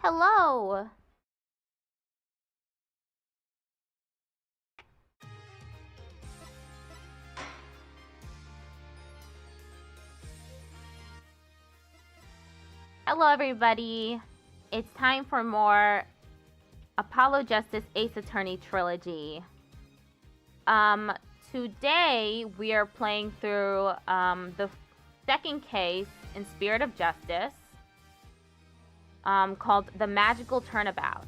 Hello. Hello, everybody. It's time for more Apollo Justice Ace Attorney Trilogy. Today we are playing through the second case in Spirit of Justice, called The Magical Turnabout.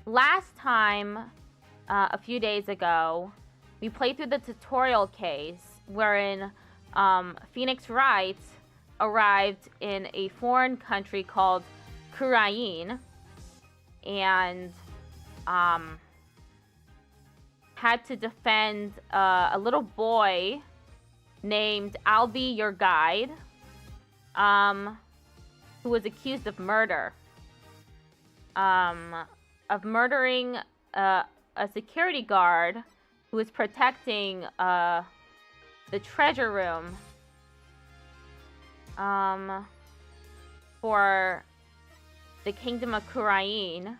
Last time, a few days ago, we played through the tutorial case wherein Phoenix Wright arrived in a foreign country called Ukraine and had to defend a little boy named I'll Be Your Guide, who was accused of murder. Of murdering a security guard who was protecting the treasure room for the Kingdom of Ukraine.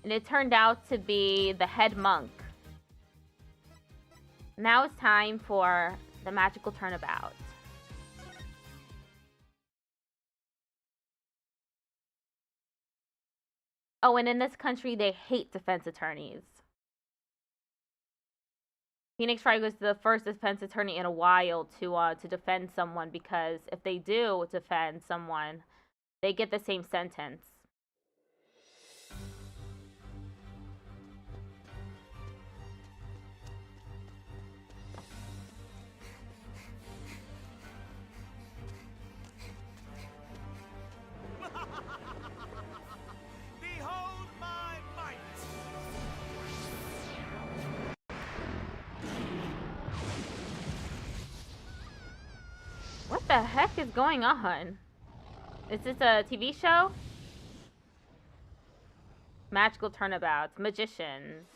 And it turned out to be the head monk. Now it's time for the magical turnabout. Oh, and in this country, they hate defense attorneys. Phoenix Wright was the first defense attorney in a while to defend someone, because if they do defend someone, they get the same sentence. What the heck is going on? Is this a TV show? Magical Turnabouts, Magicians.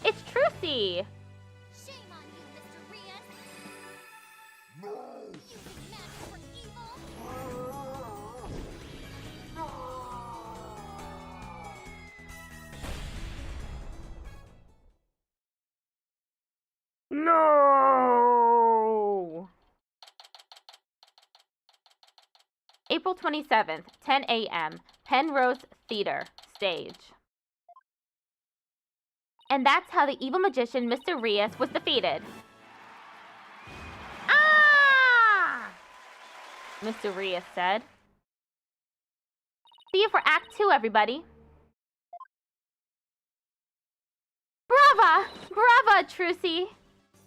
It's Trucy! Shame on you, Mr. Rias! No! Using magic for evil! No! April 27th, 10 a.m., Penrose Theater, stage. And that's how the evil magician, Mr. Rias, was defeated. Ah! Mr. Rias said. See you for Act 2, everybody. Brava! Brava, Trucy!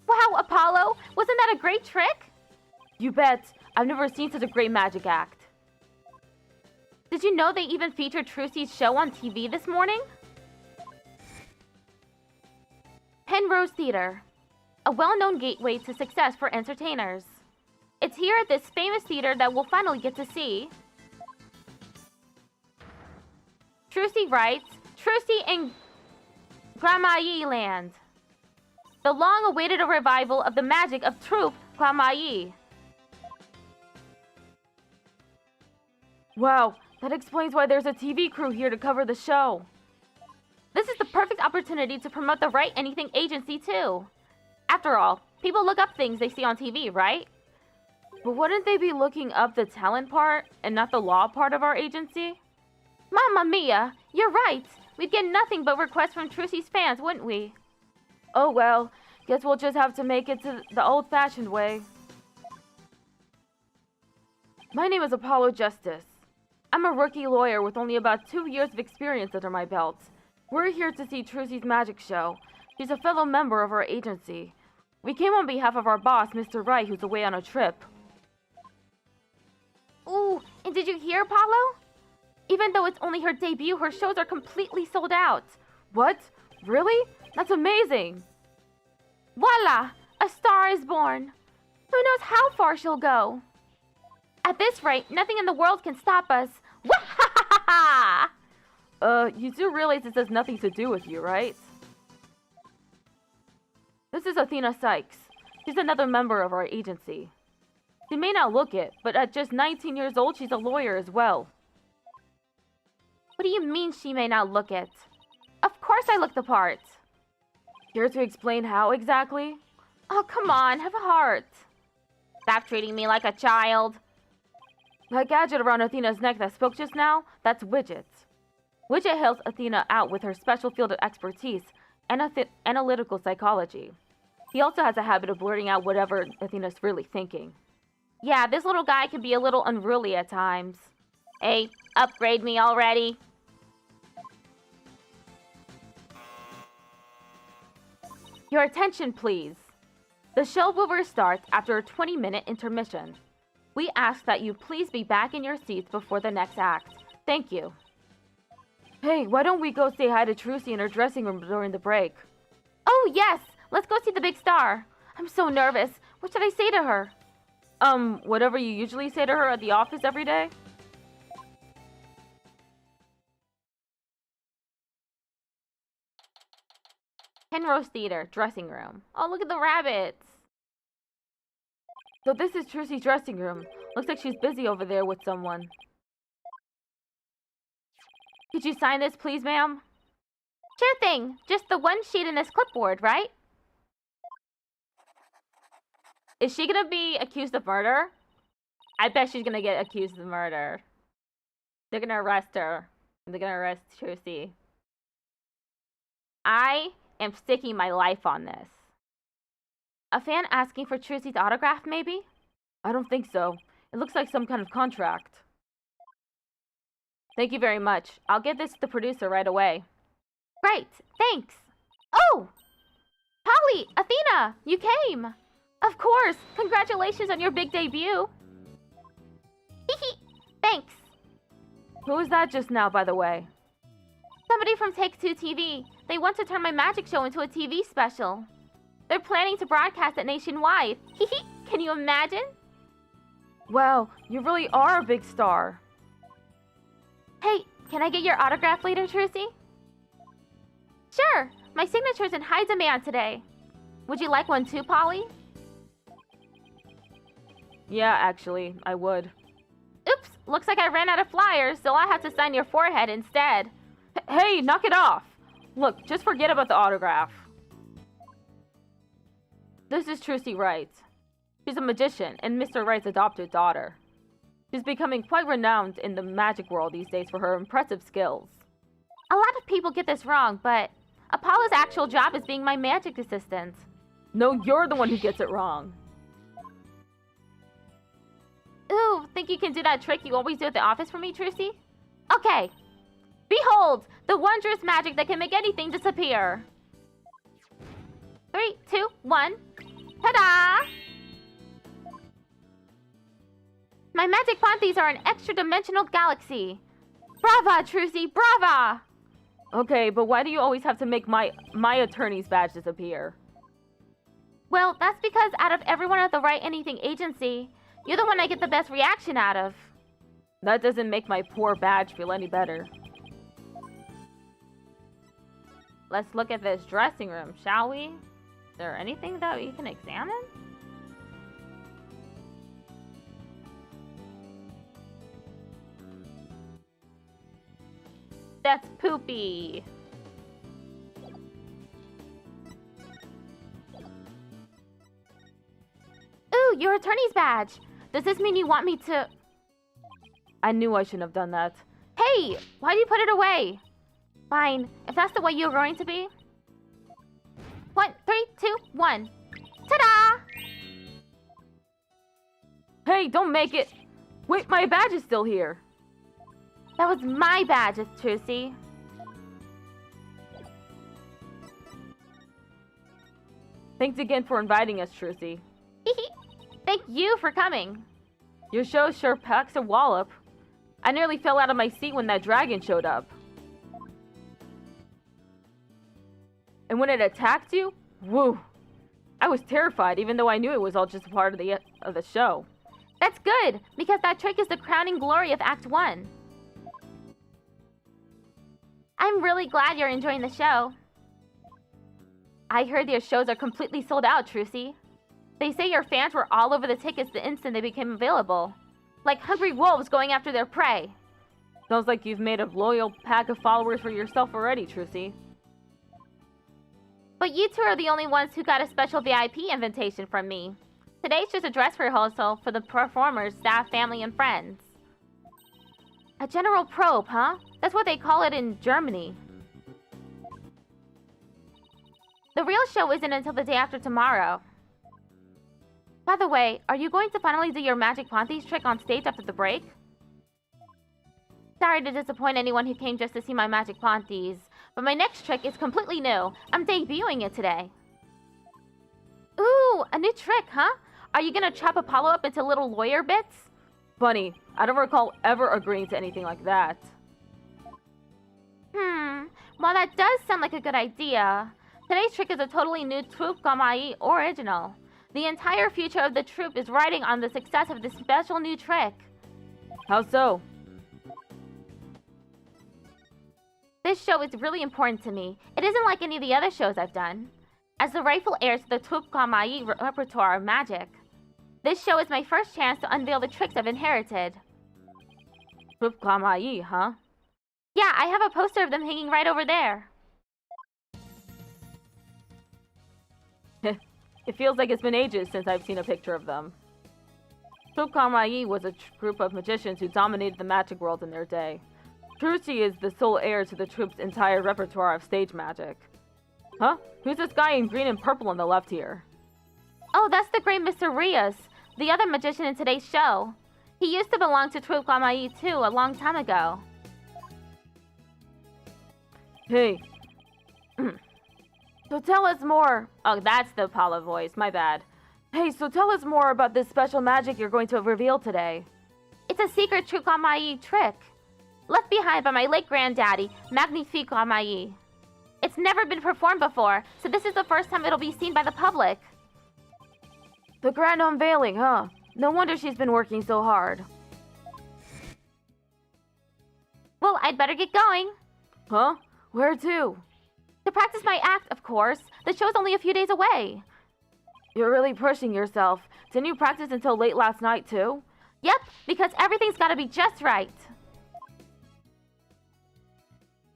Wow, Apollo! Wasn't that a great trick? You bet. I've never seen such a great magic act. Did you know they even featured Trucy's show on TV this morning? Penrose Theater, a well-known gateway to success for entertainers. It's here at this famous theater that we'll finally get to see Trucy Wright's Trucy in Gramayi Land, the long-awaited revival of the magic of Troupe Gramayi. Wow, that explains why there's a TV crew here to cover the show. This is the perfect opportunity to promote the Write Anything agency, too. After all, people look up things they see on TV, right? But wouldn't they be looking up the talent part and not the law part of our agency? Mamma mia, you're right. We'd get nothing but requests from Trucy's fans, wouldn't we? Oh well, guess we'll just have to make it to the old-fashioned way. My name is Apollo Justice. I'm a rookie lawyer with only about 2 years of experience under my belt. We're here to see Trucy's magic show. She's a fellow member of our agency. We came on behalf of our boss, Mr. Wright, who's away on a trip. Ooh, and did you hear, Apollo? Even though it's only her debut, her shows are completely sold out. What? Really? That's amazing! Voila! A star is born. Who knows how far she'll go? At this rate, nothing in the world can stop us. Wahahaha! You do realize this has nothing to do with you, right? This is Athena Sykes. She's another member of our agency. She may not look it, but at just 19 years old, she's a lawyer as well. What do you mean she may not look it? Of course I look the part. Care to explain how exactly? Oh, come on, have a heart. Stop treating me like a child. That gadget around Athena's neck that spoke just now, that's Widget. Widget helps Athena out with her special field of expertise, analytical psychology. He also has a habit of blurting out whatever Athena's really thinking. Yeah, this little guy can be a little unruly at times. Hey, upgrade me already. Your attention, please. The show will restart after a 20-minute intermission. We ask that you please be back in your seats before the next act. Thank you. Hey, why don't we go say hi to Trucy in her dressing room during the break? Oh, yes! Let's go see the big star. I'm so nervous. What should I say to her? Whatever you usually say to her at the office every day? Penrose Theater, dressing room. Oh, look at the rabbits. So this is Trucy's dressing room. Looks like she's busy over there with someone. Could you sign this, please, ma'am? Sure thing. Just the one sheet in this clipboard, right? Is she gonna be accused of murder? I bet she's gonna get accused of murder. They're gonna arrest her. They're gonna arrest Trucy. I am sticking my life on this. A fan asking for Trucy's autograph, maybe? I don't think so. It looks like some kind of contract. Thank you very much. I'll get this to the producer right away. Great, thanks. Oh! Polly, Athena, you came. Of course. Congratulations on your big debut. Hehe, thanks. Who was that just now, by the way? Somebody from Take-Two TV. They want to turn my magic show into a TV special. They're planning to broadcast it nationwide. Hehe, can you imagine? Wow, you really are a big star. Hey, can I get your autograph later, Trucy? Sure, my signature's in high demand today. Would you like one too, Polly? Yeah, actually, I would. Oops, looks like I ran out of flyers, so I'll have to sign your forehead instead. Hey, knock it off! Look, just forget about the autograph. This is Trucy Wright. She's a magician and Mr. Wright's adopted daughter. She's becoming quite renowned in the magic world these days for her impressive skills. A lot of people get this wrong, but Apollo's actual job is being my magic assistant. No, you're the one who gets it wrong. Ooh, think you can do that trick you always do at the office for me, Trucy? Okay. Behold, the wondrous magic that can make anything disappear. 3, 2, 1. Ta-da! My magic panties are an extra-dimensional galaxy. Brava, Trucy, brava! Okay, but why do you always have to make my attorney's badge disappear? Well, that's because out of everyone at the Write Anything agency, you're the one I get the best reaction out of. That doesn't make my poor badge feel any better. Let's look at this dressing room, shall we? Is there anything that we can examine? That's poopy. Ooh, your attorney's badge. Does this mean you want me to... I knew I shouldn't have done that. Hey, why do you put it away? Fine, if that's the way you're going to be. 1, 3, 2, 1. Ta-da! Hey, don't make it... Wait, my badge is still here. That was my badge, Trucy. Thanks again for inviting us, Trucy. Thank you for coming. Your show sure packs a wallop. I nearly fell out of my seat when that dragon showed up. And when it attacked you, woo! I was terrified, even though I knew it was all just a part of the show. That's good, because that trick is the crowning glory of Act 1. I'm really glad you're enjoying the show. I heard your shows are completely sold out, Trucy. They say your fans were all over the tickets the instant they became available. Like hungry wolves going after their prey. Sounds like you've made a loyal pack of followers for yourself already, Trucy. But you two are the only ones who got a special VIP invitation from me. Today's just a dress rehearsal for the performers, staff, family, and friends. A general probe, huh? That's what they call it in Germany. The real show isn't until the day after tomorrow. By the way, are you going to finally do your Magic Ponties trick on stage after the break? Sorry to disappoint anyone who came just to see my Magic Ponties, but my next trick is completely new. I'm debuting it today. Ooh, a new trick, huh? Are you gonna chop Apollo up into little lawyer bits? Funny, I don't recall ever agreeing to anything like that. Well that does sound like a good idea. Today's trick is a totally new Troupe Gamai original. The entire future of the troupe is riding on the success of this special new trick. How so? This show is really important to me. It isn't like any of the other shows I've done. As the rightful heirs to the Troupe Gamai repertoire of magic, this show is my first chance to unveil the tricks I've inherited. Troupe Gamai, huh? Yeah, I have a poster of them hanging right over there. It feels like it's been ages since I've seen a picture of them. Troupe Gamai was a group of magicians who dominated the magic world in their day. Trucy is the sole heir to the troupe's entire repertoire of stage magic. Huh? Who's this guy in green and purple on the left here? Oh, that's the great Mr. Rios, the other magician in today's show. He used to belong to Troupe Gamai too, a long time ago. Hey. So tell us more. Oh, that's the Apollo voice, my bad. Hey, so tell us more about this special magic you're going to reveal today. It's a secret Troupe Gamai trick. Left behind by my late granddaddy, Magnifique Gamai. It's never been performed before, so this is the first time it'll be seen by the public. The grand unveiling, huh? No wonder she's been working so hard. Well, I'd better get going. Huh? Where to? To practice my act, of course. The show's only a few days away. You're really pushing yourself. Didn't you practice until late last night, too? Yep, because everything's gotta be just right.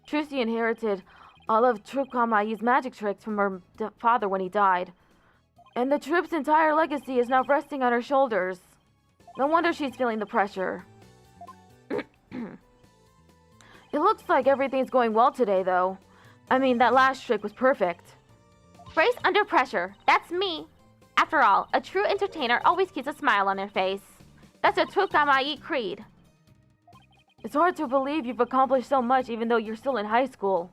Trucy inherited all of Troupe Gamai's magic tricks from her father when he died. And the troupe's entire legacy is now resting on her shoulders. No wonder she's feeling the pressure. It looks like everything's going well today, though. I mean, that last trick was perfect. Brace under pressure. That's me. After all, a true entertainer always keeps a smile on their face. That's a Troupe Gamai creed. It's hard to believe you've accomplished so much even though you're still in high school.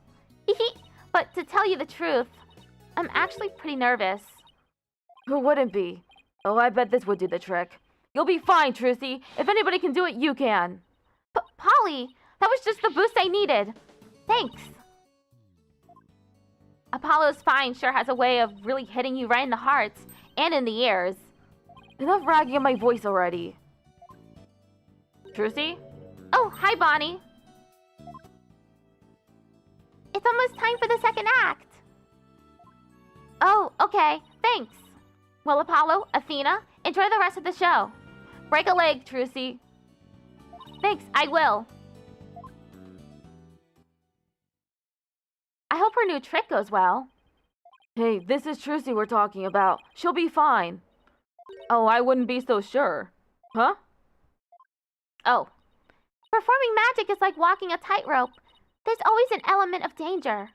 But to tell you the truth, I'm actually pretty nervous. Who wouldn't be? Oh, I bet this would do the trick. You'll be fine, Trucy. If anybody can do it, you can. Polly, that was just the boost I needed. Thanks. Apollo's fine sure has a way of really hitting you right in the hearts and in the ears. Enough ragging on my voice already. Trucy? Oh, hi, Bonnie. It's almost time for the second act. Oh, okay. Thanks. Well, Apollo, Athena, enjoy the rest of the show. Break a leg, Trucy. Thanks, I will. I hope her new trick goes well. Hey, this is Trucy we're talking about. She'll be fine. Oh, I wouldn't be so sure. Huh? Oh. Performing magic is like walking a tightrope. There's always an element of danger.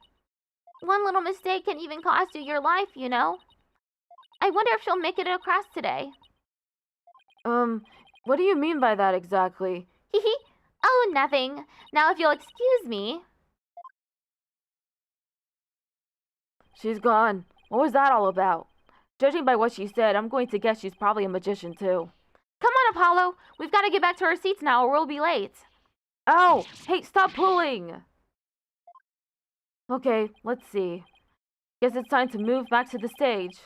One little mistake can even cost you your life, you know? I wonder if she'll make it across today. What do you mean by that exactly? Oh, nothing. Now if you'll excuse me. She's gone. What was that all about? Judging by what she said, I'm going to guess she's probably a magician too. Come on, Apollo. We've got to get back to our seats now or we'll be late. Ow! Hey, stop pulling! Okay, let's see. Guess it's time to move back to the stage.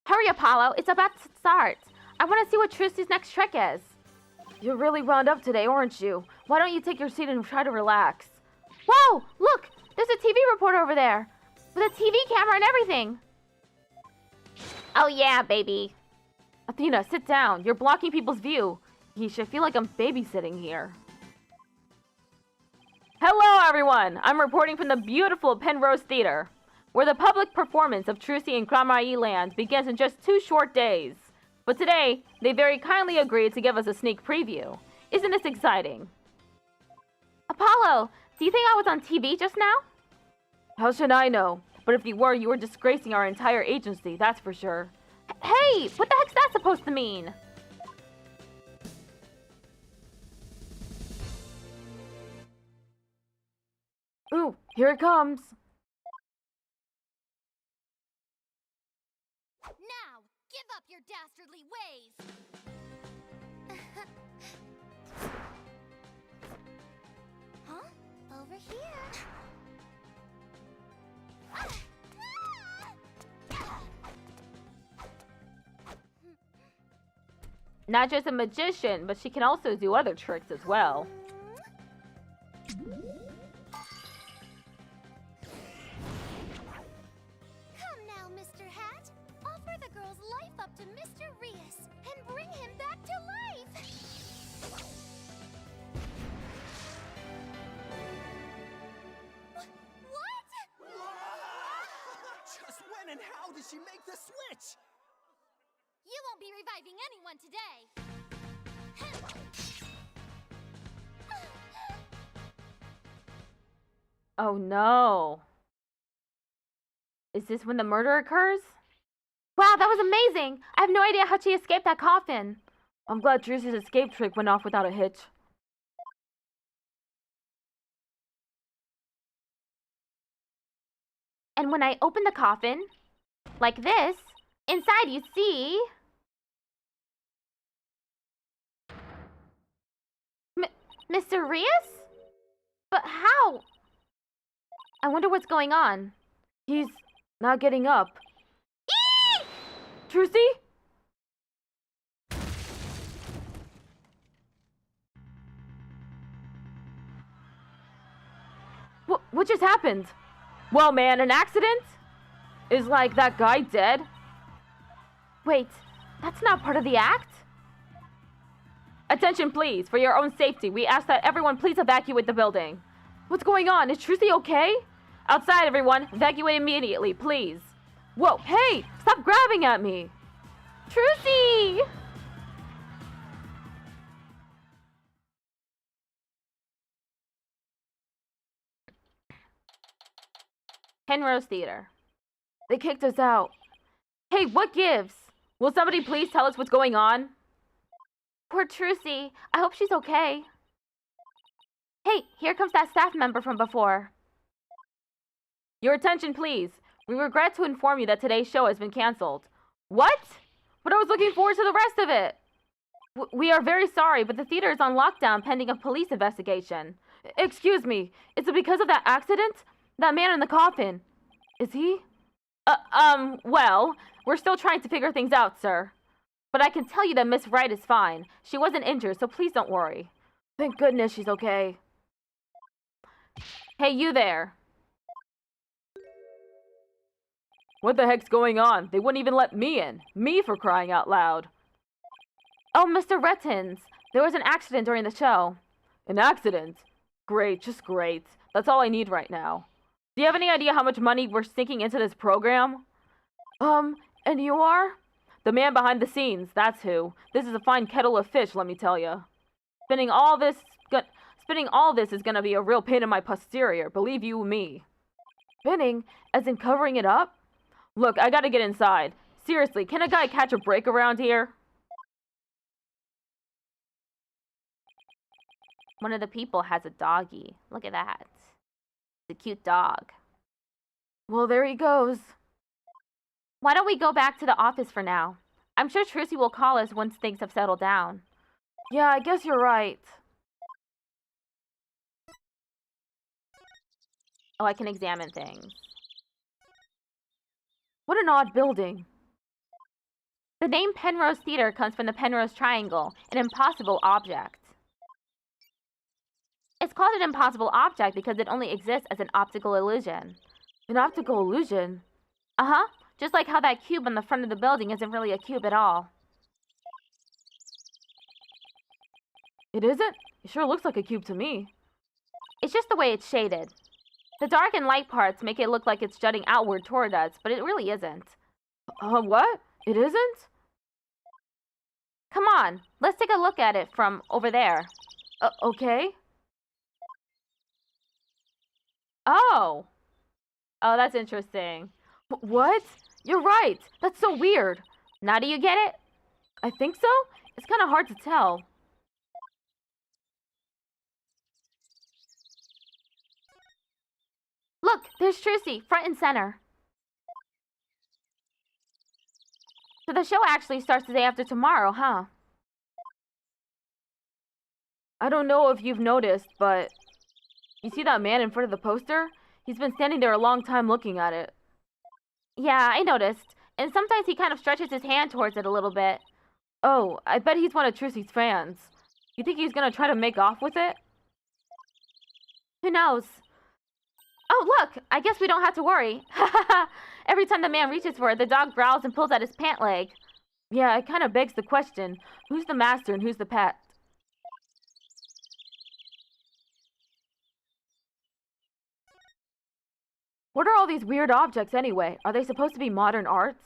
Hurry, Apollo. It's about to start. I want to see what Trucy's next trick is. You're really wound up today, aren't you? Why don't you take your seat and try to relax? Whoa! Look! There's a TV reporter over there. With a TV camera and everything. Oh yeah, baby. Athena, sit down. You're blocking people's view. Yeesh, I feel like I'm babysitting here. Hello, everyone! I'm reporting from the beautiful Penrose Theater, where the public performance of Trucy in Kramai Land begins in just 2 short days. But today, they very kindly agreed to give us a sneak preview. Isn't this exciting? Apollo, do you think I was on TV just now? How should I know? But if you were disgracing our entire agency, that's for sure. Hey, what the heck's that supposed to mean? Ooh, here it comes. Now, give up your dastardly ways! Huh? Over here. Not just a magician, but she can also do other tricks as well. Come now, Mr. Hat. Offer the girl's life up to Mr. Rias and bring him back to life. What? Just when and how did she make the switch? You won't be reviving anyone today. Oh no. Is this when the murder occurs? Wow, that was amazing! I have no idea how she escaped that coffin. I'm glad Trucy's escape trick went off without a hitch. And when I open the coffin, like this, inside you see... Mr. Rias? But how? I wonder what's going on. He's not getting up. Eee! Trucy? What just happened? Well, man, an accident? Is like that guy dead? Wait, that's not part of the act? Attention, please. For your own safety, we ask that everyone please evacuate the building. What's going on? Is Trucy okay? Outside, everyone. Evacuate immediately, please. Whoa, hey! Stop grabbing at me! Trucy! Penrose Theater. They kicked us out. Hey, what gives? Will somebody please tell us what's going on? Poor Trucy. I hope she's okay. Hey, here comes that staff member from before. Your attention, please. We regret to inform you that today's show has been canceled. What? But I was looking forward to the rest of it. We are very sorry, but the theater is on lockdown pending a police investigation. Excuse me. Is it because of that accident? That man in the coffin. Is he? Well, we're still trying to figure things out, sir. But I can tell you that Miss Wright is fine. She wasn't injured, so please don't worry. Thank goodness she's okay. Hey, you there. What the heck's going on? They wouldn't even let me in. Me for crying out loud. Oh, Mr. Rettins. There was an accident during the show. An accident? Great, just great. That's all I need right now. Do you have any idea how much money we're sinking into this program? And you are? The man behind the scenes, that's who. This is a fine kettle of fish, let me tell you. Spinning all this is gonna be a real pain in my posterior, believe you me. Spinning? As in covering it up? Look, I gotta get inside. Seriously, can a guy catch a break around here? One of the people has a doggy. Look at that. It's a cute dog. Well, there he goes. Why don't we go back to the office for now? I'm sure Trucy will call us once things have settled down. Yeah, I guess you're right. Oh, I can examine things. What an odd building. The name Penrose Theater comes from the Penrose Triangle, an impossible object. It's called an impossible object because it only exists as an optical illusion. An optical illusion? Uh-huh. Just like how that cube on the front of the building isn't really a cube at all. It isn't? It sure looks like a cube to me. It's just the way it's shaded. The dark and light parts make it look like it's jutting outward toward us, but it really isn't. What? It isn't? Come on, let's take a look at it from over there. Okay. Oh. Oh, that's interesting. What? You're right. That's so weird. Now do you get it? I think so. It's kind of hard to tell. Look, there's Trucy, front and center. So the show actually starts the day after tomorrow, huh? I don't know if you've noticed, but you see that man in front of the poster? He's been standing there a long time looking at it. Yeah, I noticed. And sometimes he kind of stretches his hand towards it a little bit. Oh, I bet he's one of Trucy's fans. You think he's gonna try to make off with it? Who knows? Oh, look! I guess we don't have to worry. Every time the man reaches for it, the dog growls and pulls at his pant leg. Yeah, it kind of begs the question, who's the master and who's the pet? What are all these weird objects anyway? Are they supposed to be modern art?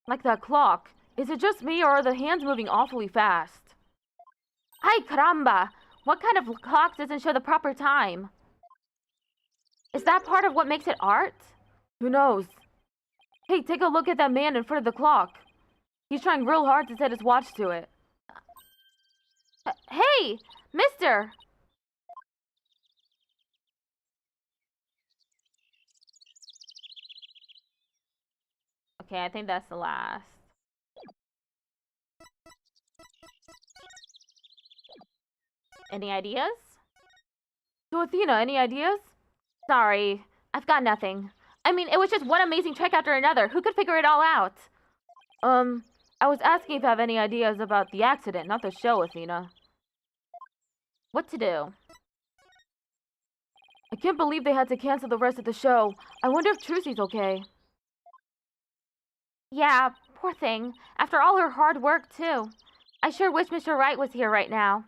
Like that clock. Is it just me or are the hands moving awfully fast? Ay caramba! What kind of clock doesn't show the proper time? Is that part of what makes it art? Who knows? Hey, take a look at that man in front of the clock. He's trying real hard to set his watch to it. Hey, mister! Okay, I think that's the last. Any ideas? So Athena, any ideas? Sorry, I've got nothing. I mean, it was just one amazing trick after another. Who could figure it all out? I was asking if you have any ideas about the accident, not the show, Athena. What to do? I can't believe they had to cancel the rest of the show. I wonder if Trucy's okay. Yeah, poor thing. After all her hard work, too. I sure wish Mr. Wright was here right now.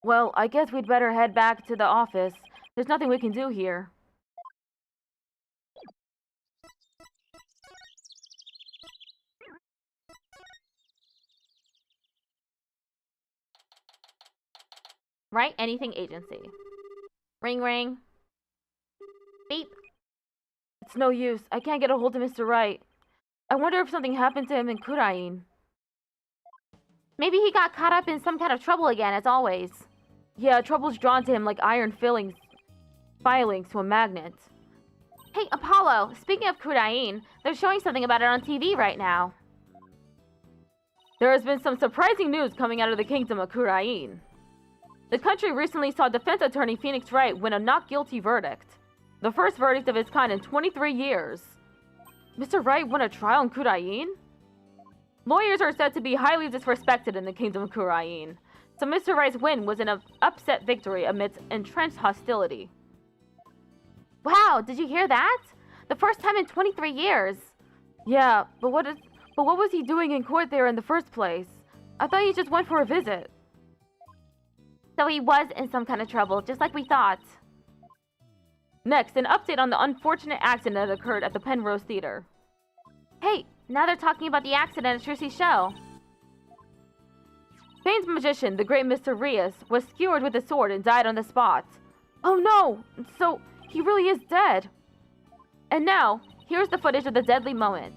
Well, I guess we'd better head back to the office. There's nothing we can do here. Right? Anything agency. Ring ring. Beep. It's no use. I can't get a hold of Mr. Wright. I wonder if something happened to him in Kurain. Maybe he got caught up in some kind of trouble again, as always. Yeah, trouble's drawn to him like iron filings to a magnet. Hey, Apollo, speaking of Kurain, they're showing something about it on TV right now. There has been some surprising news coming out of the kingdom of Kurain. The country recently saw defense attorney Phoenix Wright win a not guilty verdict. The first verdict of its kind in 23 years. Mr. Wright won a trial in Kurain? Lawyers are said to be highly disrespected in the kingdom of Kurain, so Mr. Wright's win was an upset victory amidst entrenched hostility. Wow, did you hear that? The first time in 23 years. Yeah, but what was he doing in court there in the first place? I thought he just went for a visit. So he was in some kind of trouble, just like we thought. Next, an update on the unfortunate accident that occurred at the Penrose Theater. Hey, now they're talking about the accident at Trucy's show. Spain's magician, the great Mr. Rios, was skewered with a sword and died on the spot. Oh no! So, he really is dead. And now, here's the footage of the deadly moment.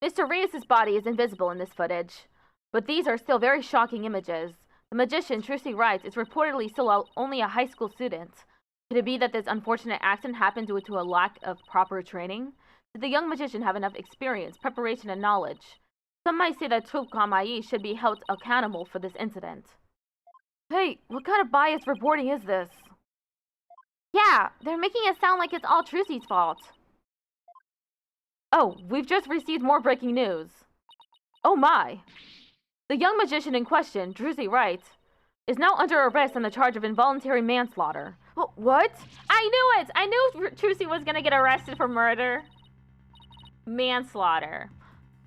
Mr. Reyes' body is invisible in this footage, but these are still very shocking images. The magician, Trucy writes, is reportedly still only a high school student. Could it be that this unfortunate accident happened due to a lack of proper training? Did the young magician have enough experience, preparation, and knowledge? Some might say that Trukamai should be held accountable for this incident. Hey, what kind of biased reporting is this? Yeah, they're making it sound like it's all Trucy's fault. Oh, we've just received more breaking news. Oh my. The young magician in question, Trucy writes, is now under arrest on the charge of involuntary manslaughter. What? I knew it! I knew Trucy was gonna get arrested for murder. Manslaughter.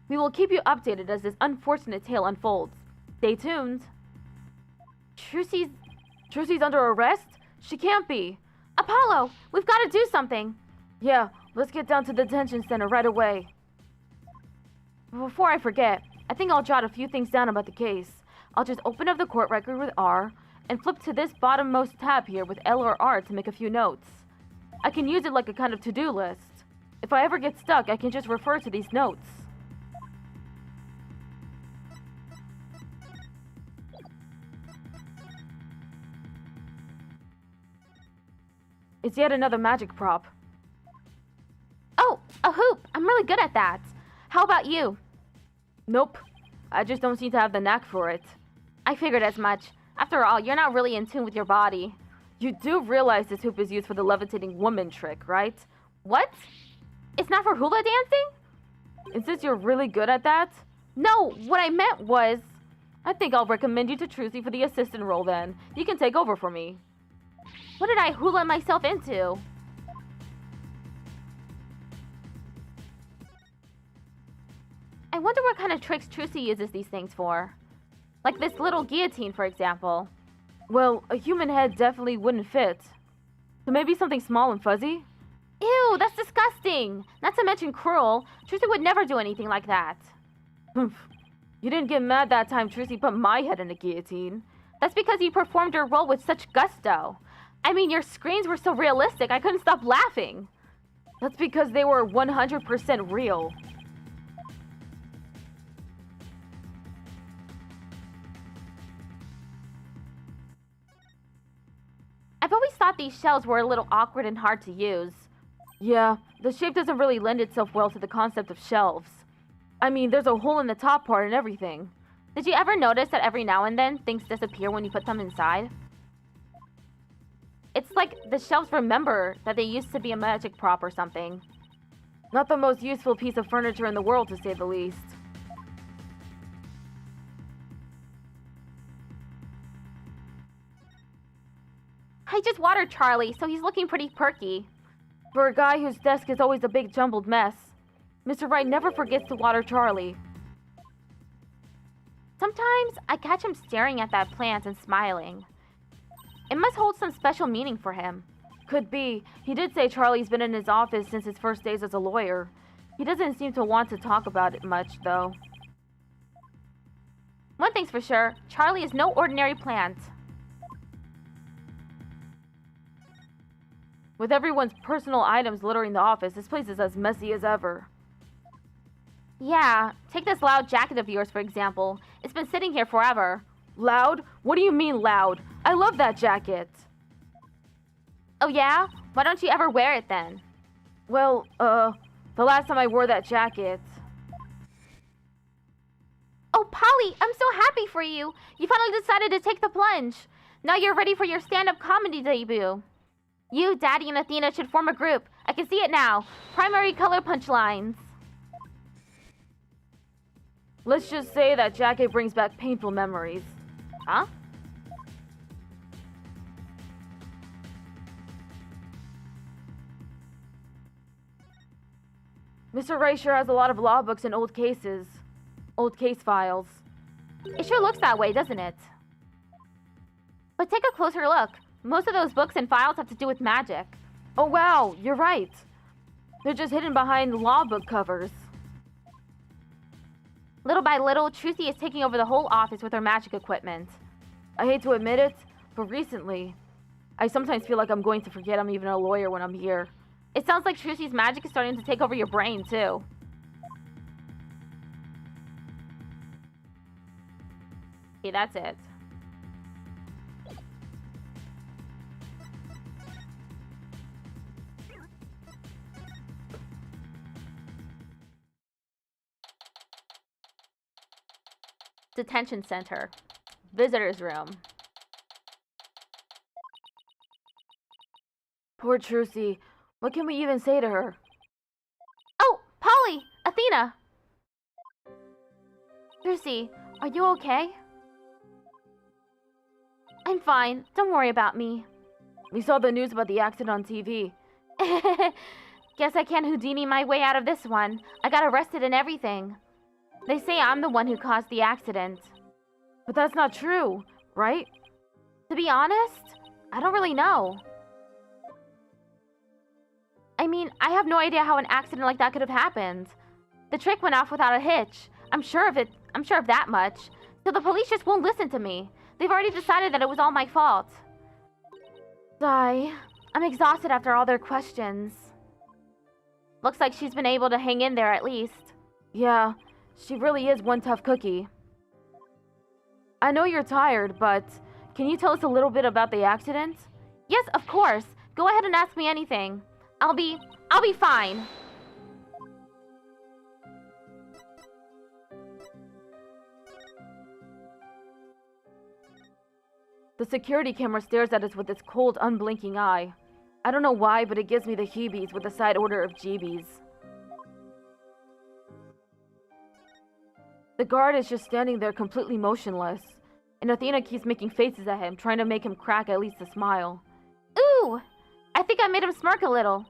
We will keep you updated as this unfortunate tale unfolds. Stay tuned. Trucy's under arrest? She can't be. Apollo, we've got to do something. Yeah, let's get down to the detention center right away. Before I forget, I think I'll jot a few things down about the case. I'll just open up the court record with R and flip to this bottommost tab here with L or R to make a few notes. I can use it like a kind of to-do list. If I ever get stuck, I can just refer to these notes. It's yet another magic prop. Oh, a hoop! I'm really good at that. How about you? Nope. I just don't seem to have the knack for it. I figured as much. After all, you're not really in tune with your body. You do realize this hoop is used for the levitating woman trick, right? What? It's not for hula dancing? And since you're really good at that? No, what I meant was... I think I'll recommend you to Trucy for the assistant role then. You can take over for me. What did I hula myself into? I wonder what kind of tricks Trucy uses these things for. Like this little guillotine, for example. Well, a human head definitely wouldn't fit. So maybe something small and fuzzy? Ew, that's disgusting! Not to mention cruel. Trucy would never do anything like that. You didn't get mad that time Trucy put my head in a guillotine. That's because you performed your role with such gusto. I mean, your screams were so realistic, I couldn't stop laughing. That's because they were 100% real. I've always thought these shells were a little awkward and hard to use. Yeah, the shape doesn't really lend itself well to the concept of shelves. I mean, there's a hole in the top part and everything. Did you ever notice that every now and then, things disappear when you put them inside? It's like the shelves remember that they used to be a magic prop or something. Not the most useful piece of furniture in the world, to say the least. I just watered Charlie, so he's looking pretty perky. For a guy whose desk is always a big jumbled mess, Mr. Wright never forgets to water Charlie. Sometimes I catch him staring at that plant and smiling. It must hold some special meaning for him. Could be. He did say Charlie's been in his office since his first days as a lawyer. He doesn't seem to want to talk about it much, though. One thing's for sure, Charlie is no ordinary plant. With everyone's personal items littering the office, this place is as messy as ever. Yeah, take this loud jacket of yours, for example. It's been sitting here forever. Loud? What do you mean loud? I love that jacket. Oh yeah? Why don't you ever wear it then? Well, the last time I wore that jacket... Oh, Polly, I'm so happy for you. You finally decided to take the plunge. Now you're ready for your stand-up comedy debut. You, Daddy, and Athena should form a group. I can see it now. Primary color punchlines. Let's just say that jacket brings back painful memories. Huh? Mr. Ray sure has a lot of law books and old cases. Old case files. It sure looks that way, doesn't it? But take a closer look. Most of those books and files have to do with magic. Oh wow, you're right. They're just hidden behind law book covers. Little by little, Trucy is taking over the whole office with her magic equipment. I hate to admit it, but recently, I sometimes feel like I'm going to forget I'm even a lawyer when I'm here. It sounds like Trucy's magic is starting to take over your brain, too. Okay, that's it. Detention center. Visitor's room. Poor Trucy. What can we even say to her? Oh, Polly! Athena! Trucy, are you okay? I'm fine. Don't worry about me. We saw the news about the accident on TV. Guess I can't Houdini my way out of this one. I got arrested and everything. They say I'm the one who caused the accident. But that's not true, right? To be honest, I don't really know. I mean, I have no idea how an accident like that could have happened. The trick went off without a hitch. I'm sure of that much. So the police just won't listen to me. They've already decided that it was all my fault. Sigh. I'm exhausted after all their questions. Looks like she's been able to hang in there at least. Yeah, she really is one tough cookie. I know you're tired, but can you tell us a little bit about the accident? Yes, of course. Go ahead and ask me anything. I'll be fine. The security camera stares at us with its cold, unblinking eye. I don't know why, but it gives me the heebies with a side order of jeebies. The guard is just standing there completely motionless, and Athena keeps making faces at him, trying to make him crack at least a smile. Ooh! I think I made him smirk a little.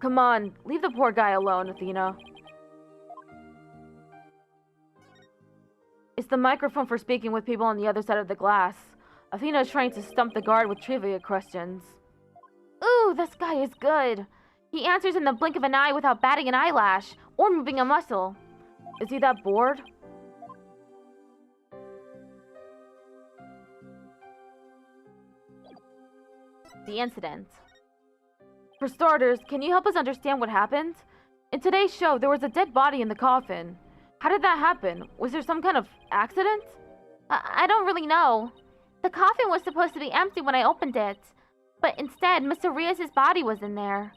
Come on, leave the poor guy alone, Athena. It's the microphone for speaking with people on the other side of the glass. Athena is trying to stump the guard with trivia questions. Ooh, this guy is good. He answers in the blink of an eye without batting an eyelash or moving a muscle. Is he that bored? The incident. For starters, can you help us understand what happened? In today's show, there was a dead body in the coffin. How did that happen? Was there some kind of accident? I don't really know. The coffin was supposed to be empty when I opened it, but instead, Mr. Rios' body was in there.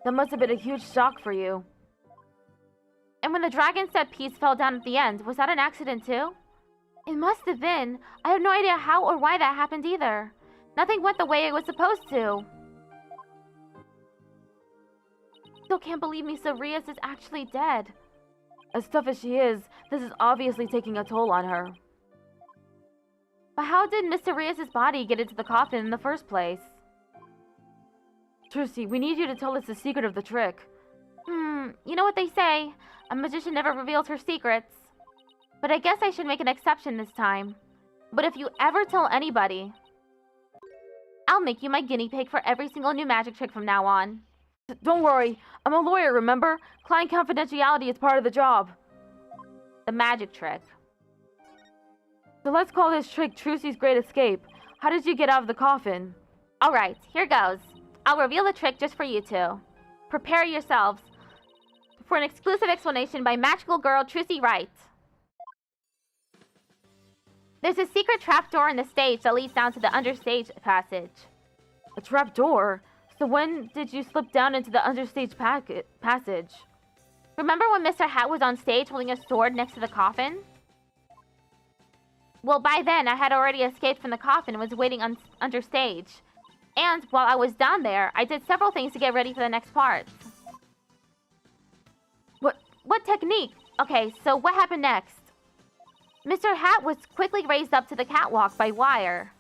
That must have been a huge shock for you. And when the dragon set piece fell down at the end, was that an accident too? It must have been. I have no idea how or why that happened either. Nothing went the way it was supposed to. Still can't believe Mr. Rios is actually dead. As tough as she is, this is obviously taking a toll on her. But how did Mr. Rios' body get into the coffin in the first place? Trucy, we need you to tell us the secret of the trick. You know what they say, a magician never reveals her secrets. But I guess I should make an exception this time. But if you ever tell anybody, I'll make you my guinea pig for every single new magic trick from now on. Don't worry, I'm a lawyer, remember? Client confidentiality is part of the job. The magic trick. So let's call this trick Trucy's Great Escape. How did you get out of the coffin? Alright, here goes. I'll reveal the trick just for you two. Prepare yourselves for an exclusive explanation by magical girl Trucy Wright. There's a secret trapdoor in the stage that leads down to the understage passage. A trapdoor? So when did you slip down into the understage passage? Remember when Mr. Hat was on stage holding a sword next to the coffin? Well, by then, I had already escaped from the coffin and was waiting understage. And while I was down there, I did several things to get ready for the next part. What technique? Okay, so what happened next? Mr. Hat was quickly raised up to the catwalk by wire.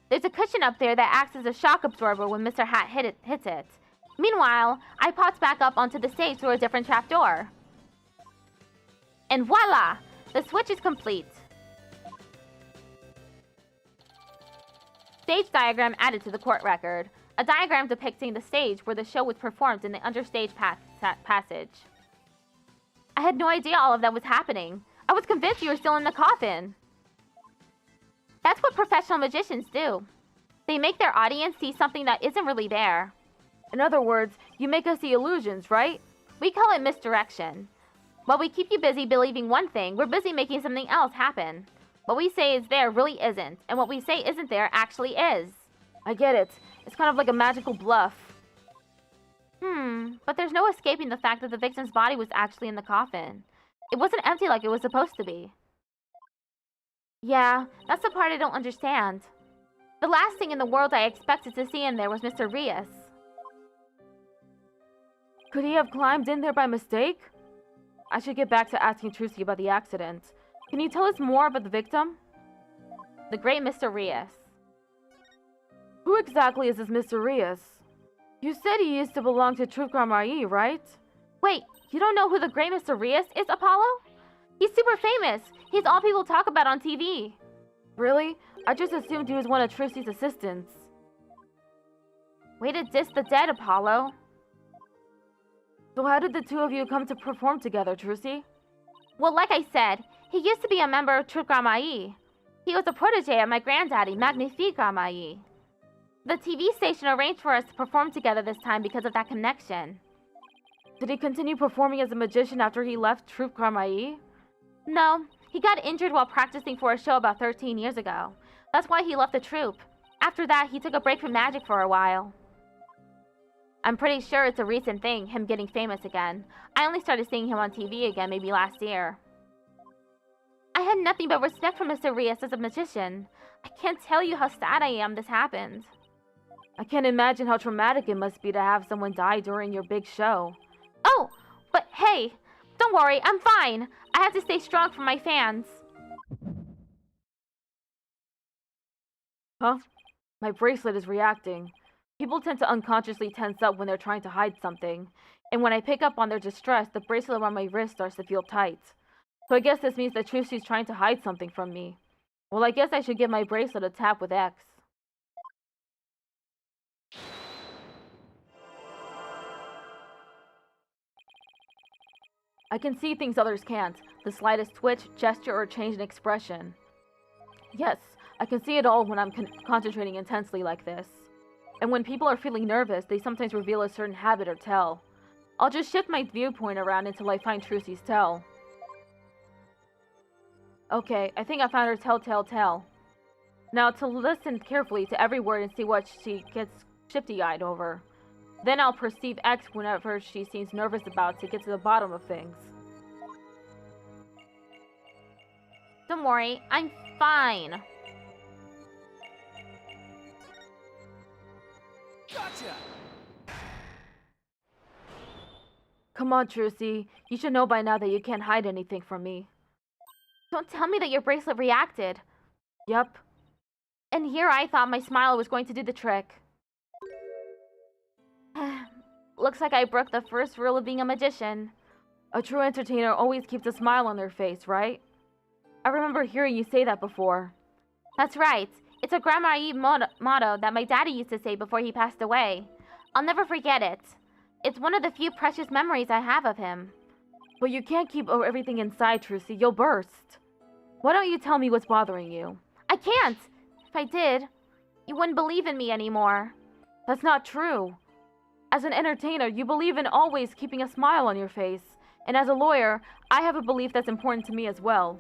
There's a cushion up there that acts as a shock absorber when Mr. Hat hits it. Meanwhile, I popped back up onto the stage through a different trapdoor. And voila! The switch is complete. Stage diagram added to the court record. A diagram depicting the stage where the show was performed in the understage passage. I had no idea all of that was happening. I was convinced you were still in the coffin. That's what professional magicians do. They make their audience see something that isn't really there. In other words, you make us see illusions, right? We call it misdirection. While we keep you busy believing one thing, we're busy making something else happen. What we say is there really isn't, and what we say isn't there actually is. I get it. It's kind of like a magical bluff. But there's no escaping the fact that the victim's body was actually in the coffin. It wasn't empty like it was supposed to be. Yeah, that's the part I don't understand. The last thing in the world I expected to see in there was Mr. Rios. Could he have climbed in there by mistake? I should get back to asking Trucy about the accident. Can you tell us more about the victim? The great Mr. Rios. Who exactly is this Mr. Rios? You said he used to belong to Troupe Gramarye, right? Wait, you don't know who the great Mr. Rios is, Apollo? He's super famous. He's all people talk about on TV. Really? I just assumed he was one of Trucy's assistants. Way to diss the dead, Apollo. So how did the two of you come to perform together, Trucy? Well, like I said, he used to be a member of Troupe Gramarye. He was a protege of my granddaddy, Magnifique Gramarye. The TV station arranged for us to perform together this time because of that connection. Did he continue performing as a magician after he left Troupe Gramarye? No, he got injured while practicing for a show about 13 years ago. That's why he left the troupe. After that, he took a break from magic for a while. I'm pretty sure it's a recent thing, him getting famous again. I only started seeing him on TV again maybe last year. I had nothing but respect for Mr. Rios as a magician. I can't tell you how sad I am this happened. I can't imagine how traumatic it must be to have someone die during your big show. Oh, but hey, don't worry, I'm fine. I have to stay strong for my fans. Huh? My bracelet is reacting. People tend to unconsciously tense up when they're trying to hide something. And when I pick up on their distress, the bracelet around my wrist starts to feel tight. So I guess this means that Trucy's trying to hide something from me. Well, I guess I should give my bracelet a tap with X. I can see things others can't. The slightest twitch, gesture, or change in expression. Yes, I can see it all when I'm concentrating intensely like this. And when people are feeling nervous, they sometimes reveal a certain habit or tell. I'll just shift my viewpoint around until I find Trucy's tell. Okay, I think I found her tell. Now to listen carefully to every word and see what she gets shifty-eyed over. Then I'll perceive X whenever she seems nervous about to get to the bottom of things. Don't worry, I'm fine. Gotcha! Come on, Trucy. You should know by now that you can't hide anything from me. Don't tell me that your bracelet reacted. Yup. And here I thought my smile was going to do the trick. Looks like I broke the first rule of being a magician. A true entertainer always keeps a smile on their face, right? I remember hearing you say that before. That's right. It's a Gramarye motto that my daddy used to say before he passed away. I'll never forget it. It's one of the few precious memories I have of him. But you can't keep everything inside, Trucy. You'll burst. Why don't you tell me what's bothering you? I can't. If I did, you wouldn't believe in me anymore. That's not true. As an entertainer, you believe in always keeping a smile on your face. And as a lawyer, I have a belief that's important to me as well.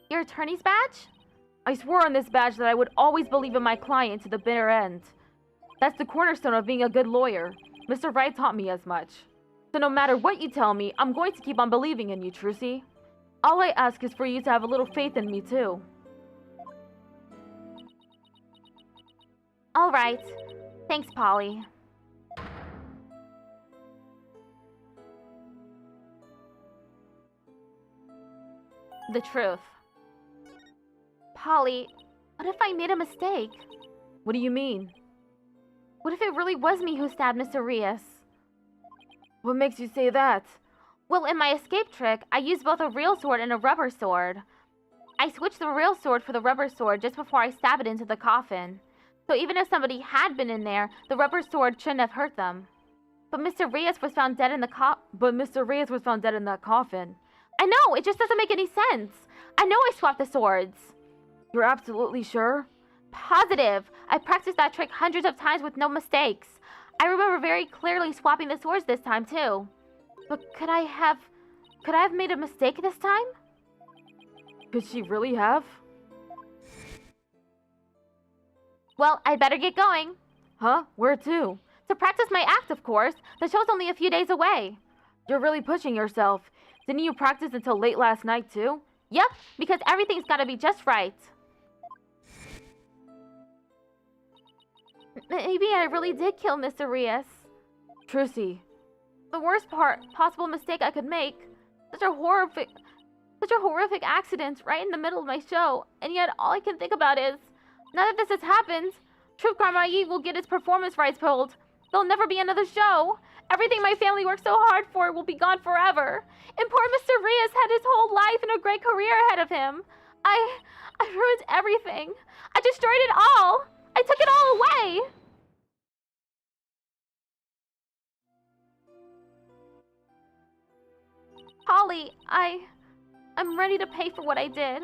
Your attorney's badge? I swore on this badge that I would always believe in my client to the bitter end. That's the cornerstone of being a good lawyer. Mr. Wright taught me as much. So no matter what you tell me, I'm going to keep on believing in you, Trucy. All I ask is for you to have a little faith in me, too. All right. Thanks, Polly. The truth. Polly, what if I made a mistake? What do you mean? What if it really was me who stabbed Mr. Rios? What makes you say that? Well, in my escape trick, I used both a real sword and a rubber sword. I switched the real sword for the rubber sword just before I stabbed it into the coffin. So even if somebody had been in there, the rubber sword shouldn't have hurt them. But Mr. Rios was found dead in the that coffin. I know, it just doesn't make any sense. I know I swapped the swords. You're absolutely sure? Positive. I practiced that trick hundreds of times with no mistakes. I remember very clearly swapping the swords this time, too. But could I have Could I have made a mistake this time? Could she really have? Well, I'd better get going. Huh? Where to? To practice my act, of course. The show's only a few days away. You're really pushing yourself. Didn't you practice until late last night, too? Yep, because everything's gotta be just right. Maybe I really did kill Mr. Rias. Trucy. The worst possible mistake I could make. Such a horrific accident right in the middle of my show, and yet all I can think about is, now that this has happened, Troupe Garmailles will get its performance rights pulled. There'll never be another show. Everything my family worked so hard for will be gone forever. And poor Mr. Rias had his whole life and a great career ahead of him. I ruined everything. I destroyed it all. I took it all away. Polly, I'm ready to pay for what I did.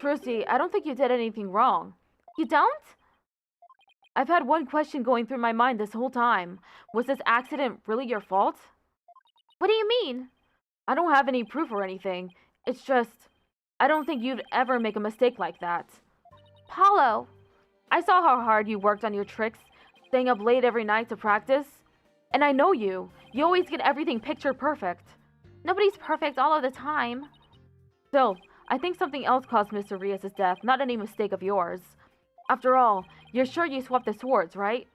Trucy, I don't think you did anything wrong. You don't? I've had one question going through my mind this whole time. Was this accident really your fault? What do you mean? I don't have any proof or anything. It's just, I don't think you'd ever make a mistake like that. Paulo. I saw how hard you worked on your tricks, staying up late every night to practice. And I know you. You always get everything picture perfect. Nobody's perfect all of the time. Still, I think something else caused Mr. Rias' death, not any mistake of yours. After all, you're sure you swapped the swords, right?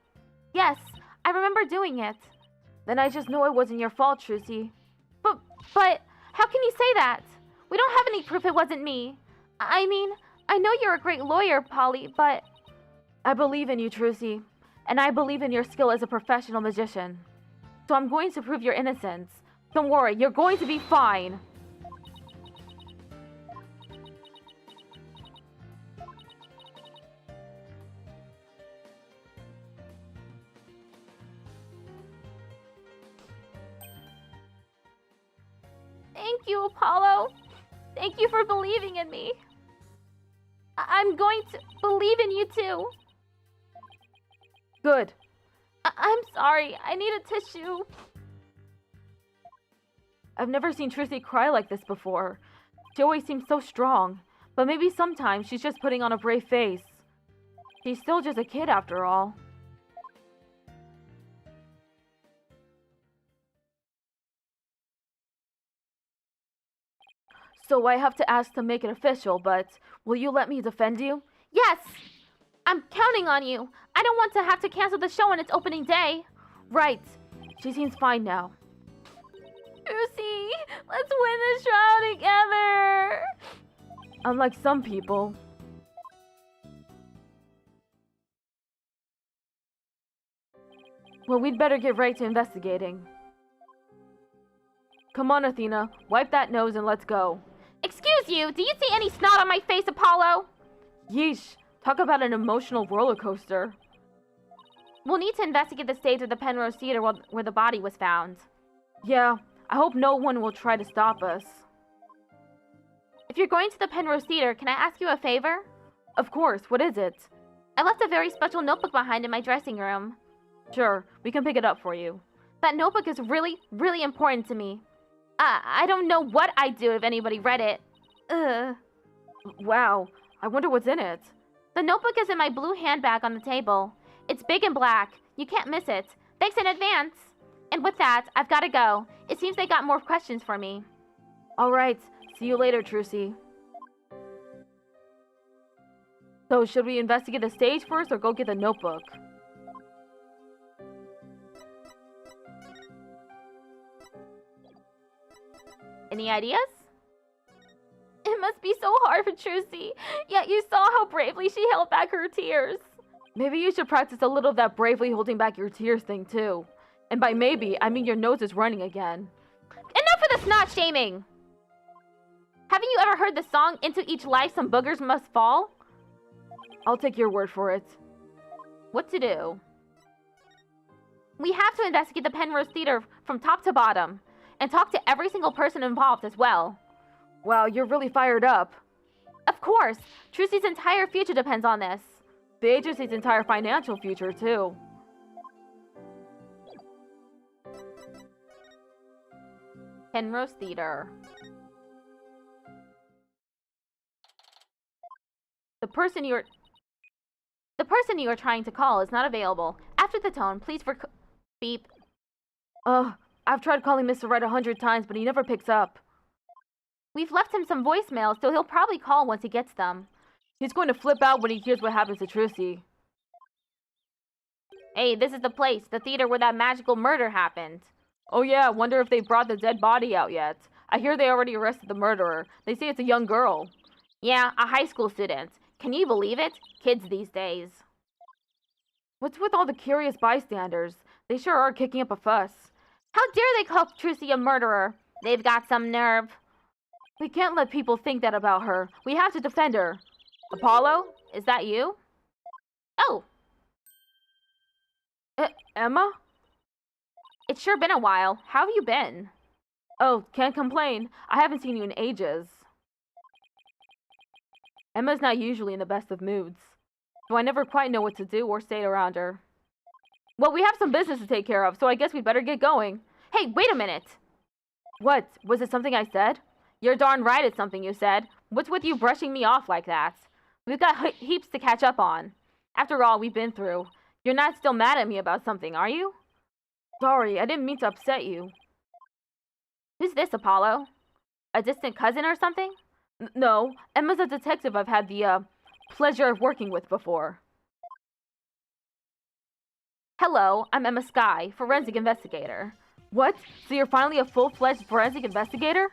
Yes, I remember doing it. Then I just know it wasn't your fault, Trucy. But, how can you say that? We don't have any proof it wasn't me. I mean, I know you're a great lawyer, Polly, but... I believe in you, Trucy. And I believe in your skill as a professional magician. So I'm going to prove your innocence. Don't worry, you're going to be fine. Thank you, Apollo. Thank you for believing in me. I'm going to believe in you too. Good. I'm sorry. I need a tissue. I've never seen Trucy cry like this before. She always seems so strong. But maybe sometimes she's just putting on a brave face. She's still just a kid after all. So I have to ask to make it official, but will you let me defend you? Yes! I'm counting on you. I don't want to have to cancel the show on its opening day. Right. She seems fine now. Trucy, let's win this show together! Unlike some people. Well, we'd better get right to investigating. Come on, Athena. Wipe that nose and let's go. Excuse you, do you see any snot on my face, Apollo? Yeesh. Talk about an emotional roller coaster. We'll need to investigate the stage of the Penrose Theater where the body was found. Yeah, I hope no one will try to stop us. If you're going to the Penrose Theater, can I ask you a favor? Of course, what is it? I left a very special notebook behind in my dressing room. Sure, we can pick it up for you. That notebook is really, really important to me. I don't know what I'd do if anybody read it. Ugh. Wow, I wonder what's in it. The notebook is in my blue handbag on the table. It's big and black. You can't miss it. Thanks in advance. And with that, I've got to go. It seems they got more questions for me. All right, see you later, Trucy. So, should we investigate the stage first or go get the notebook? Any ideas? It must be so hard for Trucy, yet you saw how bravely she held back her tears. Maybe you should practice a little of that bravely holding back your tears thing too. And by maybe, I mean your nose is running again. Enough of the snot shaming! Haven't you ever heard the song, "Into each life some boogers must fall"? I'll take your word for it. What to do? We have to investigate the Penrose Theater from top to bottom, and talk to every single person involved as well. Wow, you're really fired up. Of course, Trucy's entire future depends on this. The agency's entire financial future, too. Penrose Theater. The person you are trying to call is not available. After the tone, please beep. I've tried calling Mr. Wright 100 times, but he never picks up. We've left him some voicemails, so he'll probably call once he gets them. He's going to flip out when he hears what happens to Trucy. Hey, this is the place, the theater where that magical murder happened. Oh yeah, wonder if they brought the dead body out yet. I hear they already arrested the murderer. They say it's a young girl. Yeah, a high school student. Can you believe it? Kids these days. What's with all the curious bystanders? They sure are kicking up a fuss. How dare they call Trucy a murderer? They've got some nerve. We can't let people think that about her. We have to defend her. Apollo? Is that you? Oh. Emma? It's sure been a while. How have you been? Oh, can't complain. I haven't seen you in ages. Emma's not usually in the best of moods, so I never quite know what to do or say around her. Well, we have some business to take care of, so I guess we'd better get going. Hey, wait a minute! What? Was it something I said? You're darn right it's something you said. What's with you brushing me off like that? We've got heaps to catch up on. After all we've been through. You're not still mad at me about something, are you? Sorry, I didn't mean to upset you. Who's this, Apollo? A distant cousin or something? No, Emma's a detective I've had the, pleasure of working with before. Hello, I'm Emma Skye, forensic investigator. What? So you're finally a full-fledged forensic investigator?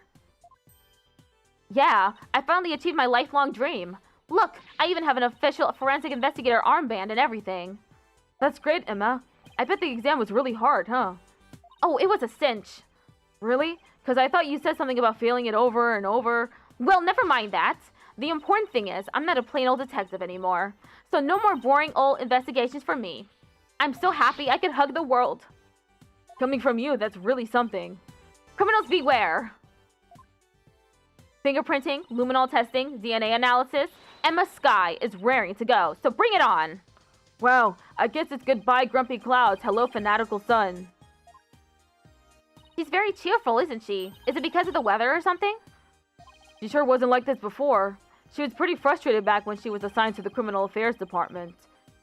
Yeah, I finally achieved my lifelong dream. Look, I even have an official forensic investigator armband and everything. That's great, Emma. I bet the exam was really hard, huh? Oh, it was a cinch. Really? Because I thought you said something about failing it over and over. Well, never mind that. The important thing is, I'm not a plain old detective anymore. So no more boring old investigations for me. I'm so happy I could hug the world. Coming from you, that's really something. Criminals beware. Fingerprinting, luminol testing, DNA analysis. Emma Skye is raring to go, so bring it on. Wow, I guess it's goodbye grumpy clouds, hello fanatical sun. She's very cheerful, isn't she? Is it because of the weather or something? She sure wasn't like this before. She was pretty frustrated back when she was assigned to the criminal affairs department.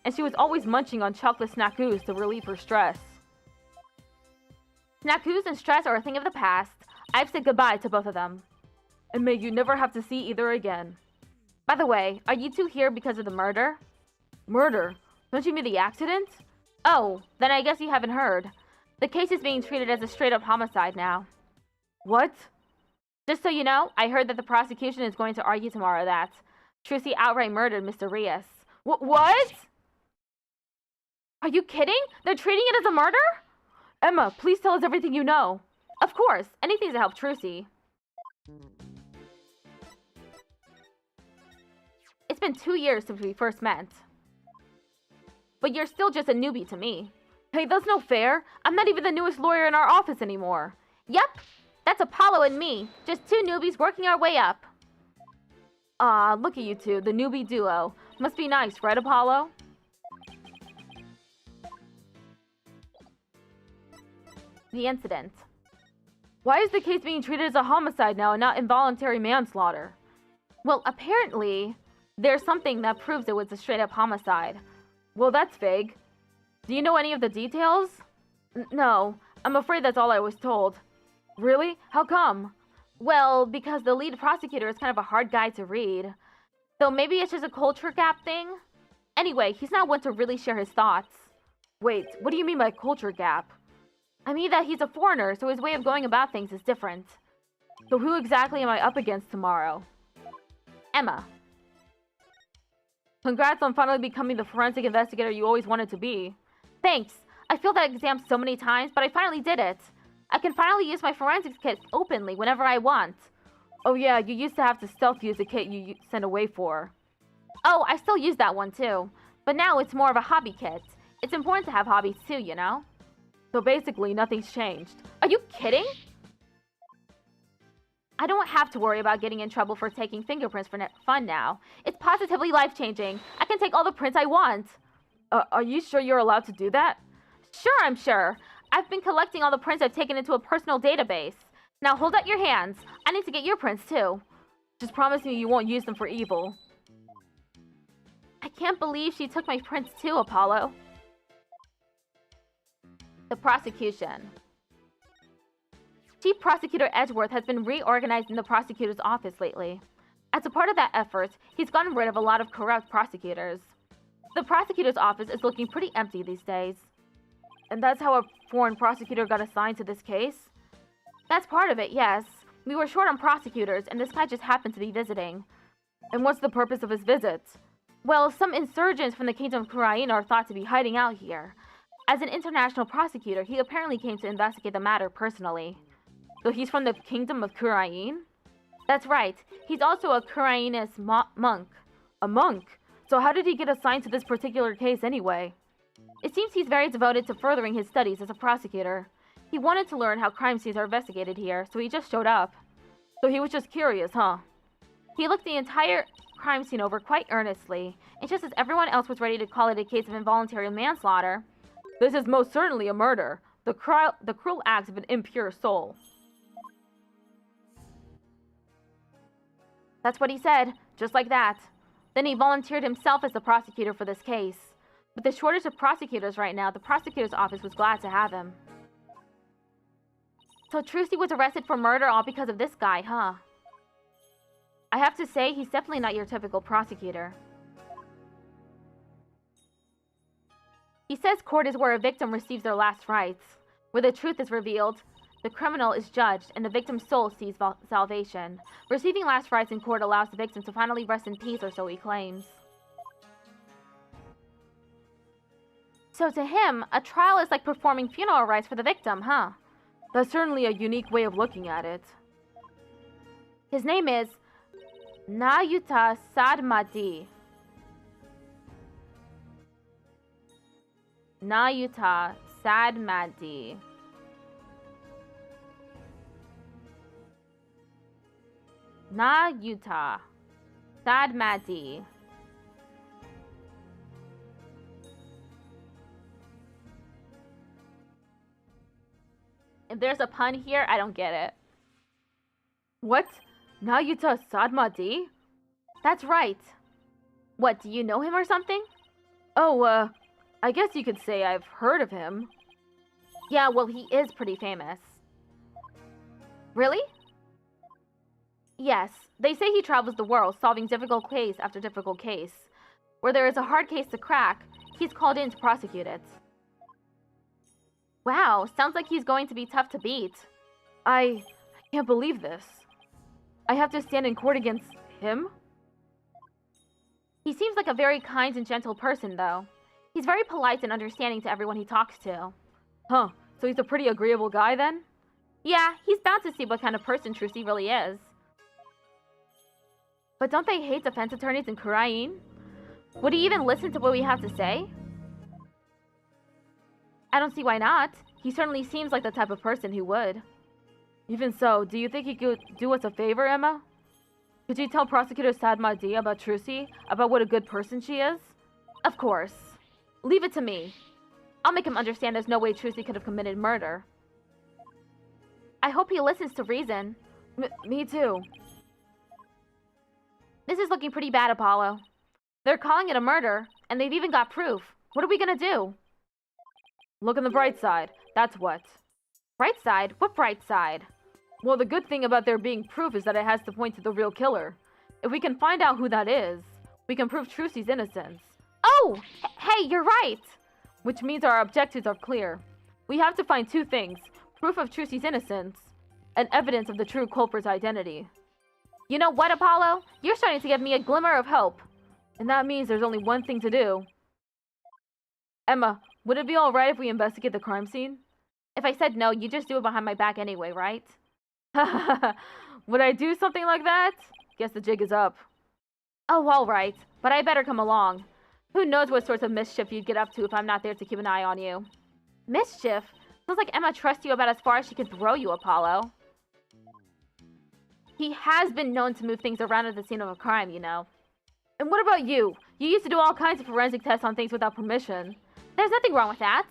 And she was always munching on chocolate snackoos to relieve her stress. Snackoos and stress are a thing of the past. I've said goodbye to both of them. And may you never have to see either again. By the way, are you two here because of the murder? Murder? Don't you mean the accident? Oh, then I guess you haven't heard. The case is being treated as a straight-up homicide now. What? Just so you know, I heard that the prosecution is going to argue tomorrow that Trucy outright murdered Mr. Rios. What? Are you kidding? They're treating it as a murder? Emma, please tell us everything you know. Of course, anything to help Trucy. It's been 2 years since we first met. But you're still just a newbie to me. Hey, that's no fair. I'm not even the newest lawyer in our office anymore. Yep, that's Apollo and me. Just two newbies working our way up. Ah, look at you two, the newbie duo. Must be nice, right, Apollo? The incident. Why is the case being treated as a homicide now and not involuntary manslaughter? Well, apparently, there's something that proves it was a straight-up homicide. Well, that's vague. Do you know any of the details? No, I'm afraid that's all I was told. Really? How come? Well, because the lead prosecutor is kind of a hard guy to read. So maybe it's just a culture gap thing? Anyway, he's not one to really share his thoughts. Wait, what do you mean by culture gap? I mean that he's a foreigner, so his way of going about things is different. So who exactly am I up against tomorrow? Emma. Congrats on finally becoming the forensic investigator you always wanted to be. Thanks. I failed that exam so many times, but I finally did it. I can finally use my forensics kit openly whenever I want. Oh yeah, you used to have to stealth use the kit you sent away for. Oh, I still use that one too. But now it's more of a hobby kit. It's important to have hobbies too, you know? So basically, nothing's changed. Are you kidding? I don't have to worry about getting in trouble for taking fingerprints for fun now. It's positively life-changing. I can take all the prints I want. Are you sure you're allowed to do that? Sure, I'm sure. I've been collecting all the prints I've taken into a personal database. Now hold out your hands. I need to get your prints too. Just promise me you won't use them for evil. I can't believe she took my prints too, Apollo. The prosecution. Chief Prosecutor Edgeworth has been reorganized in the prosecutor's office lately. As a part of that effort, he's gotten rid of a lot of corrupt prosecutors. The prosecutor's office is looking pretty empty these days. And that's how a foreign prosecutor got assigned to this case? That's part of it, yes. We were short on prosecutors, and this guy just happened to be visiting. And what's the purpose of his visit? Well, some insurgents from the Kingdom of Kurain are thought to be hiding out here. As an international prosecutor, he apparently came to investigate the matter personally. So he's from the Kingdom of Kurain? That's right. He's also a Kurainist monk. A monk? So how did he get assigned to this particular case anyway? It seems he's very devoted to furthering his studies as a prosecutor. He wanted to learn how crime scenes are investigated here, so he just showed up. So he was just curious, huh? He looked the entire crime scene over quite earnestly, and just as everyone else was ready to call it a case of involuntary manslaughter, this is most certainly a murder. The cruel act of an impure soul. That's what he said, just like that. Then he volunteered himself as the prosecutor for this case. With the shortage of prosecutors right now, the prosecutor's office was glad to have him. So Trucy was arrested for murder all because of this guy, huh? I have to say, he's definitely not your typical prosecutor. He says court is where a victim receives their last rites, where the truth is revealed, the criminal is judged, and the victim's soul sees salvation. Receiving last rites in court allows the victim to finally rest in peace, or so he claims. So to him, a trial is like performing funeral rites for the victim, huh? That's certainly a unique way of looking at it. His name is Nayuta Sadmati. Nayuta Sadmati. Nayuta Sadmati. If there's a pun here, I don't get it. What? Nayuta Sadmati? That's right. What, do you know him or something? Oh, I guess you could say I've heard of him. Yeah, well, he is pretty famous. Really? Yes, they say he travels the world, solving difficult case after difficult case. Where there is a hard case to crack, he's called in to prosecute it. Wow, sounds like he's going to be tough to beat. I can't believe this. I have to stand in court against him? He seems like a very kind and gentle person, though. He's very polite and understanding to everyone he talks to. Huh, so he's a pretty agreeable guy then? Yeah, he's bound to see what kind of person Trucy really is. But don't they hate defense attorneys in Kurain? Would he even listen to what we have to say? I don't see why not. He certainly seems like the type of person who would. Even so, do you think he could do us a favor, Emma? Could you tell Prosecutor Sadmati about Trucy, about what a good person she is? Of course. Leave it to me. I'll make him understand there's no way Trucy could have committed murder. I hope he listens to reason. Me too. This is looking pretty bad, Apollo. They're calling it a murder, and they've even got proof. What are we gonna do? Look on the bright side. That's what. Bright side? What bright side? Well, the good thing about there being proof is that it has to point to the real killer. If we can find out who that is, we can prove Trucy's innocence. Oh! Hey, you're right! Which means our objectives are clear. We have to find two things. Proof of Trucy's innocence, and evidence of the true culprit's identity. You know what, Apollo? You're starting to give me a glimmer of hope. And that means there's only one thing to do. Emma, would it be alright if we investigate the crime scene? If I said no, you'd just do it behind my back anyway, right? Would I do something like that? Guess the jig is up. Oh, alright. But I better come along. Who knows what sorts of mischief you'd get up to if I'm not there to keep an eye on you. Mischief? Sounds like Emma trusts you about as far as she could throw you, Apollo. He has been known to move things around at the scene of a crime, you know. And what about you? You used to do all kinds of forensic tests on things without permission. There's nothing wrong with that.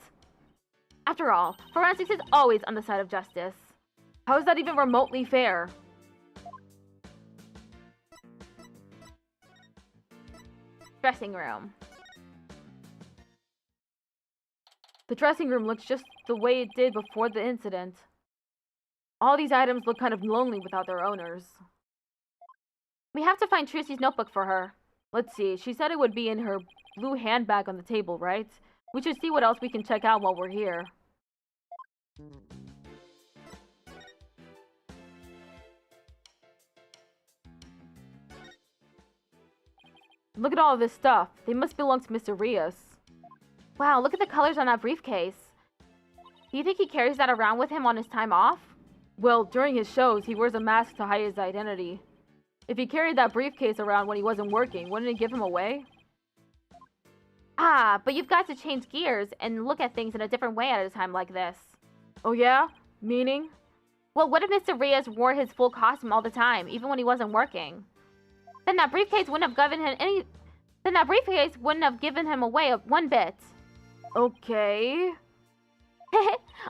After all, forensics is always on the side of justice. How is that even remotely fair? Dressing room. The dressing room looks just the way it did before the incident. All these items look kind of lonely without their owners. We have to find Trucy's notebook for her. Let's see, she said it would be in her blue handbag on the table, right? We should see what else we can check out while we're here. Look at all of this stuff. They must belong to Mr. Rios. Wow, look at the colors on that briefcase. Do you think he carries that around with him on his time off? Well, during his shows, he wears a mask to hide his identity. If he carried that briefcase around when he wasn't working, wouldn't it give him away? Ah, but you've got to change gears and look at things in a different way at a time like this. Oh yeah? Meaning? Well, what if Mr. Rios wore his full costume all the time, even when he wasn't working? Then that briefcase wouldn't have given him any... Then that briefcase wouldn't have given him away one bit. Okay.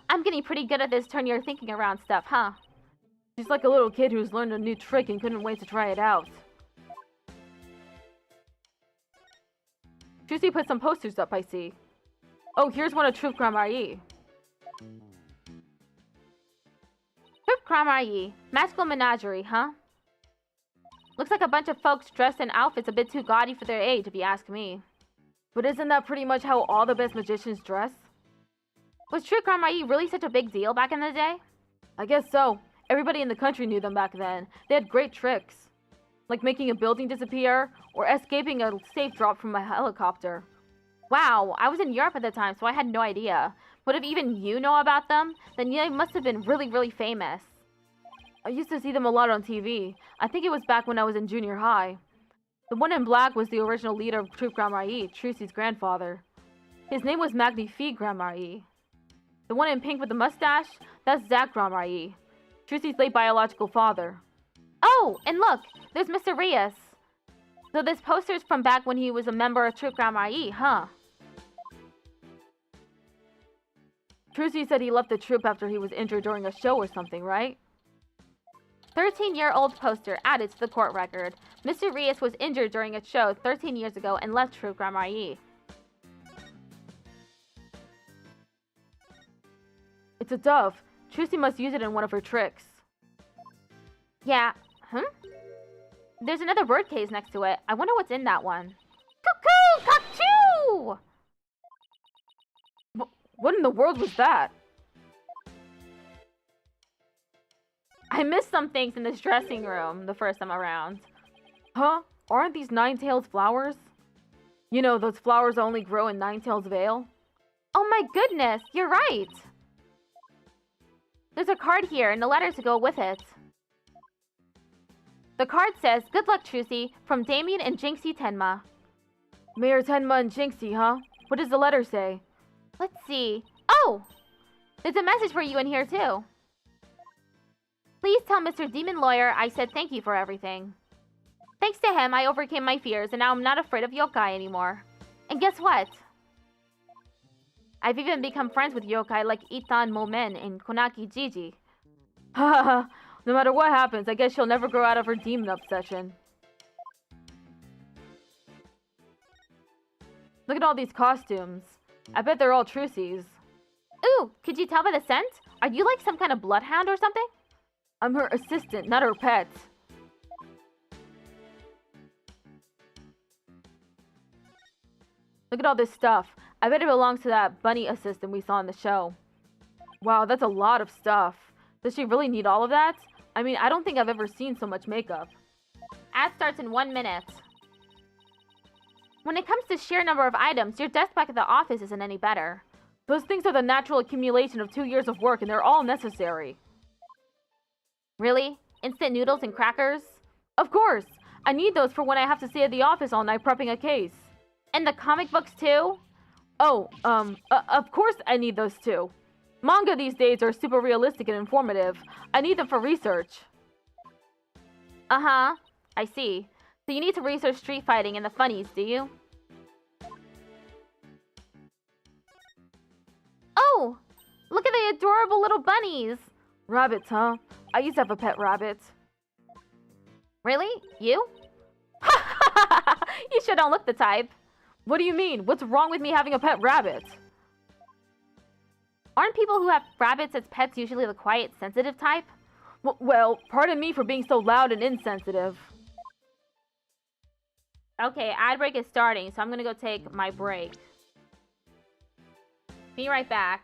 I'm getting pretty good at this turn your thinking around stuff, huh? She's like a little kid who's learned a new trick and couldn't wait to try it out. Trucy put some posters up, I see. Oh, here's one of Troupe Grand-Marie. Troupe Grand-Marie. Magical menagerie, huh? Looks like a bunch of folks dressed in outfits a bit too gaudy for their age, if you ask me. But isn't that pretty much how all the best magicians dress? Was Troupe Grand-Marie really such a big deal back in the day? I guess so. Everybody in the country knew them back then. They had great tricks. Like making a building disappear, or escaping a safe drop from a helicopter. Wow, I was in Europe at the time, so I had no idea. But if even you know about them, then they must have been really, really famous. I used to see them a lot on TV. I think it was back when I was in junior high. The one in black was the original leader of Troupe Grand-Marie, Trucy's grandfather. His name was Magnifique Grand-Marie. The one in pink with the mustache, that's Zach Grand-Marie, Trucy's late biological father. Oh, and look, there's Mr. Rios. So this poster's from back when he was a member of Troupe Grand-Marie, huh? Trucy said he left the troupe after he was injured during a show or something, right? 13-year-old poster added to the court record. Mr. Rios was injured during a show 13 years ago and left Troupe Grand-Marie. It's a dove. Trucy must use it in one of her tricks. Yeah. There's another bird cage next to it. I wonder what's in that one. Cuckoo! Cockchoo! What in the world was that? I missed some things in this dressing room the first time around. Huh? Aren't these Ninetales flowers? You know, those flowers only grow in Ninetales Vale? Oh my goodness, you're right! There's a card here and a letter to go with it. The card says, "Good luck, Trucy, from Damien and Jinxie Tenma." Mayor Tenma and Jinxie, huh? What does the letter say? Let's see. Oh! There's a message for you in here, too. Please tell Mr. Demon Lawyer I said thank you for everything. Thanks to him, I overcame my fears, and now I'm not afraid of yokai anymore. And guess what? I've even become friends with yokai like Itan Momen and Konaki Gigi. Haha, no matter what happens, I guess she'll never grow out of her demon obsession. Look at all these costumes. I bet they're all Trucy's. Ooh, could you tell by the scent? Are you like some kind of bloodhound or something? I'm her assistant, not her pet. Look at all this stuff. I bet it belongs to that bunny assistant we saw in the show. Wow, that's a lot of stuff. Does she really need all of that? I mean, I don't think I've ever seen so much makeup. Ad starts in 1 minute. When it comes to sheer number of items, your desk back at the office isn't any better. Those things are the natural accumulation of 2 years of work, and they're all necessary. Really? Instant noodles and crackers? Of course! I need those for when I have to stay at the office all night prepping a case. And the comic books too? Oh, of course I need those too. Manga these days are super realistic and informative. I need them for research. Uh-huh. I see. So you need to research street fighting and the funnies, do you? Oh! Look at the adorable little bunnies! Rabbits, huh? I used to have a pet rabbit. Really? You? You sure don't look the type. What do you mean? What's wrong with me having a pet rabbit? Aren't people who have rabbits as pets usually the quiet, sensitive type? Well, pardon me for being so loud and insensitive. Okay, ad break is starting, so I'm gonna go take my break. Be right back.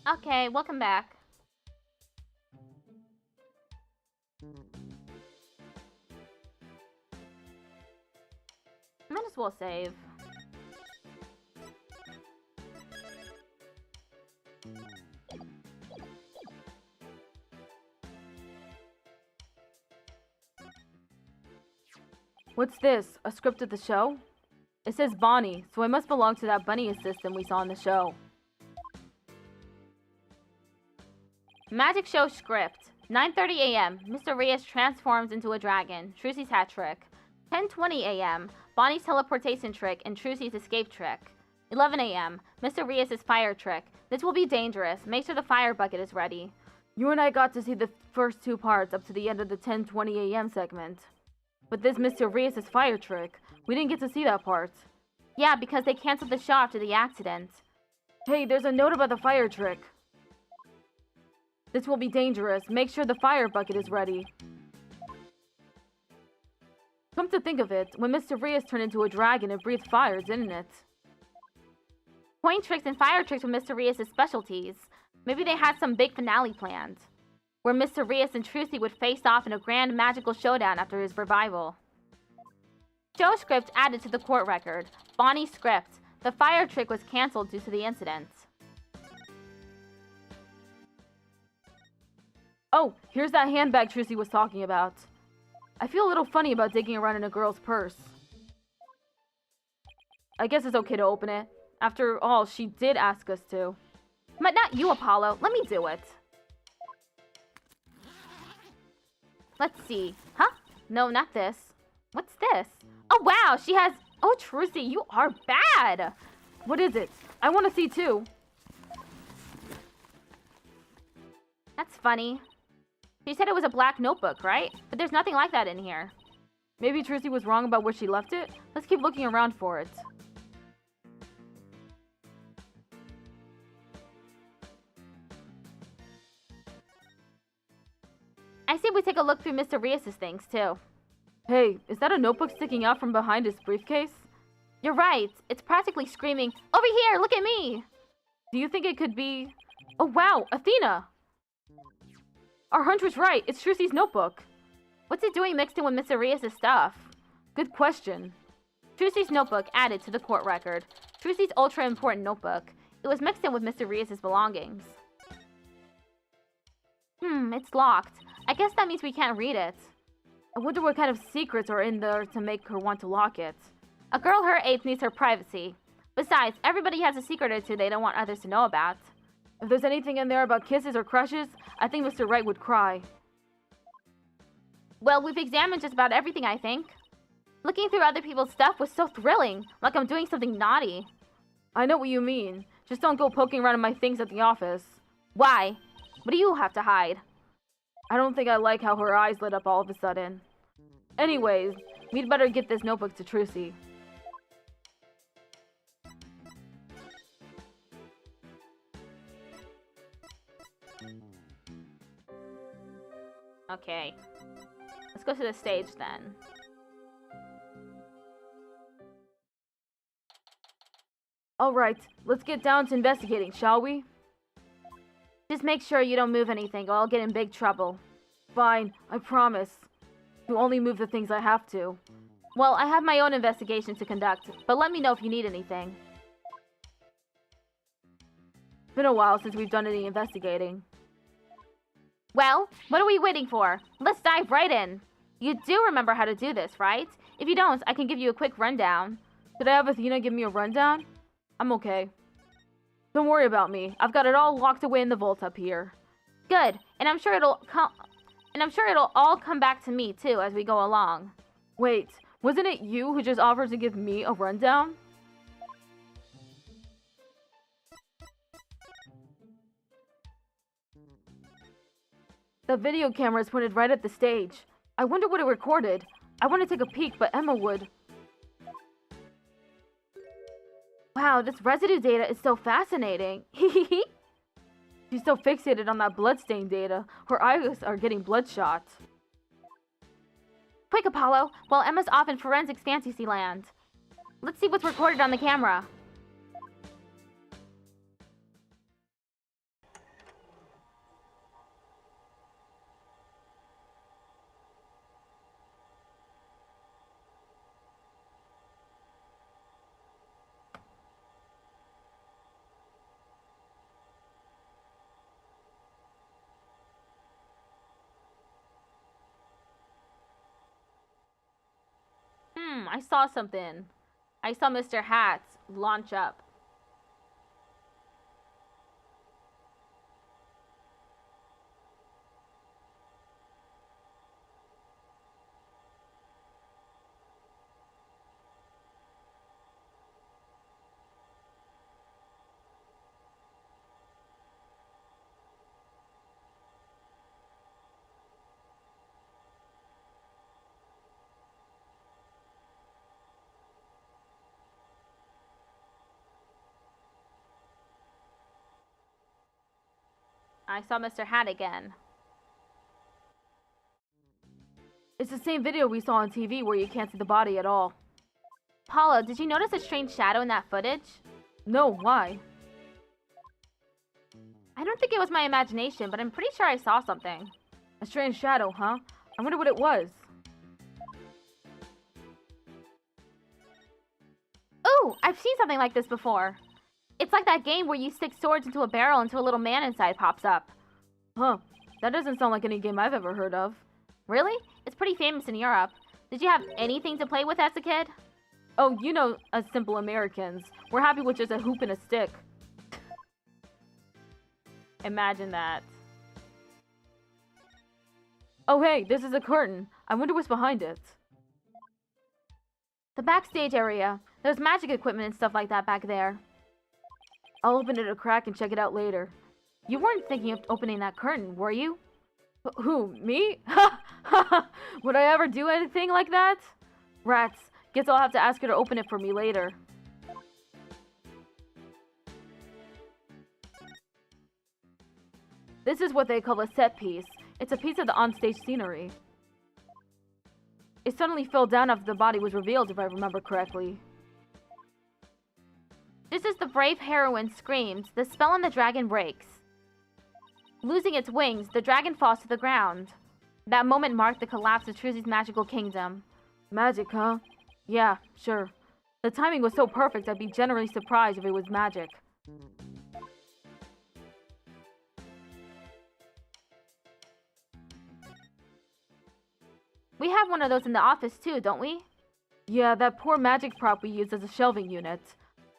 Okay, welcome back. Might as well save. What's this? A script of the show? It says Bonnie, so I must belong to that bunny assistant we saw in the show. Magic show script. 9:30 a.m. Mr. Reyes transforms into a dragon. Trucy's hat trick. 10:20 a.m. Bonnie's teleportation trick and Trucy's escape trick. 11 a.m. Mr. Reyes' fire trick. This will be dangerous. Make sure the fire bucket is ready. You and I got to see the first two parts up to the end of the 10:20 a.m. segment. But this Mr. Reyes' fire trick, we didn't get to see that part. Yeah, because they canceled the show after the accident. Hey, there's a note about the fire trick. This will be dangerous. Make sure the fire bucket is ready. Come to think of it, when Mr. Reyes turned into a dragon, it breathed fire, didn't it? Coin tricks and fire tricks were Mr. Reyes' specialties. Maybe they had some big finale planned, where Mr. Reyes and Trucy would face off in a grand magical showdown after his revival. Show script added to the court record. Bonnie's script. The fire trick was cancelled due to the incident. Oh, here's that handbag Trucy was talking about. I feel a little funny about digging around in a girl's purse. I guess it's okay to open it. After all, she did ask us to. But not you, Apollo. Let me do it. Let's see. Huh? No, not this. What's this? Oh, wow, she has... Oh, Trucy, you are bad. What is it? I want to see too. That's funny. She said it was a black notebook, right? But there's nothing like that in here. Maybe Trucy was wrong about where she left it? Let's keep looking around for it. I say we take a look through Mr. Reyes' things, too. Hey, is that a notebook sticking out from behind his briefcase? You're right. It's practically screaming, "Over here, look at me!" Do you think it could be... Oh, wow, Athena! Our hunch was right. It's Trucy's notebook. What's it doing mixed in with Mr. Reyes' stuff? Good question. Trucy's notebook added to the court record. Trucy's ultra-important notebook. It was mixed in with Mr. Reyes' belongings. It's locked. I guess that means we can't read it. I wonder what kind of secrets are in there to make her want to lock it. A girl her age needs her privacy. Besides, everybody has a secret or two they don't want others to know about. If there's anything in there about kisses or crushes, I think Mr. Wright would cry. Well, we've examined just about everything, I think. Looking through other people's stuff was so thrilling, like I'm doing something naughty. I know what you mean. Just don't go poking around in my things at the office. Why? What do you have to hide? I don't think I like how her eyes lit up all of a sudden. Anyways, we'd better get this notebook to Trucy. Okay. Let's go to the stage then. Alright, let's get down to investigating, shall we? Just make sure you don't move anything or I'll get in big trouble. Fine, I promise. To only move the things I have to. Well, I have my own investigation to conduct, but let me know if you need anything. It's been a while since we've done any investigating. Well, what are we waiting for? Let's dive right in. You do remember how to do this, right? If you don't, I can give you a quick rundown. Should I have Athena give me a rundown? I'm okay. Don't worry about me. I've got it all locked away in the vault up here. Good, and I'm sure it'll all come back to me too as we go along. Wait, wasn't it you who just offered to give me a rundown? The video camera is pointed right at the stage. I wonder what it recorded. I want to take a peek, but Emma would. Wow, this residue data is so fascinating. She's so fixated on that bloodstain data, her eyes are getting bloodshot. Quick, Apollo, while Emma's off in forensics fantasy land. Let's see what's recorded on the camera. I saw something. I saw Mr. Hat launch up. I saw Mr. Hat again. It's the same video we saw on TV where you can't see the body at all. Apollo, did you notice a strange shadow in that footage? No, why? I don't think it was my imagination, but I'm pretty sure I saw something. A strange shadow, huh? I wonder what it was. Ooh, I've seen something like this before. It's like that game where you stick swords into a barrel until a little man inside pops up. Huh. That doesn't sound like any game I've ever heard of. Really? It's pretty famous in Europe. Did you have anything to play with as a kid? Oh, you know, us simple Americans. We're happy with just a hoop and a stick. Imagine that. Oh hey, this is a curtain. I wonder what's behind it. The backstage area. There's magic equipment and stuff like that back there. I'll open it a crack and check it out later. You weren't thinking of opening that curtain, were you? Who, me? Ha ha! Would I ever do anything like that? Rats. Guess I'll have to ask her to open it for me later. This is what they call a set piece. It's a piece of the onstage scenery. It suddenly fell down after the body was revealed, if I remember correctly. Just as the brave heroine screams, the spell on the dragon breaks. Losing its wings, the dragon falls to the ground. That moment marked the collapse of Trucy's magical kingdom. Magic, huh? Yeah, sure. The timing was so perfect I'd be generally surprised if it was magic. We have one of those in the office too, don't we? Yeah, that poor magic prop we used as a shelving unit.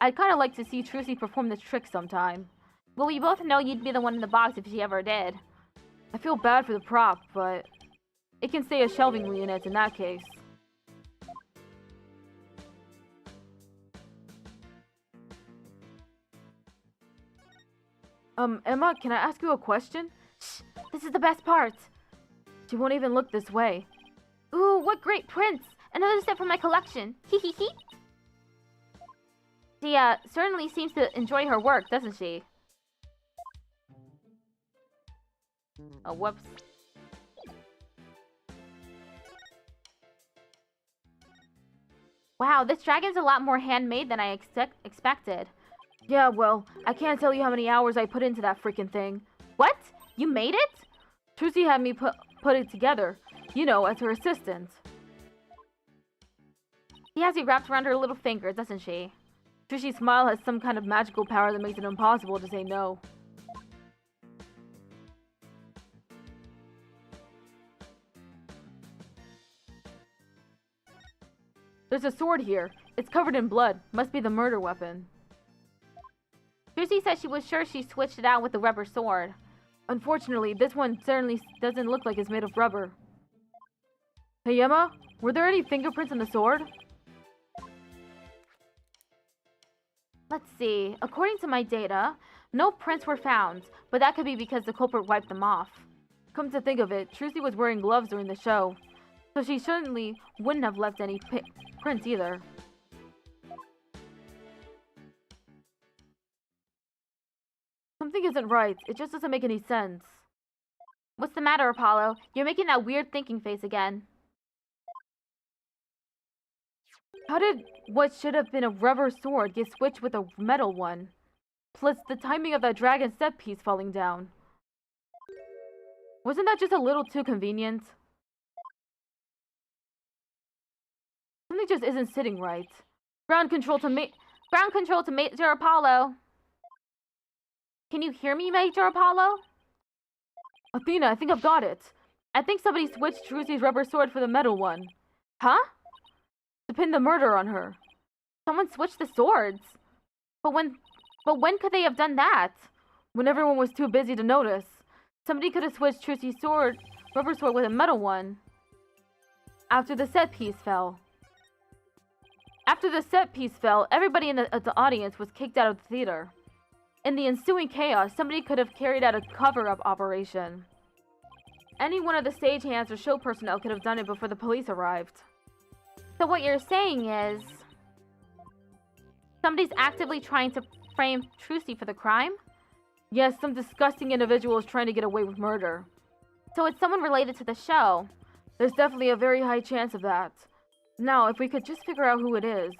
I'd kinda like to see Trucy perform this trick sometime. Well, we both know you'd be the one in the box if she ever did. I feel bad for the prop, but it can stay a shelving unit in that case. Emma, can I ask you a question? Shh! This is the best part! She won't even look this way. Ooh, what great prints! Another set from my collection! Hee hee hee! She, certainly seems to enjoy her work, doesn't she? Oh, whoops. Wow, this dragon's a lot more handmade than I expected. Yeah, well, I can't tell you how many hours I put into that freaking thing. What? You made it? Trucy had me put it together, you know, as her assistant. She has you wrapped around her little finger, doesn't she? Trucy's smile has some kind of magical power that makes it impossible to say no. There's a sword here. It's covered in blood. Must be the murder weapon. Trucy said she was sure she switched it out with the rubber sword. Unfortunately, this one certainly doesn't look like it's made of rubber. Hey Emma, were there any fingerprints on the sword? Let's see. According to my data, no prints were found, but that could be because the culprit wiped them off. Come to think of it, Trucy was wearing gloves during the show, so she certainly wouldn't have left any prints either. Something isn't right. It just doesn't make any sense. What's the matter, Apollo? You're making that weird thinking face again. How did what should have been a rubber sword get switched with a metal one? Plus, the timing of that dragon set piece falling down. Wasn't that just a little too convenient? Something just isn't sitting right. Ground control to Major Apollo. Can you hear me, Major Apollo? Athena, I think I've got it. I think somebody switched Trucy's rubber sword for the metal one. Huh? To pin the murder on her. Someone switched the swords. But when could they have done that? When everyone was too busy to notice. Somebody could have switched Trucy's rubber sword with a metal one. After the set piece fell. After the set piece fell, everybody in the audience was kicked out of the theater. In the ensuing chaos, somebody could have carried out a cover-up operation. Any one of the stagehands or show personnel could have done it before the police arrived. So what you're saying is... somebody's actively trying to frame Trucy for the crime? Yes, some disgusting individual is trying to get away with murder. So it's someone related to the show. There's definitely a very high chance of that. Now, if we could just figure out who it is.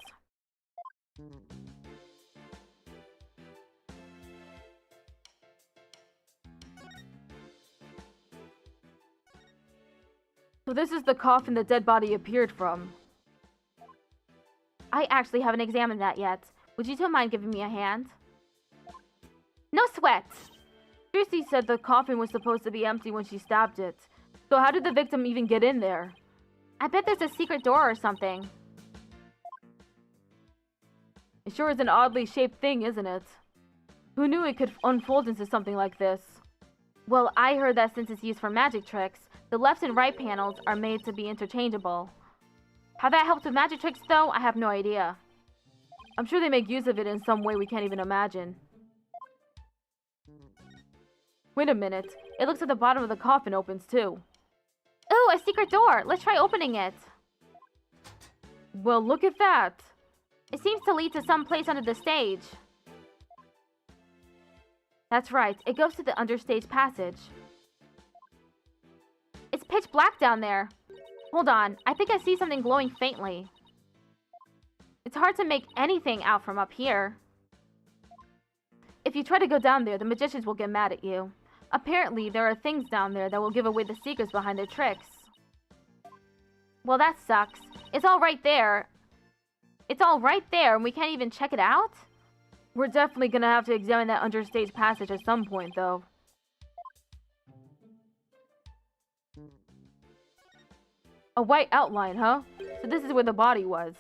So this is the coffin the dead body appeared from. I actually haven't examined that yet. Would you two mind giving me a hand? No sweat! Trucy said the coffin was supposed to be empty when she stabbed it. So how did the victim even get in there? I bet there's a secret door or something. It sure is an oddly shaped thing, isn't it? Who knew it could unfold into something like this? Well, I heard that since it's used for magic tricks, the left and right panels are made to be interchangeable. How that helps with magic tricks, though, I have no idea. I'm sure they make use of it in some way we can't even imagine. Wait a minute. It looks like the bottom of the coffin opens, too. Ooh, a secret door! Let's try opening it. Well, look at that. It seems to lead to some place under the stage. That's right, it goes to the understage passage. It's pitch black down there. Hold on, I think I see something glowing faintly. It's hard to make anything out from up here. If you try to go down there, the magicians will get mad at you. Apparently, there are things down there that will give away the secrets behind their tricks. Well, that sucks. It's all right there. It's all right there, and we can't even check it out? We're definitely gonna have to examine that understage passage at some point, though. A white outline, huh? So this is where the body was.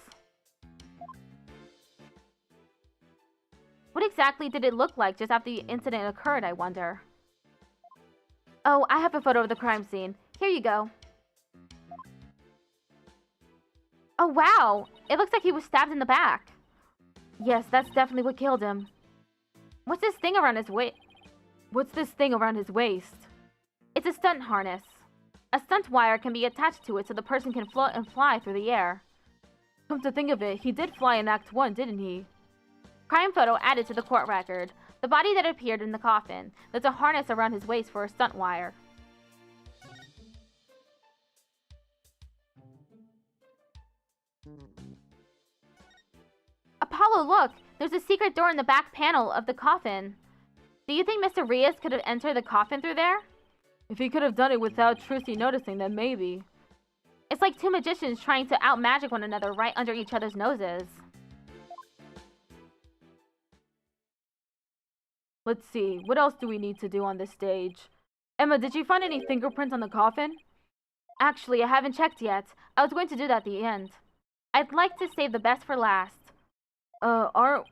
What exactly did it look like just after the incident occurred, I wonder? Oh, I have a photo of the crime scene. Here you go. Oh, wow! It looks like he was stabbed in the back. Yes, that's definitely what killed him. What's this thing around his waist? What's this thing around his waist? It's a stunt harness. A stunt wire can be attached to it so the person can float and fly through the air. Come to think of it, he did fly in Act 1, didn't he? Crime photo added to the court record. The body that appeared in the coffin. There's a harness around his waist for a stunt wire. Apollo, look! There's a secret door in the back panel of the coffin. Do you think Mr. Rias could have entered the coffin through there? If he could have done it without Trucy noticing, then maybe. It's like two magicians trying to out-magic one another right under each other's noses. Let's see, what else do we need to do on this stage? Emma, did you find any fingerprints on the coffin? Actually, I haven't checked yet. I was going to do that at the end. I'd like to save the best for last.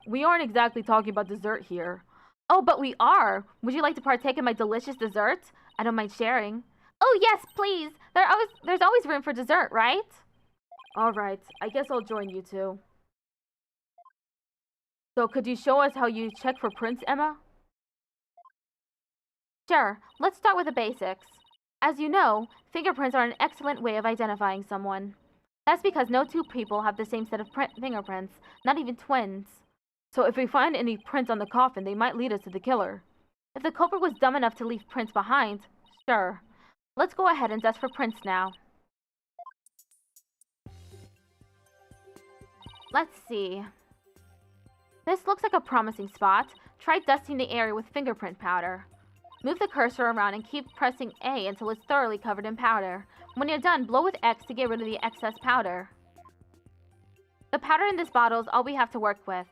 We aren't exactly talking about dessert here. Oh, but we are! Would you like to partake in my delicious dessert? I don't mind sharing. Oh, yes, please! There's always room for dessert, right? Alright, I guess I'll join you two. So, could you show us how you check for prints, Emma? Sure, let's start with the basics. As you know, fingerprints are an excellent way of identifying someone. That's because no two people have the same set of fingerprints, not even twins. So if we find any prints on the coffin, they might lead us to the killer. If the culprit was dumb enough to leave prints behind, sure. Let's go ahead and dust for prints now. Let's see. This looks like a promising spot. Try dusting the area with fingerprint powder. Move the cursor around and keep pressing A until it's thoroughly covered in powder. When you're done, blow with X to get rid of the excess powder. The powder in this bottle is all we have to work with.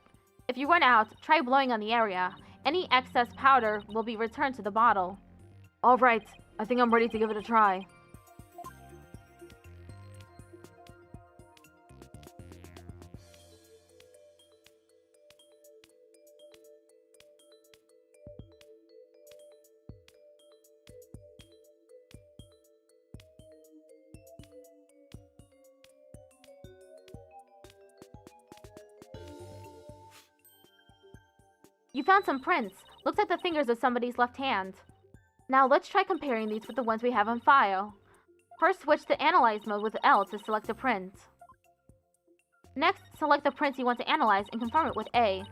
If you run out, try blowing on the area. Any excess powder will be returned to the bottle. Alright, I think I'm ready to give it a try. You found some prints. Looks like the fingers of somebody's left hand. Now let's try comparing these with the ones we have on file. First, switch to Analyze mode with L to select a print. Next, select the prints you want to analyze and confirm it with A.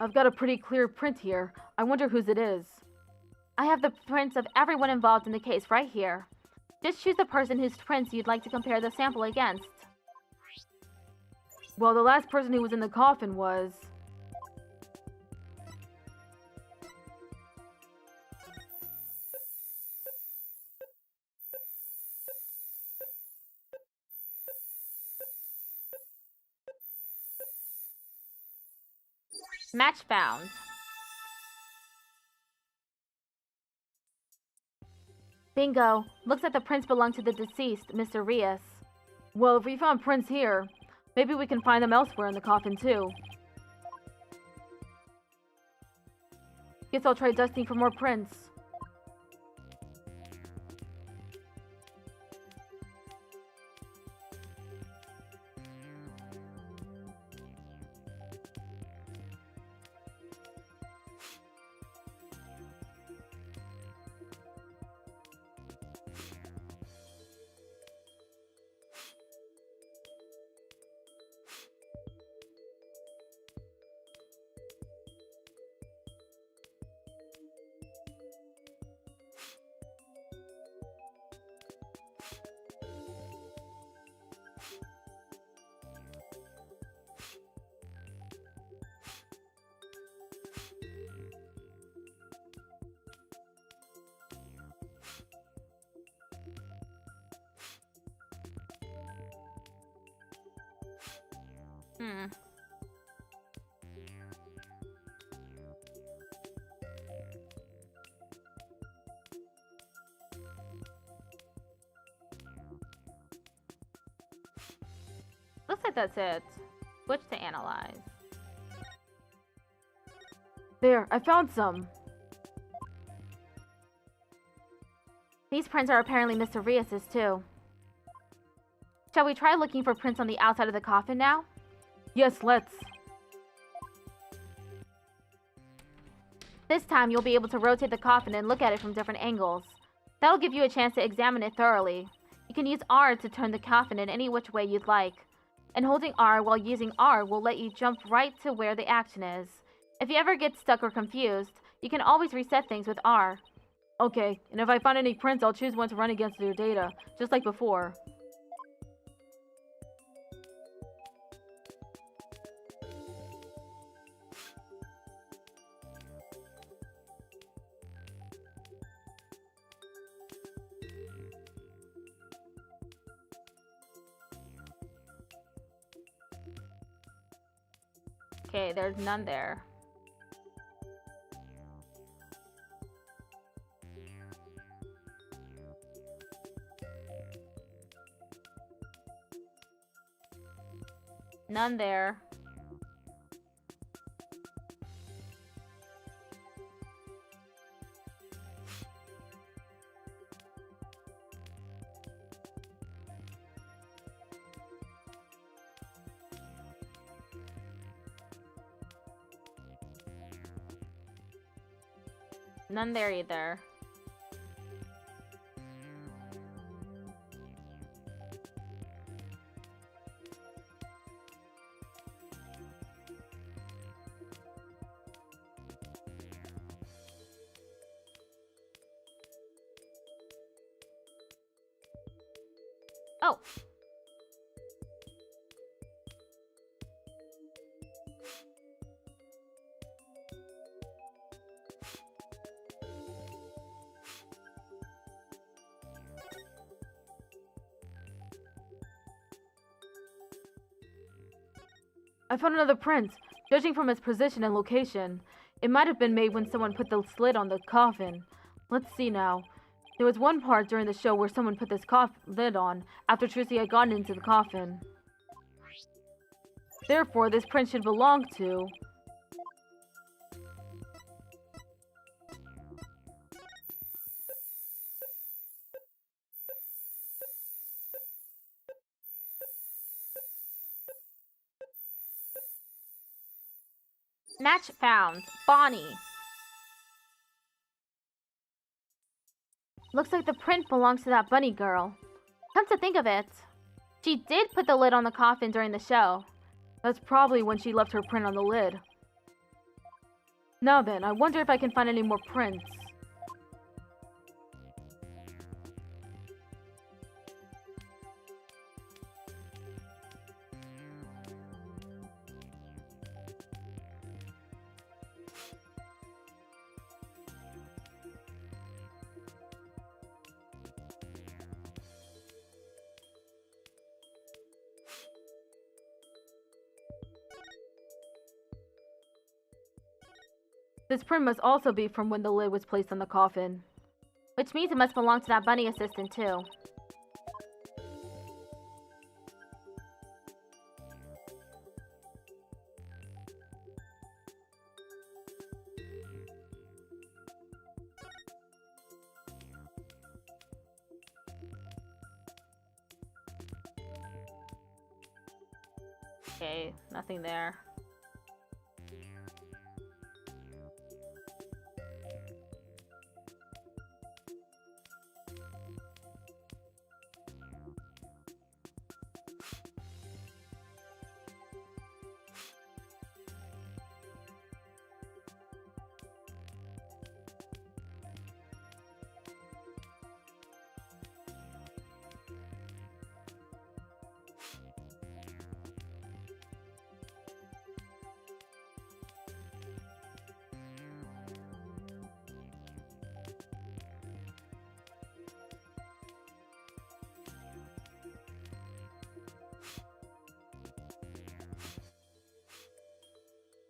I've got a pretty clear print here. I wonder whose it is. I have the prints of everyone involved in the case right here. Just choose the person whose prints you'd like to compare the sample against. Well, the last person who was in the coffin was... Match found. Bingo. Looks like the prints belong to the deceased, Mr. Rios. Well, if we found prints here, maybe we can find them elsewhere in the coffin too. Guess I'll try dusting for more prints. Looks like that's it. Switch to analyze. There, I found some. These prints are apparently Mr. Rios's too. Shall we try looking for prints on the outside of the coffin now? Yes, let's. This time you'll be able to rotate the coffin and look at it from different angles. That'll give you a chance to examine it thoroughly. You can use R to turn the coffin in any which way you'd like. And holding R while using R will let you jump right to where the action is. If you ever get stuck or confused, you can always reset things with R. Okay, and if I find any prints, I'll choose one to run against your data, just like before. Okay, there's none there. None there. None there either. Oh. I found another print. Judging from its position and location, it might have been made when someone put the lid on the coffin. Let's see now. There was one part during the show where someone put this lid on after Trucy had gotten into the coffin. Therefore, this print should belong to... Match found. Bonnie. Looks like the print belongs to that bunny girl. Come to think of it, she did put the lid on the coffin during the show. That's probably when she left her print on the lid. Now then, I wonder if I can find any more prints. This print must also be from when the lid was placed on the coffin. Which means it must belong to that bunny assistant, too. Okay, nothing there.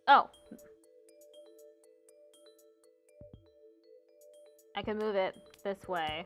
Oh. I can move it this way.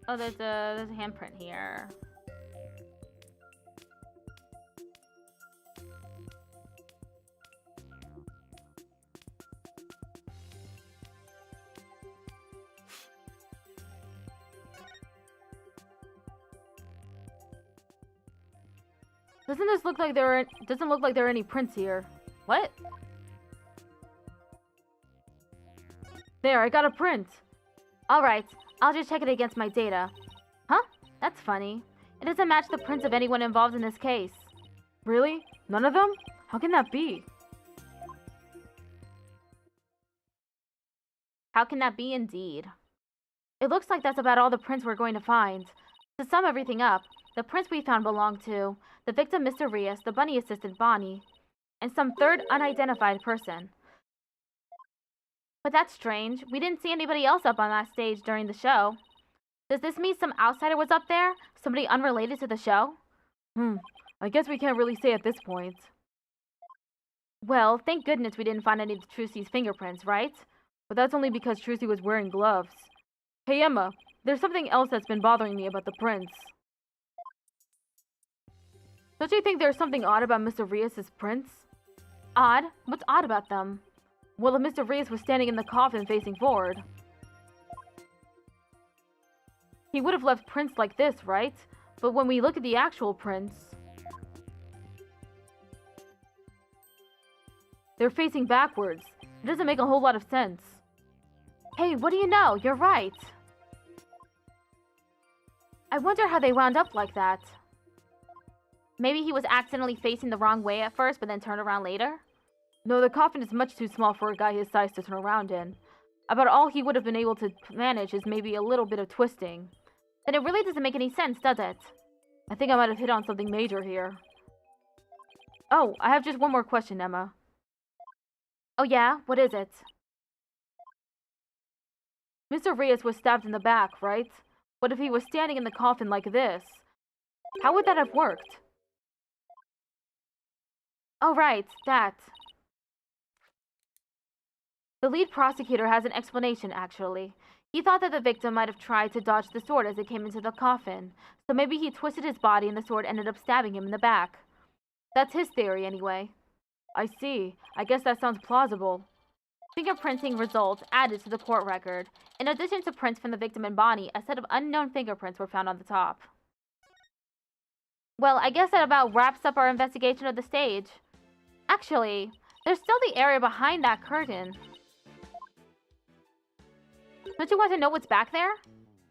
Oh, there's a handprint here. Doesn't look like there are any prints here. What? There, I got a print. Alright, I'll just check it against my data. Huh? That's funny. It doesn't match the prints of anyone involved in this case. Really? None of them? How can that be? How can that be indeed? It looks like that's about all the prints we're going to find. To sum everything up, the prints we found belong to the victim Mr. Rios, the bunny assistant Bonnie, and some third unidentified person. But that's strange. We didn't see anybody else up on that stage during the show. Does this mean some outsider was up there? Somebody unrelated to the show? I guess we can't really say at this point. Well, thank goodness we didn't find any of Trucy's fingerprints, right? But that's only because Trucy was wearing gloves. Hey Emma, there's something else that's been bothering me about the prints. Don't you think there's something odd about Mr. Rios' prints? Odd? What's odd about them? Well, if Mr. Rios was standing in the coffin facing forward, he would have left prints like this, right? But when we look at the actual prints, they're facing backwards. It doesn't make a whole lot of sense. Hey, what do you know? You're right. I wonder how they wound up like that. Maybe he was accidentally facing the wrong way at first, but then turned around later? No, the coffin is much too small for a guy his size to turn around in. About all he would have been able to manage is maybe a little bit of twisting. Then it really doesn't make any sense, does it? I think I might have hit on something major here. Oh, I have just one more question, Emma. Oh yeah? What is it? Mr. Rios was stabbed in the back, right? What if he was standing in the coffin like this? How would that have worked? Oh right, that. The lead prosecutor has an explanation, actually. He thought that the victim might have tried to dodge the sword as it came into the coffin, so maybe he twisted his body and the sword ended up stabbing him in the back. That's his theory, anyway. I see. I guess that sounds plausible. Fingerprinting results added to the court record. In addition to prints from the victim and body, a set of unknown fingerprints were found on the top. Well, I guess that about wraps up our investigation of the stage. Actually, there's still the area behind that curtain. Don't you want to know what's back there?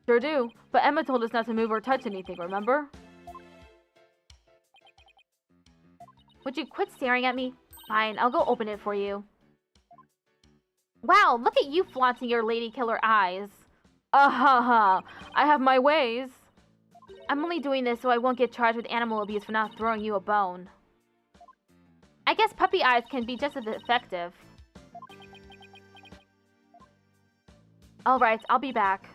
Sure do, but Emma told us not to move or touch anything, remember? Would you quit staring at me? Fine, I'll go open it for you. Wow, look at you flaunting your lady killer eyes. Ha! I have my ways. I'm only doing this so I won't get charged with animal abuse for not throwing you a bone. I guess puppy eyes can be just as effective. Alright, I'll be back.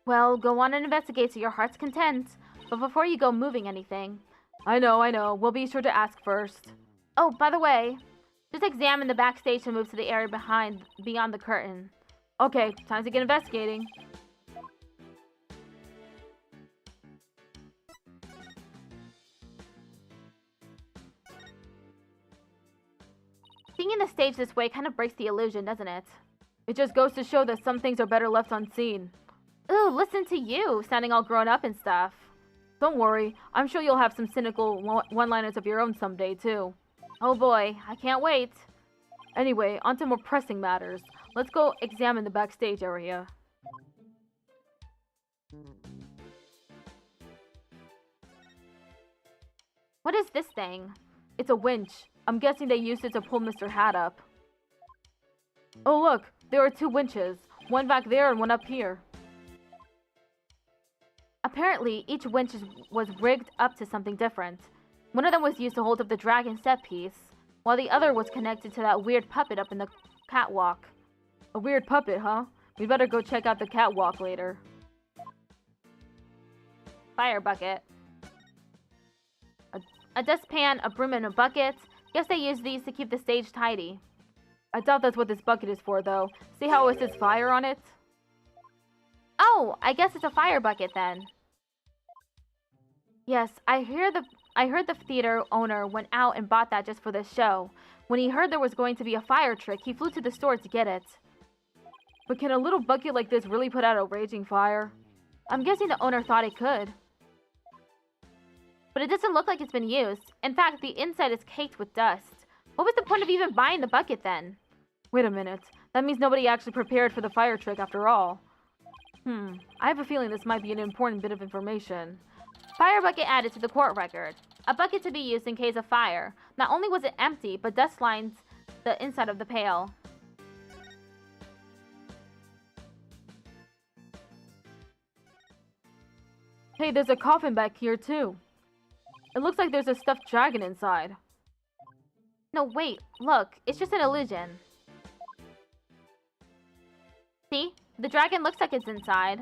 Well, go on and investigate to your heart's content. But before you go moving anything... I know. We'll be sure to ask first. Oh, by the way, just examine the backstage and move to the area beyond the curtain. Okay, time to get investigating. Seeing the stage this way kind of breaks the illusion, doesn't it? It just goes to show that some things are better left unseen. Ooh, listen to you, sounding all grown up and stuff. Don't worry, I'm sure you'll have some cynical one-liners of your own someday, too. Oh boy, I can't wait. Anyway, on to more pressing matters. Let's go examine the backstage area. What is this thing? It's a winch. I'm guessing they used it to pull Mr. Hat up. Oh look, there are two winches. One back there and one up here. Apparently, each winch was rigged up to something different. One of them was used to hold up the dragon set piece, while the other was connected to that weird puppet up in the catwalk. A weird puppet, huh? We better go check out the catwalk later. Fire bucket. A dustpan, a broom, and a bucket. Guess they use these to keep the stage tidy. I doubt that's what this bucket is for, though. See how it says fire on it? Oh, I guess it's a fire bucket then. Yes, I heard the theater owner went out and bought that just for this show. When he heard there was going to be a fire trick, he flew to the store to get it. But can a little bucket like this really put out a raging fire? I'm guessing the owner thought it could. But it doesn't look like it's been used. In fact, the inside is caked with dust. What was the point of even buying the bucket then? Wait a minute. That means nobody actually prepared for the fire trick after all. I have a feeling this might be an important bit of information. Fire bucket added to the court record. A bucket to be used in case of fire. Not only was it empty, but dust lined the inside of the pail. Hey, there's a coffin back here too. It looks like there's a stuffed dragon inside. No, wait, look, it's just an illusion. See? The dragon looks like it's inside.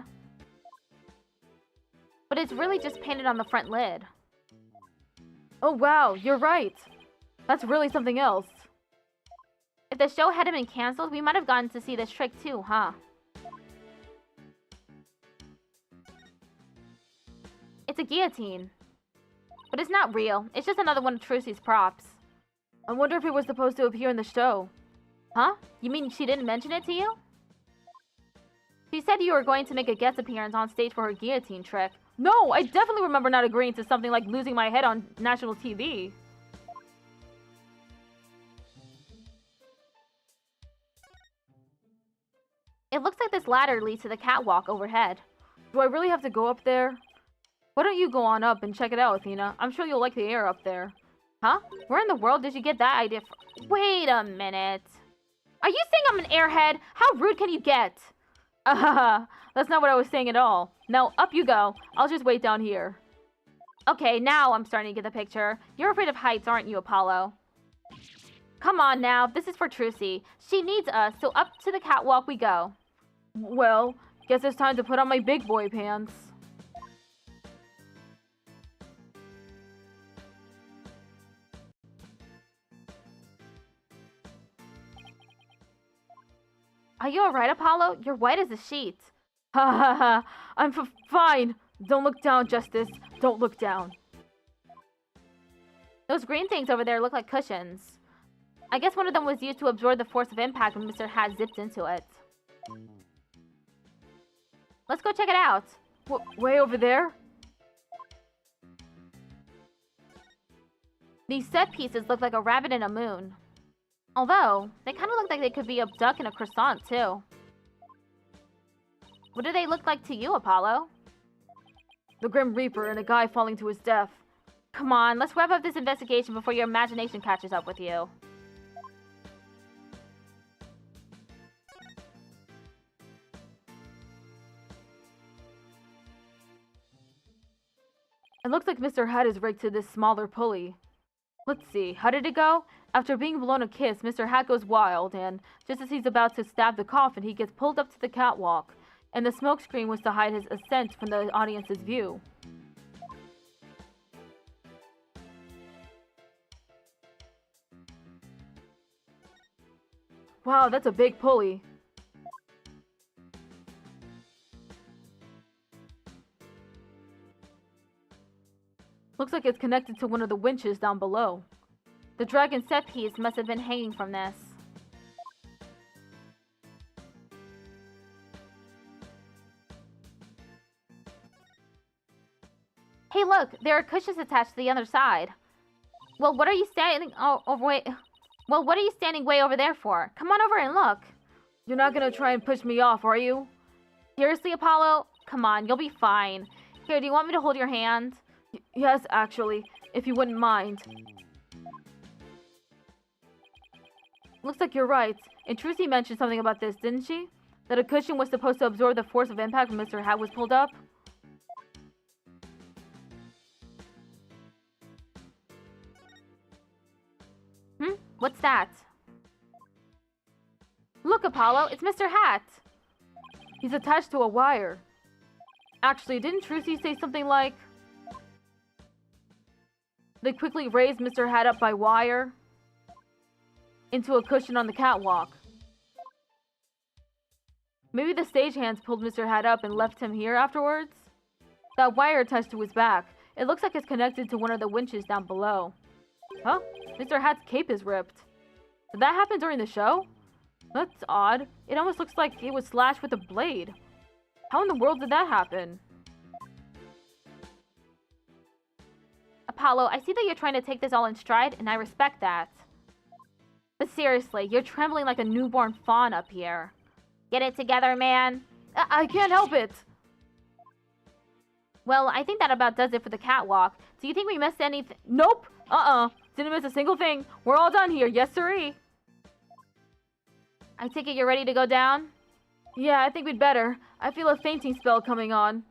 But it's really just painted on the front lid. Oh wow, you're right. That's really something else. If the show hadn't been cancelled, we might have gotten to see this trick too, huh? It's a guillotine. But it's not real. It's just another one of Trucy's props. I wonder if it was supposed to appear in the show. Huh? You mean she didn't mention it to you? She said you were going to make a guest appearance on stage for her guillotine trick. No, I definitely remember not agreeing to something like losing my head on national TV. It looks like this ladder leads to the catwalk overhead. Do I really have to go up there? Why don't you go on up and check it out, Athena? I'm sure you'll like the air up there. Huh? Where in the world did you get that idea from? Wait a minute. Are you saying I'm an airhead? How rude can you get? That's not what I was saying at all. Now, up you go. I'll just wait down here. Okay, now I'm starting to get the picture. You're afraid of heights, aren't you, Apollo? Come on now, this is for Trucy. She needs us, so up to the catwalk we go. Well, guess it's time to put on my big boy pants. Are you alright, Apollo? You're white as a sheet. Ha ha ha. I'm fine. Don't look down, Justice. Don't look down. Those green things over there look like cushions. I guess one of them was used to absorb the force of impact when Mr. Hat zipped into it. Let's go check it out. Way over there? These set pieces look like a rabbit and a moon. Although, they kind of look like they could be a duck and a croissant, too. What do they look like to you, Apollo? The Grim Reaper and a guy falling to his death. Come on, let's wrap up this investigation before your imagination catches up with you. It looks like Mr. Hat is rigged to this smaller pulley. Let's see, how did it go? After being blown a kiss, Mr. Hat goes wild, and just as he's about to stab the coffin, he gets pulled up to the catwalk, and the smoke screen was to hide his ascent from the audience's view. Wow, that's a big pulley. Looks like it's connected to one of the winches down below. The dragon set piece must have been hanging from this. Hey look, there are cushions attached to the other side. Well, what are you standing what are you standing way over there for? Come on over and look. You're not gonna try and push me off, are you? Seriously, Apollo? Come on, you'll be fine. Here, do you want me to hold your hand? Yes, actually, if you wouldn't mind. Looks like you're right. And Trucy mentioned something about this, didn't she? That a cushion was supposed to absorb the force of impact when Mr. Hat was pulled up? What's that? Look, Apollo, it's Mr. Hat. He's attached to a wire. Actually, didn't Trucy say something like... They quickly raised Mr. Hat up by wire into a cushion on the catwalk. Maybe the stagehands pulled Mr. Hat up and left him here afterwards? That wire attached to his back. It looks like it's connected to one of the winches down below. Huh? Mr. Hat's cape is ripped. Did that happen during the show? That's odd. It almost looks like it was slashed with a blade. How in the world did that happen? Apollo, I see that you're trying to take this all in stride, and I respect that. But seriously, you're trembling like a newborn fawn up here. Get it together, man. I can't help it. Well, I think that about does it for the catwalk. Do you think we missed anything? Nope. Didn't miss a single thing. We're all done here. Yes, sirree. I take it you're ready to go down? Yeah, I think we'd better. I feel a fainting spell coming on.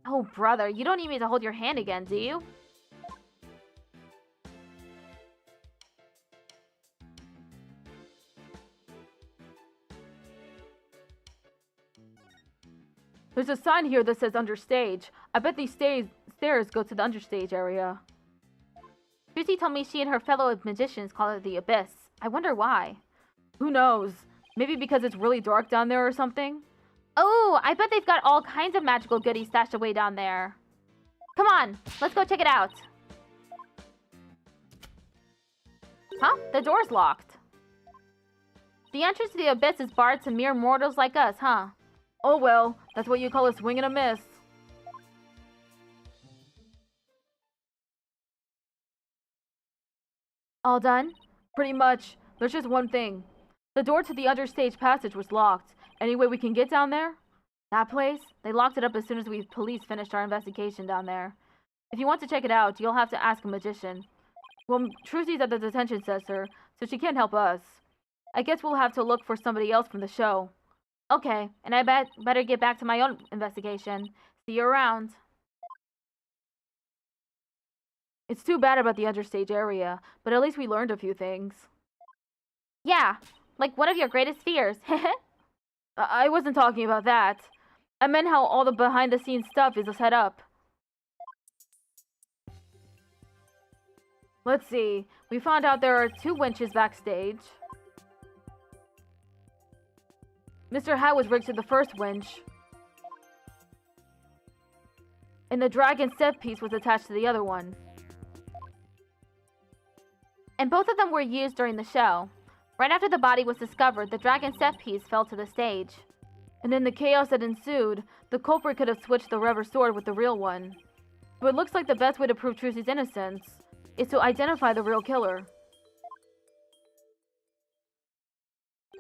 Oh, brother, you don't need me to hold your hand again, do you? There's a sign here that says understage. I bet these stairs go to the understage area. Lucy told me she and her fellow magicians call it the Abyss. I wonder why. Who knows? Maybe because it's really dark down there or something? Oh, I bet they've got all kinds of magical goodies stashed away down there. Come on, let's go check it out. Huh? The door's locked. The entrance to the Abyss is barred to mere mortals like us, huh? Oh well, that's what you call a swing and a miss. All done? Pretty much. There's just one thing. The door to the understage passage was locked. Any way we can get down there? That place? They locked it up as soon as police finished our investigation down there. If you want to check it out, you'll have to ask a magician. Well, Trucy's at the detention center, so she can't help us. I guess we'll have to look for somebody else from the show. Okay, and I better get back to my own investigation. See you around. It's too bad about the understage area, but at least we learned a few things. Yeah, like one of your greatest fears. I wasn't talking about that. I meant how all the behind-the-scenes stuff is set up. Let's see. We found out there are 2 winches backstage. Mr. Hat was rigged to the first winch, and the dragon set piece was attached to the other one. And both of them were used during the show. Right after the body was discovered, the dragon set piece fell to the stage. And in the chaos that ensued, the culprit could have switched the rubber sword with the real one. So it looks like the best way to prove Trucy's innocence is to identify the real killer.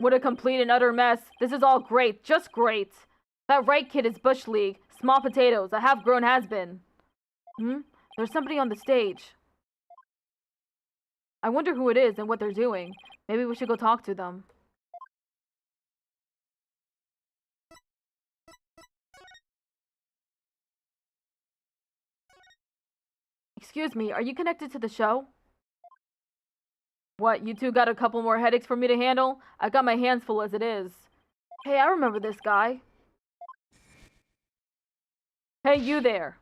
What a complete and utter mess. This is all great, just great. That right kid is Bush League, small potatoes, a half-grown has-been. There's somebody on the stage. I wonder who it is and what they're doing. Maybe we should go talk to them. Excuse me, are you connected to the show? What, you two got a couple more headaches for me to handle? I got my hands full as it is. Hey, I remember this guy. Hey, you there.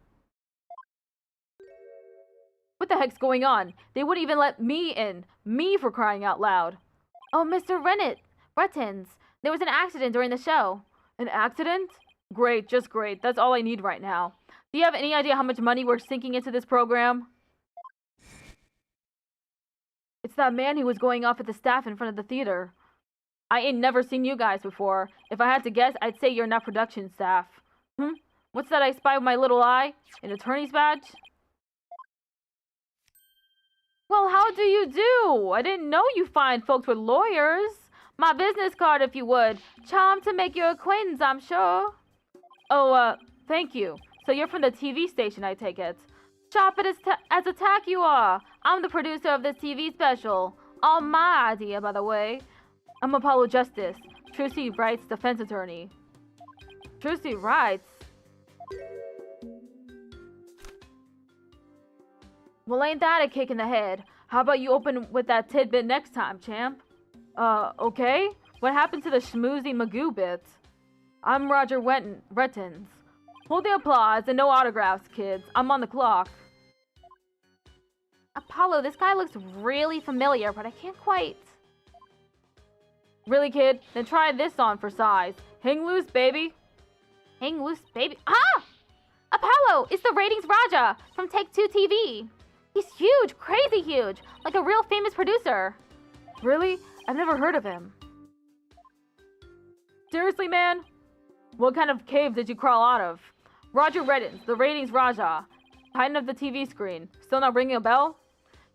What the heck's going on? They wouldn't even let me in. Me for crying out loud. Oh, Mr. Rettins. There was an accident during the show. An accident? Great, just great. That's all I need right now. Do you have any idea how much money we're sinking into this program? It's that man who was going off at the staff in front of the theater. I ain't never seen you guys before. If I had to guess, I'd say you're not production staff. What's that I spy with my little eye? An attorney's badge? Well, how do you do? I didn't know you find folks with lawyers. My business card, if you would. Charmed to make your acquaintance, I'm sure. Oh, thank you. So you're from the TV station, I take it. Sharp as a tack you are. I'm the producer of this TV special. All my idea, by the way. I'm Apollo Justice, Trucy Wright's defense attorney. Trucy Wright's? Well, ain't that a kick in the head? How about you open with that tidbit next time, champ? Okay? What happened to the schmoozy Magoo bit? I'm Roger Rettins. Hold the applause and no autographs, kids. I'm on the clock. Apollo, this guy looks really familiar, but I can't quite... Really, kid? Then try this on for size. Hang loose, baby. Hang loose, baby? Ah! Apollo! It's the Ratings Raja from Take-Two TV. He's huge, crazy huge, like a real famous producer. Really? I've never heard of him. Seriously, man? What kind of cave did you crawl out of? Roger Reddins, the Ratings Raja, titan of the TV screen. Still not ringing a bell?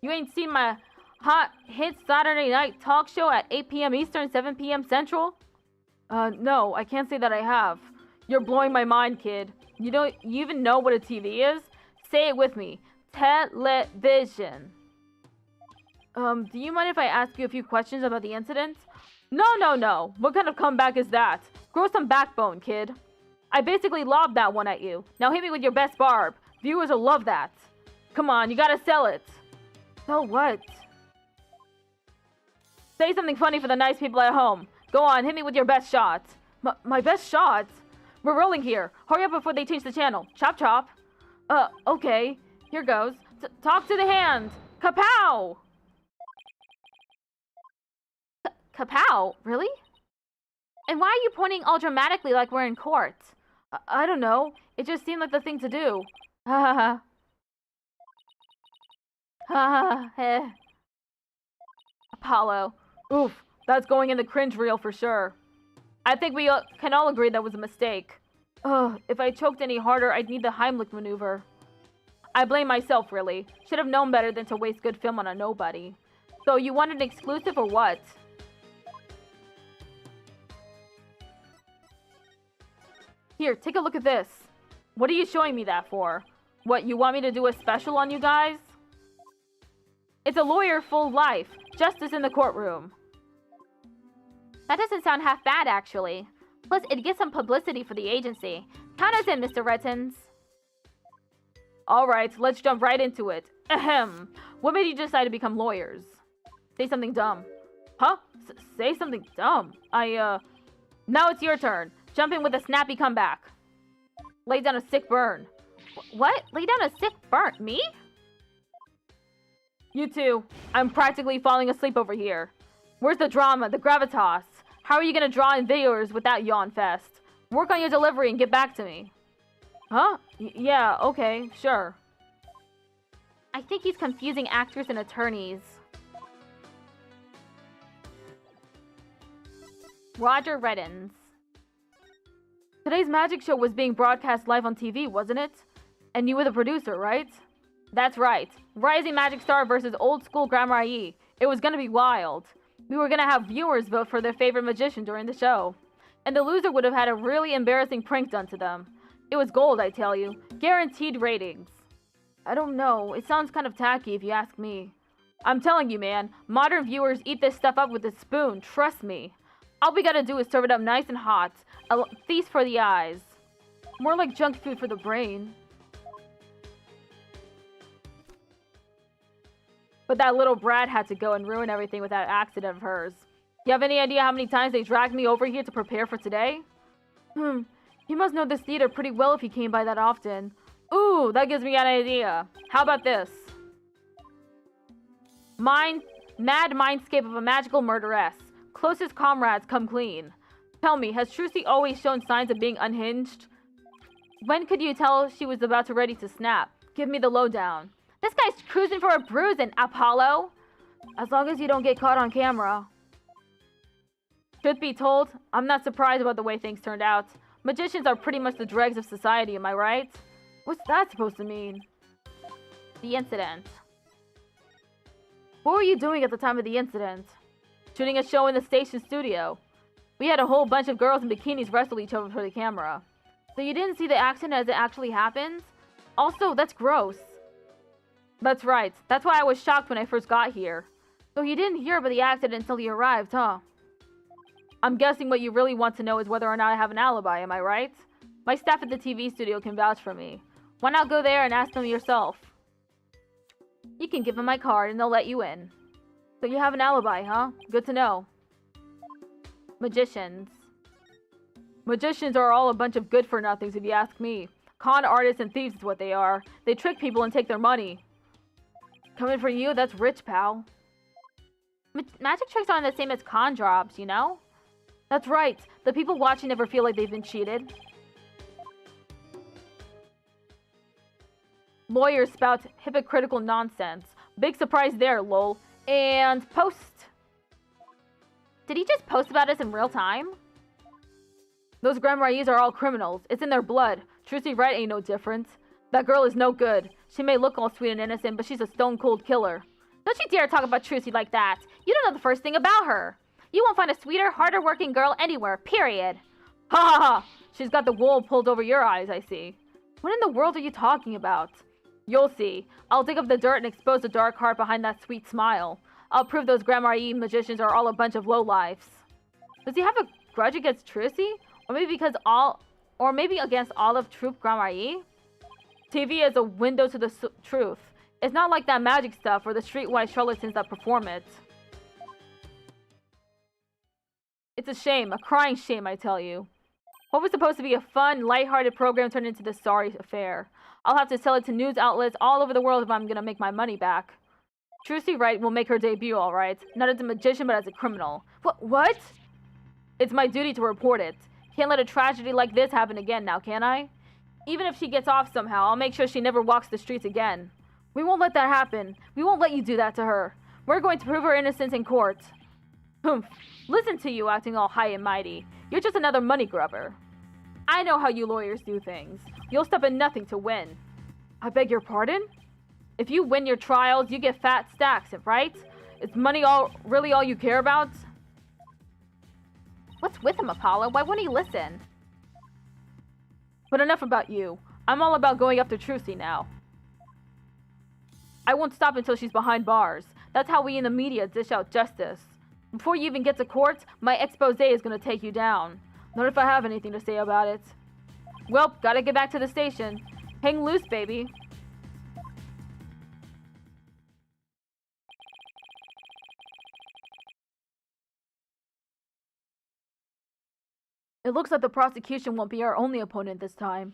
You ain't seen my hot hit Saturday night talk show at 8 p.m. Eastern, 7 p.m. Central? No, I can't say that I have. You're blowing my mind, kid. You even know what a TV is? Say it with me. Television. Do you mind if I ask you a few questions about the incident? No. What kind of comeback is that? Grow some backbone, kid. I basically lobbed that one at you. Now hit me with your best barb. Viewers will love that. Come on, you gotta sell it. Sell what? Say something funny for the nice people at home. Go on, hit me with your best shot. My best shot? We're rolling here. Hurry up before they change the channel. Chop chop. Okay. Here goes. Talk to the hand. Kapow! Kapow? Really? And why are you pointing all dramatically like we're in court? I don't know. It just seemed like the thing to do. Ha ha ha. Ha Apollo. Oof, that's going in the cringe reel for sure. I think we can all agree that was a mistake. If I choked any harder, I'd need the Heimlich maneuver. I blame myself, really. Should have known better than to waste good film on a nobody. So, you want an exclusive or what? Here, take a look at this. What are you showing me that for? What, you want me to do a special on you guys? It's a lawyer full life. Justice in the courtroom. That doesn't sound half bad, actually. Plus, it gets some publicity for the agency. Count us in, Mr. Rettins. Alright, let's jump right into it. Ahem. What made you decide to become lawyers? Say something dumb. Huh? Say something dumb? Now it's your turn. Jump in with a snappy comeback. Lay down a sick burn. What? Lay down a sick burn? Me? You two. I'm practically falling asleep over here. Where's the drama, the gravitas? How are you gonna draw in viewers with that yawn fest? Work on your delivery and get back to me. Huh? Yeah, okay, sure. I think he's confusing actors and attorneys. Roger Reddens. Today's magic show was being broadcast live on TV, wasn't it? And you were the producer, right? That's right. Rising Magic Star versus Old School Grammar IE. It was gonna be wild. We were gonna have viewers vote for their favorite magician during the show. And the loser would have had a really embarrassing prank done to them. It was gold, I tell you. Guaranteed ratings. I don't know. It sounds kind of tacky if you ask me. I'm telling you, man. Modern viewers eat this stuff up with a spoon. Trust me. All we gotta do is serve it up nice and hot. A feast for the eyes. More like junk food for the brain. But that little brat had to go and ruin everything with that accident of hers. You have any idea how many times they dragged me over here to prepare for today? He must know this theater pretty well if he came by that often. Ooh, that gives me an idea. How about this? Mad mindscape of a magical murderess. Closest comrades come clean. Tell me, has Trucy always shown signs of being unhinged? When could you tell she was about to ready to snap? Give me the lowdown. This guy's cruising for a bruising, Apollo. As long as you don't get caught on camera. Truth be told, I'm not surprised about the way things turned out. Magicians are pretty much the dregs of society, am I right? What's that supposed to mean? The incident. What were you doing at the time of the incident? Shooting a show in the station studio. We had a whole bunch of girls in bikinis wrestle each other for the camera. So you didn't see the accident as it actually happened? Also, that's gross. That's right. That's why I was shocked when I first got here. So you didn't hear about the accident until you arrived, huh? I'm guessing what you really want to know is whether or not I have an alibi, am I right? My staff at the TV studio can vouch for me. Why not go there and ask them yourself? You can give them my card and they'll let you in. So you have an alibi, huh? Good to know. Magicians. Magicians are all a bunch of good-for-nothings if you ask me. Con artists and thieves is what they are. They trick people and take their money. Coming for you, that's rich, pal. Magic tricks aren't the same as con jobs, you know? That's right. The people watching never feel like they've been cheated. Lawyers spout hypocritical nonsense. Big surprise there, lol. And post. Did he just post about us in real time? Those Grandmaries are all criminals. It's in their blood. Trucy Wright ain't no different. That girl is no good. She may look all sweet and innocent, but she's a stone-cold killer. Don't you dare talk about Trucy like that. You don't know the first thing about her. You won't find a sweeter, harder-working girl anywhere, period. Ha ha ha! She's got the wool pulled over your eyes, I see. What in the world are you talking about? You'll see. I'll dig up the dirt and expose the dark heart behind that sweet smile. I'll prove those Grandmarie magicians are all a bunch of lowlifes. Does he have a grudge against Trucy? Or maybe against all of Troop Grandmarie? TV is a window to the truth. It's not like that magic stuff or the streetwise charlatans that perform it. It's a shame, a crying shame, I tell you. What was supposed to be a fun, lighthearted program turned into this sorry affair. I'll have to sell it to news outlets all over the world if I'm gonna make my money back. Trucy Wright will make her debut, alright. Not as a magician, but as a criminal. What? It's my duty to report it. Can't let a tragedy like this happen again now, can I? Even if she gets off somehow, I'll make sure she never walks the streets again. We won't let that happen. We won't let you do that to her. We're going to prove her innocence in court. Humph. Listen to you acting all high and mighty. You're just another money grubber. I know how you lawyers do things. You'll step in nothing to win. I beg your pardon? If you win your trials, you get fat stacks, right? Is money really all you care about? What's with him, Apollo? Why wouldn't he listen? But enough about you. I'm all about going after Trucy now. I won't stop until she's behind bars. That's how we in the media dish out justice. Before you even get to court, my expose is gonna take you down. Not if I have anything to say about it. Well, gotta get back to the station. Hang loose, baby. It looks like the prosecution won't be our only opponent this time.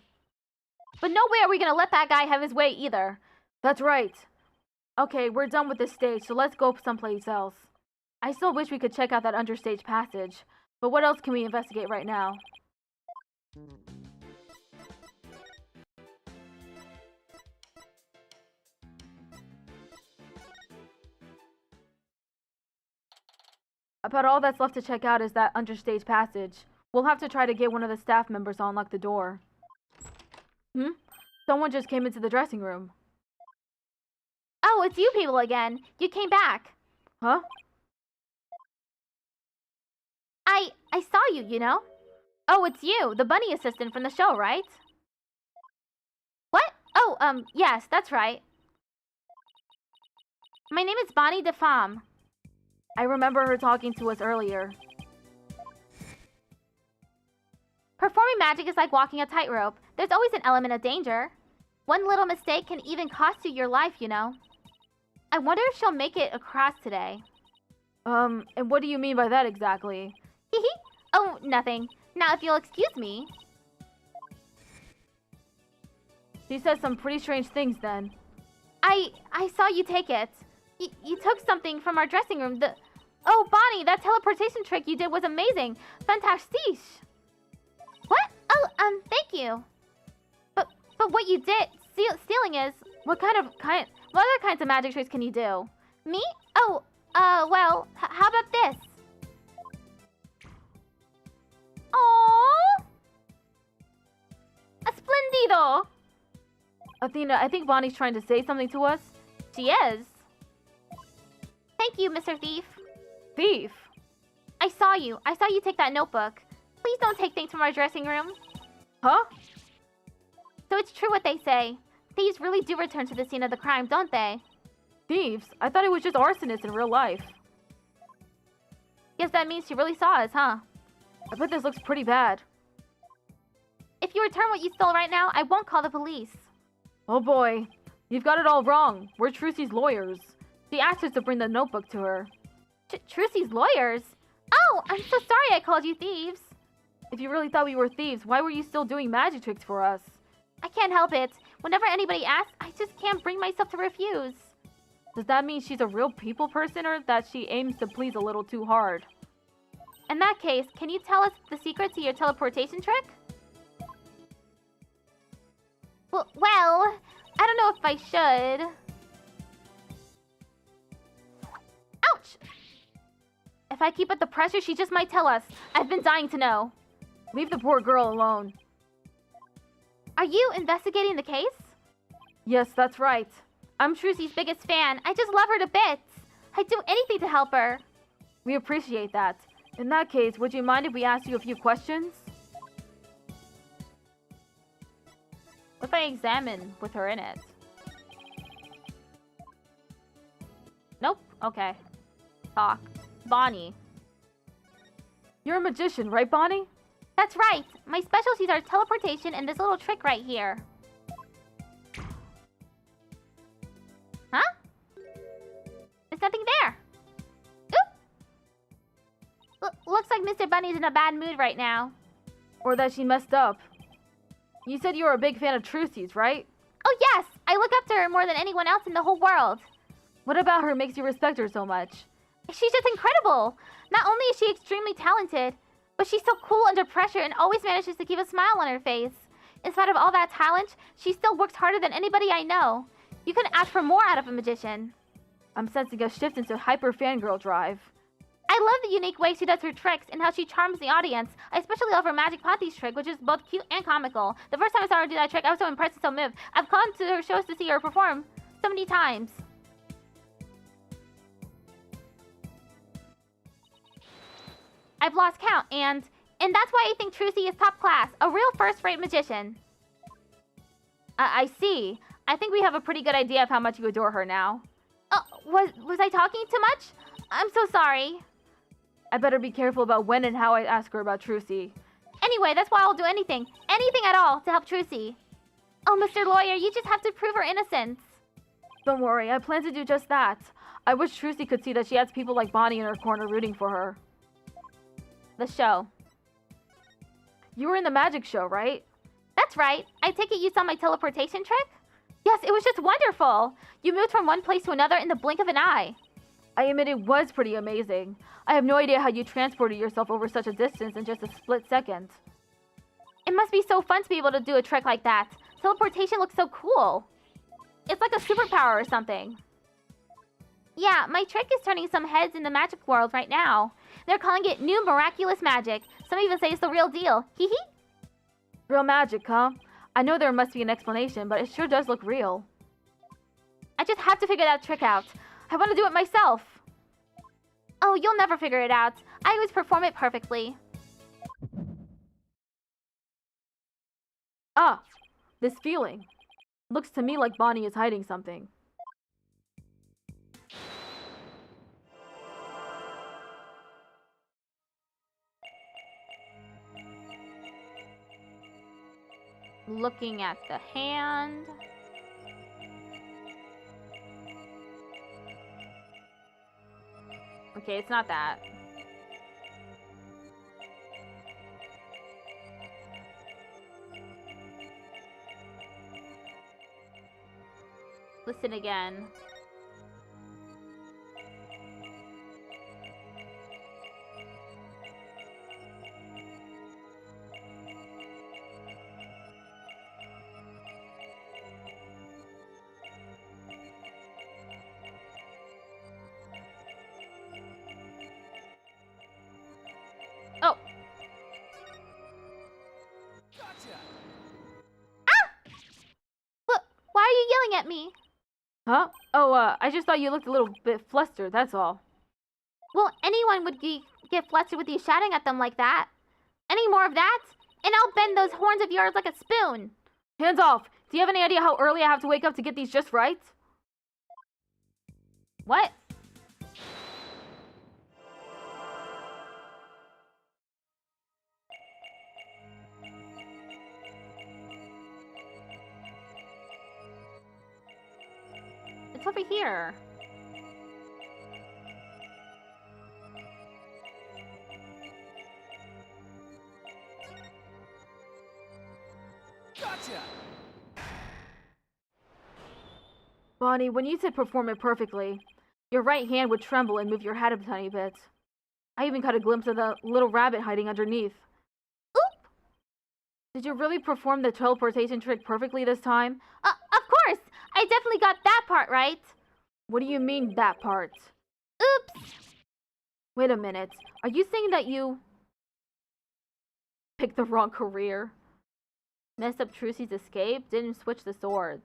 But no way are we gonna let that guy have his way either. That's right. Okay, we're done with this stage, so let's go someplace else. I still wish we could check out that understage passage, But what else can we investigate right now? About all that's left to check out is that understage passage. We'll have to try to get one of the staff members to unlock the door. Someone just came into the dressing room. Oh, it's you people again. You came back. Huh? I saw you, you know? Oh, it's you, the bunny assistant from the show, right? What? Oh, yes, that's right. My name is Bonnie DeFam. I remember her talking to us earlier. Performing magic is like walking a tightrope. There's always an element of danger. One little mistake can even cost you your life, you know? I wonder if she'll make it across today. And what do you mean by that exactly? Hehe. Oh, nothing. Now, if you'll excuse me. She says some pretty strange things then. I saw you take it. You took something from our dressing room. Oh, Bonnie, that teleportation trick you did was amazing. Fantastique. What? Oh, thank you. But what you did, stealing is... What other kinds of magic tricks can you do? Me? Oh, well, how about this? Aww! Esplendido! Athena, I think Bonnie's trying to say something to us. She is. Thank you, Mr. Thief. Thief? I saw you take that notebook. Please don't take things from our dressing room. Huh? So it's true what they say. Thieves really do return to the scene of the crime, don't they? Thieves? I thought it was just arsonists in real life. Guess that means she really saw us, huh? I bet this looks pretty bad. If you return what you stole right now, I won't call the police. Oh boy. You've got it all wrong. We're Trucy's lawyers. She asked us to bring the notebook to her. Trucy's lawyers? Oh, I'm so sorry I called you thieves. If you really thought we were thieves, why were you still doing magic tricks for us? I can't help it. Whenever anybody asks, I just can't bring myself to refuse. Does that mean she's a real people person or that she aims to please a little too hard? In that case, can you tell us the secret to your teleportation trick? Well, I don't know if I should. Ouch! If I keep up the pressure, she just might tell us. I've been dying to know. Leave the poor girl alone. Are you investigating the case? Yes, that's right. I'm Trucy's biggest fan. I just love her to bits. I'd do anything to help her. We appreciate that. In that case, would you mind if we asked you a few questions? What if I examine with her in it? Nope. Okay. Talk. Bonnie. You're a magician, right, Bonnie? That's right. My specialties are teleportation and this little trick right here. Huh? There's nothing there. Oop! Looks like Mr. Bunny's in a bad mood right now. Or that she messed up. You said you were a big fan of Trucy's, right? Oh yes! I look up to her more than anyone else in the whole world. What about her makes you respect her so much? She's just incredible! Not only is she extremely talented, but she's so cool under pressure and always manages to keep a smile on her face. In spite of all that talent, she still works harder than anybody I know. You couldn't ask for more out of a magician. I'm sensing a shift into hyper fangirl drive. I love the unique way she does her tricks and how she charms the audience. I especially love her Magic Panties trick, which is both cute and comical. The first time I saw her do that trick, I was so impressed and so moved. I've gone to her shows to see her perform so many times. I've lost count, and that's why I think Trucy is top class, a real first-rate magician. I see. I think we have a pretty good idea of how much you adore her now. Was I talking too much? I'm so sorry. I better be careful about when and how I ask her about Trucy. Anyway, that's why I'll do anything at all to help Trucy. Oh, Mr. Lawyer, you just have to prove her innocence. Don't worry, I plan to do just that. I wish Trucy could see that she has people like Bonnie in her corner rooting for her. The show. You were in the magic show, right? That's right. I take it you saw my teleportation trick? Yes, it was just wonderful. You moved from one place to another in the blink of an eye. I admit it was pretty amazing. I have no idea how you transported yourself over such a distance in just a split second. It must be so fun to be able to do a trick like that. Teleportation looks so cool. It's like a superpower or something. Yeah, my trick is turning some heads in the magic world right now. They're calling it new miraculous magic. Some even say it's the real deal. Hee hee. Real magic, huh? I know there must be an explanation, but it sure does look real. I just have to figure that trick out. I want to do it myself. Oh, you'll never figure it out. I always perform it perfectly. Ah, this feeling. Looks to me like Bonnie is hiding something. Looking at the hand. Okay, it's not that. Listen again. Oh. Gotcha. Look, why are you yelling at me? Huh? Oh, I just thought you looked a little bit flustered, that's all. Well, anyone would get flustered with you shouting at them like that. Any more of that, and I'll bend those horns of yours like a spoon. Hands off! Do you have any idea how early I have to wake up to get these just right? What? It's over here. Gotcha. Bonnie, when you said perform it perfectly, your right hand would tremble and move your head a tiny bit. I even caught a glimpse of the little rabbit hiding underneath. Oop! Did you really perform the teleportation trick perfectly this time? Of course! I definitely got that part right. What do you mean, that part? Oops! Wait a minute. Are you saying that you picked the wrong career? Messed up Trucy's escape, didn't switch the swords.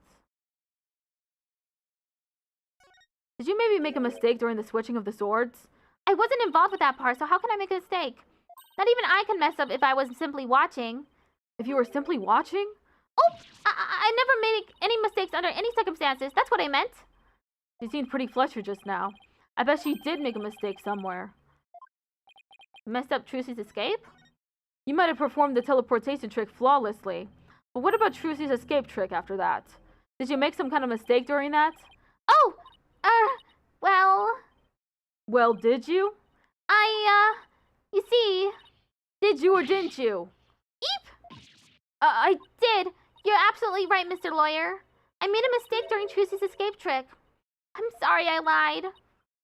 Did you maybe make a mistake during the switching of the swords? I wasn't involved with that part, so how can I make a mistake? Not even I can mess up if I was simply watching. If you were simply watching? Oh! I never made any mistakes under any circumstances. That's what I meant. She seemed pretty flustered just now. I bet she did make a mistake somewhere. Messed up Trucy's escape? You might have performed the teleportation trick flawlessly. But what about Trucy's escape trick after that? Did you make some kind of mistake during that? Oh! Well... Well, did you? You see... Did you or didn't you? Eep! I did. You're absolutely right, Mr. Lawyer. I made a mistake during Trucy's escape trick. I'm sorry I lied.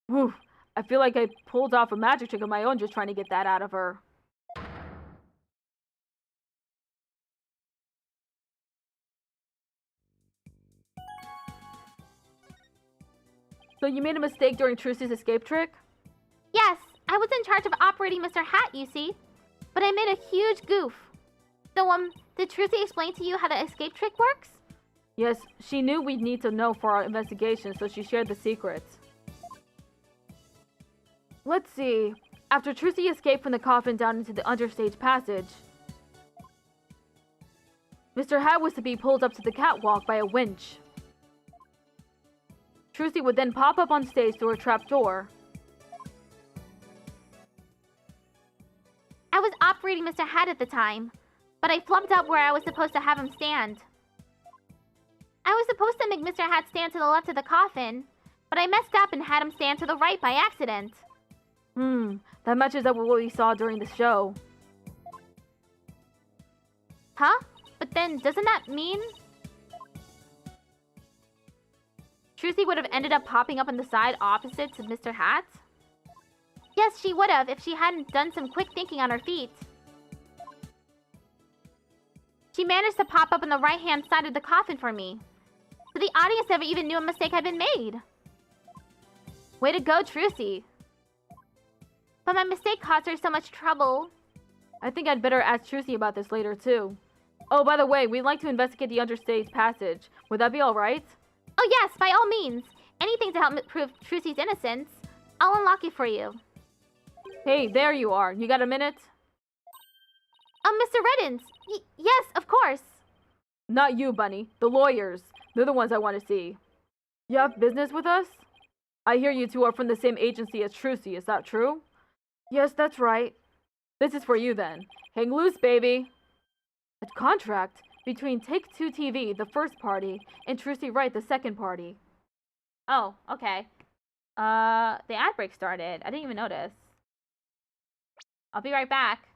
Whew. I feel like I pulled off a magic trick of my own just trying to get that out of her. So you made a mistake during Trucy's escape trick? Yes, I was in charge of operating Mr. Hat, you see. But I made a huge goof. So, did Trucy explain to you how the escape trick works? Yes, she knew we'd need to know for our investigation, so she shared the secrets. Let's see. After Trucy escaped from the coffin down into the understage passage, Mr. Hat was to be pulled up to the catwalk by a winch. Trucy would then pop up on stage through a trap door. I was operating Mr. Hat at the time, but I flubbed up where I was supposed to have him stand. I was supposed to make Mr. Hat stand to the left of the coffin, but I messed up and had him stand to the right by accident. That matches up with what we saw during the show. Huh? But then, doesn't that mean... Trucy would have ended up popping up on the side opposite to Mr. Hat? Yes, she would have if she hadn't done some quick thinking on her feet. She managed to pop up on the right-hand side of the coffin for me. So the audience never even knew a mistake had been made. Way to go, Trucy. But my mistake caused her so much trouble. I think I'd better ask Trucy about this later, too. Oh, by the way, we'd like to investigate the understage passage. Would that be alright? Oh yes, by all means. Anything to help prove Trucy's innocence. I'll unlock it for you. Hey, there you are. You got a minute? Mr. Reddens. Yes, of course. Not you, Bunny. The lawyers. They're the ones I want to see. You have business with us? I hear you two are from the same agency as Trucy. Is that true? Yes, that's right. This is for you then. Hang loose, baby. A contract between Take-Two TV, the first party, and Trucy Wright, the second party. Oh, okay. The ad break started. I didn't even notice. I'll be right back.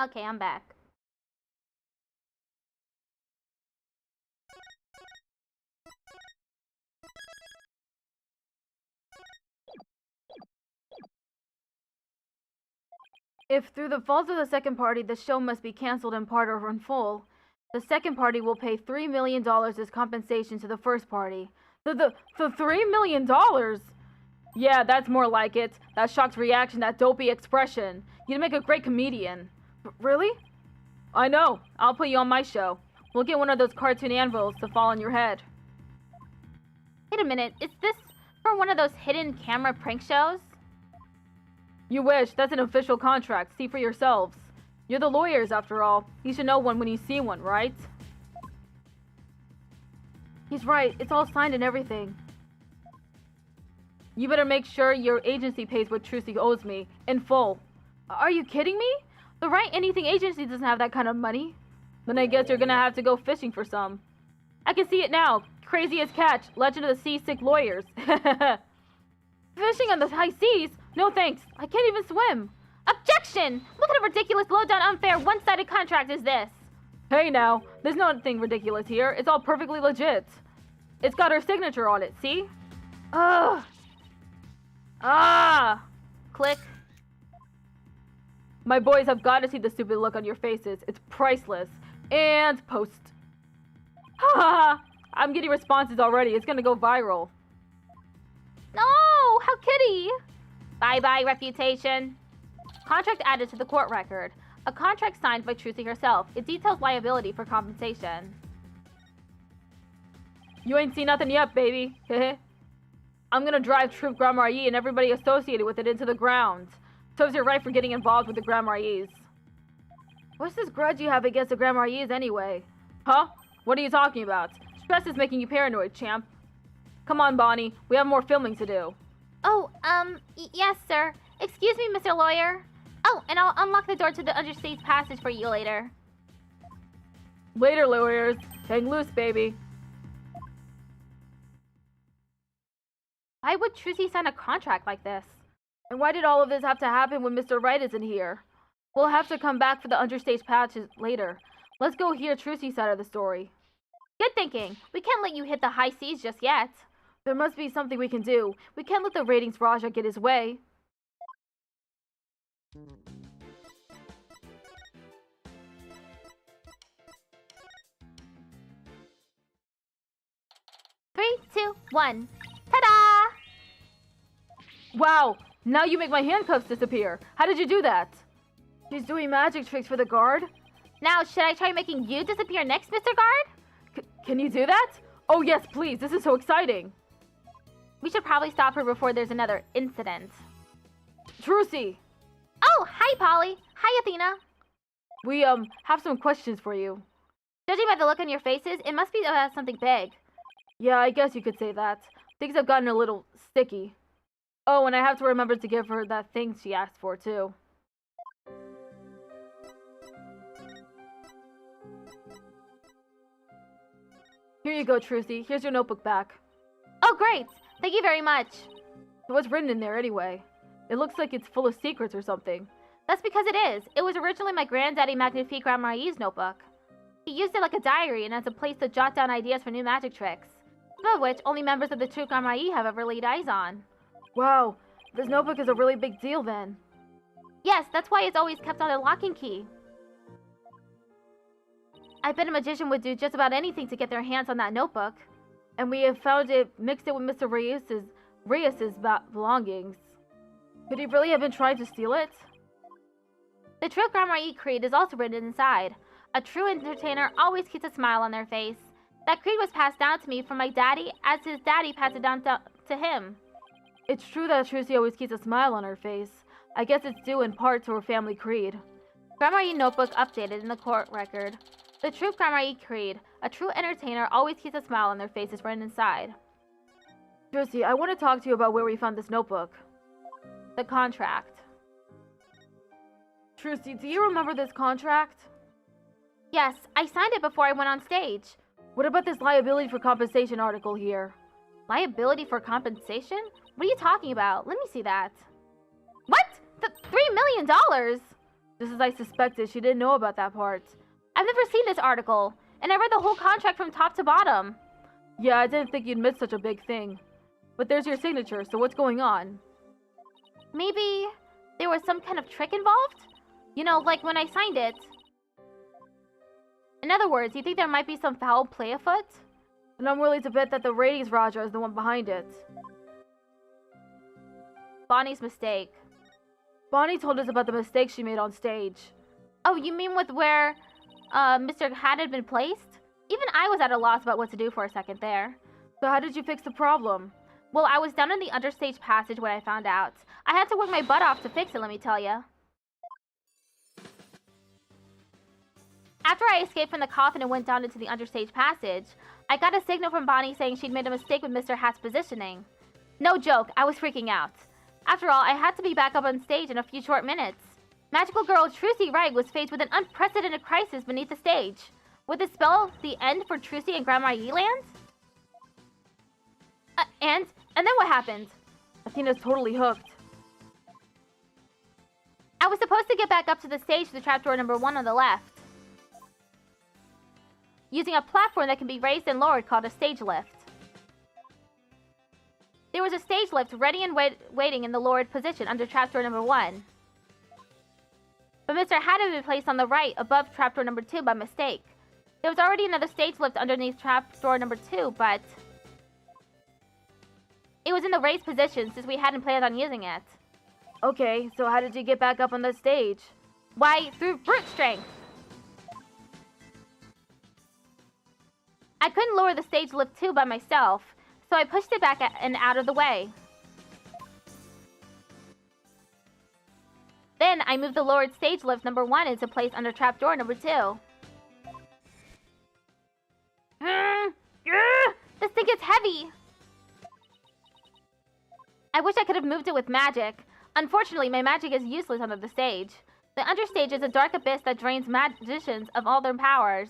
Okay, I'm back. If through the fault of the second party the show must be cancelled in part or in full, the second party will pay $3 million as compensation to the first party. The $3 million? Yeah, that's more like it. That shocked reaction, that dopey expression. You'd make a great comedian. Really? I know. I'll put you on my show. We'll get one of those cartoon anvils to fall on your head. Wait a minute, is this for one of those hidden camera prank shows? You wish. That's an official contract. See for yourselves. You're the lawyers, after all. You should know one when you see one, right? He's right. It's all signed and everything. You better make sure your agency pays what Trucy owes me, in full. Are you kidding me? The Right Anything agency doesn't have that kind of money. Then I guess you're gonna have to go fishing for some. I can see it now. Craziest catch. Legend of the Seasick Lawyers. Fishing on the high seas? No thanks. I can't even swim. Objection! What kind of ridiculous, low-down, unfair, one-sided contract is this? Hey now, there's nothing ridiculous here. It's all perfectly legit. It's got her signature on it, see? Ugh. Ah! Click. My boys have got to see the stupid look on your faces. It's priceless. And post. Ha ha! I'm getting responses already. It's gonna go viral. No! How kitty! Bye-bye, reputation. Contract added to the court record. A contract signed by Trucy herself. It details liability for compensation. You ain't seen nothing yet, baby. Heh. I'm gonna drive Troop Grammar E and everybody associated with it into the ground. Serves you right for getting involved with the Grammar E's. What's this grudge you have against the Grammar E's anyway? Huh? What are you talking about? Stress is making you paranoid, champ. Come on, Bonnie. We have more filming to do. Oh, yes, sir. Excuse me, Mr. Lawyer. Oh, and I'll unlock the door to the understage passage for you later. Later, lawyers. Hang loose, baby. Why would Trucy sign a contract like this? And why did all of this have to happen when Mr. Wright isn't here? We'll have to come back for the understage patches later. Let's go hear Trucy's side of the story. Good thinking. We can't let you hit the high seas just yet. There must be something we can do. We can't let the ratings Raja get his way. Three, two, one. Ta-da! Wow! Now you make my handcuffs disappear. How did you do that? She's doing magic tricks for the guard? Now, should I try making you disappear next, Mr. Guard? Can you do that? Oh yes, please. This is so exciting. We should probably stop her before there's another incident. Trucy! Oh, hi, Polly. Hi, Athena. We, have some questions for you. Judging by the look on your faces, it must be about something big. Yeah, I guess you could say that. Things have gotten a little sticky. Oh, and I have to remember to give her that thing she asked for, too. Here you go, Trucy. Here's your notebook back. Oh, great. Thank you very much. So what's written in there, anyway? It looks like it's full of secrets or something. That's because it is. It was originally my granddaddy Magnifique Grandmarie's notebook. He used it like a diary and as a place to jot down ideas for new magic tricks. Some of which only members of the true Grandmarie have ever laid eyes on. Wow, this notebook is a really big deal then. Yes, that's why it's always kept on a lock and key. I bet a magician would do just about anything to get their hands on that notebook. And we have found it mixed in with Mr. Reyes's belongings. Could he really have been trying to steal it? The true Grandmarie creed is also written inside. A true entertainer always keeps a smile on their face. That creed was passed down to me from my daddy, as his daddy passed it down to him. It's true that Trucy always keeps a smile on her face. I guess it's due in part to her family creed. Grandmarie notebook updated in the court record. The true Grandmarie creed. A true entertainer always keeps a smile on their face is written inside. Trucy, I want to talk to you about where we found this notebook. The contract. Trucy, do you remember this contract? Yes, I signed it before I went on stage. What about this liability for compensation article here? Liability for compensation? What are you talking about? Let me see that. What? $3 million? Just as I suspected, she didn't know about that part. I've never seen this article, and I read the whole contract from top to bottom. Yeah, I didn't think you'd miss such a big thing. But there's your signature, so what's going on? Maybe there was some kind of trick involved? You know, like when I signed it. In other words, you think there might be some foul play afoot? And I'm willing to bet that the ratings Raja is the one behind it. Bonnie's mistake. Bonnie told us about the mistake she made on stage. Oh, you mean with where Mr. Hat had been placed? Even I was at a loss about what to do for a second there. So how did you fix the problem? Well, I was down in the understage passage when I found out. I had to work my butt off to fix it, let me tell you. After I escaped from the coffin and went down into the understage passage, I got a signal from Bonnie saying she'd made a mistake with Mr. Hat's positioning. No joke, I was freaking out. After all, I had to be back up on stage in a few short minutes. Magical girl Trucy Wright was faced with an unprecedented crisis beneath the stage. Would this spell the end for Trucy and Grandma Yeland? And then what happened? Athena's totally hooked. I was supposed to get back up to the stage through trapdoor number 1 on the left, using a platform that can be raised and lowered called a stage lift. There was a stage lift ready and waiting in the lowered position under trapdoor number 1. But Mr. Hat had been placed on the right above trapdoor number 2 by mistake. There was already another stage lift underneath trapdoor number 2, but it was in the raised position since we hadn't planned on using it. Okay, so how did you get back up on the stage? Why, through brute strength. I couldn't lower the stage lift 2 by myself, so I pushed it back and out of the way. Then I moved the lowered stage lift number 1 into place under trapdoor number 2. This thing is heavy! I wish I could have moved it with magic. Unfortunately, my magic is useless under the stage. The understage is a dark abyss that drains magicians of all their powers.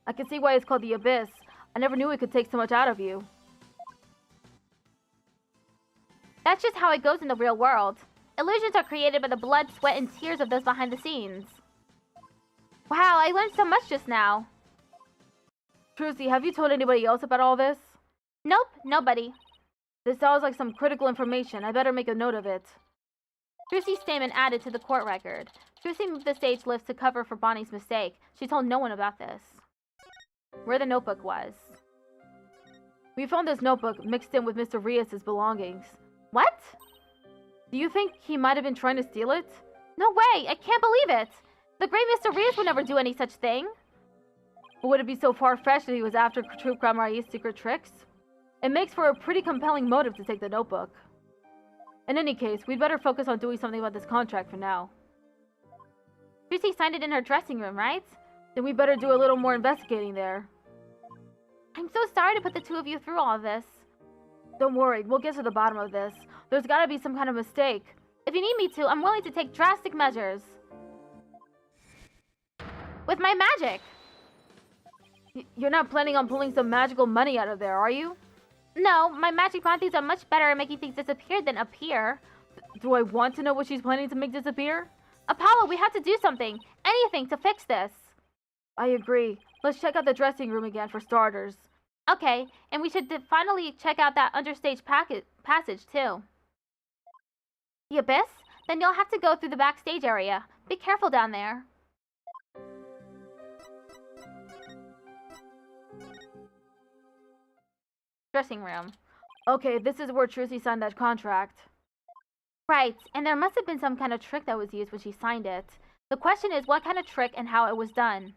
I can see why it's called the Abyss. I never knew it could take so much out of you. That's just how it goes in the real world. Illusions are created by the blood, sweat, and tears of those behind the scenes. Wow, I learned so much just now. Trucy, have you told anybody else about all this? Nope, nobody. This sounds like some critical information. I better make a note of it. Trucy's statement added to the court record. Trucy moved the stage lift to cover for Bonnie's mistake. She told no one about this. Where the notebook was. We found this notebook mixed in with Mr. Rias' belongings. What? Do you think he might have been trying to steal it? No way! I can't believe it! The great Mr. Rias would never do any such thing. But would it be so far-fetched that he was after Troupe Grandmarie's secret tricks? It makes for a pretty compelling motive to take the notebook. In any case, we'd better focus on doing something about this contract for now. Trucy signed it in her dressing room, right? Then we better do a little more investigating there. I'm so sorry to put the two of you through all of this. Don't worry, we'll get to the bottom of this. There's gotta be some kind of mistake. If you need me to, I'm willing to take drastic measures. With my magic! You're not planning on pulling some magical money out of there, are you? No, my magic bounties are much better at making things disappear than appear. Do I want to know what she's planning to make disappear? Apollo, we have to do something. Anything to fix this. I agree. Let's check out the dressing room again for starters. Okay, and we should finally check out that understage passage too. The abyss? Then you'll have to go through the backstage area. Be careful down there. Dressing room. Okay, this is where Trucy signed that contract. Right, and there must have been some kind of trick that was used when she signed it. The question is what kind of trick and how it was done.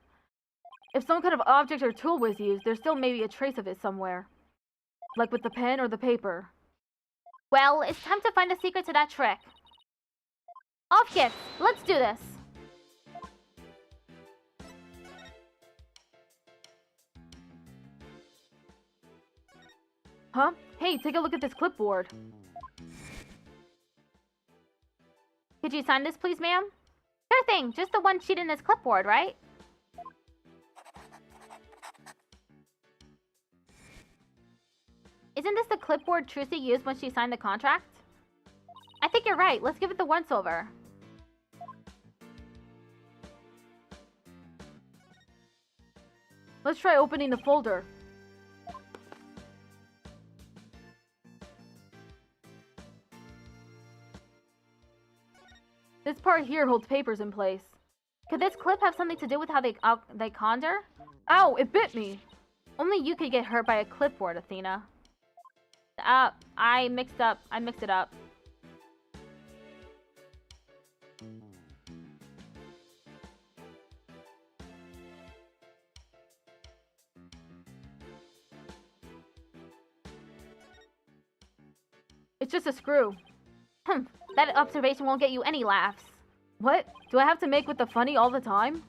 If some kind of object or tool was used, there still may be a trace of it somewhere. Like with the pen or the paper. Well, it's time to find the secret to that trick. Off kits, let's do this. Huh? Hey, take a look at this clipboard. Could you sign this, please, ma'am? Sure thing, just the one sheet in this clipboard, right? Isn't this the clipboard Trucy used when she signed the contract? I think you're right. Let's give it the once-over. Let's try opening the folder. This part here holds papers in place. Could this clip have something to do with how they conjure? Ow, it bit me. Only you could get hurt by a clipboard, Athena. I mixed it up. It's just a screw. That observation won't get you any laughs. What? Do I have to make with the funny all the time?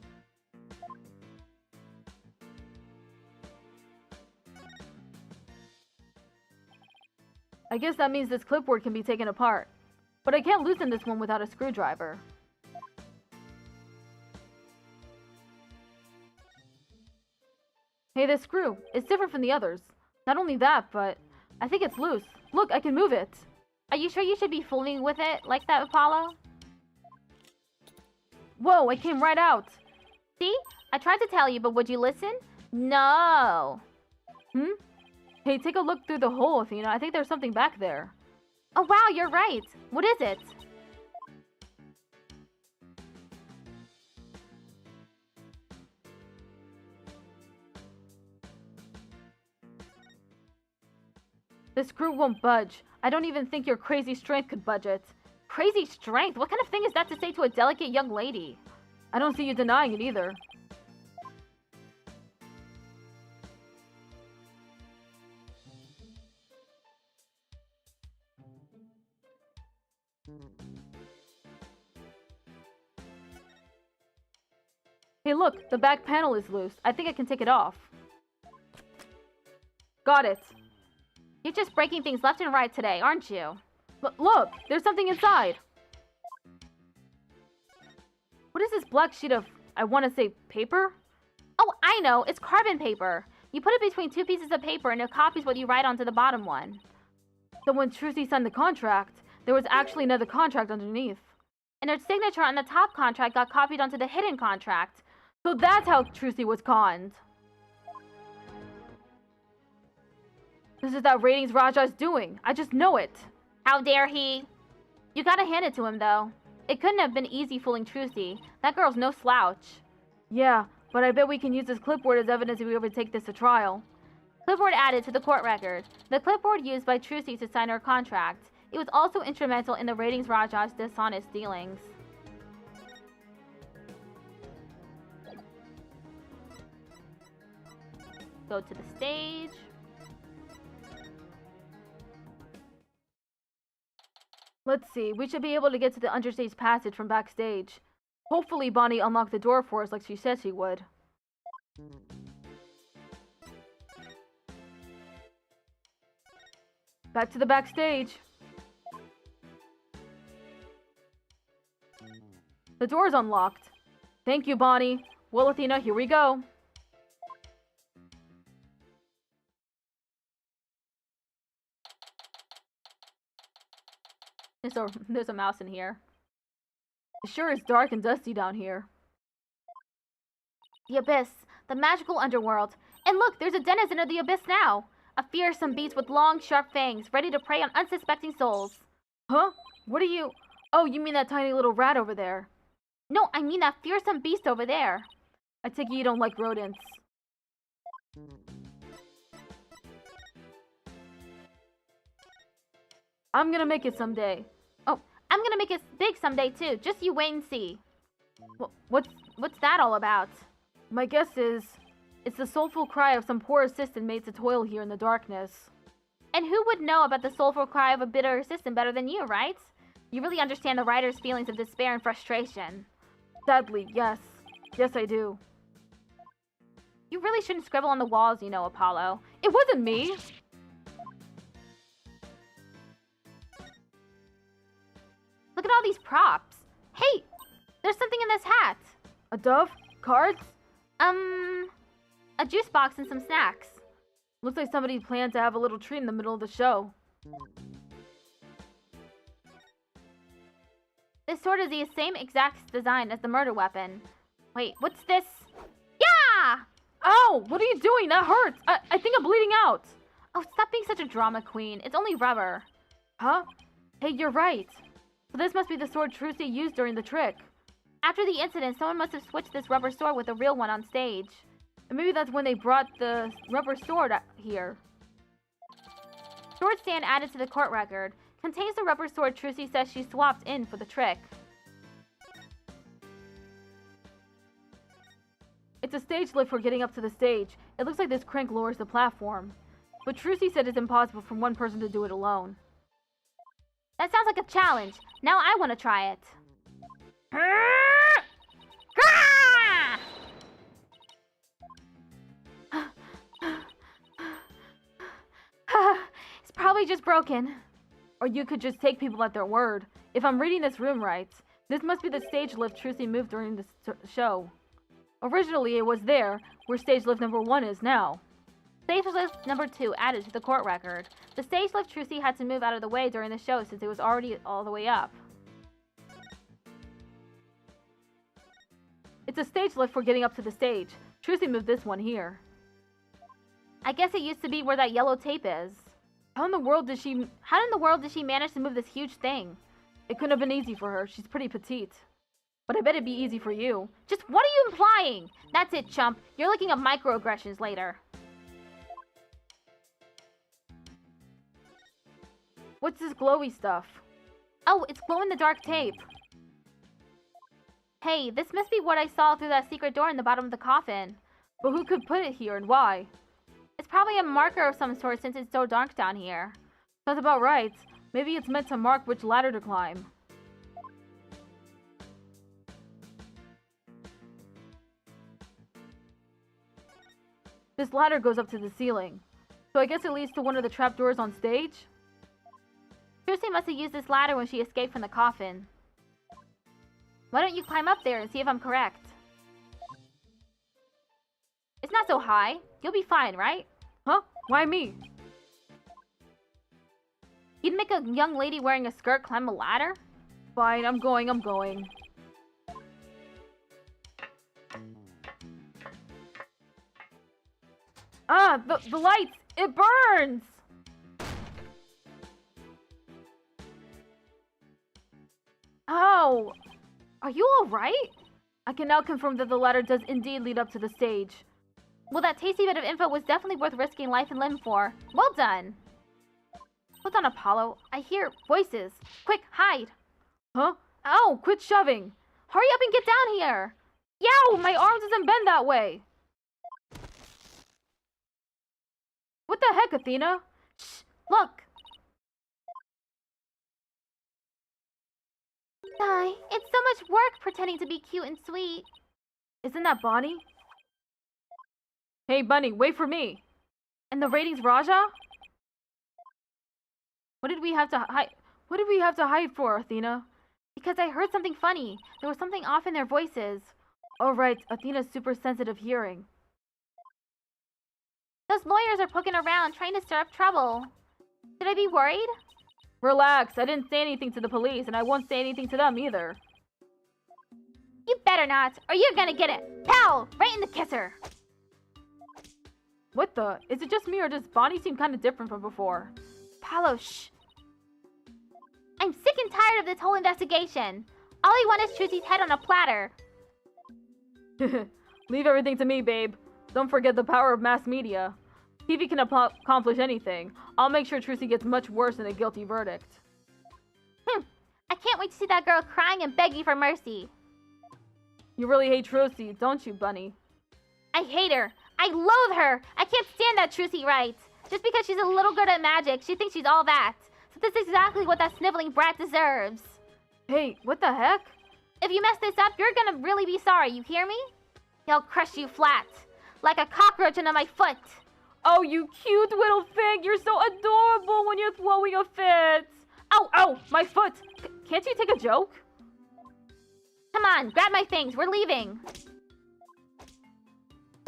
I guess that means this clipboard can be taken apart. But I can't loosen this one without a screwdriver. Hey, this screw. It's different from the others. Not only that, but I think it's loose. Look, I can move it. Are you sure you should be fooling with it like that, Apollo? Whoa, I came right out. See? I tried to tell you, but would you listen? No. Hey, take a look through the hole, Athena. I think there's something back there. Oh wow, you're right. What is it? The screw won't budge. I don't even think your crazy strength could budge it. Crazy strength? What kind of thing is that to say to a delicate young lady? I don't see you denying it either. Hey look, the back panel is loose. I think I can take it off. Got it. You're just breaking things left and right today, aren't you? Look, there's something inside. What is this black sheet of, I want to say, paper? Oh, I know. It's carbon paper. You put it between two pieces of paper and it copies what you write onto the bottom one. So when Trucy signed the contract, there was actually another contract underneath. And her signature on the top contract got copied onto the hidden contract. So that's how Trucy was conned. This is that ratings Raja's doing. I just know it. How dare he? You gotta hand it to him, though. It couldn't have been easy fooling Trucy. That girl's no slouch. Yeah, but I bet we can use this clipboard as evidence if we ever take this to trial. Clipboard added to the court record. The clipboard used by Trucy to sign her contract. It was also instrumental in the ratings Raja's dishonest dealings. Go to the stage. Let's see, we should be able to get to the understage passage from backstage. Hopefully Bonnie unlocked the door for us like she said she would. Back to the backstage. The door's unlocked. Thank you, Bonnie. Well, Athena, here we go. There's a mouse in here. It sure is dark and dusty down here. The Abyss, the magical underworld. And look, there's a denizen of the Abyss now. A fearsome beast with long, sharp fangs, ready to prey on unsuspecting souls. Huh? What are you... Oh, you mean that tiny little rat over there? No, I mean that fearsome beast over there. I take it you don't like rodents. I'm gonna make it someday. Oh, I'm gonna make it big someday too. Just you wait and see. What's that all about? My guess is, it's the soulful cry of some poor assistant made to toil here in the darkness. And who would know about the soulful cry of a bitter assistant better than you, right? You really understand the writer's feelings of despair and frustration. Sadly, yes. Yes, I do. You really shouldn't scribble on the walls, you know, Apollo. It wasn't me! Look at all these props. Hey, there's something in this hat. A dove? Cards? A juice box and some snacks. Looks like somebody planned to have a little treat in the middle of the show. This sword is the same exact design as the murder weapon. Wait, what's this? Yeah! Ow! What are you doing? That hurts! I think I'm bleeding out! Oh, stop being such a drama queen. It's only rubber. Huh? Hey, you're right. So this must be the sword Trucy used during the trick. After the incident, someone must have switched this rubber sword with a real one on stage. And maybe that's when they brought the rubber sword here. Sword stand added to the court record. Contains the rubber sword Trucy says she swapped in for the trick. It's a stage lift for getting up to the stage. It looks like this crank lowers the platform. But Trucy said it's impossible for one person to do it alone. That sounds like a challenge. Now I want to try it. It's probably just broken. Or you could just take people at their word. If I'm reading this room right, this must be the stage lift Trucy moved during the show. Originally, it was there, where stage lift number 1 is now. Stage lift number 2 added to the court record. The stage lift Trucy had to move out of the way during the show since it was already all the way up. It's a stage lift for getting up to the stage. Trucy moved this one here. I guess it used to be where that yellow tape is. How in the world did she manage to move this huge thing? It couldn't have been easy for her. She's pretty petite. But I bet it'd be easy for you. Just what are you implying? That's it, chump. You're looking at microaggressions later. What's this glowy stuff? Oh, it's glow-in-the-dark tape. Hey, this must be what I saw through that secret door in the bottom of the coffin. But who could put it here and why? It's probably a marker of some sort since it's so dark down here. Sounds about right. Maybe it's meant to mark which ladder to climb. This ladder goes up to the ceiling. So I guess it leads to one of the trapdoors on stage? Trucy must have used this ladder when she escaped from the coffin. Why don't you climb up there and see if I'm correct? It's not so high. You'll be fine, right? Huh? Why me? You'd make a young lady wearing a skirt climb a ladder? Fine, I'm going. Ah, the lights! It burns! Ow! Are you alright? I can now confirm that the ladder does indeed lead up to the stage. Well, that tasty bit of info was definitely worth risking life and limb for. Well done! Hold on, Apollo. I hear voices. Quick, hide! Huh? Ow! Quit shoving! Hurry up and get down here! Yow! My arm doesn't bend that way! What the heck, Athena? Shh! Look! It's so much work pretending to be cute and sweet. Isn't that Bonnie? Hey, Bunny, wait for me. And the ratings, Raja? What did we have to hide for, Athena? Because I heard something funny. There was something off in their voices. Oh, right. Athena's super sensitive hearing. Those lawyers are poking around, trying to stir up trouble. Should I be worried? Relax. I didn't say anything to the police, and I won't say anything to them either. You better not, or you're gonna get it. Pow! Right in the kisser. What the? Is it just me, or does Bonnie seem kind of different from before? Paolo, shh. I'm sick and tired of this whole investigation. All I want is Trucy's head on a platter. Leave everything to me, babe. Don't forget the power of mass media. TV can accomplish anything. I'll make sure Trucy gets much worse than a guilty verdict. I can't wait to see that girl crying and begging for mercy. You really hate Trucy, don't you, Bunny? I hate her. I loathe her. I can't stand that Trucy writes. Just because she's a little good at magic, she thinks she's all that. So this is exactly what that sniveling brat deserves. Hey, what the heck? If you mess this up, you're gonna really be sorry, you hear me? I'll crush you flat, like a cockroach under my foot. Oh, you cute little thing! You're so adorable when you're throwing a fit! Ow, my foot! Can't you take a joke? Come on, grab my things, we're leaving.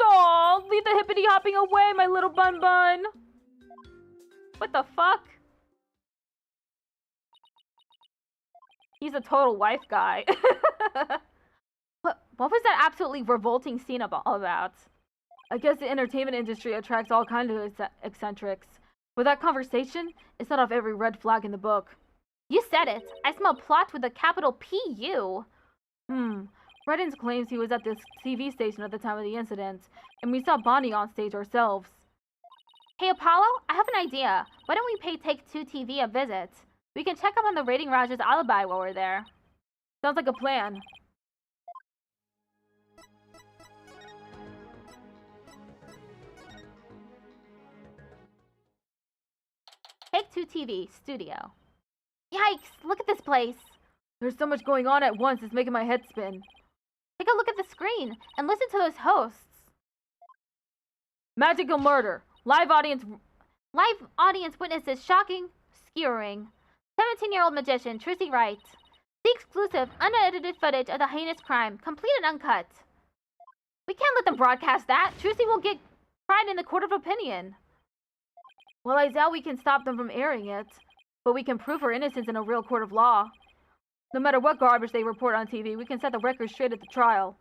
Aw, leave the hippity hopping away, my little bun bun! What the fuck? He's a total wife guy. What was that absolutely revolting scene about? I guess the entertainment industry attracts all kinds of eccentrics. With that conversation, it set off every red flag in the book. You said it. I smell plot with a capital P-U. Reddins claims he was at this TV station at the time of the incident, and we saw Bonnie on stage ourselves. Hey Apollo, I have an idea. Why don't we pay Take-Two TV a visit? We can check up on the Rating Raj's alibi while we're there. Sounds like a plan. Take-Two TV, studio. Yikes, look at this place. There's so much going on at once, it's making my head spin. Take a look at the screen and listen to those hosts. Magical murder. Live audience witnesses shocking, skewering. 17-year-old magician, Trucy Wright. The exclusive, unedited footage of the heinous crime, complete and uncut. We can't let them broadcast that. Trucy will get tried in the court of opinion. Well, I doubt we can stop them from airing it, but we can prove her innocence in a real court of law. No matter what garbage they report on TV, we can set the record straight at the trial.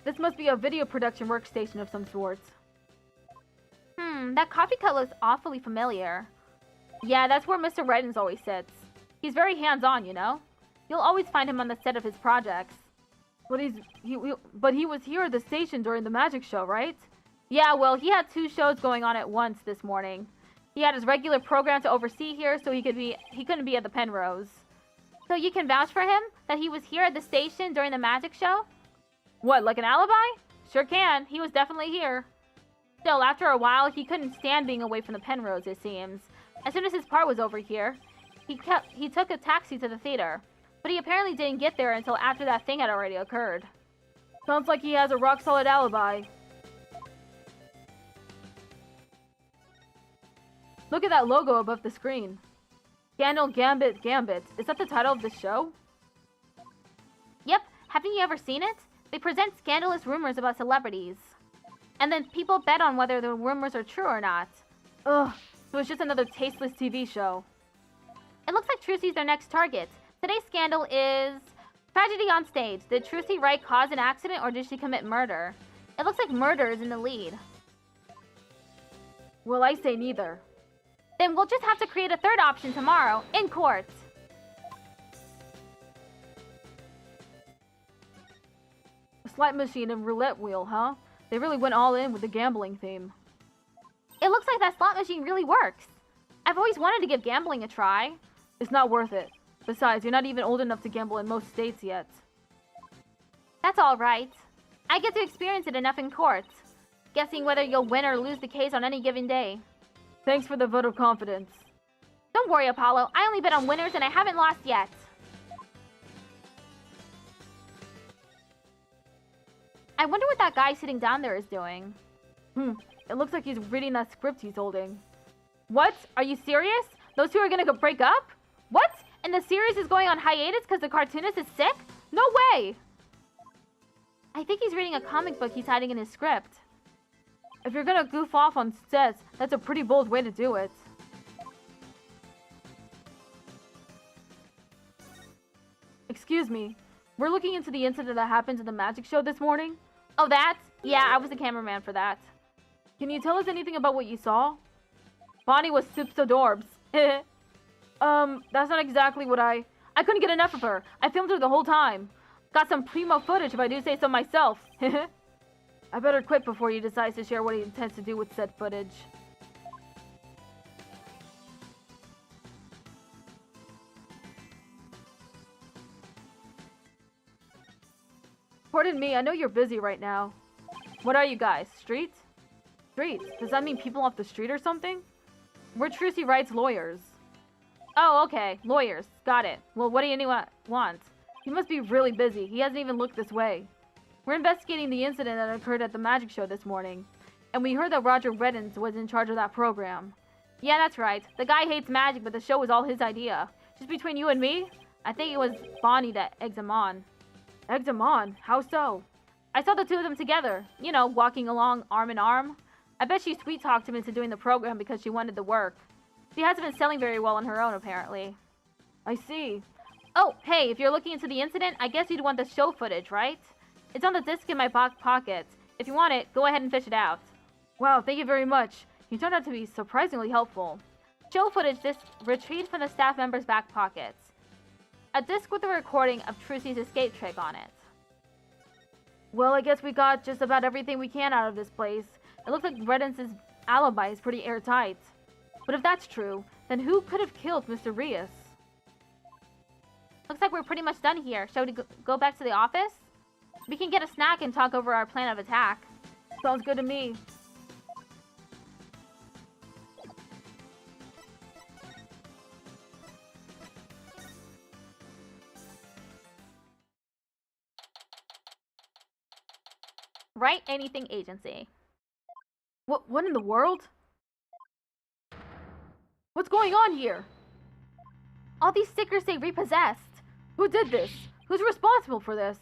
This must be a video production workstation of some sort. That coffee cup looks awfully familiar. Yeah, that's where Mr. Reddins always sits. He's very hands-on, you know? You'll always find him on the set of his projects. But he was here at the station during the magic show, right? Yeah, well, he had 2 shows going on at once this morning. He had his regular program to oversee here, so he couldn't be at the Penrose. So you can vouch for him that he was here at the station during the magic show? What, like an alibi? Sure can. He was definitely here. Still, after a while, he couldn't stand being away from the Penrose, it seems. As soon as his part was over here, he took a taxi to the theater. But he apparently didn't get there until after that thing had already occurred. Sounds like he has a rock-solid alibi. Look at that logo above the screen. Scandal Gambit. Is that the title of this show? Yep. Haven't you ever seen it? They present scandalous rumors about celebrities. And then people bet on whether the rumors are true or not. Ugh, so it's just another tasteless TV show. It looks like Trucy's their next target. Today's scandal is... tragedy on stage. Did Trucy Wright cause an accident or did she commit murder? It looks like murder is in the lead. Well, I say neither. Then we'll just have to create a third option tomorrow, in court. A slot machine and roulette wheel, huh? They really went all in with the gambling theme. It looks like that slot machine really works. I've always wanted to give gambling a try. It's not worth it. Besides, you're not even old enough to gamble in most states yet. That's alright. I get to experience it enough in court. Guessing whether you'll win or lose the case on any given day. Thanks for the vote of confidence. Don't worry, Apollo. I only bet on winners and I haven't lost yet. I wonder what that guy sitting down there is doing. It looks like he's reading that script he's holding. What? Are you serious? Those two are gonna go break up? What? And the series is going on hiatus because the cartoonist is sick? No way! I think he's reading a comic book he's hiding in his script. If you're gonna goof off on sets, that's a pretty bold way to do it. Excuse me. We're looking into the incident that happened at the magic show this morning. Oh, that? Yeah, I was the cameraman for that. Can you tell us anything about what you saw? Bonnie was soups adorbs. That's not exactly what I couldn't get enough of her. I filmed her the whole time. Got some primo footage if I do say so myself. I better quit before he decides to share what he intends to do with said footage. Pardon me, I know you're busy right now. What are you guys, streets? Streets? Does that mean people off the street or something? We're Trucy Wright's lawyers. Oh, okay. Lawyers. Got it. Well, what do you want? He must be really busy. He hasn't even looked this way. We're investigating the incident that occurred at the magic show this morning. And we heard that Roger Reddins was in charge of that program. Yeah, that's right. The guy hates magic, but the show was all his idea. Just between you and me, I think it was Bonnie that eggs him on. Egged him on? How so? I saw the two of them together. You know, walking along arm in arm. I bet she sweet-talked him into doing the program because she wanted the work. She hasn't been selling very well on her own, apparently. I see. Oh, hey, if you're looking into the incident, I guess you'd want the show footage, right? It's on the disc in my back pocket. If you want it, go ahead and fish it out. Wow, thank you very much. You turned out to be surprisingly helpful. Show footage disc retrieved from the staff member's back pockets. A disc with a recording of Trucy's escape trick on it. Well, I guess we got just about everything we can out of this place. It looks like Reddence's alibi is pretty airtight. But if that's true, then who could have killed Mr. Rias? Looks like we're pretty much done here. Shall we go back to the office? We can get a snack and talk over our plan of attack. Sounds good to me. Write Anything Agency. What in the world? What's going on here? All these stickers say repossessed. Who did this? Who's responsible for this?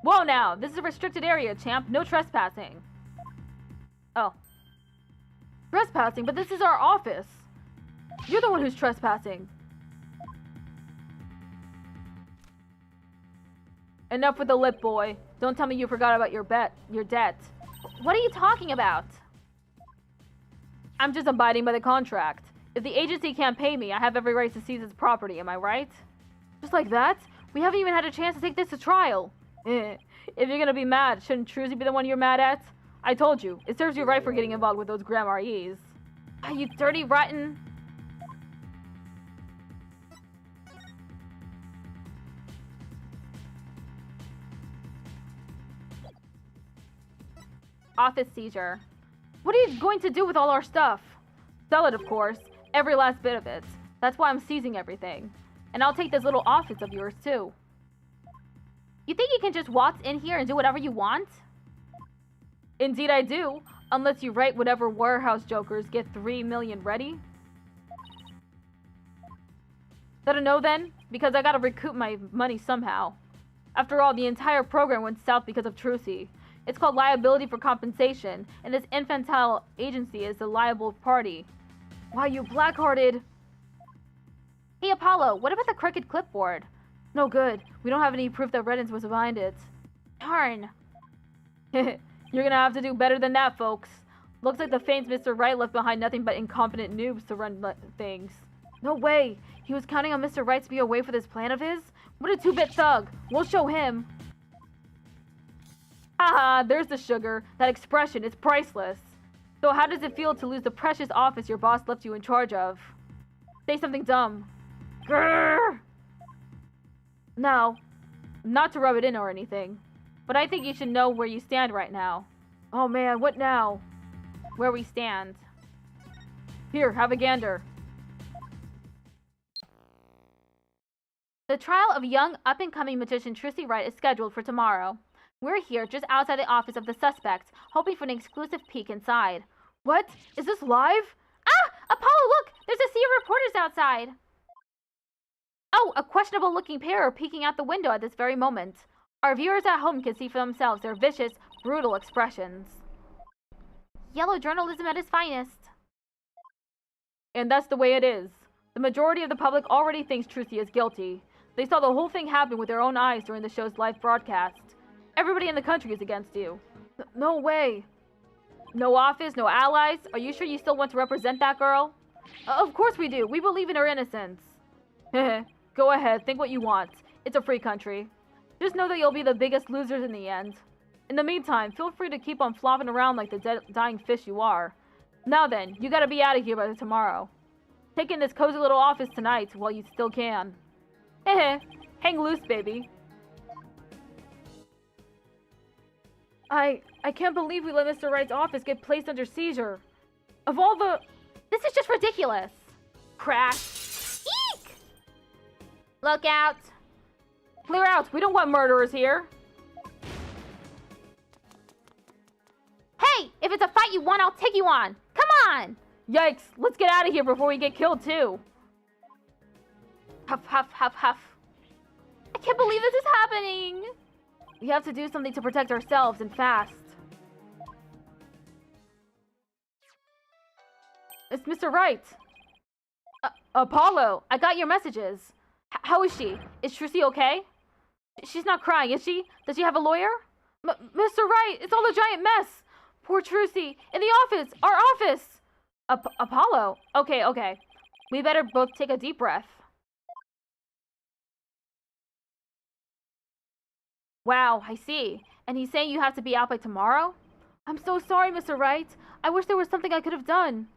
Whoa now, this is a restricted area, champ. No trespassing. Oh. Trespassing? But this is our office. You're the one who's trespassing. Enough with the lip, boy. Don't tell me you forgot about your debt. What are you talking about? I'm just abiding by the contract. If the agency can't pay me, I have every right to seize its property, am I right? Just like that? We haven't even had a chance to take this to trial. If you're gonna be mad, shouldn't Trucy be the one you're mad at? I told you, it serves you right for getting involved with those Grandma E's. You dirty, rotten... Office seizure. What are you going to do with all our stuff? Sell it, of course. Every last bit of it. That's why I'm seizing everything. And I'll take this little office of yours, too. You think you can just waltz in here and do whatever you want? Indeed I do. Unless you write whatever warehouse jokers get 3 million ready. Is that a no then? Because I gotta recoup my money somehow. After all, the entire program went south because of Trucy. It's called liability for compensation, and this infantile agency is the liable party. Wow, you black-hearted... Hey, Apollo, what about the crooked clipboard? No good. We don't have any proof that Reddens was behind it. Darn. You're gonna have to do better than that, folks. Looks like the faint Mr. Wright left behind nothing but incompetent noobs to run things. No way. He was counting on Mr. Wright to be away for this plan of his? What a two-bit thug. We'll show him. Haha, there's the sugar. That expression is priceless. So how does it feel to lose the precious office your boss left you in charge of? Say something dumb. Grrr! No, not to rub it in or anything, but I think you should know where you stand right now. Oh man, what now? Where we stand. Here, have a gander. The trial of young up-and-coming magician Trucy Wright is scheduled for tomorrow. We're here just outside the office of the suspect, hoping for an exclusive peek inside. What? Is this live? Ah! Apollo, look! There's a sea of reporters outside! Oh, a questionable-looking pair are peeking out the window at this very moment. Our viewers at home can see for themselves their vicious, brutal expressions. Yellow journalism at its finest. And that's the way it is. The majority of the public already thinks Trucy is guilty. They saw the whole thing happen with their own eyes during the show's live broadcast. Everybody in the country is against you. No way. No office, no allies? Are you sure you still want to represent that girl? Of course we do. We believe in her innocence. Go ahead, think what you want. It's a free country. Just know that you'll be the biggest losers in the end. In the meantime, feel free to keep on flopping around like the dying fish you are. Now then, you gotta be out of here by tomorrow. Take in this cozy little office tonight while you still can. Hang loose, baby. I can't believe we let Mr. Wright's office get placed under seizure. Of all the... This is just ridiculous. Crash. Eek! Look out. Clear out. We don't want murderers here. Hey, if it's a fight you want, I'll take you on. Come on. Yikes. Let's get out of here before we get killed too. Huff, huff, huff, huff. I can't believe this is happening. We have to do something to protect ourselves, and fast. It's Mr. Wright. Apollo, I got your messages. How is she? Is Trucy okay? She's not crying, is she? Does she have a lawyer? Mr. Wright, it's all a giant mess. Poor Trucy. In the office. Our office. Apollo. Okay. We better both take a deep breath. Wow, I see. And he's saying you have to be out by tomorrow? I'm so sorry, Mr. Wright. I wish there was something I could have done.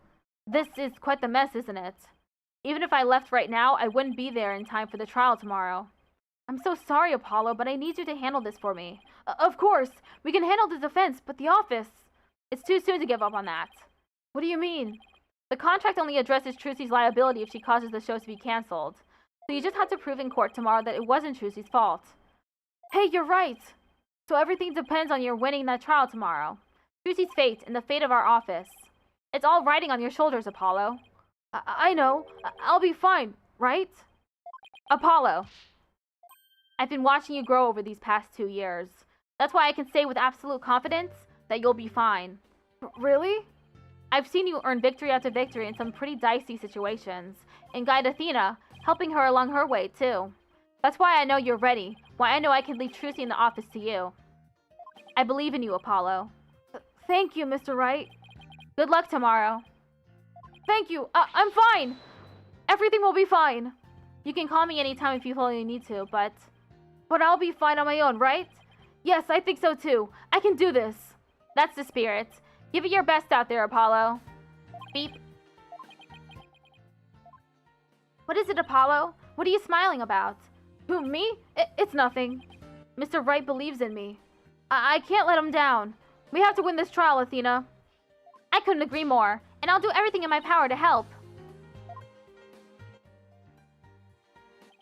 This is quite the mess, isn't it? Even if I left right now, I wouldn't be there in time for the trial tomorrow. I'm so sorry, Apollo, but I need you to handle this for me. Of course, we can handle the defense, but the office... It's too soon to give up on that. What do you mean? The contract only addresses Trucy's liability if she causes the show to be cancelled. So you just have to prove in court tomorrow that it wasn't Trucy's fault. Hey, you're right! So everything depends on your winning that trial tomorrow. Trucy's fate and the fate of our office. It's all riding on your shoulders, Apollo. I know. I'll be fine, right? Apollo. I've been watching you grow over these past 2 years. That's why I can say with absolute confidence that you'll be fine. Really? I've seen you earn victory after victory in some pretty dicey situations, and guide Athena, helping her along her way, too. That's why I know you're ready, why I know I can leave Trucy in the office to you. I believe in you, Apollo. Thank you, Mr. Wright. Good luck tomorrow. Thank you. I'm fine. Everything will be fine. You can call me anytime if you feel you need to, but I'll be fine on my own, right? Yes, I think so too. I can do this. That's the spirit. Give it your best out there, Apollo. Beep. What is it, Apollo? What are you smiling about? Who, me? It's nothing. Mr. Wright believes in me. I can't let him down. We have to win this trial, Athena. I couldn't agree more, and I'll do everything in my power to help.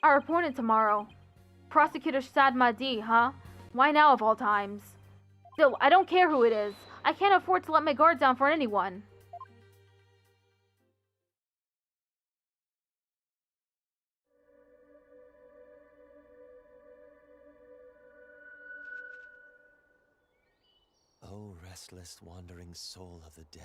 Our opponent tomorrow. Prosecutor Sad Mahdi, huh? Why now of all times? Still, I don't care who it is. I can't afford to let my guard down for anyone. Oh, restless, wandering soul of the dead.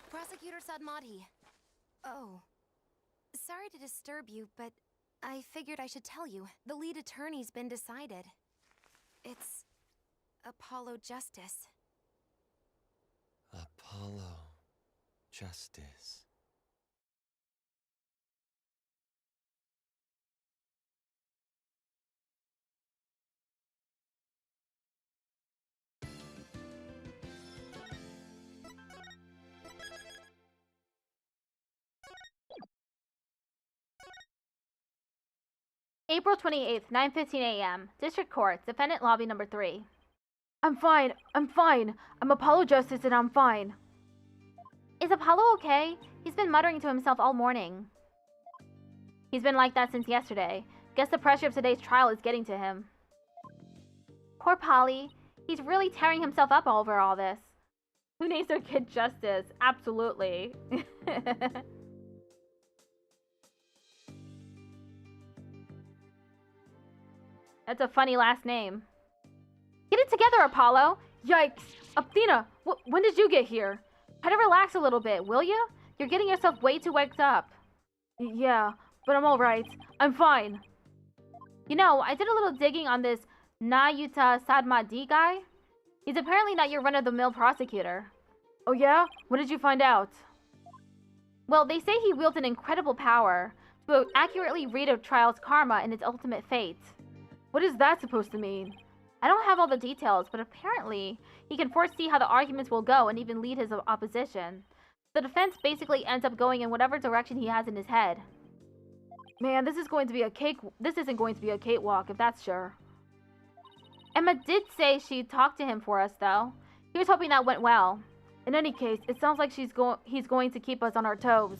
Prosecutor Sadmati. Oh. Sorry to disturb you, but I figured I should tell you. The lead attorney's been decided. It's Apollo Justice. Apollo Justice. April 28th, 9:15 a.m. District Court, Defendant Lobby Number 3. I'm fine. I'm Apollo Justice and I'm fine. Is Apollo okay? He's been muttering to himself all morning. He's been like that since yesterday. Guess the pressure of today's trial is getting to him. Poor Polly. He's really tearing himself up over all this. Who names their kid Justice? Absolutely. That's a funny last name. Get it together, Apollo! Yikes! Athena, when did you get here? Try to relax a little bit, will you? You're getting yourself way too worked up. Yeah, but I'm alright. I'm fine. You know, I did a little digging on this Nayuta Sadmadi guy. He's apparently not your run-of-the-mill prosecutor. Oh yeah? What did you find out? Well, they say he wields an incredible power to accurately read a trial's karma and its ultimate fate. What is that supposed to mean? I don't have all the details, but apparently he can foresee how the arguments will go and even lead his opposition. The defense basically ends up going in whatever direction he has in his head. Man, this isn't going to be a cakewalk, if that's sure. Emma did say she'd talk to him for us, though. He was hoping that went well. In any case, it sounds like he's going to keep us on our toes.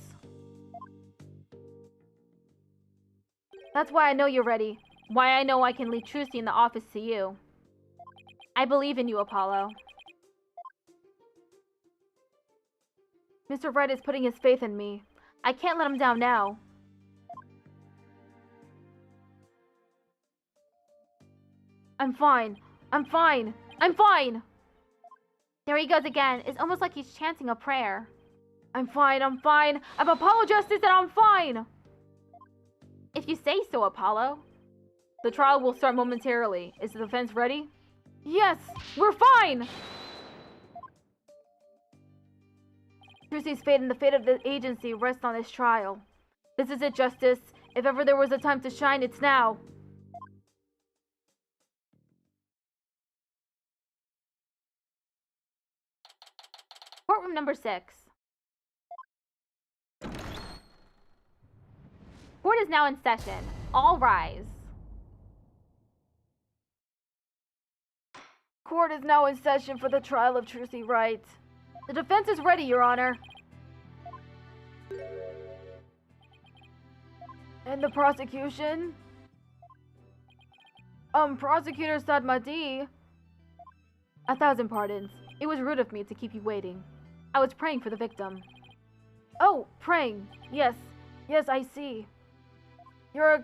That's why I know you're ready. Why I know I can leave Trucy in the office to you. I believe in you, Apollo. Mr. Wright is putting his faith in me. I can't let him down now. I'm fine. There he goes again. It's almost like he's chanting a prayer. I'm fine, I'm fine. I've apologized and I'm fine. If you say so, Apollo. The trial will start momentarily. Is the defense ready? Yes, we're fine! Trucy's fate and the fate of the agency rest on this trial. This is it, Justice. If ever there was a time to shine, it's now. Courtroom number 6. Court is now in session. All rise. Court is now in session for the trial of Trucy Wright. The defense is ready, Your Honor. And the prosecution? Prosecutor Sadmadi. 1,000 pardons. It was rude of me to keep you waiting. I was praying for the victim. Oh, praying. Yes. Yes, I see. You're a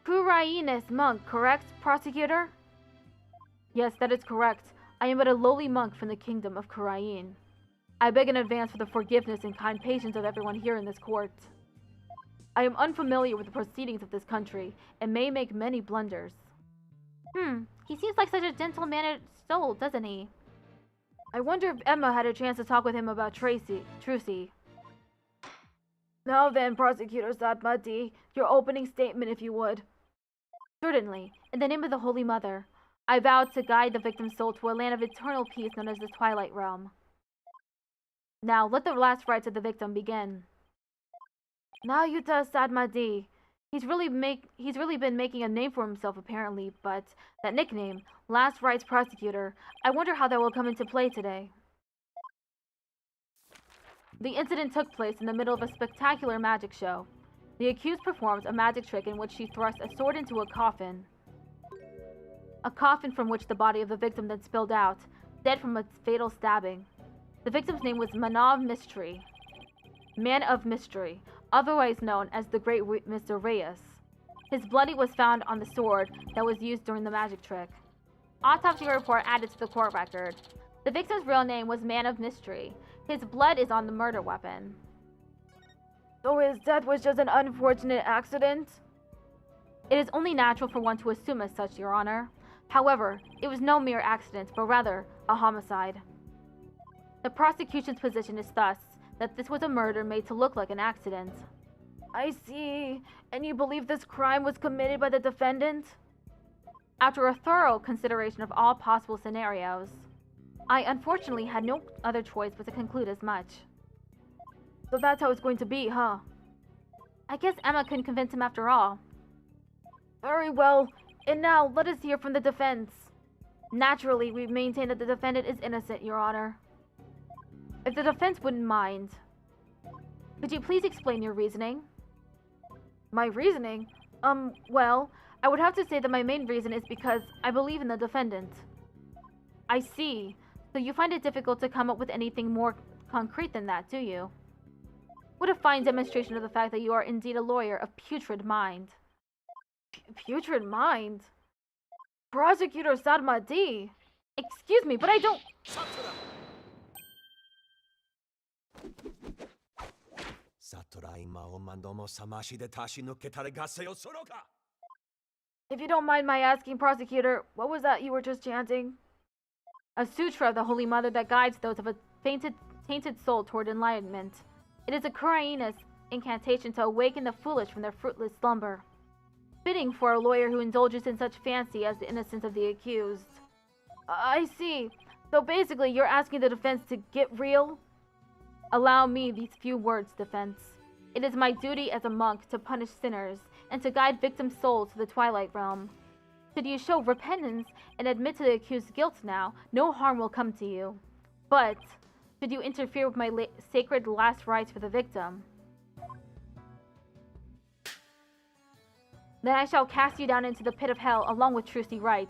Kurainist monk, correct, prosecutor? Yes, that is correct. I am but a lowly monk from the kingdom of Kurain. I beg in advance for the forgiveness and kind patience of everyone here in this court. I am unfamiliar with the proceedings of this country, and may make many blunders. He seems like such a gentle-mannered soul, doesn't he? I wonder if Emma had a chance to talk with him about Trucy. Now then, Prosecutor Sadmadi, your opening statement, if you would. Certainly. In the name of the Holy Mother, I vow to guide the victim's soul to a land of eternal peace known as the Twilight Realm. Now, let the last rites of the victim begin. Now, Yuta Sadmadi. He's really been making a name for himself, apparently, but that nickname, Last Rites Prosecutor, I wonder how that will come into play today. The incident took place in the middle of a spectacular magic show. The accused performs a magic trick in which she thrusts a sword into a coffin. A coffin from which the body of the victim then spilled out, dead from a fatal stabbing. The victim's name was Man of Mystery, otherwise known as the Great Mr. Reyes. His blood was found on the sword that was used during the magic trick. Autopsy report added to the court record. The victim's real name was Man of Mystery. His blood is on the murder weapon. So his death was just an unfortunate accident? It is only natural for one to assume as such, Your Honor. However, it was no mere accident, but rather a homicide. The prosecution's position is thus that this was a murder made to look like an accident. I see. And you believe this crime was committed by the defendant? After a thorough consideration of all possible scenarios, I unfortunately had no other choice but to conclude as much. So that's how it's going to be, huh? I guess Emma couldn't convince him after all. Very well. And now, let us hear from the defense. Naturally, we maintain that the defendant is innocent, Your Honor. If the defense wouldn't mind, could you please explain your reasoning? My reasoning? Well, I would have to say that my main reason is because I believe in the defendant. I see. So you find it difficult to come up with anything more concrete than that, do you? What a fine demonstration of the fact that you are indeed a lawyer of putrid mind. Putrid mind? Prosecutor Sadmadi! Excuse me, but I don't... If you don't mind my asking, Prosecutor, what was that you were just chanting? A sutra of the Holy Mother that guides those of a tainted soul toward enlightenment. It is a Kurainist incantation to awaken the foolish from their fruitless slumber. Fitting for a lawyer who indulges in such fancy as the innocence of the accused. I see. So basically, you're asking the defense to get real? Allow me these few words, defense. It is my duty as a monk to punish sinners and to guide victim souls to the Twilight Realm. Should you show repentance and admit to the accused's guilt now, no harm will come to you. But should you interfere with my sacred last rites for the victim, then I shall cast you down into the pit of hell along with Trucy Wright.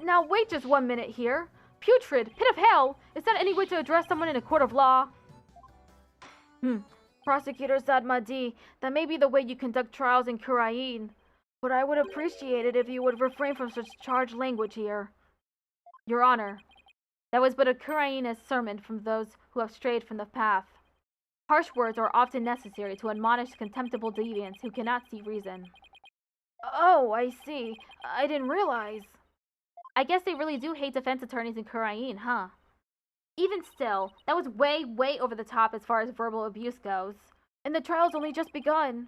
Now wait just 1 minute here. Putrid, pit of hell? Is that any way to address someone in a court of law? Prosecutor Sadmadi, that may be the way you conduct trials in Kurain. But I would appreciate it if you would refrain from such charged language here. Your Honor, that was but a Kuraina's sermon from those who have strayed from the path. Harsh words are often necessary to admonish contemptible deviants who cannot see reason. Oh, I see. I didn't realize. I guess they really do hate defense attorneys in Kurain, huh? Even still, that was way, way over the top as far as verbal abuse goes. And the trial's only just begun.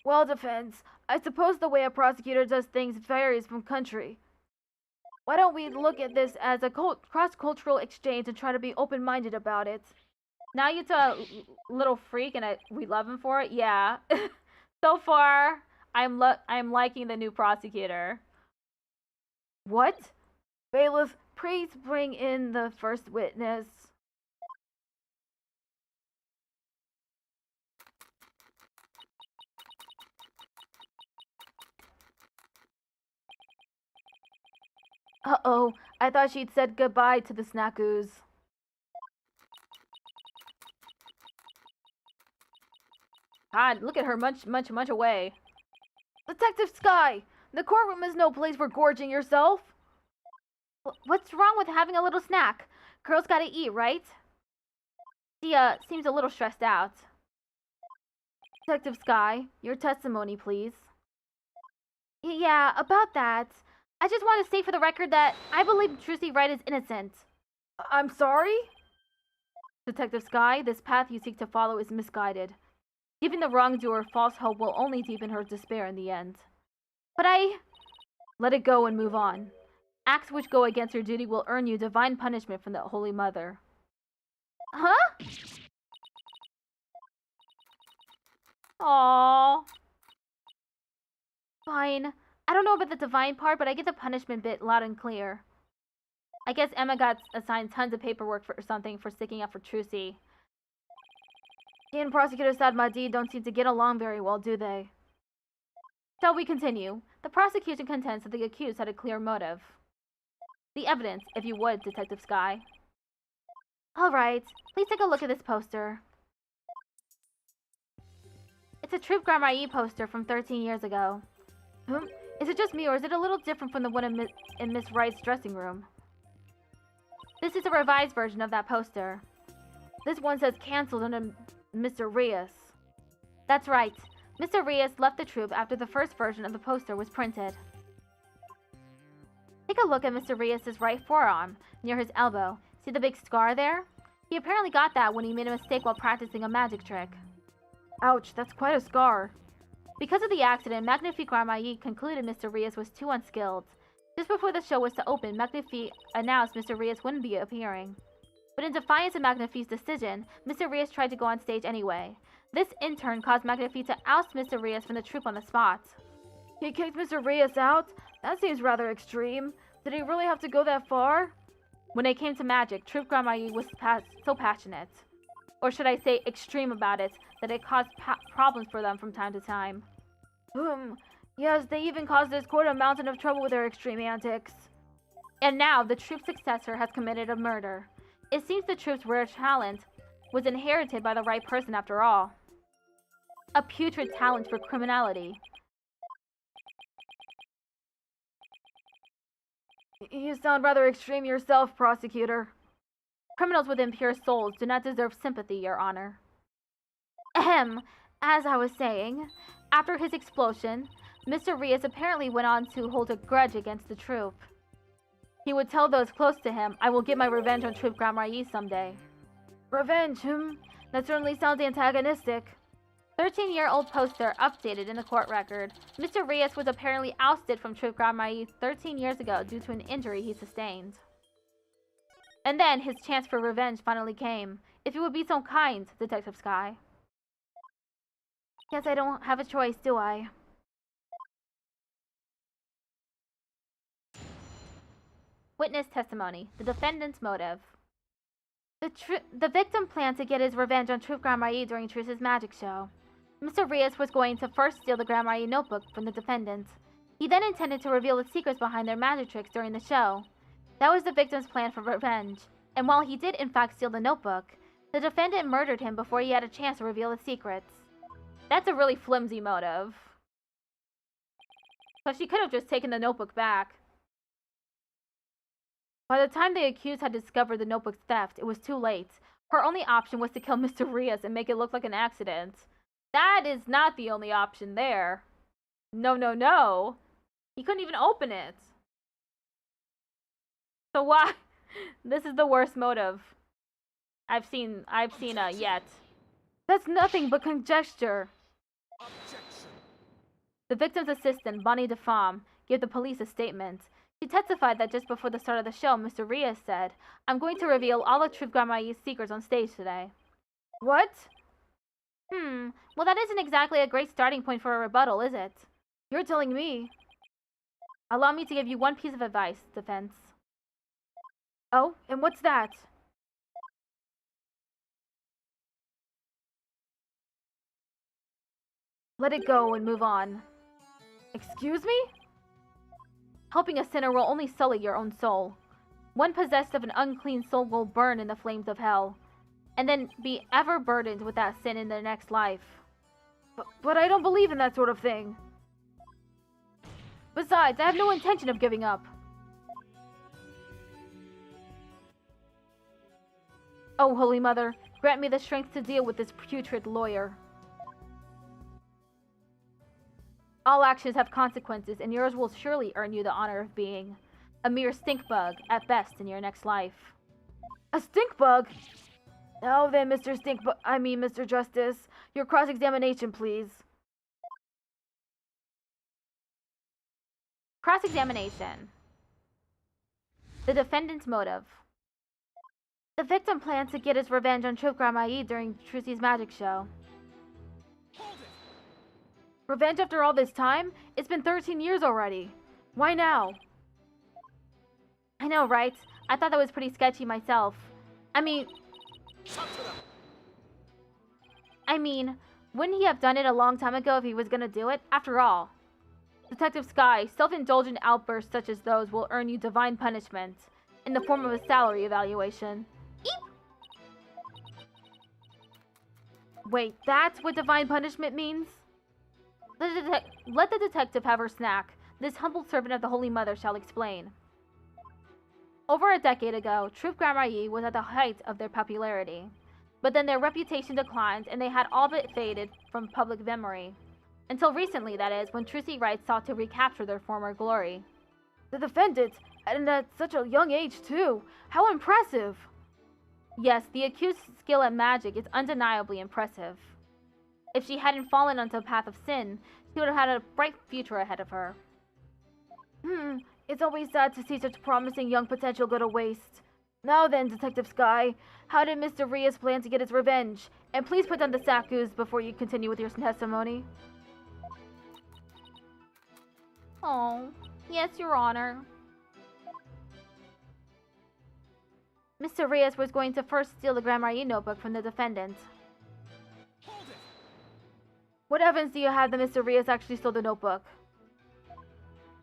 Well, defense, I suppose the way a prosecutor does things varies from country. Why don't we look at this as a cross-cultural exchange and try to be open-minded about it? Now you're a little freak and we love him for it? Yeah. So far, I'm liking the new prosecutor. What? Bailiff, please bring in the first witness. Uh-oh, I thought she'd said goodbye to the snackoos. God, look at her munch away. Detective Sky, the courtroom is no place for gorging yourself. What's wrong with having a little snack? Girls gotta eat, right? She, seems a little stressed out. Detective Sky, your testimony, please. Yeah, about that. I just want to say for the record that I believe Trucy Wright is innocent. I'm sorry? Detective Sky, this path you seek to follow is misguided. Giving the wrongdoer false hope will only deepen her despair in the end. But let it go and move on. Acts which go against your duty will earn you divine punishment from the Holy Mother. Huh? Aww. Fine. I don't know about the divine part, but I get the punishment bit loud and clear. I guess Emma got assigned tons of paperwork or something for sticking up for Trucy. She and Prosecutor Sadmadi don't seem to get along very well, do they? Shall we continue? The prosecution contends that the accused had a clear motive. The evidence, if you would, Detective Sky. Alright, please take a look at this poster. It's a Troop Grammar E poster from 13 years ago. Is it just me, or is it a little different from the one in Miss Wright's dressing room? This is a revised version of that poster. This one says cancelled under Mr. Reyes. That's right. Mr. Reyes left the troop after the first version of the poster was printed. Take a look at Mr. Reyes' right forearm, near his elbow. See the big scar there? He apparently got that when he made a mistake while practicing a magic trick. Ouch, that's quite a scar. Because of the accident, Magnifique Ramai concluded Mr. Reyes was too unskilled. Just before the show was to open, Magnifique announced Mr. Reyes wouldn't be appearing. But in defiance of Magnifique's decision, Mr. Reyes tried to go on stage anyway. This in turn caused Magnifique to oust Mr. Reyes from the troupe on the spot. He kicked Mr. Reyes out? That seems rather extreme. Did he really have to go that far? When it came to magic, Troupe Grandmarie was so passionate. Or should I say extreme about it, that it caused problems for them from time to time. Yes, they even caused this court a mountain of trouble with their extreme antics. And now, the troupe's successor has committed a murder. It seems the troupe's rare talent was inherited by the right person after all. A putrid talent for criminality. You sound rather extreme yourself, prosecutor. Criminals with impure souls do not deserve sympathy, Your Honor. Ahem. As I was saying, after his explosion, Mr. Reyes apparently went on to hold a grudge against the troupe. He would tell those close to him, I will get my revenge on Troupe Grandmarie someday. Revenge, That certainly sounds antagonistic. 13-year-old poster updated in the court record. Mr. Reyes was apparently ousted from Troupe Grandmarie 13 years ago due to an injury he sustained. And then his chance for revenge finally came. If you would be so kind, Detective Sky. Guess I don't have a choice, do I? Witness testimony. The defendant's motive. The victim planned to get his revenge on Troupe Grandmarie during Truce's magic show. Mr. Reyes was going to first steal the Grandmarie notebook from the defendant. He then intended to reveal the secrets behind their magic tricks during the show. That was the victim's plan for revenge. And while he did in fact steal the notebook, the defendant murdered him before he had a chance to reveal the secrets. That's a really flimsy motive. But she could have just taken the notebook back. By the time the accused had discovered the notebook's theft, it was too late. Her only option was to kill Mr. Rios and make it look like an accident. That is not the only option there. No, no, no. He couldn't even open it. So why? This is the worst motive I've seen yet. That's nothing but conjecture. Objection. The victim's assistant, Bonnie DeFam, gave the police a statement. She testified that just before the start of the show, Mr. Rios said, "I'm going to reveal all of Truth Grandma Yi's secrets on stage today." What? Well, that isn't exactly a great starting point for a rebuttal, is it? You're telling me. Allow me to give you one piece of advice, defense. Oh, and what's that? Let it go and move on. Excuse me? Helping a sinner will only sully your own soul. One possessed of an unclean soul will burn in the flames of hell, and then be ever burdened with that sin in their next life. But I don't believe in that sort of thing. Besides, I have no intention of giving up. Oh, Holy Mother, grant me the strength to deal with this putrid lawyer. All actions have consequences, and yours will surely earn you the honor of being a mere stink bug at best in your next life. A stink bug? Now then, Mr. Justice, your cross-examination, please. Cross-examination. The defendant's motive. The victim plans to get his revenge on Truth Grandma Yi during Trucy's magic show. Hold it. Revenge after all this time? It's been 13 years already. Why now? I know, right? I thought that was pretty sketchy myself. Wouldn't he have done it a long time ago if he was gonna do it? After all, Detective Sky, self-indulgent outbursts such as those will earn you divine punishment in the form of a salary evaluation. Eep! Wait, that's what divine punishment means? Let the detective have her snack. This humble servant of the Holy Mother shall explain. Over a decade ago, Truth Grandma Yi was at the height of their popularity. But then their reputation declined, and they had all but faded from public memory. Until recently, that is, when Trucy Wright sought to recapture their former glory. The defendant, and at such a young age too! How impressive! Yes, the accused's skill at magic is undeniably impressive. If she hadn't fallen onto a path of sin, she would have had a bright future ahead of her. It's always sad to see such promising young potential go to waste. Now then, Detective Sky, how did Mr. Rios plan to get his revenge? And please put down the sakus before you continue with your testimony. Oh, yes, Your Honor. Mr. Rios was going to first steal the Grandma Yi notebook from the defendant. Hold it. What evidence do you have that Mr. Rios actually stole the notebook?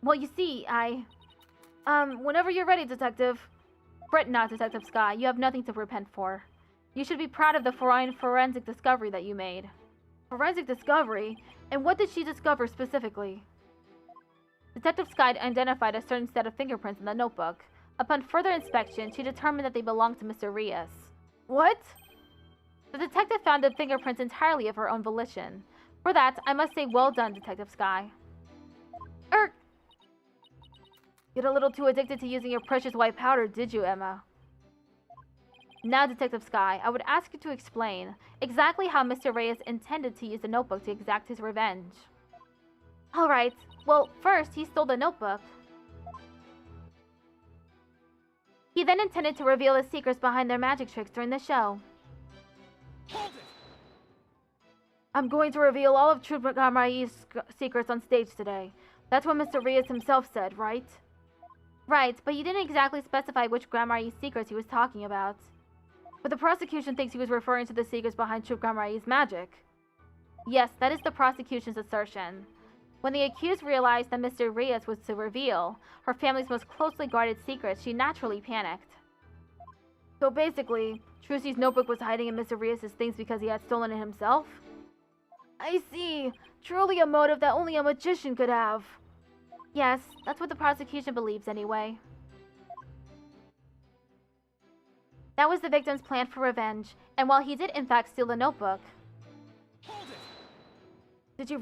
Well, you see, whenever you're ready, Detective. Fret not, Detective Sky. You have nothing to repent for. You should be proud of the forensic discovery that you made. Forensic discovery? And what did she discover specifically? Detective Sky identified a certain set of fingerprints in the notebook. Upon further inspection, she determined that they belonged to Mr. Rios. What? The detective found the fingerprints entirely of her own volition. For that, I must say well done, Detective Sky. Get a little too addicted to using your precious white powder, did you, Emma? Now, Detective Sky, I would ask you to explain exactly how Mr. Rios intended to use the notebook to exact his revenge. Alright, well, first, he stole the notebook. He then intended to reveal the secrets behind their magic tricks during the show. Hold it. I'm going to reveal all of Truth Grandma Yi's secrets on stage today. That's what Mr. Rios himself said, right? Right, but you didn't exactly specify which Grandma Yi's secrets he was talking about. But the prosecution thinks he was referring to the secrets behind Truth Grandma Yi's magic. Yes, that is the prosecution's assertion. When the accused realized that Mr. Rios was to reveal her family's most closely guarded secrets, she naturally panicked. So basically, Trucy's notebook was hiding in Mr. Rios' things because he had stolen it himself? I see. Truly a motive that only a magician could have. Yes, that's what the prosecution believes anyway. That was the victim's plan for revenge, and while he did in fact steal the notebook... Hold it! Do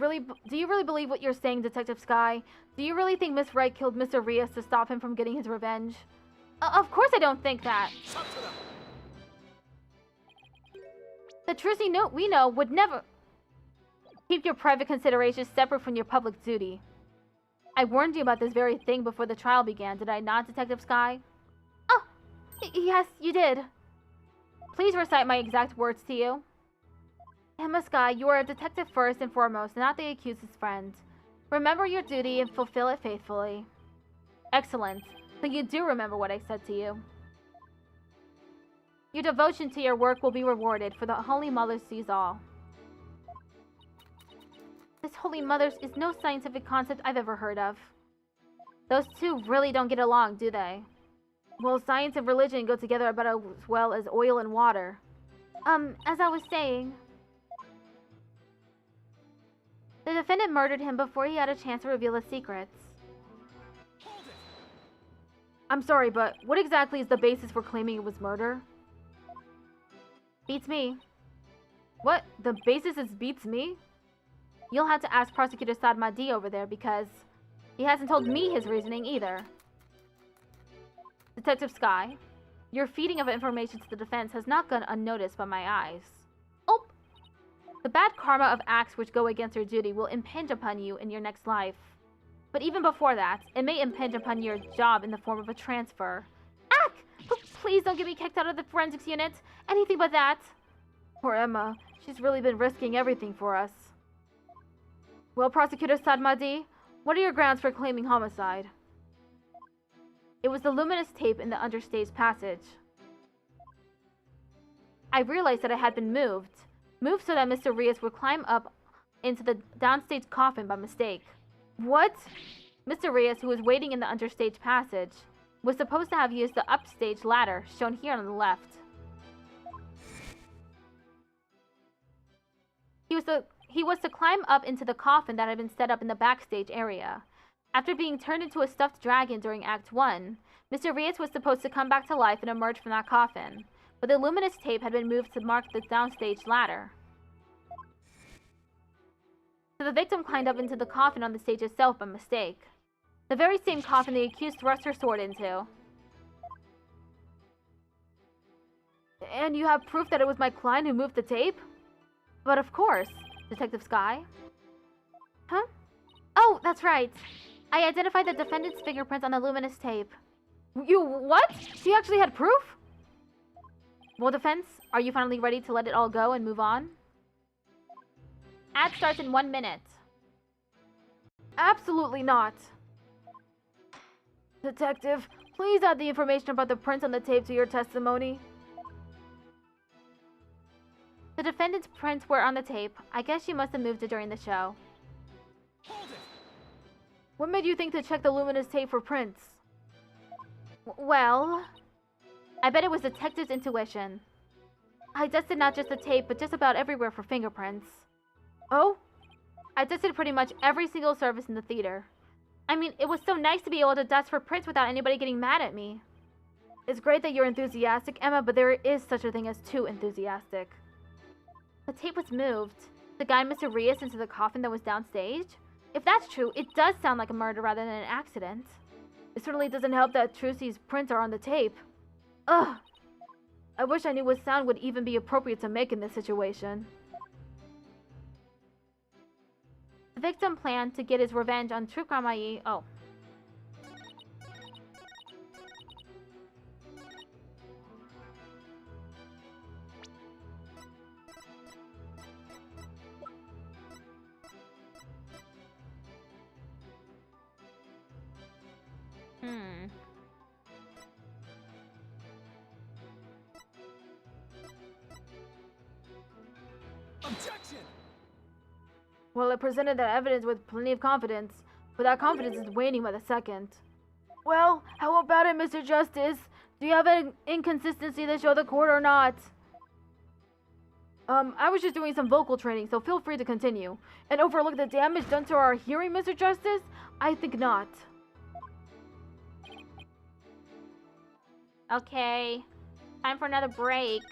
you really believe what you're saying, Detective Sky? Do you really think Miss Wright killed Mr. Rios to stop him from getting his revenge? Of course I don't think that. Talk to them. The Trucy we know would never... Keep your private considerations separate from your public duty. I warned you about this very thing before the trial began, did I not, Detective Sky? Oh, yes, you did. Please recite my exact words to you. Emma Sky, you are a detective first and foremost, not the accused's friend. Remember your duty and fulfill it faithfully. Excellent. So you do remember what I said to you. Your devotion to your work will be rewarded, for the Holy Mother sees all. This Holy Mother is no scientific concept I've ever heard of. Those two really don't get along, do they? Well, science and religion go together about as well as oil and water. As I was saying... The defendant murdered him before he had a chance to reveal his secrets. Hold it! I'm sorry, but what exactly is the basis for claiming it was murder? Beats me. What? The basis is beats me? You'll have to ask Prosecutor Sadmadi over there because he hasn't told me his reasoning either. Detective Sky, your feeding of information to the defense has not gone unnoticed by my eyes. Oh! The bad karma of acts which go against your duty will impinge upon you in your next life. But even before that, it may impinge upon your job in the form of a transfer. Ack! Please don't get me kicked out of the forensics unit. Anything but that. Poor Emma. She's really been risking everything for us. Well, Prosecutor Sadmadi, what are your grounds for claiming homicide? It was the luminous tape in the understage passage. I realized that it had been moved. Moved so that Mr. Rios would climb up into the downstage coffin by mistake. What? Mr. Rios, who was waiting in the understage passage, was supposed to have used the upstage ladder, shown here on the left. He was to climb up into the coffin that had been set up in the backstage area. After being turned into a stuffed dragon during Act 1, Mr. Rios was supposed to come back to life and emerge from that coffin, but the luminous tape had been moved to mark the downstage ladder. So the victim climbed up into the coffin on the stage itself by mistake. The very same coffin the accused thrust her sword into. And you have proof that it was my client who moved the tape? But of course, Detective Sky. Huh? Oh, that's right. I identified the defendant's fingerprints on the luminous tape. You what? You actually had proof? Well, defense, are you finally ready to let it all go and move on? Ad starts in 1 minute. Absolutely not. Detective, please add the information about the prints on the tape to your testimony. The defendant's prints were on the tape. I guess she must have moved it during the show. Hold it! What made you think to check the luminous tape for prints? Well, I bet it was detective's intuition. I tested not just the tape, but just about everywhere for fingerprints. Oh? I tested pretty much every single surface in the theater. I mean, it was so nice to be able to dust for prints without anybody getting mad at me. It's great that you're enthusiastic, Emma, but there is such a thing as too enthusiastic. The tape was moved to guide Mr. Rios into the coffin that was downstage. If that's true, it does sound like a murder rather than an accident. It certainly doesn't help that Trucy's prints are on the tape. Ugh! I wish I knew what sound would even be appropriate to make in this situation. The victim planned to get his revenge on Trukramayi. Oh. Objection! Well, it presented that evidence with plenty of confidence, but that confidence is waning by the second. Well, how about it, Mr. Justice? Do you have an inconsistency to show the court or not? I was just doing some vocal training, so feel free to continue. And overlook the damage done to our hearing, Mr. Justice? I think not. Okay. Time for another break.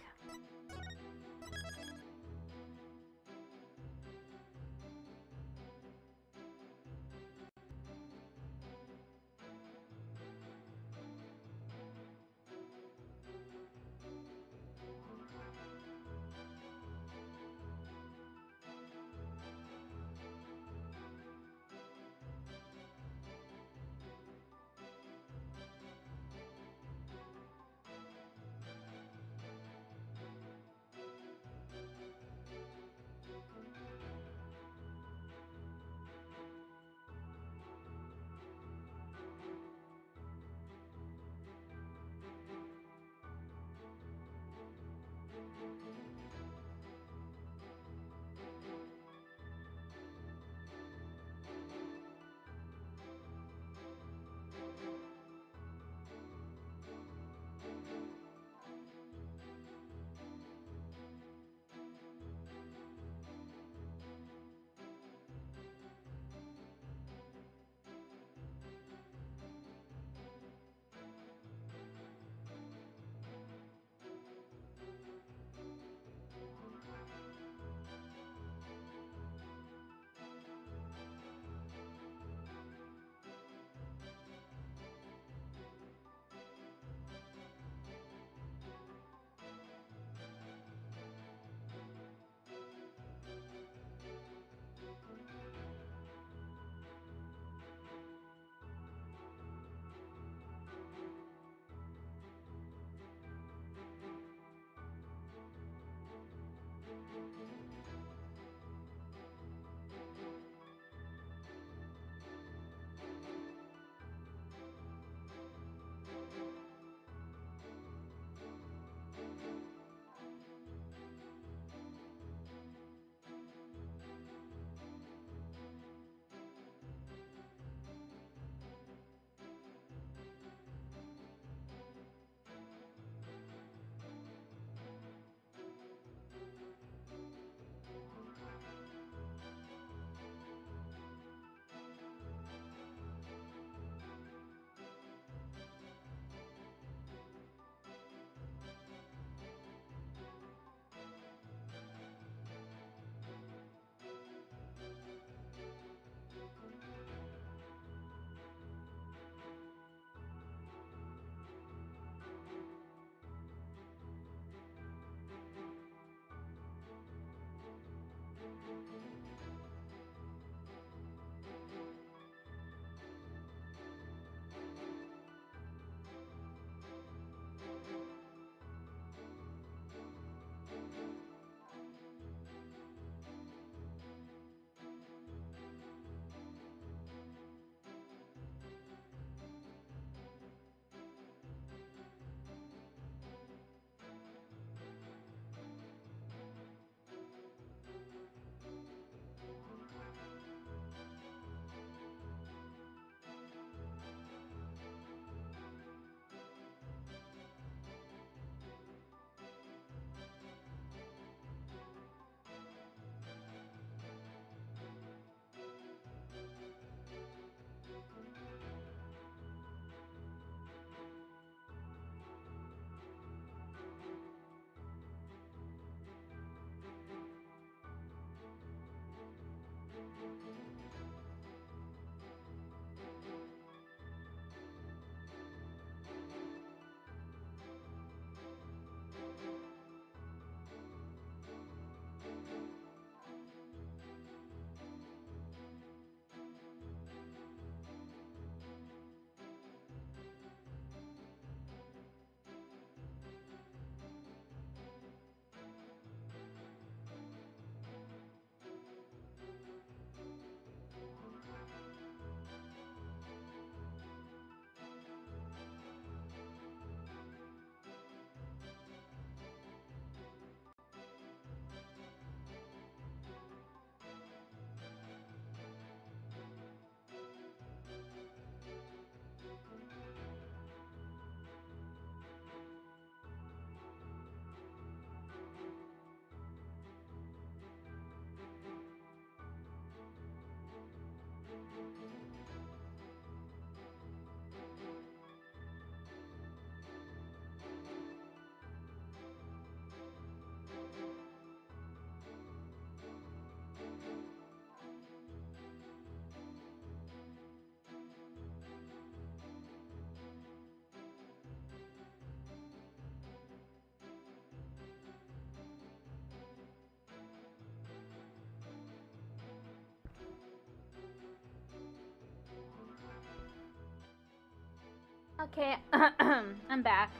Okay, I'm back.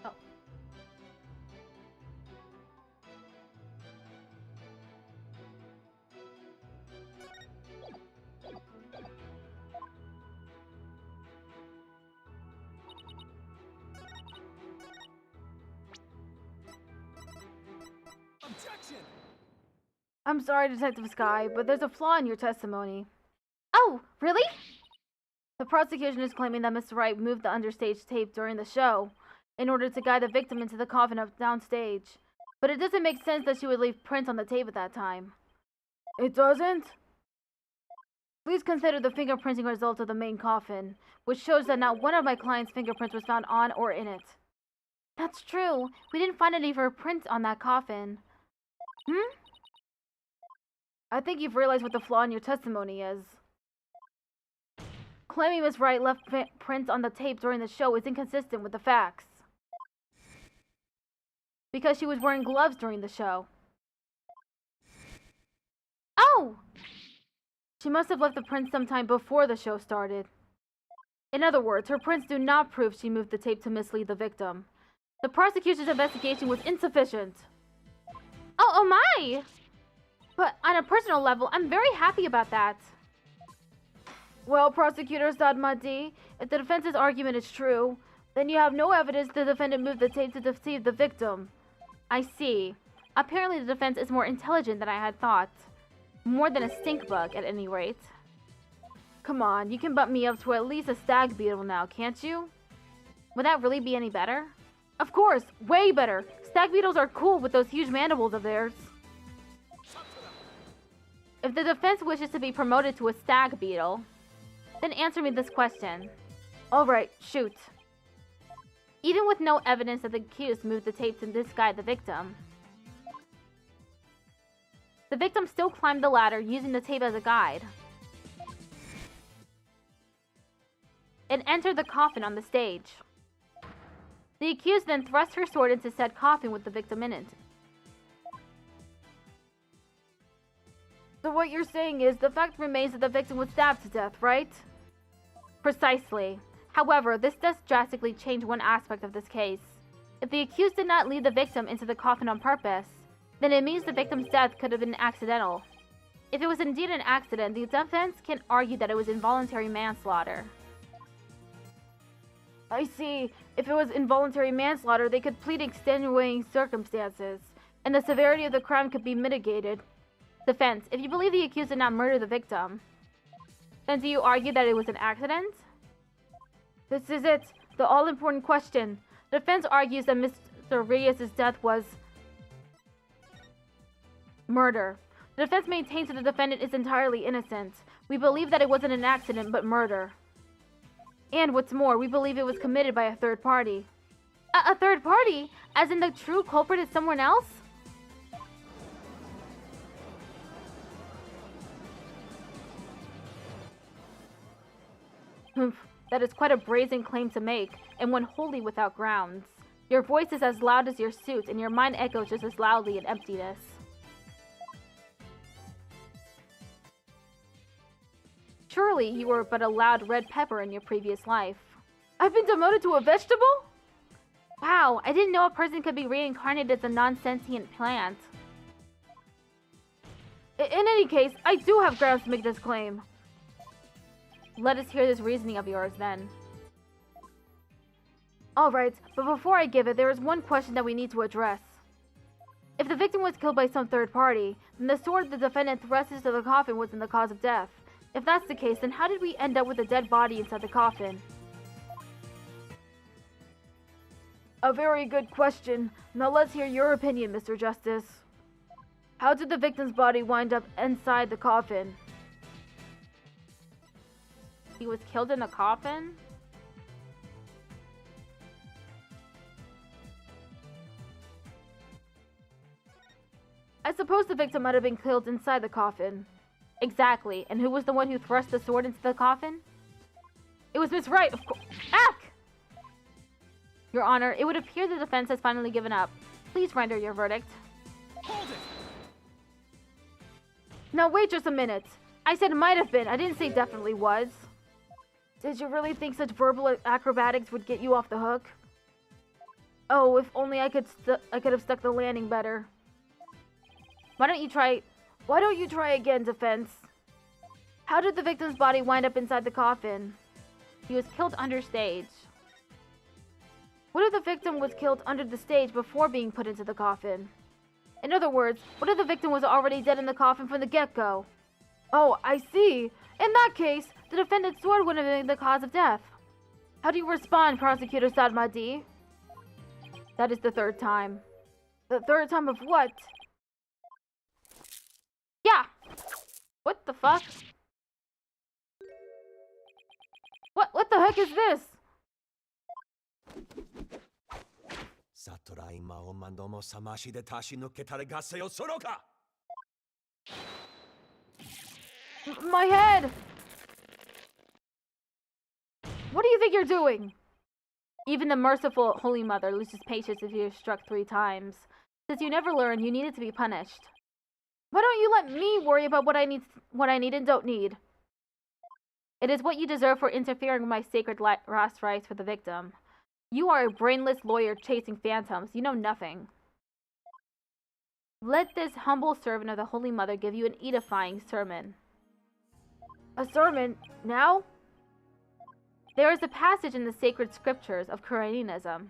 Oh. Objection! I'm sorry, Detective Sky, but there's a flaw in your testimony. Oh, really? The prosecution is claiming that Mr. Wright moved the understage tape during the show in order to guide the victim into the coffin up downstage. But it doesn't make sense that she would leave prints on the tape at that time. It doesn't? Please consider the fingerprinting results of the main coffin, which shows that not one of my client's fingerprints was found on or in it. That's true. We didn't find any of her prints on that coffin. I think you've realized what the flaw in your testimony is. Claiming Miss Wright left prints on the tape during the show is inconsistent with the facts. Because she was wearing gloves during the show. Oh! She must have left the prints sometime before the show started. In other words, her prints do not prove she moved the tape to mislead the victim. The prosecution's investigation was insufficient. Oh my! But on a personal level, I'm very happy about that. Well, Prosecutor Sadmadi, if the defense's argument is true, then you have no evidence the defendant moved the tape to deceive the victim. I see. Apparently the defense is more intelligent than I had thought. More than a stink bug, at any rate. Come on, you can bump me up to at least a stag beetle now, can't you? Would that really be any better? Of course, way better. Stag beetles are cool with those huge mandibles of theirs. If the defense wishes to be promoted to a stag beetle, then answer me this question. Alright, shoot. Even with no evidence that the accused moved the tape to misguide the victim still climbed the ladder using the tape as a guide and entered the coffin on the stage. The accused then thrust her sword into said coffin with the victim in it. So what you're saying is the fact remains that the victim was stabbed to death, right? Precisely. However, this does drastically change one aspect of this case. If the accused did not lead the victim into the coffin on purpose, then it means the victim's death could have been accidental. If it was indeed an accident, the defense can argue that it was involuntary manslaughter. I see. If it was involuntary manslaughter, they could plead extenuating circumstances, and the severity of the crime could be mitigated. Defense, if you believe the accused did not murder the victim, then do you argue that it was an accident? This is it, the all-important question. The defense argues that Mr. Reyes' death was murder. The defense maintains that the defendant is entirely innocent. We believe that it wasn't an accident, but murder. And what's more, we believe it was committed by a third party. A third party? As in the true culprit is someone else? That is quite a brazen claim to make, and one wholly without grounds. Your voice is as loud as your suit, and your mind echoes just as loudly in emptiness. Surely you were but a loud red pepper in your previous life. I've been demoted to a vegetable? Wow, I didn't know a person could be reincarnated as a non-sentient plant. In any case, I do have grounds to make this claim. Let us hear this reasoning of yours, then. Alright, but before I give it, there is one question that we need to address. If the victim was killed by some third party, then the sword the defendant thrust into the coffin wasn't the cause of death. If that's the case, then how did we end up with a dead body inside the coffin? A very good question. Now let's hear your opinion, Mr. Justice. How did the victim's body wind up inside the coffin? He was killed in the coffin? I suppose the victim might have been killed inside the coffin. Exactly. And who was the one who thrust the sword into the coffin? It was Miss Wright, of course. Ack! Your Honor, it would appear the defense has finally given up. Please render your verdict. Hold it! Now wait just a minute. I said might have been. I didn't say definitely was. Did you really think such verbal acrobatics would get you off the hook? Oh, if only I could have stuck the landing better. Why don't you try again, Defense? How did the victim's body wind up inside the coffin? He was killed under stage. What if the victim was killed under the stage before being put into the coffin? In other words, what if the victim was already dead in the coffin from the get-go? Oh, I see. In that case, the defendant's sword would have been the cause of death. How do you respond, Prosecutor Sadmadi? That is the third time. The third time of what? Yeah! What the fuck? What the heck is this? My head! What do you think you're doing? Even the merciful Holy Mother loses patience if you're struck 3 times. Since you never learned, you needed to be punished. Why don't you let me worry about what I need and don't need? It is what you deserve for interfering with my sacred last rites for the victim. You are a brainless lawyer chasing phantoms. You know nothing. Let this humble servant of the Holy Mother give you an edifying sermon. A sermon? Now? There is a passage in the sacred scriptures of Koreanism.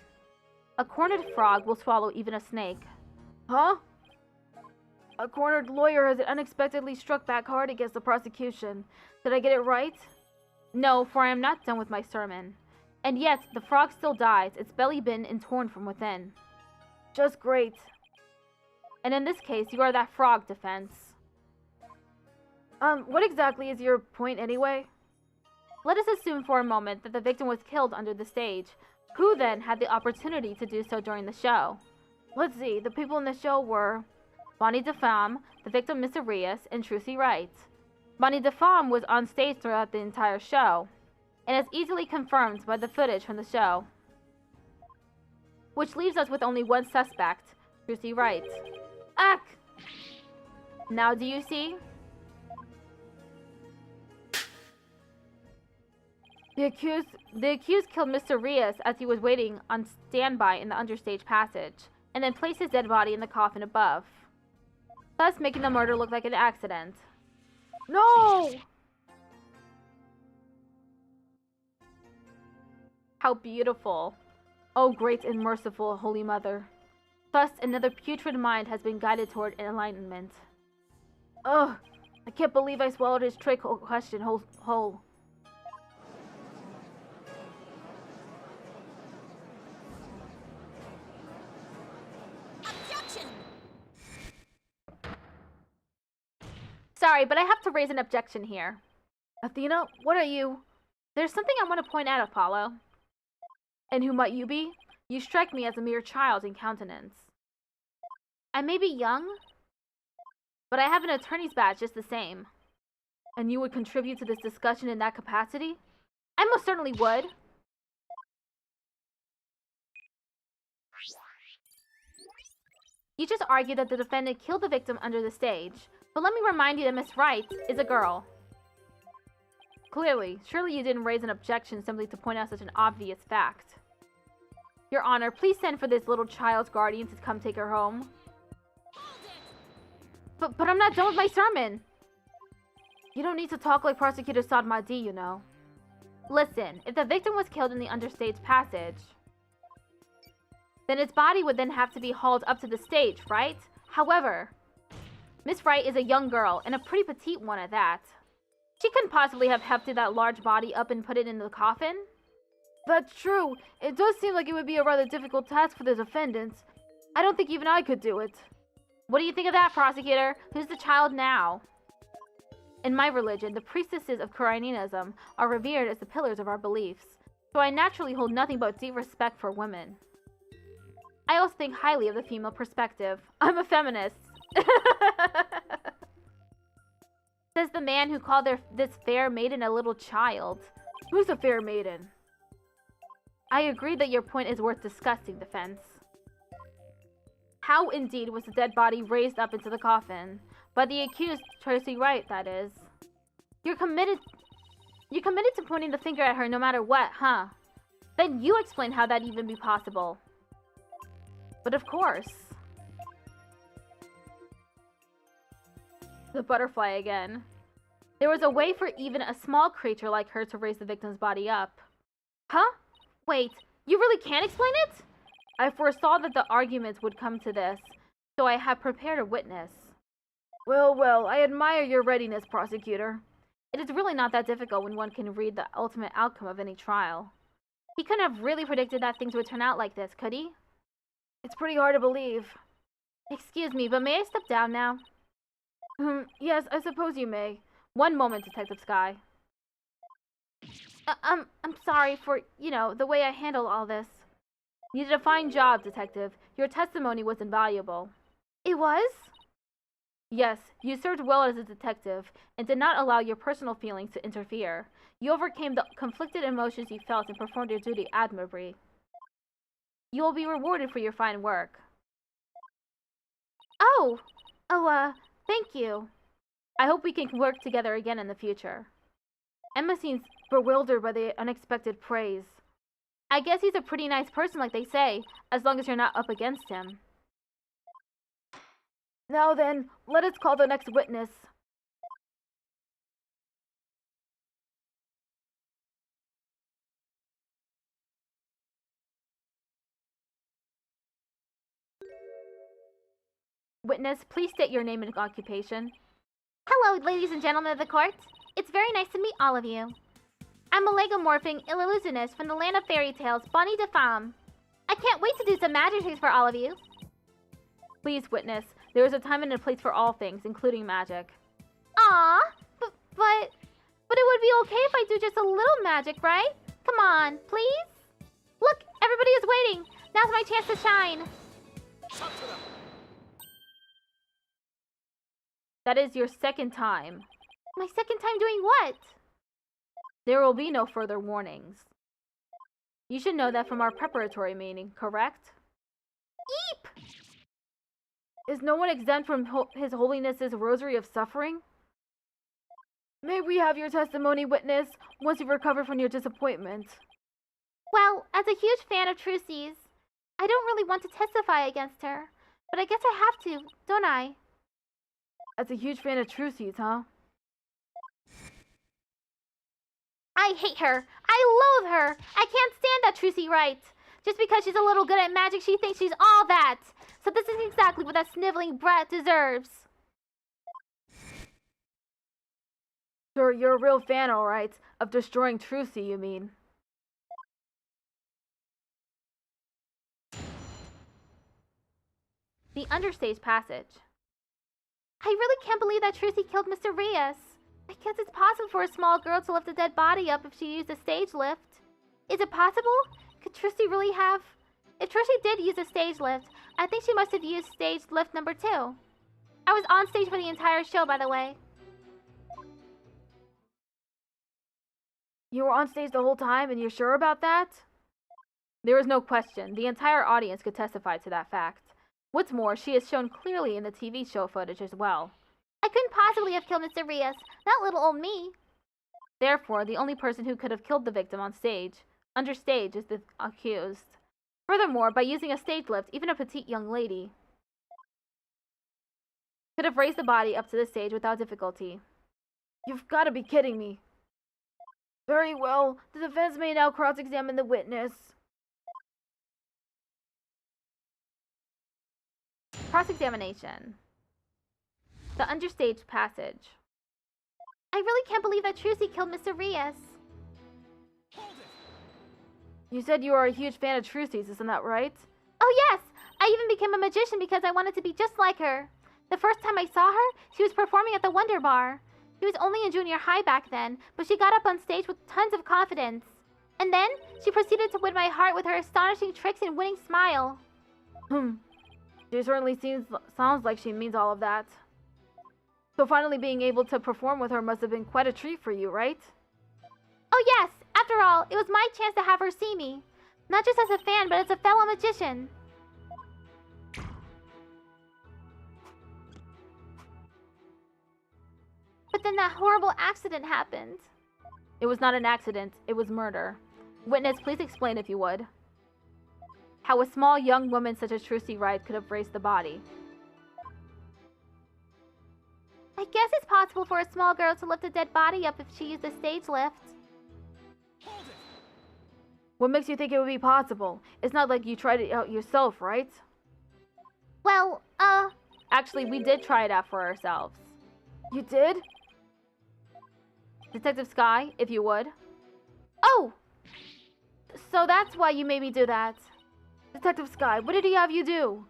A cornered frog will swallow even a snake. Huh? A cornered lawyer has unexpectedly struck back hard against the prosecution. Did I get it right? No, for I am not done with my sermon. And yet, the frog still dies, its belly bitten and torn from within. Just great. And in this case, you are that frog, Defense. What exactly is your point anyway? Let us assume for a moment that the victim was killed under the stage. Who then had the opportunity to do so during the show? Let's see, the people in the show were Bonnie DeFamme, the victim Miss Arias, and Trucy Wright. Bonnie DeFamme was on stage throughout the entire show, and is easily confirmed by the footage from the show. Which leaves us with only one suspect, Trucy Wright. Ack! Now do you see? The accused killed Mr. Arias as he was waiting on standby in the understage passage, and then placed his dead body in the coffin above, thus making the murder look like an accident. No! How beautiful. Oh, great and merciful Holy Mother. Thus, another putrid mind has been guided toward enlightenment. Ugh, I can't believe I swallowed his trick question whole. Sorry, but I have to raise an objection here. Athena, what are you? There's something I want to point out, Apollo. And who might you be? You strike me as a mere child in countenance. I may be young, but I have an attorney's badge just the same. And you would contribute to this discussion in that capacity? I most certainly would. You just argued that the defendant killed the victim under the stage. But let me remind you that Miss Wright is a girl. Clearly, surely you didn't raise an objection simply to point out such an obvious fact. Your Honor, please send for this little child's guardian to come take her home. But I'm not done with my sermon. You don't need to talk like Prosecutor Sadmadi, you know. Listen, if the victim was killed in the understage passage, then its body would then have to be hauled up to the stage, right? However, Miss Wright is a young girl, and a pretty petite one at that. She couldn't possibly have hefted that large body up and put it in the coffin. That's true. It does seem like it would be a rather difficult task for the defendants. I don't think even I could do it. What do you think of that, prosecutor? Who's the child now? In my religion, the priestesses of Koreanism are revered as the pillars of our beliefs, so I naturally hold nothing but deep respect for women. I also think highly of the female perspective. I'm a feminist. Says the man who called this fair maiden a little child. Who's a fair maiden? I agree that your point is worth discussing, Defense. How indeed was the dead body raised up into the coffin? By the accused, Trucy Wright, that is. You committed to pointing the finger at her no matter what, huh? Then you explain how that'd even be possible. But of course. The butterfly again. There was a way for even a small creature like her to raise the victim's body up. Huh? Wait, you really can't explain it? I foresaw that the arguments would come to this, so I have prepared a witness. Well, well, I admire your readiness, prosecutor. It is really not that difficult when one can read the ultimate outcome of any trial. He couldn't have really predicted that things would turn out like this, could he? It's pretty hard to believe. Excuse me, but may I step down now? Yes, I suppose you may. One moment, Detective Sky. I'm sorry for, the way I handled all this. You did a fine job, Detective. Your testimony was invaluable. It was? Yes, you served well as a detective, and did not allow your personal feelings to interfere. You overcame the conflicted emotions you felt and performed your duty admirably. You will be rewarded for your fine work. Oh, thank you. I hope we can work together again in the future. Emma seems bewildered by the unexpected praise. I guess he's a pretty nice person, like they say, as long as you're not up against him. Now then, let us call the next witness. Witness, please state your name and occupation. Hello, ladies and gentlemen of the court. It's very nice to meet all of you. I'm a legomorphing illusionist from the land of fairy tales, Bonnie de Femme. I can't wait to do some magic tricks for all of you. Please, witness, there is a time and a place for all things, including magic. Aw, but it would be okay if I do just a little magic, right? Come on, please? Look, everybody is waiting. Now's my chance to shine. That is your second time. My second time doing what? There will be no further warnings. You should know that from our preparatory meeting, correct? Eep! Is no one exempt from His Holiness's rosary of suffering? May we have your testimony, witness, once you've recovered from your disappointment? Well, as a huge fan of Trucy's, I don't really want to testify against her, but I guess I have to, don't I? As a huge fan of Trucy's, huh? I hate her. I loathe her. I can't stand that Trucy writes. Just because she's a little good at magic, she thinks she's all that. So this is exactly what that sniveling brat deserves. Sure, you're a real fan, all right. Of destroying Trucy, you mean. The understage passage. I really can't believe that Trucy killed Mr. Reyes. I guess it's possible for a small girl to lift a dead body up if she used a stage lift. Is it possible? Could Trucy really have? If Trucy did use a stage lift, I think she must have used stage lift number 2. I was on stage for the entire show, by the way. You were on stage the whole time, and you're sure about that? There is no question. The entire audience could testify to that fact. What's more, she is shown clearly in the TV show footage as well. I couldn't possibly have killed Mr. Reyes, not little old me. Therefore, the only person who could have killed the victim on stage, understage, is the accused. Furthermore, by using a stage lift, even a petite young lady could have raised the body up to the stage without difficulty. You've got to be kidding me. Very well, the defense may now cross-examine the witness. Cross-examination. The understage passage. I really can't believe that Trucy killed Mr. Reyes. You said you are a huge fan of Trucy's, isn't that right? Oh yes! I even became a magician because I wanted to be just like her. The first time I saw her, she was performing at the Wonder Bar. She was only in junior high back then, but she got up on stage with tons of confidence. And then, she proceeded to win my heart with her astonishing tricks and winning smile. She certainly sounds like she means all of that. So finally being able to perform with her must have been quite a treat for you, right? Oh yes! After all, it was my chance to have her see me. Not just as a fan, but as a fellow magician. But then that horrible accident happened. It was not an accident, it was murder. Witness, please explain if you would. How a small young woman such as Trucy Wright could have raised the body. I guess it's possible for a small girl to lift a dead body up if she used a stage lift. What makes you think it would be possible? It's not like you tried it out yourself, right? Well, Actually, we did try it out for ourselves. You did? Detective Sky, if you would. Oh! So that's why you made me do that. Detective Sky, what did he have you do?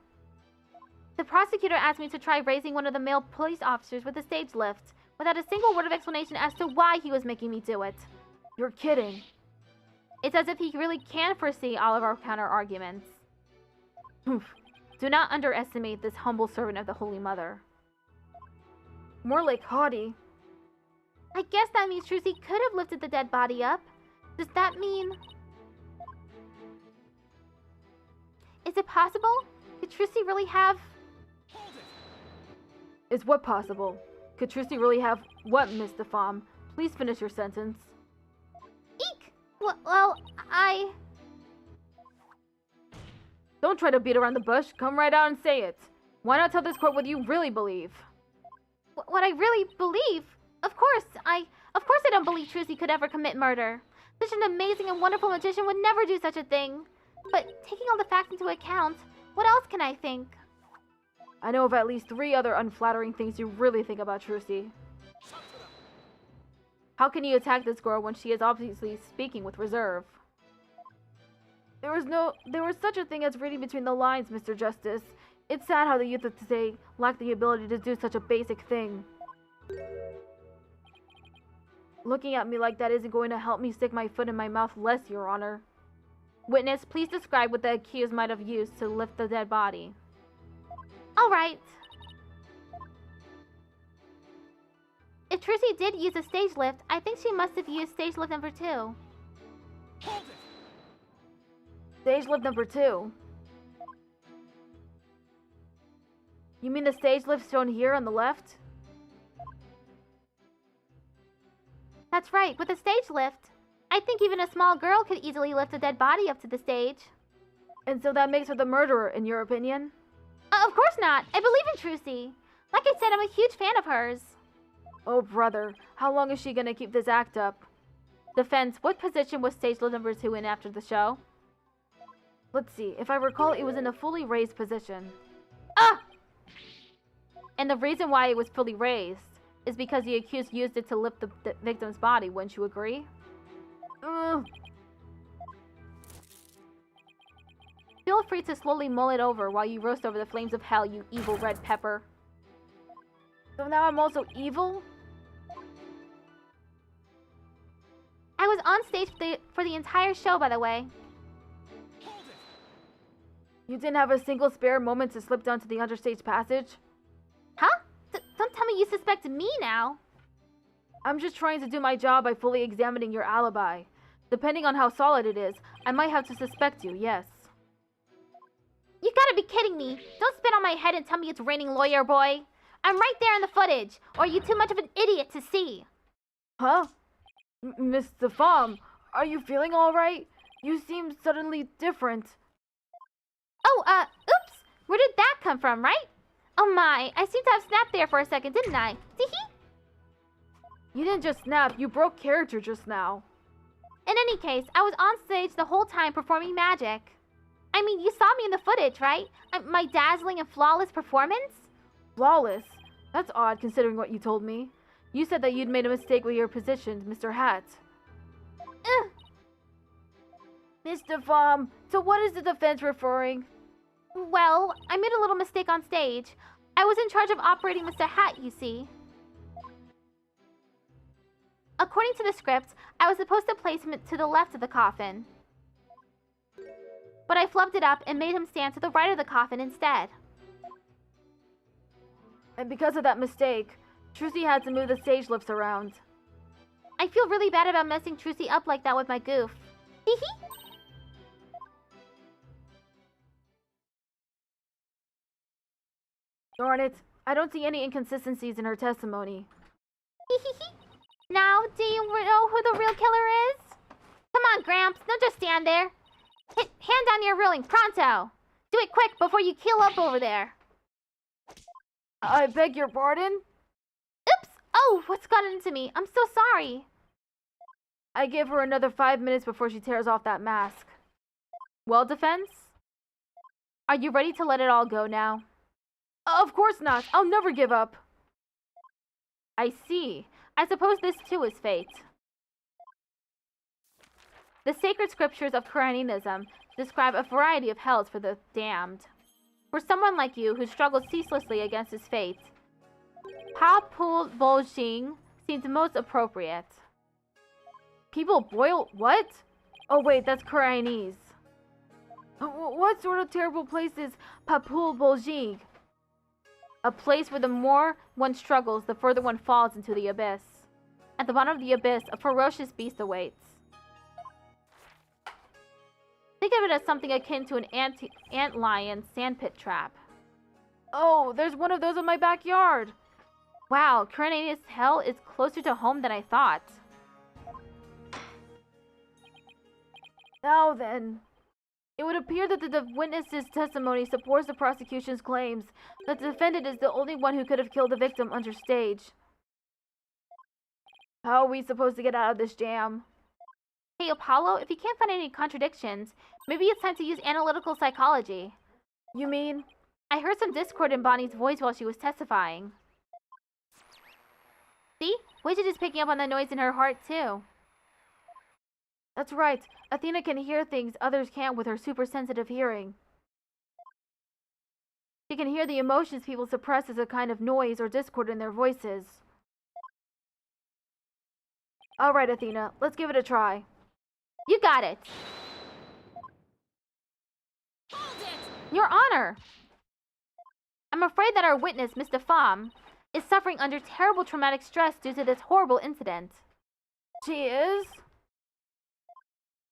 The prosecutor asked me to try raising one of the male police officers with a stage lift, without a single word of explanation as to why he was making me do it. You're kidding. It's as if he really can foresee all of our counter-arguments. Do not underestimate this humble servant of the Holy Mother. More like haughty. I guess that means Trucy could have lifted the dead body up. Does that mean... Is it possible? Could Trucy really have... Is what possible? Could Trucy really have what, Miss DeFam? Please finish your sentence. Eek! Well, I... Don't try to beat around the bush. Come right out and say it. Why not tell this court what you really believe? What I really believe? Of course I don't believe Trucy could ever commit murder. Such an amazing and wonderful magician would never do such a thing. But taking all the facts into account, what else can I think? I know of at least 3 other unflattering things you really think about Trucy. How can you attack this girl when she is obviously speaking with reserve? There was such a thing as reading between the lines, Mr. Justice. It's sad how the youth of today lack the ability to do such a basic thing. Looking at me like that isn't going to help me stick my foot in my mouth less, Your Honor. Witness, please describe what the accused might have used to lift the dead body. All right. If Trucy did use a stage lift, I think she must have used stage lift number 2. Stage lift number 2? You mean the stage lift shown here on the left? That's right, with a stage lift. I think even a small girl could easily lift a dead body up to the stage. And so that makes her the murderer, in your opinion? Of course not. I believe in Trucy. Like I said, I'm a huge fan of hers. Oh, brother. How long is she gonna keep this act up? Defense, what position was stage lift number 2 in after the show? Let's see. If I recall, it was in a fully raised position. Ah! And the reason why it was fully raised is because the accused used it to lift the victim's body. Wouldn't you agree? Feel free to slowly mull it over while you roast over the flames of hell, you evil red pepper. So now I'm also evil? I was on stage for the entire show, by the way. You didn't have a single spare moment to slip down to the understage passage? Huh? Don't tell me you suspect me now. I'm just trying to do my job by fully examining your alibi. Depending on how solid it is, I might have to suspect you, yes. You gotta be kidding me. Don't spit on my head and tell me it's raining, lawyer boy. I'm right there in the footage. Or are you too much of an idiot to see? Huh? Miss DeFam, are you feeling alright? You seem suddenly different. Oh, oops. Where did that come from, right? Oh my, I seem to have snapped there for a second, didn't I? Tee-hee. You didn't just snap, you broke character just now. In any case, I was on stage the whole time performing magic. I mean, you saw me in the footage, right? My dazzling and flawless performance? Flawless? That's odd considering what you told me. You said that you'd made a mistake with your position, Mr. Hat. Ugh. Miss DeFam, to what is the defense referring? Well, I made a little mistake on stage. I was in charge of operating Mr. Hat, you see. According to the script, I was supposed to place him to the left of the coffin. But I flubbed it up and made him stand to the right of the coffin instead. And because of that mistake, Trucy had to move the stage lifts around. I feel really bad about messing Trucy up like that with my goof. Hee hee. Darn it, I don't see any inconsistencies in her testimony. Now, do you know who the real killer is? Come on, Gramps, don't just stand there. Hand down your ruling, pronto! Do it quick before you keel up over there. I beg your pardon? Oops! Oh, what's gotten into me? I'm so sorry. I give her another 5 minutes before she tears off that mask. Well, Defense? Are you ready to let it all go now? Of course not. I'll never give up. I see. I suppose this too is fate. The sacred scriptures of Quranism describe a variety of hells for the damned. For someone like you who struggles ceaselessly against his fate, Papul Boljing seems most appropriate. People boil what? Oh wait, that's Quranese. What sort of terrible place is Papul Boljing? A place where the more one struggles, the further one falls into the abyss. At the bottom of the abyss, a ferocious beast awaits. Think of it as something akin to an antlion sandpit trap. Oh, there's one of those in my backyard. Wow, Quranism hell is closer to home than I thought. Now then, it would appear that the witness's testimony supports the prosecution's claims that the defendant is the only one who could have killed the victim under stage. How are we supposed to get out of this jam? Hey, Apollo, if you can't find any contradictions, maybe it's time to use analytical psychology. You mean? I heard some discord in Bonnie's voice while she was testifying. See? Widget is picking up on the noise in her heart, too. That's right. Athena can hear things others can't with her super sensitive hearing. She can hear the emotions people suppress as a kind of noise or discord in their voices. Alright, Athena, let's give it a try. You got it. Hold it! Your Honor! I'm afraid that our witness, Mr. Pham, is suffering under terrible traumatic stress due to this horrible incident. She is?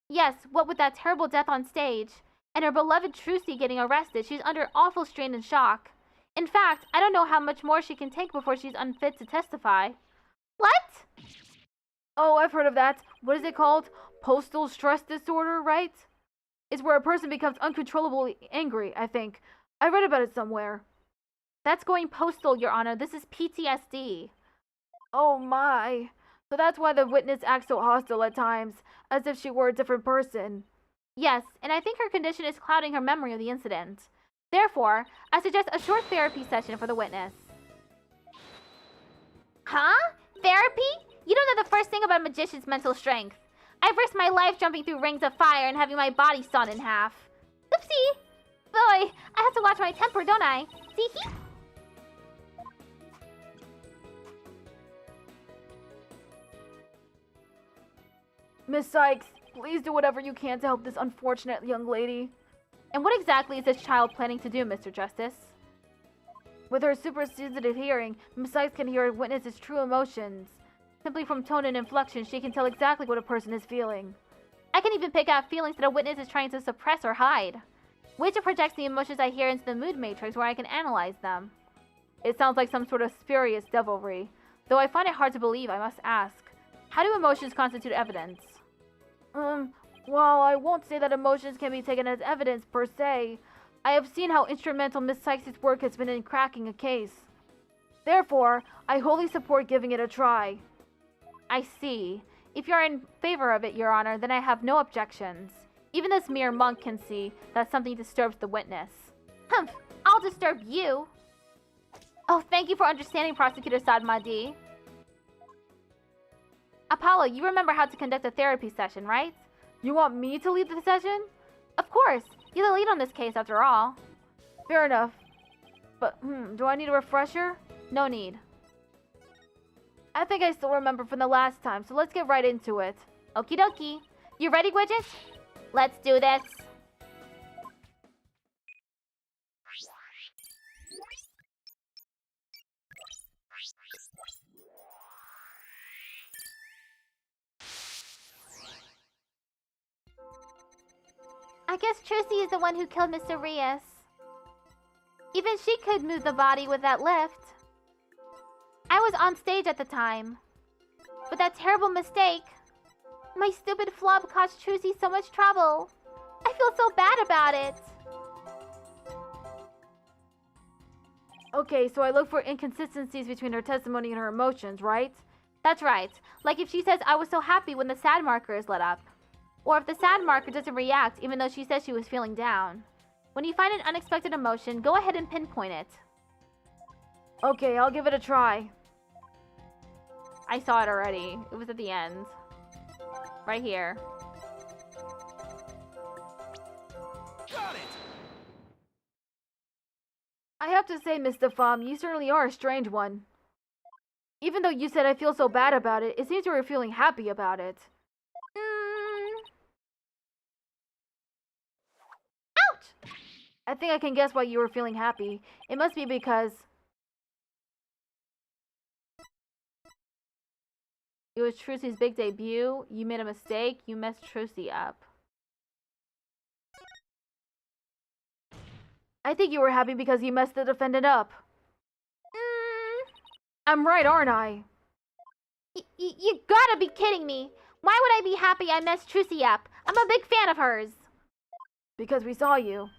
Yes, what with that terrible death on stage, and her beloved Trucy getting arrested, she's under awful strain and shock. In fact, I don't know how much more she can take before she's unfit to testify. What? Oh, I've heard of that. What is it called? Postal stress disorder, right? It's where a person becomes uncontrollably angry, I think. I read about it somewhere. That's going postal, Your Honor. This is PTSD. Oh my. So that's why the witness acts so hostile at times, as if she were a different person. Yes, and I think her condition is clouding her memory of the incident. Therefore, I suggest a short therapy session for the witness. Huh? Therapy? You don't know the first thing about a magician's mental strength. I've risked my life jumping through rings of fire and having my body sawn in half. Oopsie! Boy, I have to watch my temper, don't I? See? Miss Sykes, please do whatever you can to help this unfortunate young lady. And what exactly is this child planning to do, Mr. Justice? With her super sensitive hearing, Miss Sykes can hear a witness's true emotions. Simply from tone and inflection, she can tell exactly what a person is feeling. I can even pick out feelings that a witness is trying to suppress or hide. Widget projects the emotions I hear into the mood matrix where I can analyze them. It sounds like some sort of spurious devilry, though I find it hard to believe, I must ask. How do emotions constitute evidence? Well, I won't say that emotions can be taken as evidence per se. I have seen how instrumental Miss Sykes' work has been in cracking a case. Therefore, I wholly support giving it a try. I see. If you're in favor of it, Your Honor, then I have no objections. Even this mere monk can see that something disturbs the witness. Humph! I'll disturb you! Oh, thank you for understanding, Prosecutor Sadmadi. Apollo, you remember how to conduct a therapy session, right? You want me to lead the session? Of course! You're the lead on this case, after all. Fair enough. But, do I need a refresher? No need. I think I still remember from the last time, so let's get right into it. Okie dokie. You ready, Widget? Let's do this. I guess Trucy is the one who killed Mr. Rios. Even she could move the body with that lift. I was on stage at the time. But that terrible mistake, my stupid flub caused Trucy so much trouble. I feel so bad about it. Okay, so I look for inconsistencies between her testimony and her emotions, right? That's right. Like if she says, I was so happy when the sad marker is lit up. Or if the sad marker doesn't react even though she says she was feeling down. When you find an unexpected emotion, go ahead and pinpoint it. Okay, I'll give it a try. I saw it already. It was at the end. Right here. Got it! I have to say, Mr. Pham, you certainly are a strange one. Even though you said I feel so bad about it, it seems you were feeling happy about it. Ouch! I think I can guess why you were feeling happy. It must be because it was Trucy's big debut, you made a mistake, you messed Trucy up. I think you were happy because you messed the defendant up. I'm right, aren't I? You gotta be kidding me. Why would I be happy I messed Trucy up? I'm a big fan of hers. Because we saw you.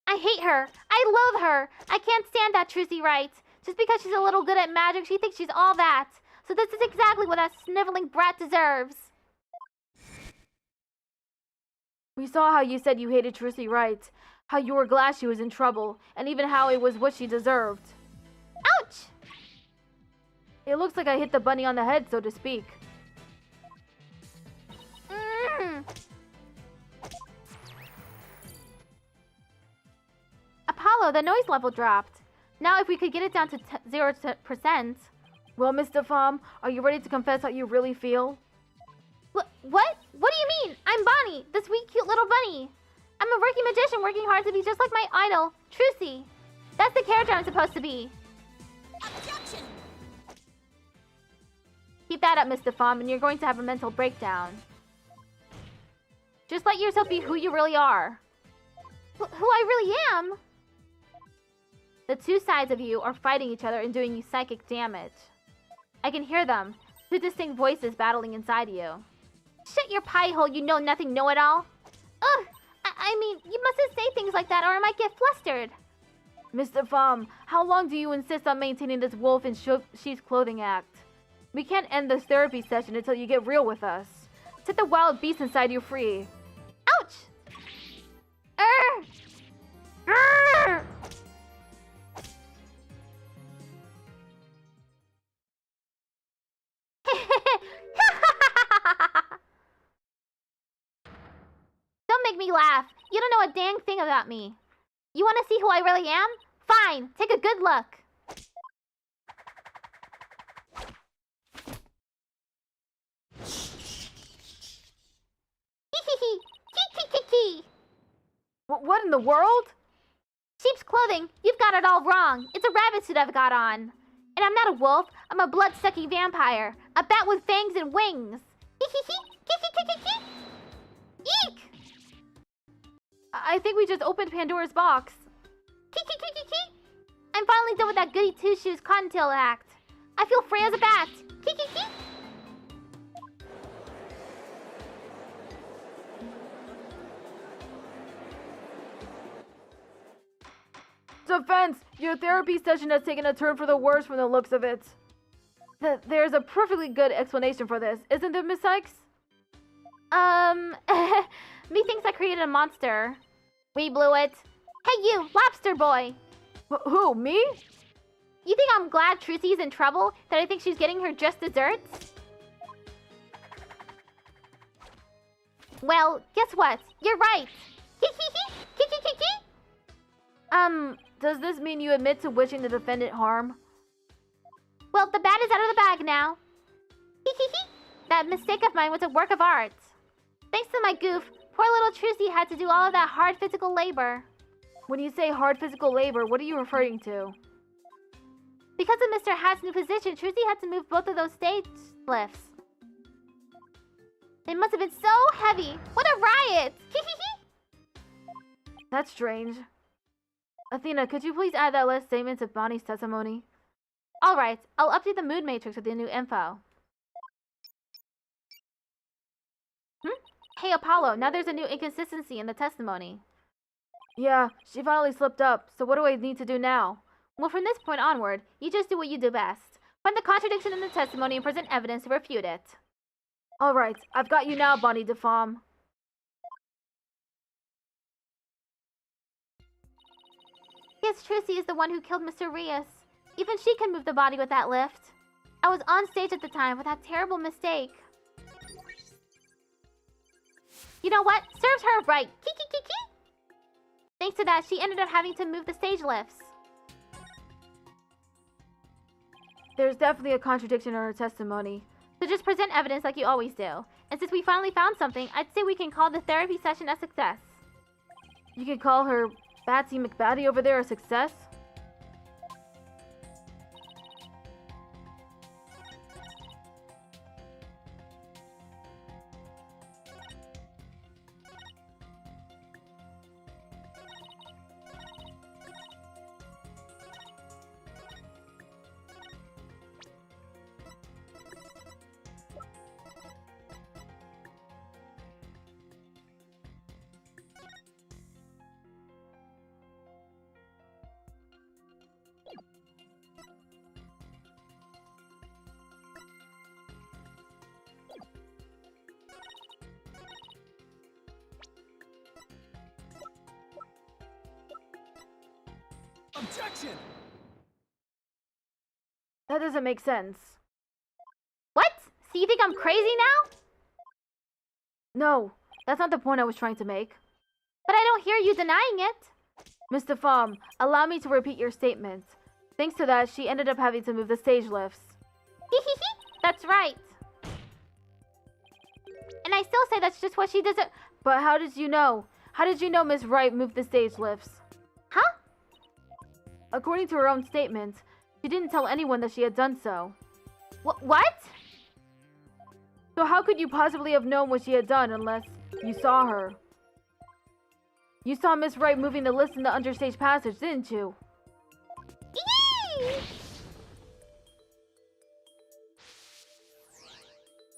I hate her. I loathe her. I can't stand that Trucy right. Just because she's a little good at magic, she thinks she's all that. So this is exactly what that sniveling brat deserves. We saw how you said you hated Trucy right, how you were glad she was in trouble, and even how it was what she deserved. Ouch! It looks like I hit the bunny on the head, so to speak. Apollo, the noise level dropped. Now if we could get it down to 0%. Well, Mr. Pham, are you ready to confess how you really feel? What? What do you mean? I'm Bonnie, the sweet, cute little bunny. I'm a working magician working hard to be just like my idol, Trucy. That's the character I'm supposed to be. Objection! Keep that up, Mr. Pham, and you're going to have a mental breakdown. Just let yourself be who you really are. Who I really am? The two sides of you are fighting each other and doing you psychic damage. I can hear them, two distinct voices battling inside you. Shut your pie hole, you know-nothing know-it-all. Ugh! I mean, you mustn't say things like that or I might get flustered. Mr. Pham, how long do you insist on maintaining this wolf in sheep's clothing act? We can't end this therapy session until you get real with us. Set the wild beast inside you free. Ouch! Grr! Don't make me laugh. You don't know a dang thing about me. You want to see who I really am? Fine, take a good look. What in the world? Sheep's clothing, you've got it all wrong. It's a rabbit suit I've got on. And I'm not a wolf, I'm a blood-sucking vampire. A bat with fangs and wings. Eek! I think we just opened Pandora's box. I'm finally done with that goody two-shoes cottontail act. I feel free as a bat. Defense, your therapy session has taken a turn for the worse from the looks of it. There's a perfectly good explanation for this, isn't there, Miss Sykes? Methinks I created a monster. We blew it. Hey you, lobster boy! Who, me? You think I'm glad Trucy's in trouble? That I think she's getting her just desserts? Well, guess what? You're right! Does this mean you admit to wishing the defendant harm? Well, the bat is out of the bag now. That mistake of mine was a work of art. Thanks to my goof, poor little Trucy had to do all of that hard physical labor. When you say hard physical labor, what are you referring to? Because of Mr. Hat's new position, Trucy had to move both of those stage lifts. They must have been so heavy. What a riot! That's strange. Athena, could you please add that last statement to Bonnie's testimony? Alright, I'll update the mood matrix with the new info. Hey Apollo, now there's a new inconsistency in the testimony. Yeah, she finally slipped up, so what do I need to do now? Well, from this point onward, you just do what you do best. Find the contradiction in the testimony and present evidence to refute it. Alright, I've got you now, Bonnie DeFom. Yes, Trucy is the one who killed Mr. Rios. Even she can move the body with that lift. I was on stage at the time with that terrible mistake. You know what? Serves her right. Kiki. Thanks to that, she ended up having to move the stage lifts. There's definitely a contradiction in her testimony. So just present evidence like you always do. And since we finally found something, I'd say we can call the therapy session a success. You can call her Batsy McBatty over there a success? Objection! That doesn't make sense. What? So you think I'm crazy now? No, that's not the point I was trying to make. But I don't hear you denying it. Miss DeFom, allow me to repeat your statement. Thanks to that, she ended up having to move the stage lifts. That's right. And I still say that's just what she does. But how did you know? How did you know Miss Wright moved the stage lifts? Huh? According to her own statement, she didn't tell anyone that she had done so. What? So how could you possibly have known what she had done unless you saw her? You saw Miss Wright moving the list in the understage passage, didn't you? Yee!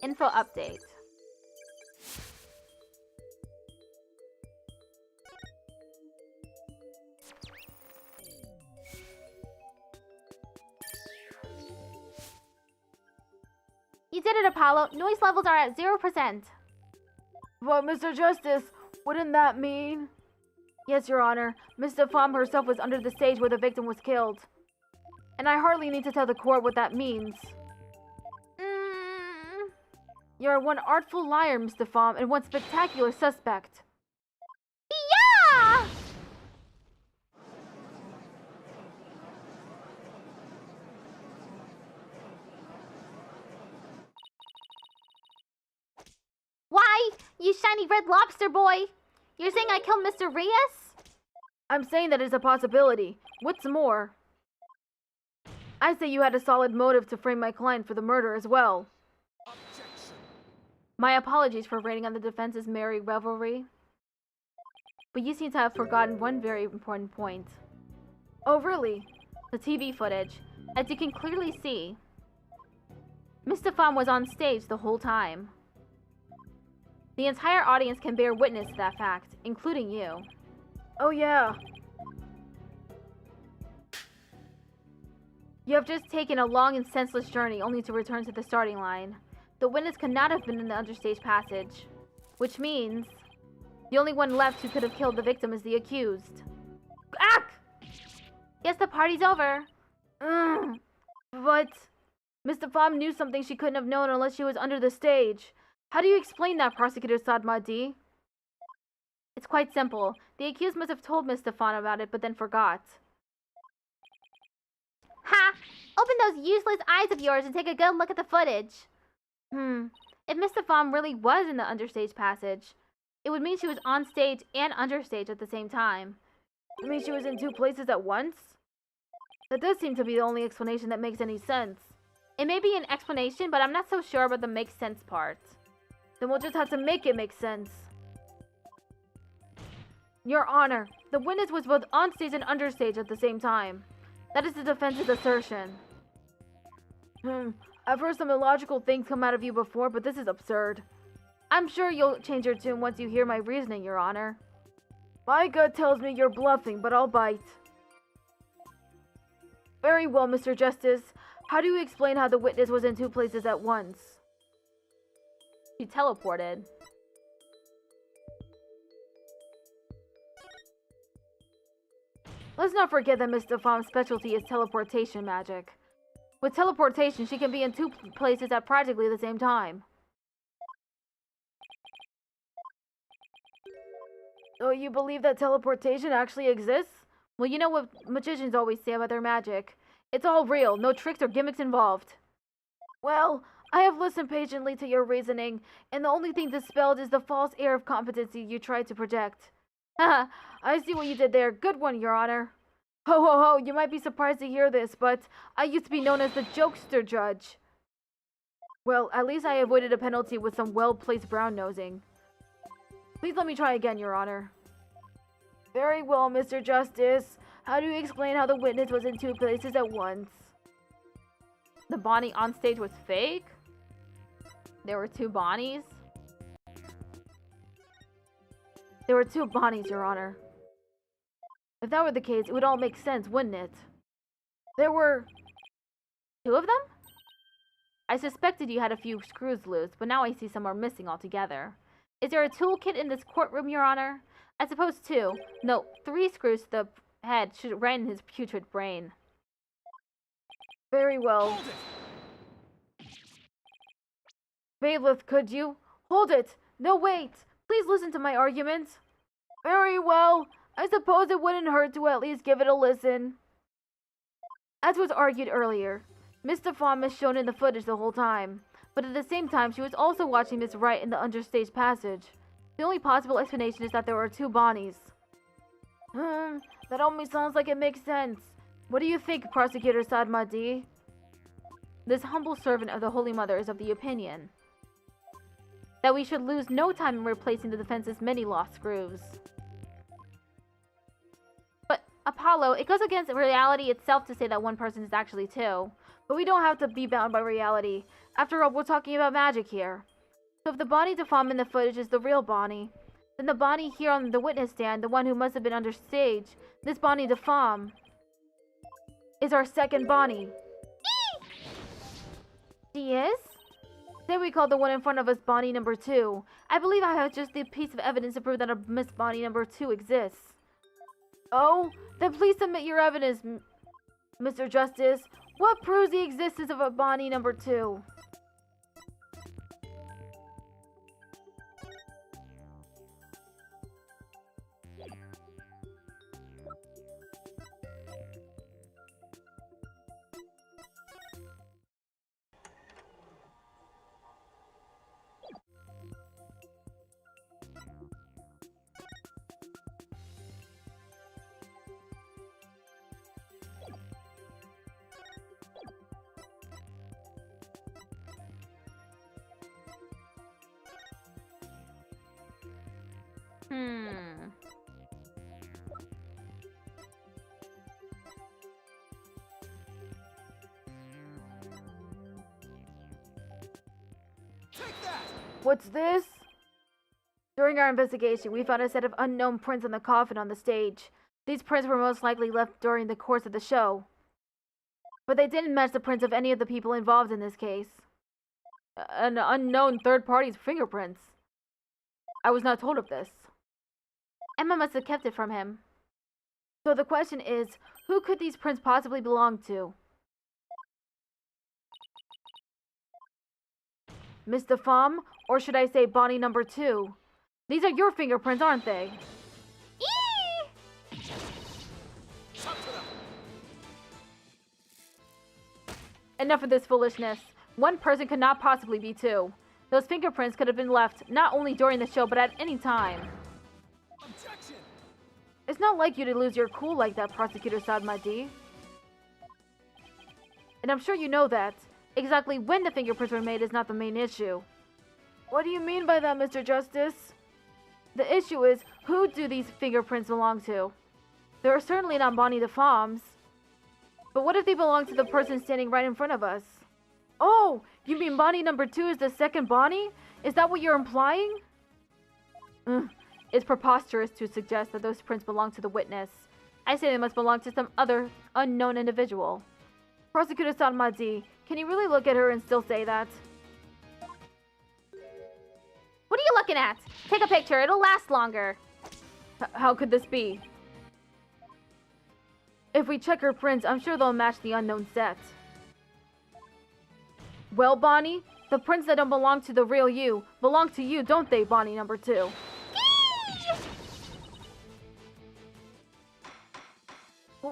Info update. You did it, Apollo. Noise levels are at 0%. But Mr. Justice, wouldn't that mean? Yes, Your Honor. Miss DeFom herself was under the stage where the victim was killed. And I hardly need to tell the court what that means. You're one artful liar, Miss DeFom, and one spectacular suspect. Yeah! Why, you shiny red lobster boy? You're saying I killed Mr. Rios? I'm saying that it's a possibility. What's more? I say you had a solid motive to frame my client for the murder as well. Objection! My apologies for raining on the defense's merry revelry. But you seem to have forgotten one very important point. Oh, really? The TV footage. As you can clearly see, Miss DeFom was on stage the whole time. The entire audience can bear witness to that fact, including you. Oh yeah. You have just taken a long and senseless journey only to return to the starting line. The witness could not have been in the understage passage. Which means the only one left who could have killed the victim is the accused. Ah! Guess the party's over. But Miss DeFom knew something she couldn't have known unless she was under the stage. How do you explain that, Prosecutor Sadmadi? It's quite simple. The accused must have told Miss DeFom about it, but then forgot. Ha! Open those useless eyes of yours and take a good look at the footage. If Miss DeFom really was in the understage passage, it would mean she was on stage and understage at the same time. You mean she was in two places at once? That does seem to be the only explanation that makes any sense. It may be an explanation, but I'm not so sure about the makes sense part. Then we'll just have to make it make sense. Your Honor, the witness was both onstage and understage at the same time. That is the defense's assertion. I've heard some illogical things come out of you before, but this is absurd. I'm sure you'll change your tune once you hear my reasoning, Your Honor. My gut tells me you're bluffing, but I'll bite. Very well, Mr. Justice. How do you explain how the witness was in two places at once? She teleported. Let's not forget that Mr. Phom's specialty is teleportation magic. With teleportation, she can be in two places at practically the same time. So you believe that teleportation actually exists? Well, you know what magicians always say about their magic. It's all real, no tricks or gimmicks involved. Well, I have listened patiently to your reasoning, and the only thing dispelled is the false air of competency you tried to project. Haha, I see what you did there. Good one, Your Honor. Ho ho ho, you might be surprised to hear this, but I used to be known as the jokester judge. Well, at least I avoided a penalty with some well-placed brown-nosing. Please let me try again, Your Honor. Very well, Mr. Justice. How do you explain how the witness was in two places at once? The Bonnie on stage was fake? There were two Bonnies? There were two Bonnies, Your Honor. If that were the case, it would all make sense, wouldn't it? There were... Two of them? I suspected you had a few screws loose, but now I see some are missing altogether. Is there a toolkit in this courtroom, Your Honor? I suppose two, no, 3 screws to the head should ran in his putrid brain. Very well. Bailiff, could you? Hold it! No, wait! Please listen to my argument. Very well. I suppose it wouldn't hurt to at least give it a listen. As was argued earlier, Miss Phom is shown in the footage the whole time, but at the same time she was also watching Miss Wright in the understage passage. The only possible explanation is that there were two Bonnies. That only sounds like it makes sense. What do you think, Prosecutor Sadmadi? This humble servant of the Holy Mother is of the opinion that we should lose no time in replacing the defense's many lost screws. But, Apollo, it goes against reality itself to say that one person is actually two. But we don't have to be bound by reality. After all, we're talking about magic here. So if the Bonnie Phom in the footage is the real Bonnie, then the Bonnie here on the witness stand, the one who must have been understage, this Bonnie Phom, is our second Bonnie. She is? Say we call the one in front of us Bonnie number 2. I believe I have just the piece of evidence to prove that a Miss Bonnie number 2 exists. Oh, then please submit your evidence, Mr. Justice. What proves the existence of a Bonnie number 2? What's this? During our investigation, we found a set of unknown prints on the coffin on the stage. These prints were most likely left during the course of the show. But they didn't match the prints of any of the people involved in this case. An unknown third party's fingerprints. I was not told of this. Emma must have kept it from him. So the question is, who could these prints possibly belong to? Miss Phom, or should I say Bonnie number 2? These are your fingerprints, aren't they? Enough of this foolishness. One person could not possibly be two. Those fingerprints could have been left not only during the show, but at any time. Objection! It's not like you to lose your cool like that, Prosecutor Sadmadi. And I'm sure you know that. Exactly when the fingerprints were made is not the main issue. What do you mean by that, Mr. Justice? The issue is, Who do these fingerprints belong to? They are certainly not Bonnie the Fom's. But what if they belong to the person standing right in front of us? Oh, you mean Bonnie number 2 is the second Bonnie? Is that what you're implying? It's preposterous to suggest that those prints belong to the witness. I say they must belong to some other unknown individual. Prosecutor Sanmadi, can you really look at her and still say that? What are you looking at? Take a picture, it'll last longer. How could this be? If we check her prints, I'm sure they'll match the unknown set. Well, Bonnie, the prints that don't belong to the real you belong to you, don't they, Bonnie number 2?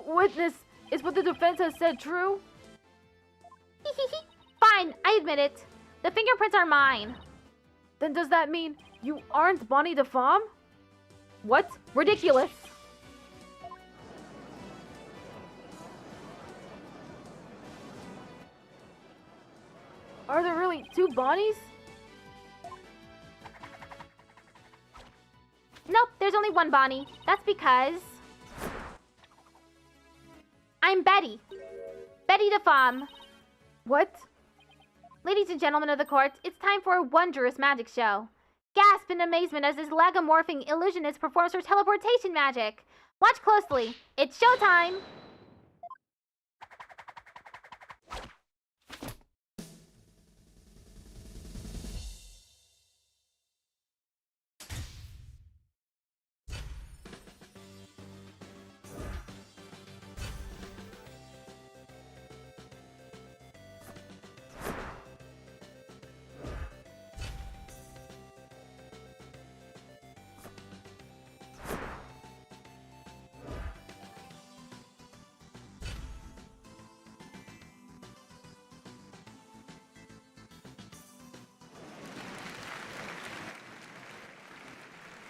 Witness, is what the defense has said true? Fine, I admit it. The fingerprints are mine. Then does that mean you aren't Bonnie the Fom? What? Ridiculous. Are there really 2 Bonnies? Nope, there's only one Bonnie. That's because I'm Betty. Betty the Fom. What? Ladies and gentlemen of the court, it's time for a wondrous magic show. Gasp in amazement as this lagomorphing illusionist performs her teleportation magic. Watch closely. It's showtime!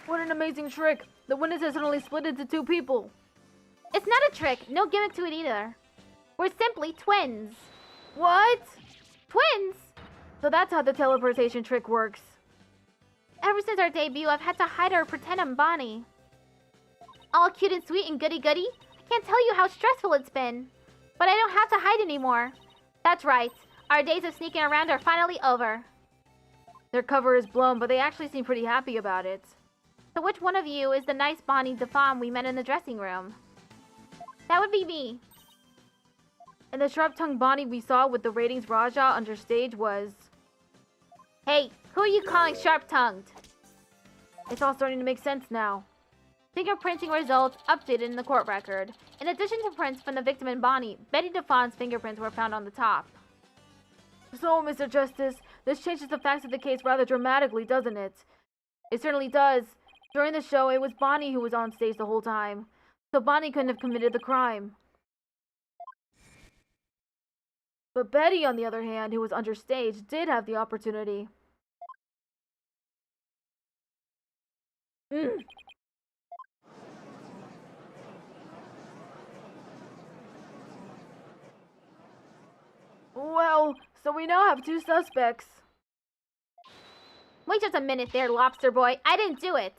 What an amazing trick! The witness has suddenly split into 2 people. It's not a trick. No gimmick to it either. We're simply twins. What? Twins? So that's how the teleportation trick works. Ever since our debut, I've had to hide or pretend I'm Bonnie. All cute and sweet and goody-goody. I can't tell you how stressful it's been. But I don't have to hide anymore. That's right. Our days of sneaking around are finally over. Their cover is blown, but they actually seem pretty happy about it. So which one of you is the nice Bonnie the Fom we met in the dressing room? That would be me. And the sharp-tongued Bonnie we saw with the ratings Raja under stage was... Hey, who are you calling sharp-tongued? It's all starting to make sense now. Fingerprinting results updated in the court record. In addition to prints from the victim and Bonnie, Betty DeFawn's fingerprints were found on the top. So, Mr. Justice, this changes the facts of the case rather dramatically, doesn't it? It certainly does. During the show, it was Bonnie who was on stage the whole time. So Bonnie couldn't have committed the crime. But Betty, on the other hand, who was understage, did have the opportunity. Well, so we now have 2 suspects. Wait just a minute there, lobster boy. I didn't do it.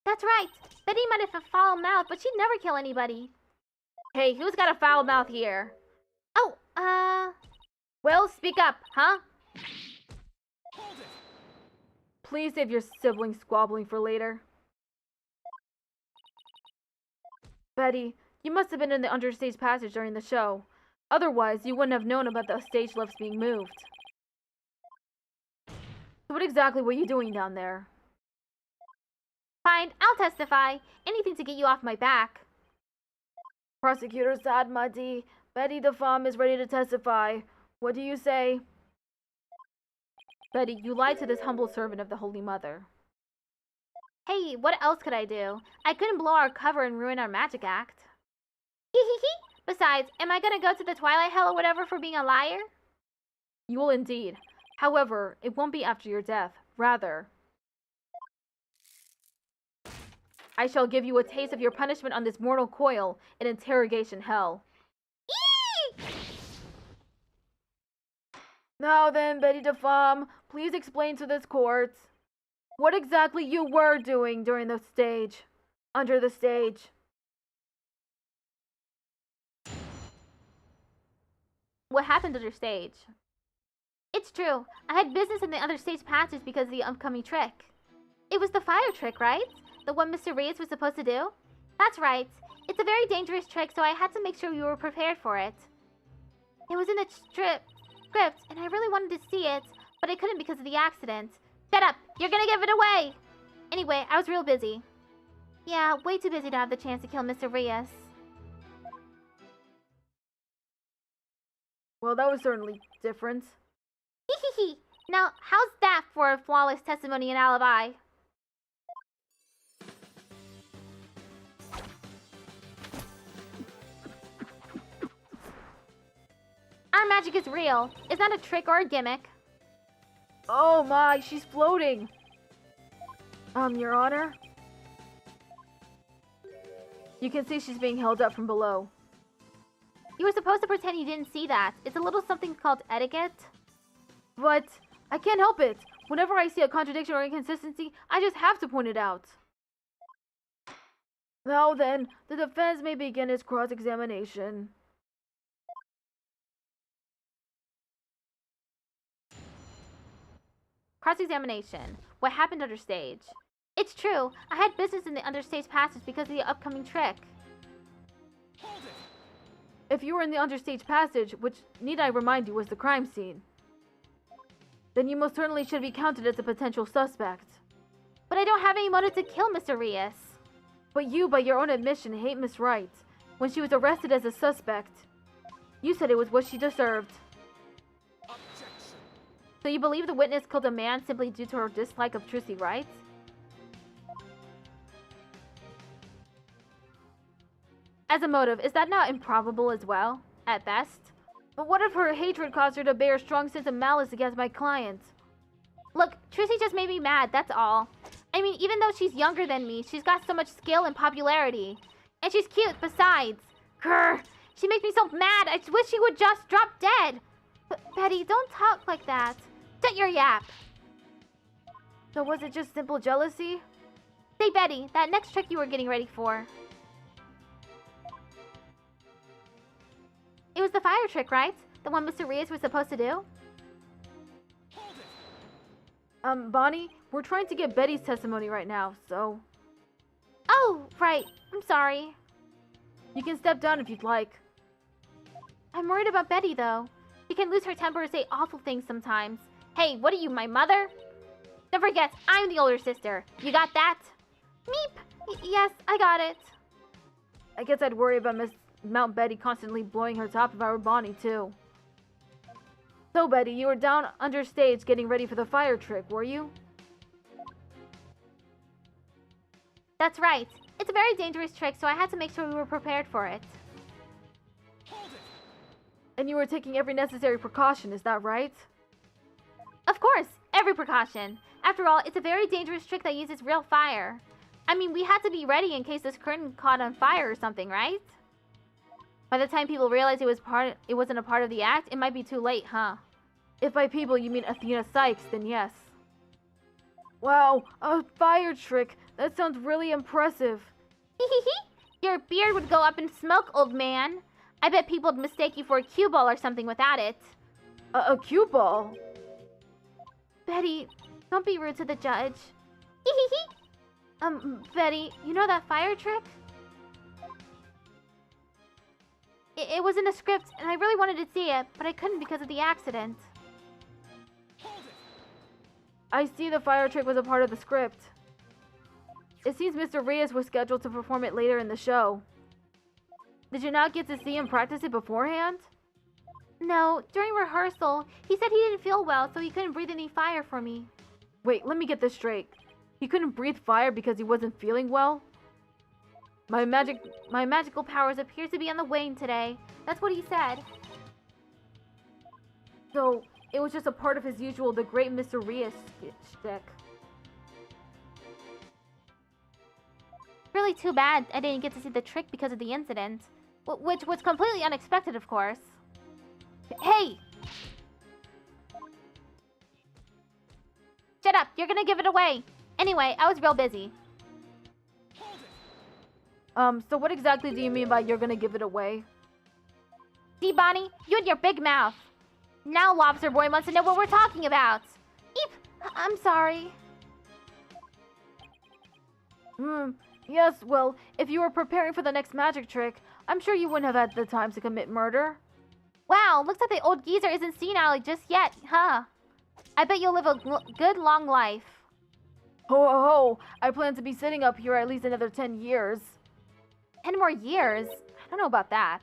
That's right. Betty might have a foul mouth, but she'd never kill anybody. Hey, who's got a foul mouth here? Oh, Well, speak up, huh? Hold it! Please save your sibling squabbling for later. Betty, you must have been in the understage passage during the show. Otherwise, you wouldn't have known about the stage lifts being moved. So what exactly were you doing down there? Fine, I'll testify. Anything to get you off my back. Prosecutor Sadmadi, Betty DeFawn is ready to testify. What do you say? Betty, you lied to this humble servant of the Holy Mother. Hey, what else could I do? I couldn't blow our cover and ruin our magic act. Hee hee hee! Besides, am I gonna go to the Twilight Hell or whatever for being a liar? You will indeed. However, it won't be after your death. Rather, I shall give you a taste of your punishment on this mortal coil in interrogation hell. Eee! Now then, Betty DeFawn, please explain to this court what exactly you were doing during the stage. Under the stage. What happened under stage? It's true. I had business in the other stage passage because of the upcoming trick. It was the fire trick, right? The one Mr. Reyes was supposed to do? That's right. It's a very dangerous trick, so I had to make sure we were prepared for it. It was in the script, and I really wanted to see it, but I couldn't because of the accident. Shut up! You're gonna give it away! Anyway, I was real busy. Yeah, way too busy to have the chance to kill Mr. Reyes. Well, that was certainly different. Hehehe. Now, how's that for a flawless testimony and alibi? Our magic is real. It's not a trick or a gimmick. Oh my, she's floating. Your Honor? You can see she's being held up from below. You were supposed to pretend you didn't see that. It's a little something called etiquette. But I can't help it. Whenever I see a contradiction or inconsistency, I just have to point it out. Now then, the defense may begin its cross-examination. Cross-examination. What happened under stage? It's true. I had business in the understage passage because of the upcoming trick. Hold it! If you were in the understage passage, which, need I remind you, was the crime scene, then you most certainly should be counted as a potential suspect. But I don't have any motive to kill Mr. Reyes. But you, by your own admission, hate Miss Wright. When she was arrested as a suspect, you said it was what she deserved. Objection! So you believe the witness killed a man simply due to her dislike of Tracy Wright? As a motive, is that not improbable as well, at best? But what if her hatred caused her to bear a strong sense of malice against my client? Look, Tracy just made me mad, that's all. I mean, even though she's younger than me, she's got so much skill and popularity. And she's cute, besides. Grr, she makes me so mad, I wish she would just drop dead. But Betty, don't talk like that. Shut your yap. So was it just simple jealousy? Say, Betty, that next trick you were getting ready for. It was the fire trick, right? The one Mr. Reyes was supposed to do? Hold it! Bonnie, we're trying to get Betty's testimony right now, so... Oh, right. I'm sorry. You can step down if you'd like. I'm worried about Betty, though. She can lose her temper or say awful things sometimes. Hey, what are you, my mother? Don't forget, I'm the older sister. You got that? Meep! Yes, I got it. I guess I'd worry about Miss Mount Betty constantly blowing her top if I were Bonnie, too. So, Betty, you were down under stage getting ready for the fire trick, were you? That's right. It's a very dangerous trick, so I had to make sure we were prepared for it. Hold it! And you were taking every necessary precaution, is that right? Of course, every precaution. After all, it's a very dangerous trick that uses real fire. I mean, we had to be ready in case this curtain caught on fire or something, right? By the time people realized it wasn't a part of the act, it might be too late, huh? If by people you mean Athena Sykes, then yes. Wow, a fire trick. That sounds really impressive. Your beard would go up in smoke, old man. I bet people would mistake you for a cue ball or something without it. A cue ball? Betty, don't be rude to the judge. Betty, you know that fire trick? It was in the script, and I really wanted to see it, but I couldn't because of the accident. Hold it! I see the fire trick was a part of the script. It seems Mr. Reyes was scheduled to perform it later in the show. Did you not get to see him practice it beforehand? No, during rehearsal, he said he didn't feel well, so he couldn't breathe any fire for me. Wait, let me get this straight. He couldn't breathe fire because he wasn't feeling well? My magical powers appear to be on the wane today. That's what he said. So, it was just a part of his usual The Great Mr. Reyes shtick. Really too bad I didn't get to see the trick because of the incident. Which was completely unexpected, of course. Hey! Shut up, you're gonna give it away. Anyway, I was real busy. Hold it! So what exactly do you mean by you're gonna give it away? See, Bonnie, you and your big mouth. Now Lobster Boy wants to know what we're talking about. Eep, I'm sorry. Yes, well, if you were preparing for the next magic trick, I'm sure you wouldn't have had the time to commit murder. Wow, looks like the old geezer isn't senile just yet, huh? I bet you'll live a good long life. Ho ho ho! I plan to be sitting up here at least another 10 years. 10 more years? I don't know about that.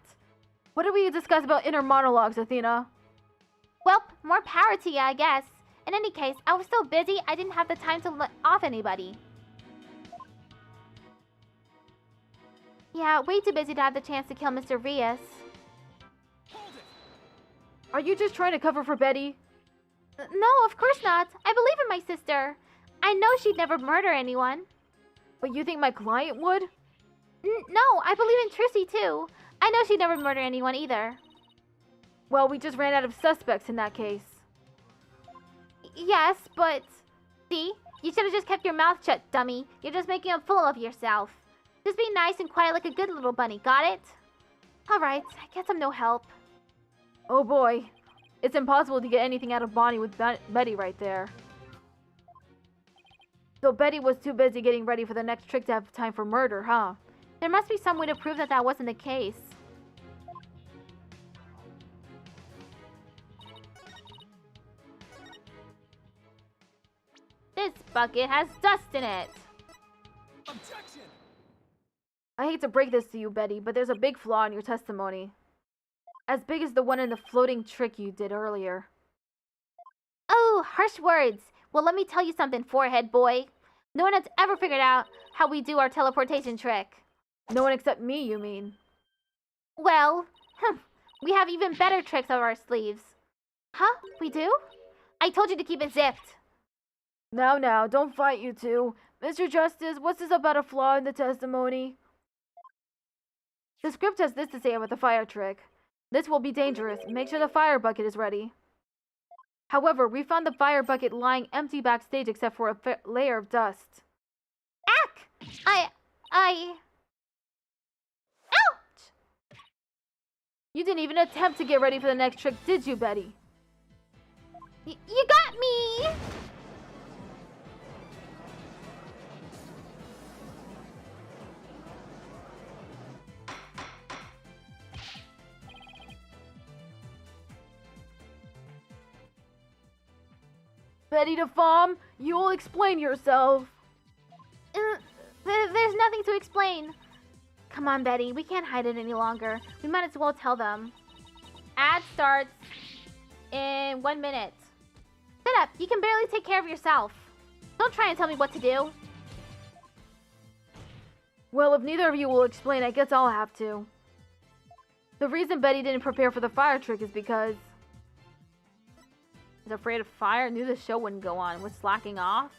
What did we discuss about inner monologues, Athena? Well, more power to you, I guess. In any case, I was so busy I didn't have the time to let off anybody. Yeah, way too busy to have the chance to kill Mr. Rias. Are you just trying to cover for Betty? No, of course not. I believe in my sister. I know she'd never murder anyone. But you think my client would? No, I believe in Trissy too. I know she'd never murder anyone either. Well, we just ran out of suspects in that case. Yes, but... See? You should have just kept your mouth shut, dummy. You're just making a fool of yourself. Just be nice and quiet like a good little bunny, got it? Alright, I guess I'm no help. Oh boy. It's impossible to get anything out of Bonnie with Betty right there. So Betty was too busy getting ready for the next trick to have time for murder, huh? There must be some way to prove that that wasn't the case. This bucket has dust in it. Objection! I hate to break this to you, Betty, but there's a big flaw in your testimony. As big as the one in the floating trick you did earlier. Oh, harsh words. Well, let me tell you something, forehead boy. No one has ever figured out how we do our teleportation trick. No one except me, you mean? Well, we have even better tricks up our sleeves. Huh? We do? I told you to keep it zipped. Now, don't fight, you two. Mr. Justice, what's this about a flaw in the testimony? The script has this to say about the fire trick. This will be dangerous. Make sure the fire bucket is ready. However, we found the fire bucket lying empty backstage except for a layer of dust. Ack! Ouch! You didn't even attempt to get ready for the next trick, did you, Betty? You got me! Betty DeFom, you'll explain yourself. There's nothing to explain. Come on, Betty. We can't hide it any longer. We might as well tell them. Ad starts in 1 minute. Shut up. You can barely take care of yourself. Don't try and tell me what to do. Well, if neither of you will explain, I guess I'll have to. The reason Betty didn't prepare for the fire trick is because... was afraid of fire, knew the show wouldn't go on, was slacking off.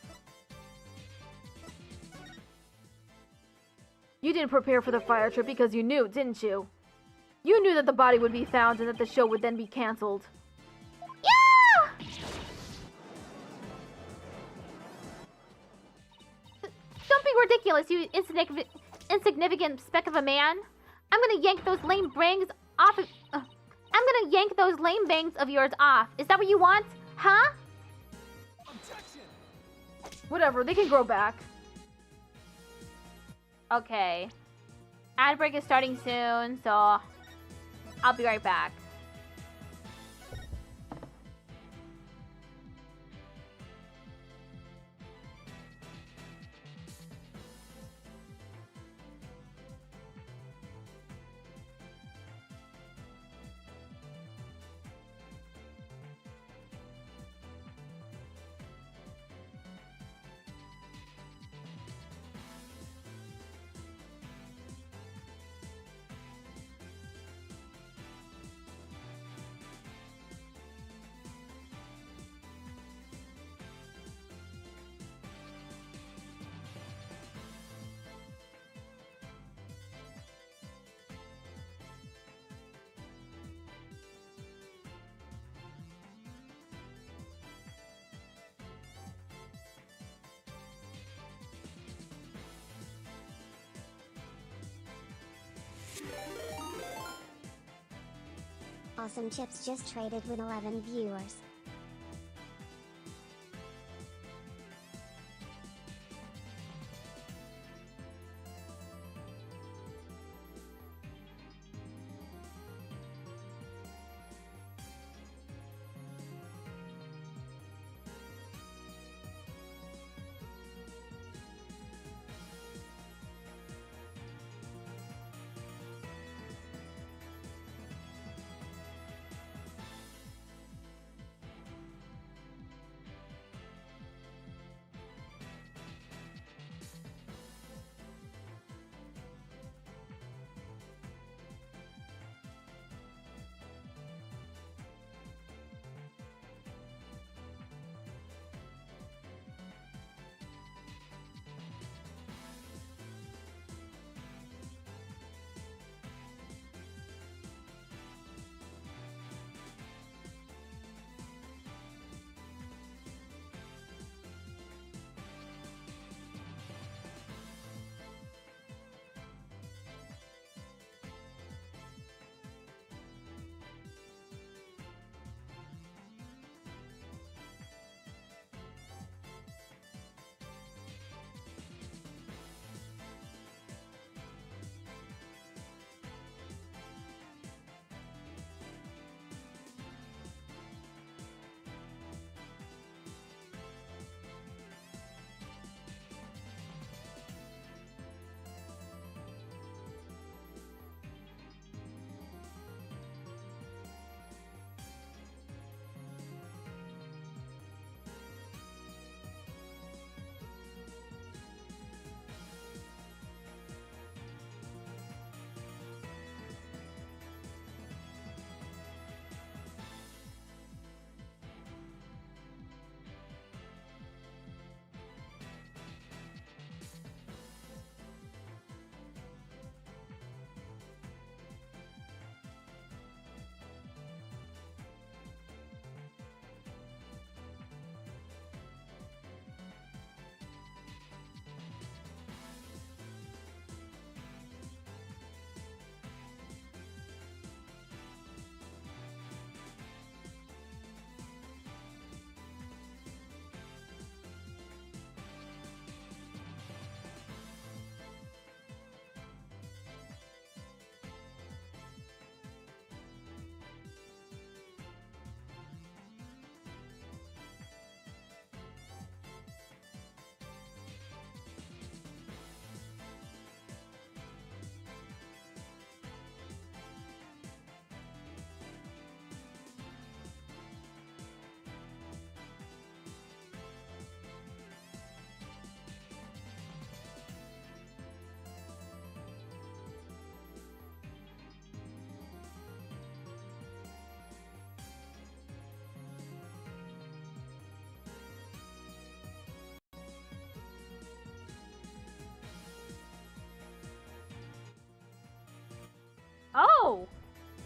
You didn't prepare for the fire trip because you knew, didn't you? You knew that the body would be found and that the show would then be cancelled. Yeah! Don't be ridiculous, you insignificant speck of a man. I'm gonna yank those lame bangs off. I'm gonna yank those lame bangs of yours off. Is that what you want? Huh? Objection! Whatever, they can grow back. Okay. Ad break is starting soon, so I'll be right back. Awesome Chips just traded with 11 viewers. Oh!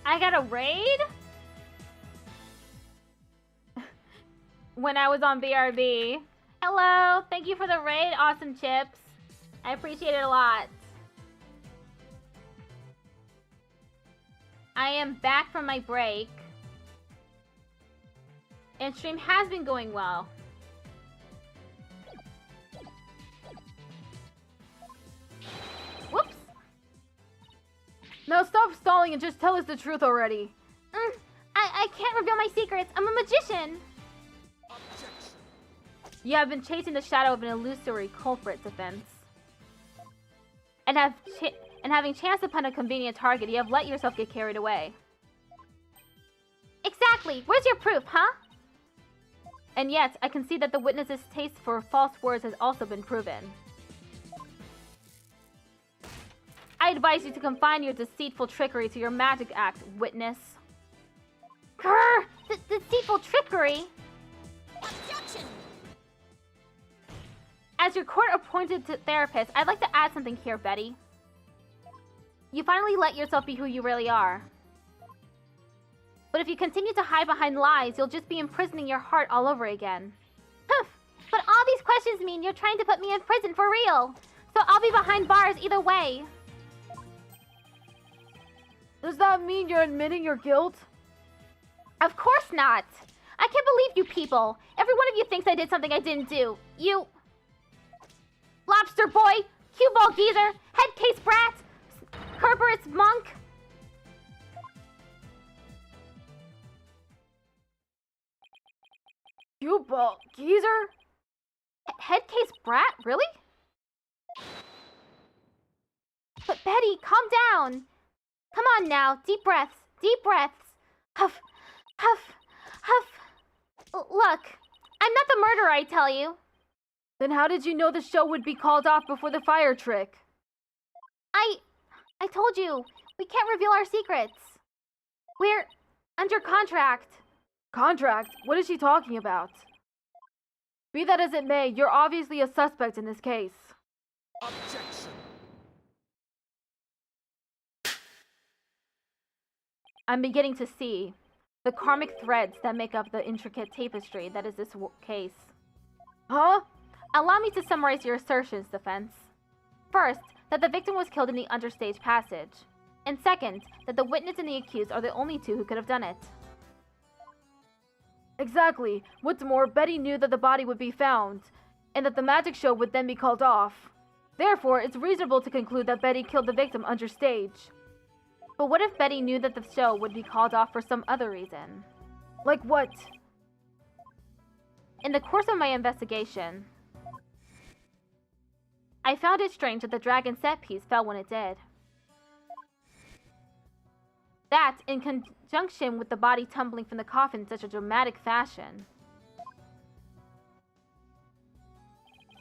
I got a raid? When I was on BRB. Hello! Thank you for the raid, Awesome Chips. I appreciate it a lot. I am back from my break. And stream has been going well. Whoops! Now stop stalling and just tell us the truth already. I can't reveal my secrets. I'm a magician. You have been chasing the shadow of an illusory culprit's offense. And having chanced upon a convenient target, you have let yourself get carried away. Exactly! Where's your proof, huh? And yet, I can see that the witness's taste for false words has also been proven. I advise you to confine your deceitful trickery to your magic act, witness. Grr! Deceitful trickery? Objection! As your court-appointed therapist, I'd like to add something here, Betty. You finally let yourself be who you really are. But if you continue to hide behind lies, you'll just be imprisoning your heart all over again. Humph! But all these questions mean you're trying to put me in prison for real. So I'll be behind bars either way. Does that mean you're admitting your guilt? Of course not. I can't believe you people. Every one of you thinks I did something I didn't do. You... Lobster boy, cue ball geezer, head case brat, Kerberos monk. Cue ball geezer? Head case brat? Really? But Betty, calm down. Come on now, deep breaths, deep breaths. Huff, huff, huff. Look, I'm not the murderer, I tell you. Then how did you know the show would be called off before the fire trick? I told you, we can't reveal our secrets. We're under contract. Contract? What is she talking about? Be that as it may, you're obviously a suspect in this case. Objection. I'm beginning to see the karmic threads that make up the intricate tapestry that is this case. Huh? Allow me to summarize your assertions, defense. First, that the victim was killed in the understage passage. And second, that the witness and the accused are the only two who could have done it. Exactly. What's more, Betty knew that the body would be found, and that the magic show would then be called off. Therefore, it's reasonable to conclude that Betty killed the victim understage. But what if Betty knew that the show would be called off for some other reason? Like what? In the course of my investigation, I found it strange that the dragon set piece fell when it did. That, in conjunction with the body tumbling from the coffin in such a dramatic fashion,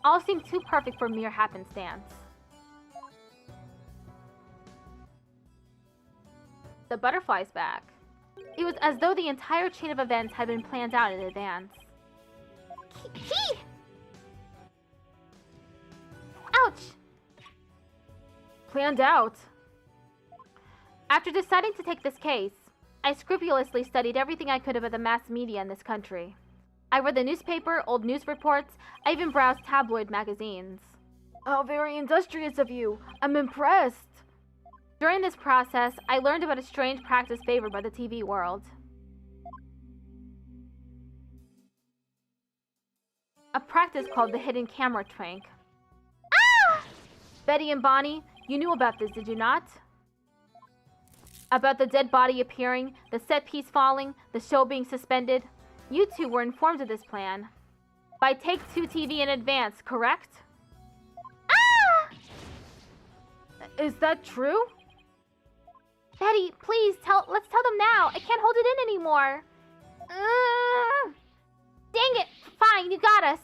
all seemed too perfect for mere happenstance. The butterfly's back. It was as though the entire chain of events had been planned out in advance. Ouch! Planned out? After deciding to take this case, I scrupulously studied everything I could about the mass media in this country. I read the newspaper, old news reports, I even browsed tabloid magazines. How very industrious of you. I'm impressed. During this process, I learned about a strange practice favored by the TV world. A practice called the hidden camera trank. Ah! Betty and Bonnie, you knew about this, did you not? About the dead body appearing, the set piece falling, the show being suspended. You two were informed of this plan. By Take-Two TV in advance, correct? Ah! Is that true? Betty, please, let's tell them now. I can't hold it in anymore. Dang it. Fine, you got us.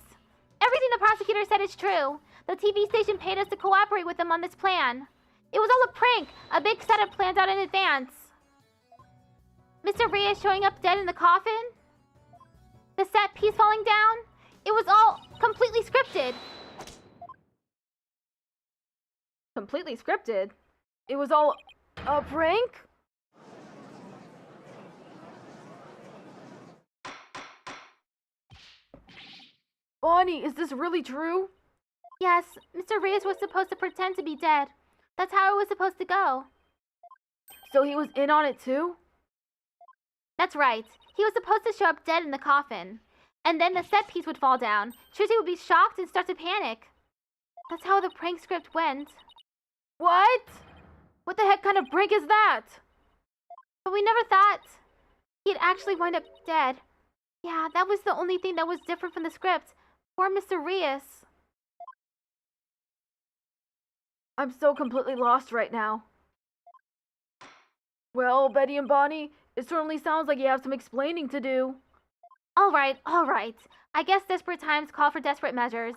Everything the prosecutor said is true. The TV station paid us to cooperate with them on this plan. It was all a prank, a big setup planned out in advance. Mr. Reyes showing up dead in the coffin? The set piece falling down? It was all completely scripted. Completely scripted? It was all a prank? Bonnie, is this really true? Yes, Mr. Reyes was supposed to pretend to be dead. That's how it was supposed to go. So he was in on it too? That's right. He was supposed to show up dead in the coffin. And then the set piece would fall down. Trucy would be shocked and start to panic. That's how the prank script went. What? What the heck kind of prank is that? But we never thought he'd actually wind up dead. Yeah, that was the only thing that was different from the script. Poor Mr. Reyes. I'm so completely lost right now. Well, Betty and Bonnie, it certainly sounds like you have some explaining to do. All right. I guess desperate times call for desperate measures.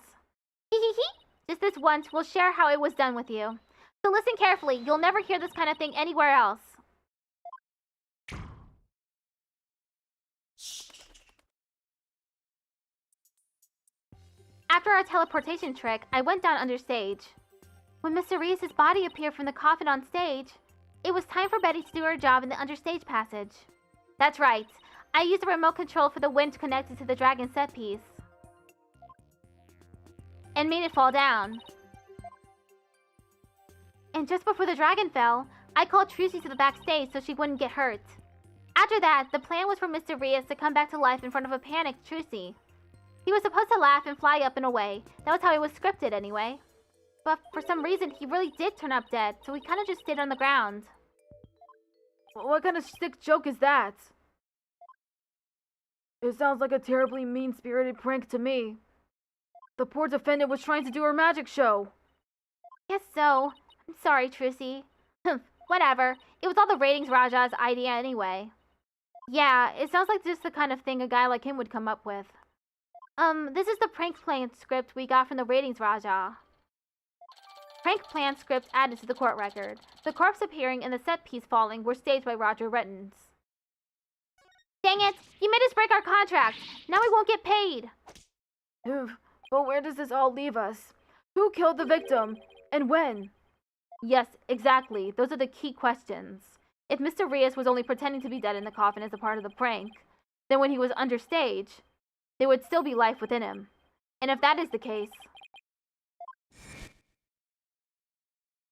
Just this once, we'll share how it was done with you. So listen carefully. You'll never hear this kind of thing anywhere else. After our teleportation trick, I went down under stage. When Mr. Reyes' body appeared from the coffin on stage, it was time for Betty to do her job in the understage passage. That's right. I used the remote control for the wind connected to the dragon set piece. And made it fall down. And just before the dragon fell, I called Trucy to the backstage so she wouldn't get hurt. After that, the plan was for Mr. Rios to come back to life in front of a panicked Trucy. He was supposed to laugh and fly up and away. That was how it was scripted anyway. But for some reason, he really did turn up dead, so we kind of just stayed on the ground. What kind of sick joke is that? It sounds like a terribly mean-spirited prank to me. The poor defendant was trying to do her magic show. Guess so. I'm sorry, Trucy. Whatever. It was all the ratings Raja's idea anyway. Yeah, it sounds like just the kind of thing a guy like him would come up with. This is the prank plan script we got from the ratings Raja. Prank plan script added to the court record. The corpse appearing and the set piece falling were staged by Roger Rettens. Dang it! You made us break our contract! Now we won't get paid! But where does this all leave us? Who killed the victim? And when? Yes, exactly. Those are the key questions. If Mr. Rios was only pretending to be dead in the coffin as a part of the prank, then when he was understage, there would still be life within him. And if that is the case,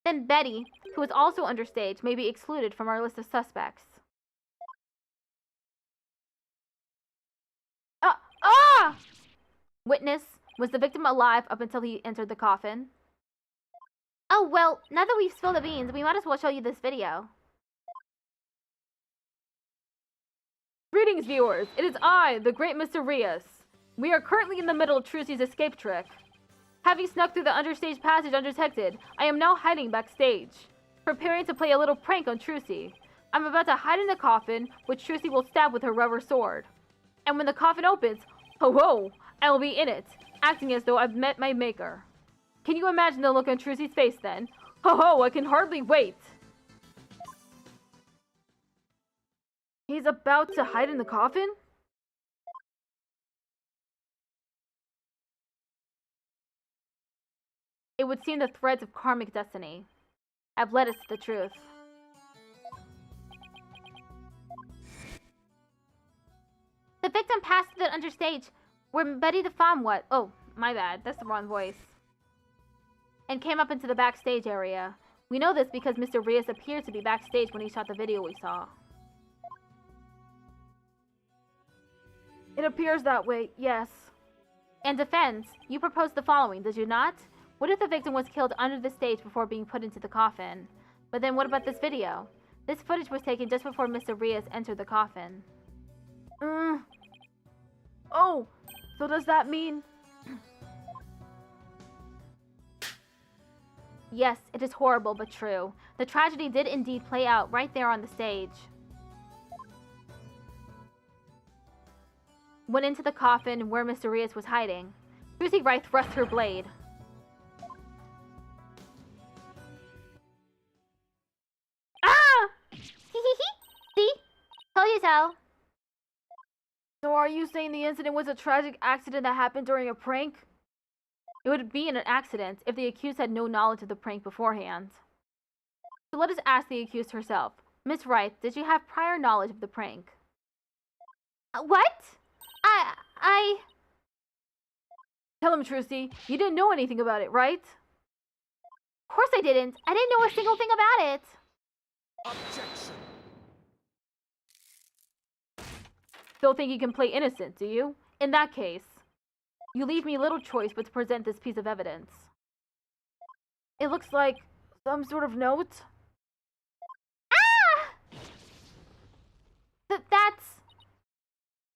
then Betty, who is also understage, may be excluded from our list of suspects. Witness, was the victim alive up until he entered the coffin? Oh, well, now that we've spilled the beans, we might as well show you this video. Greetings, viewers. It is I, the great Mr. Rios. We are currently in the middle of Trucy's escape trick. Having snuck through the understage passage undetected, I am now hiding backstage, preparing to play a little prank on Trucy. I'm about to hide in the coffin, which Trucy will stab with her rubber sword. And when the coffin opens, ho-ho, I will be in it, acting as though I've met my maker. Can you imagine the look on Trucy's face then? Ho-ho, I can hardly wait! He's about to hide in the coffin? It would seem the threads of karmic destiny have led us to the truth. The victim passed through the understage where Betty the Femme was. Oh, my bad. That's the wrong voice. And came up into the backstage area. We know this because Mr. Rios appeared to be backstage when he shot the video we saw. It appears that way, yes. In defense, you proposed the following, did you not? What if the victim was killed under the stage before being put into the coffin? But then what about this video? This footage was taken just before Mr. Rios entered the coffin. Oh, so does that mean... Yes, it is horrible but true. The tragedy did indeed play out right there on the stage. Went into the coffin where Mr. Rios was hiding. Trucy Wright thrust her blade. Ah! See? Told you so. So are you saying the incident was a tragic accident that happened during a prank? It would be an accident if the accused had no knowledge of the prank beforehand. So let us ask the accused herself. Miss Wright, did you have prior knowledge of the prank? What? I... Tell him, Trucy. You didn't know anything about it, right? Of course I didn't. I didn't know a single thing about it. Objection. Still think you can play innocent, do you? In that case, you leave me little choice but to present this piece of evidence. It looks like some sort of note. That's...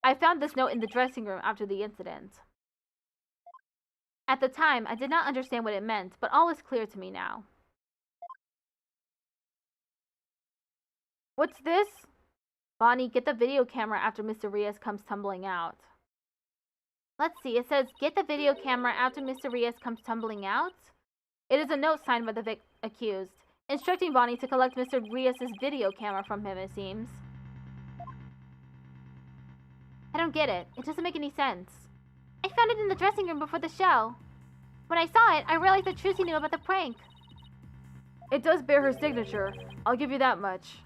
I found this note in the dressing room after the incident. At the time, I did not understand what it meant, but all is clear to me now. What's this? Bonnie, get the video camera after Mr. Rios comes tumbling out. Let's see, it says, get the video camera after Mr. Rios comes tumbling out? It is a note signed by the accused, instructing Bonnie to collect Mr. Rios' video camera from him, it seems. I don't get it. It doesn't make any sense. I found it in the dressing room before the show. When I saw it, I realized that Trucy knew about the prank. It does bear her signature. I'll give you that much.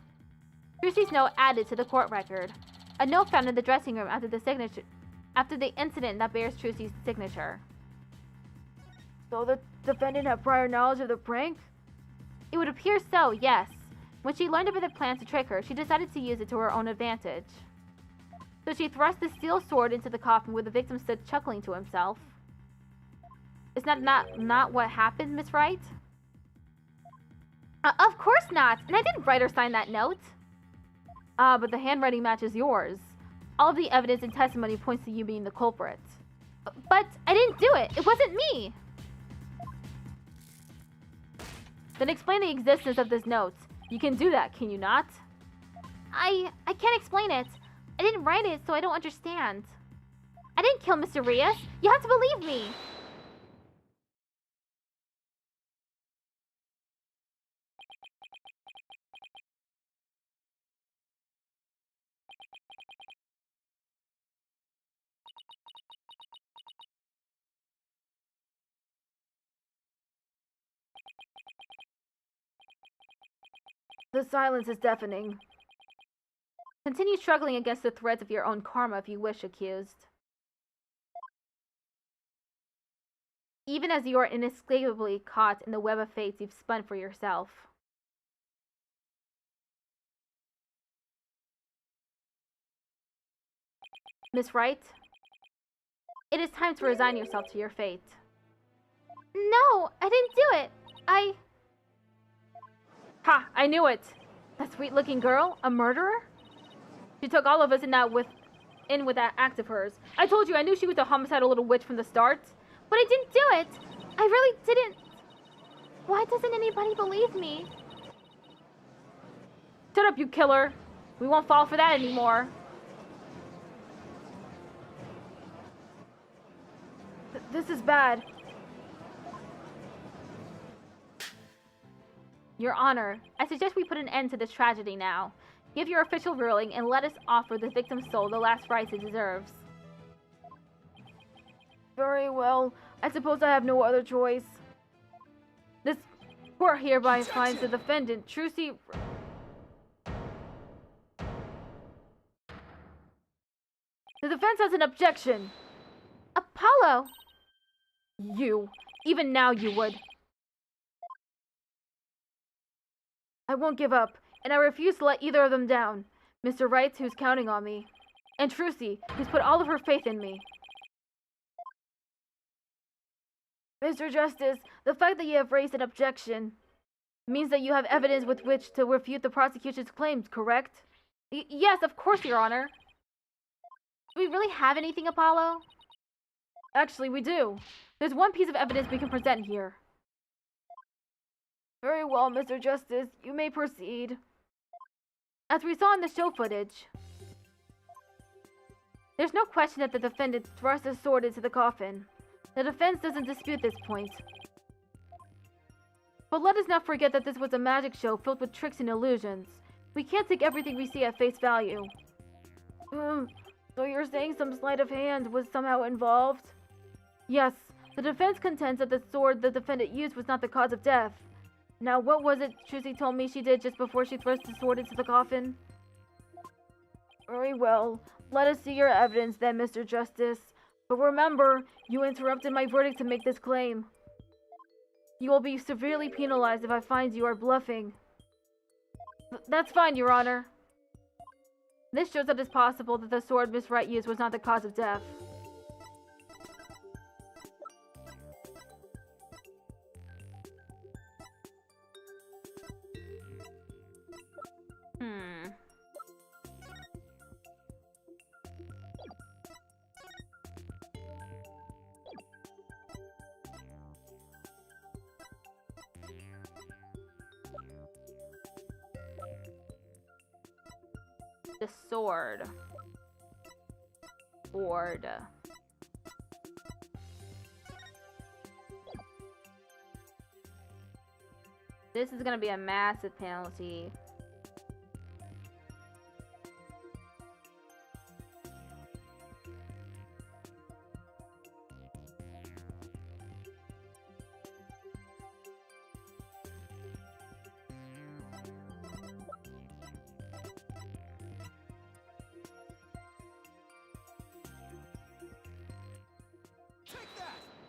Trucy's note added to the court record. A note found in the dressing room after the incident that bears Trucy's signature. So the defendant had prior knowledge of the prank? It would appear so, yes. When she learned about the plans to trick her, she decided to use it to her own advantage. So she thrust the steel sword into the coffin where the victim stood chuckling to himself. Is that not what happened, Miss Wright? Of course not, and I didn't write or sign that note. But the handwriting matches yours. All of the evidence and testimony points to you being the culprit. But I didn't do it. It wasn't me. Then explain the existence of this note. You can do that, can you not? I can't explain it. I didn't write it, so I don't understand. I didn't kill Mr. Rios. You have to believe me. The silence is deafening. Continue struggling against the threads of your own karma if you wish, accused. Even as you are inescapably caught in the web of fates you've spun for yourself. Miss Wright, it is time to resign yourself to your fate. No, I didn't do it. Ha! I knew it! That sweet-looking girl? A murderer? She took all of us in with that act of hers. I told you I knew she was a homicidal little witch from the start. But I didn't do it! I really didn't! Why doesn't anybody believe me? Shut up, you killer! We won't fall for that anymore. This is bad. Your Honor, I suggest we put an end to this tragedy now. Give your official ruling and let us offer the victim's soul the last rites it deserves. Very well. I suppose I have no other choice. This court hereby finds the defendant, Trucy... The defense has an objection. Apollo! You. Even now you would. I won't give up, and I refuse to let either of them down. Mr. Wright, who's counting on me, and Trucy, who's put all of her faith in me. Mr. Justice, the fact that you have raised an objection means that you have evidence with which to refute the prosecution's claims, correct? Yes, of course, Your Honor. Do we really have anything, Apollo? Actually, we do. There's one piece of evidence we can present here. Very well, Mr. Justice. You may proceed. As we saw in the show footage, there's no question that the defendant thrust his sword into the coffin. The defense doesn't dispute this point. But let us not forget that this was a magic show filled with tricks and illusions. We can't take everything we see at face value. So you're saying some sleight of hand was somehow involved? Yes, the defense contends that the sword the defendant used was not the cause of death. Now, what was it Trucy told me she did just before she thrust the sword into the coffin? Very well. Let us see your evidence then, Mr. Justice. But remember, you interrupted my verdict to make this claim. You will be severely penalized if I find you are bluffing. That's fine, Your Honor. This shows that it's possible that the sword Miss Wright used was not the cause of death. The sword. Board. This is gonna be a massive penalty.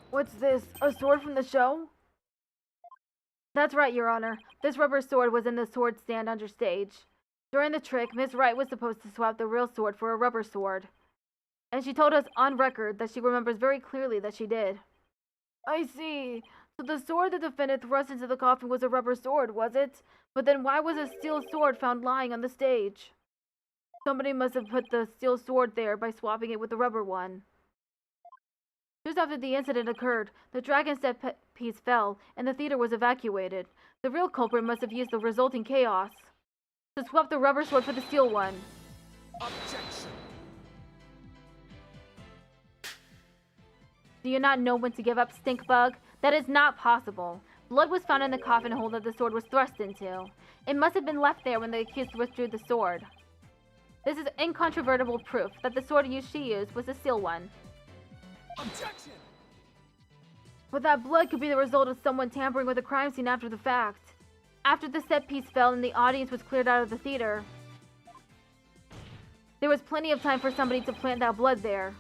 What's this? A sword from the show? That's right, Your Honor. This rubber sword was in the sword stand under stage. During the trick, Miss Wright was supposed to swap the real sword for a rubber sword. And she told us on record that she remembers very clearly that she did. I see. So the sword the defendant thrust into the coffin was a rubber sword, was it? But then why was a steel sword found lying on the stage? Somebody must have put the steel sword there by swapping it with the rubber one. Just after the incident occurred, the dragon set piece fell, and the theater was evacuated. The real culprit must have used the resulting chaos to swap the rubber sword for the steel one. Objection. Do you not know when to give up, Stinkbug? That is not possible. Blood was found in the coffin hole that the sword was thrust into. It must have been left there when the accused withdrew the sword. This is incontrovertible proof that the sword she used was a steel one. Objection. But that blood could be the result of someone tampering with a crime scene after the fact. After the set piece fell and the audience was cleared out of the theater, there was plenty of time for somebody to plant that blood there.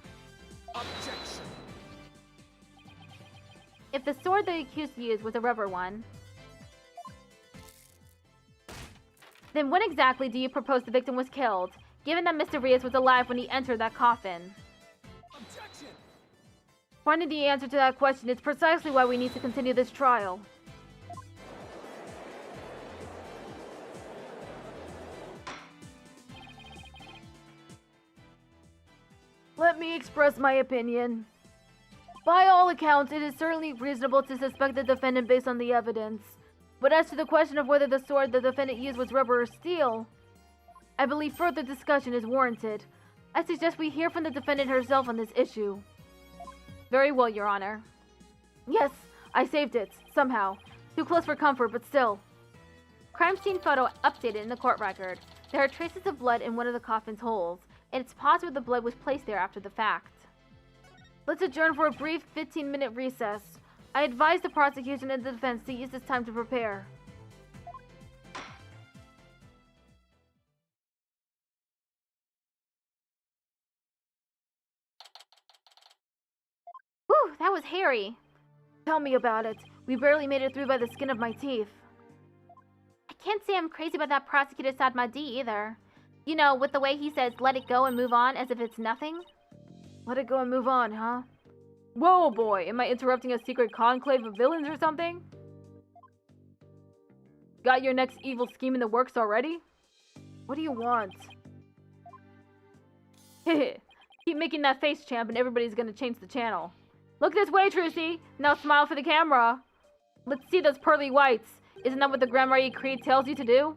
Objection. If the sword the accused used was a rubber one, then when exactly do you propose the victim was killed, given that Mr. Rios was alive when he entered that coffin? Objection. Finding the answer to that question is precisely why we need to continue this trial. Let me express my opinion. By all accounts, it is certainly reasonable to suspect the defendant based on the evidence. But as to the question of whether the sword the defendant used was rubber or steel, I believe further discussion is warranted. I suggest we hear from the defendant herself on this issue. Very well, Your Honor. Yes, I saved it, somehow. Too close for comfort, but still. Crime scene photo updated in the court record. There are traces of blood in one of the coffin's holes, and it's possible the blood was placed there after the fact. Let's adjourn for a brief 15-minute recess. I advise the prosecution and the defense to use this time to prepare. Whew, that was hairy. Tell me about it. We barely made it through by the skin of my teeth. I can't say I'm crazy about that prosecutor Sadmadi either. You know, with the way he says, let it go and move on as if it's nothing. Let it go and move on, huh? Whoa, boy, am I interrupting a secret conclave of villains or something? Got your next evil scheme in the works already? What do you want? Hehe, keep making that face, champ, and everybody's gonna change the channel. Look this way, Trucy! Now smile for the camera! Let's see those pearly whites! Isn't that what the Grand Marie Creed tells you to do?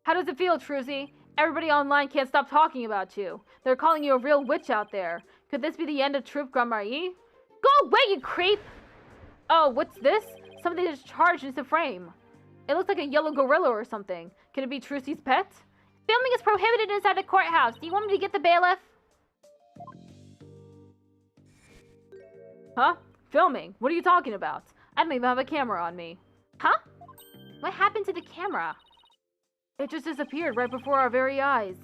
How does it feel, Trucy? Everybody online can't stop talking about you. They're calling you a real witch out there. Could this be the end of Troupe Grand Marie? Go away, you creep! Oh, what's this? Something just charged into frame. It looks like a yellow gorilla or something. Could it be Trucy's pet? Filming is prohibited inside the courthouse. Do you want me to get the bailiff? Huh? Filming? What are you talking about? I don't even have a camera on me. Huh? What happened to the camera? It just disappeared right before our very eyes.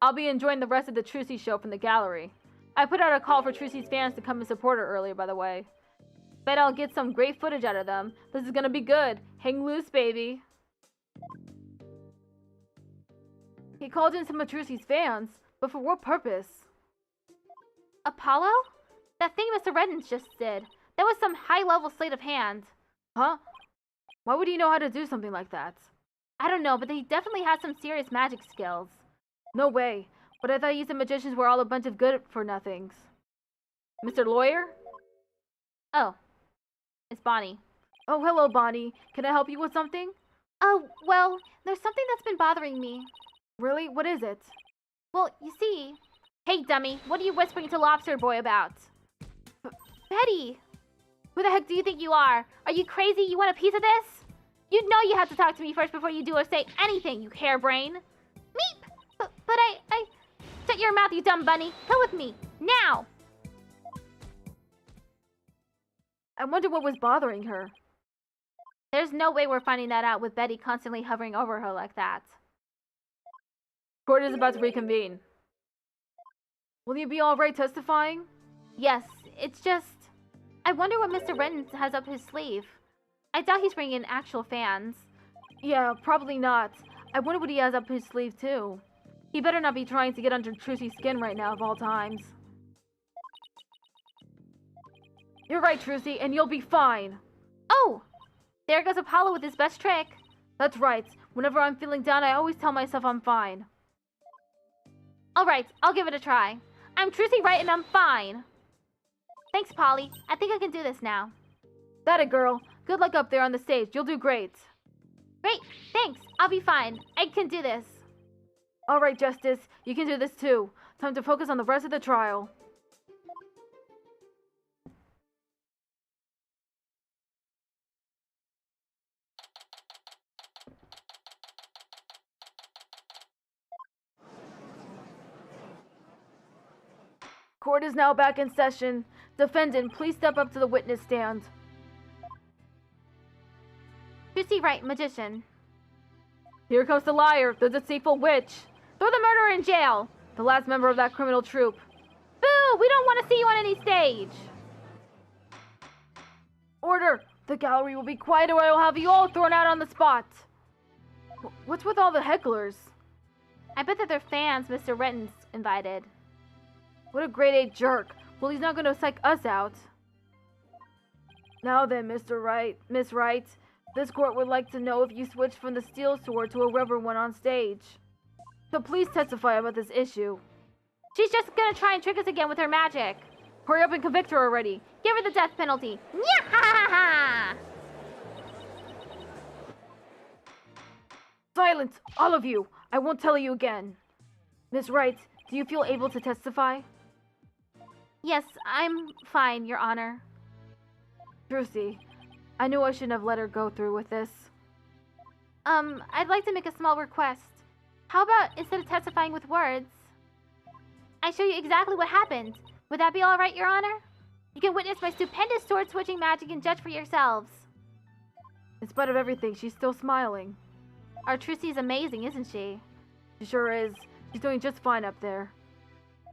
I'll be enjoying the rest of the Trucy show from the gallery. I put out a call for Trucy's fans to come and support her earlier, by the way. Bet I'll get some great footage out of them. This is gonna be good. Hang loose, baby. He called in some of Trucy's fans, but for what purpose? Apollo? That thing Mr. Reddens just did. That was some high-level sleight of hand. Huh? Why would he know how to do something like that? I don't know, but he definitely has some serious magic skills. No way. But I thought you said magicians were all a bunch of good-for-nothings. Mr. Lawyer? Oh. It's Bonnie. Oh, hello, Bonnie. Can I help you with something? Oh, well, there's something that's been bothering me. Really? What is it? Well, you see... Hey, dummy, what are you whispering to Lobster Boy about? Betty! Who the heck do you think you are? Are you crazy? You want a piece of this? You know you have to talk to me first before you do or say anything, you harebrain. Meep! But I... Shut your mouth, you dumb bunny. Come with me. Now! I wonder what was bothering her. There's no way we're finding that out with Betty constantly hovering over her like that. Court is about to reconvene. Will you be alright testifying? Yes, it's just... I wonder what Mr. Renton has up his sleeve. I doubt he's bringing in actual fans. Yeah, probably not. I wonder what he has up his sleeve, too. He better not be trying to get under Trucy's skin right now, of all times. You're right, Trucy, and you'll be fine. Oh! There goes Apollo with his best trick. That's right. Whenever I'm feeling down, I always tell myself I'm fine. Alright, I'll give it a try. I'm Trucy Wright and I'm fine. Thanks, Polly. I think I can do this now. That it, girl. Good luck up there on the stage. You'll do great. Great, thanks. I'll be fine. I can do this. Alright, Justice. You can do this too. Time to focus on the rest of the trial. Court is now back in session. Defendant, please step up to the witness stand. Trucy Wright, magician. Here comes the liar, the deceitful witch. Throw the murderer in jail. The last member of that criminal troupe. Boo! We don't want to see you on any stage. Order! The gallery will be quiet or I will have you all thrown out on the spot. What's with all the hecklers? I bet that they're fans Mr. Renton's invited. What a grade A jerk. Well, he's not going to psych us out. Now then, Mr. Wright, Miss Wright, this court would like to know if you switched from the steel sword to a rubber one on stage. So please testify about this issue. She's just gonna try and trick us again with her magic. Hurry up and convict her already. Give her the death penalty. Nyah-ha-ha-ha! Silence, all of you. I won't tell you again. Miss Wright, do you feel able to testify? Yes, I'm fine, Your Honor. Trucy, I knew I shouldn't have let her go through with this. I'd like to make a small request. How about instead of testifying with words, I show you exactly what happened? Would that be alright, Your Honor? You can witness my stupendous sword-switching magic and judge for yourselves. In spite of everything, she's still smiling. Our Trucy's amazing, isn't she? She sure is. She's doing just fine up there.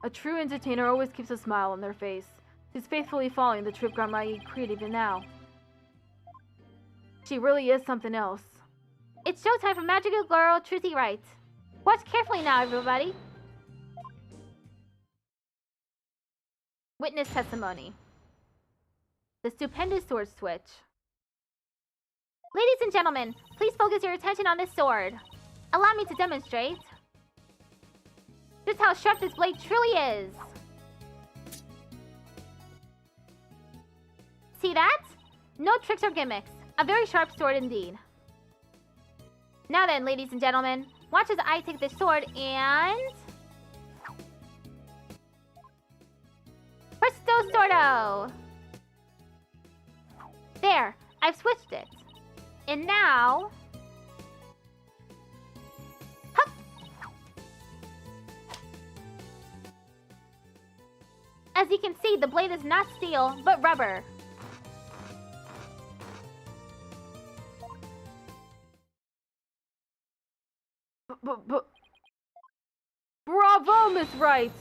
A true entertainer always keeps a smile on their face. She's faithfully following the trip Grandma created even now. She really is something else. It's showtime for magical girl Trucy Wright. Watch carefully now, everybody. Witness testimony. The stupendous sword switch. Ladies and gentlemen, please focus your attention on this sword. Allow me to demonstrate just how sharp this blade truly is. See that? No tricks or gimmicks. A very sharp sword indeed. Now then, ladies and gentlemen, watch as I take this sword and... Presto Sordo! There, I've switched it. And now... Hup! As you can see, the blade is not steel, but rubber. Bravo, Miss Wright!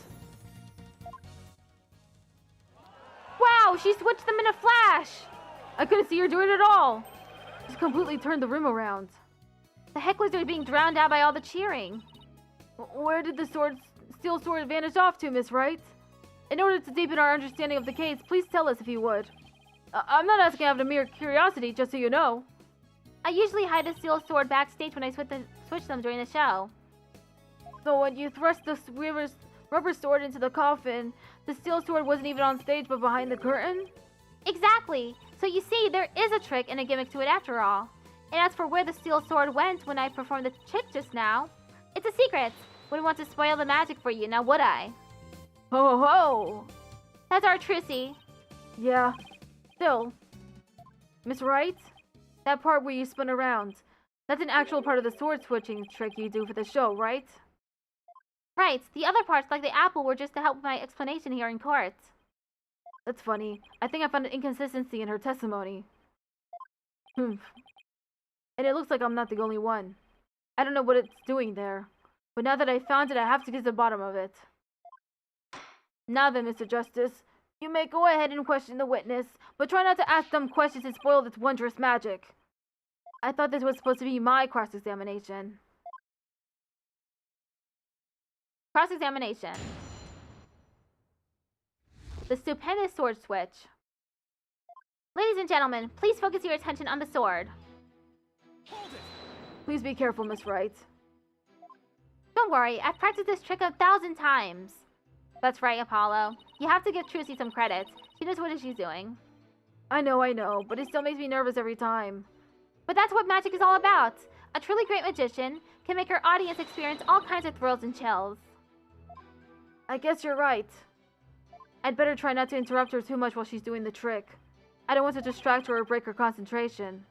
Wow, she switched them in a flash! I couldn't see her do it at all. She's completely turned the room around. The hecklers are being drowned out by all the cheering. Where did the steel sword vanish off to, Miss Wright? In order to deepen our understanding of the case, please tell us if you would. I'm not asking out of mere curiosity, just so you know. I usually hide the steel sword backstage when I switch them during the show. So when you thrust the rubber sword into the coffin, the steel sword wasn't even on stage but behind the curtain? Exactly. So you see, there is a trick and a gimmick to it after all. And as for where the steel sword went when I performed the trick just now, it's a secret. Wouldn't want to spoil the magic for you, now would I? Ho ho ho! That's our Trucy. Yeah. Still. Miss Wright? That part where you spin around. That's an actual part of the sword switching trick you do for the show, right? Right. The other parts, like the apple, were just to help with my explanation here in court. That's funny. I think I found an inconsistency in her testimony. And it looks like I'm not the only one. I don't know what it's doing there. But now that I found it, I have to get to the bottom of it. Now then, Mr. Justice, You may go ahead and question the witness, but try not to ask them questions and spoil its wondrous magic. I thought this was supposed to be my cross-examination. Cross-examination. The stupendous sword switch. Ladies and gentlemen, please focus your attention on the sword. Please be careful, Miss Wright. Don't worry, I've practiced this trick 1,000 times. That's right, Apollo. You have to give Trucy some credit. She knows what she's doing. I know, but it still makes me nervous every time. But that's what magic is all about. A truly great magician can make her audience experience all kinds of thrills and chills. I guess you're right. I'd better try not to interrupt her too much while she's doing the trick. I don't want to distract her or break her concentration.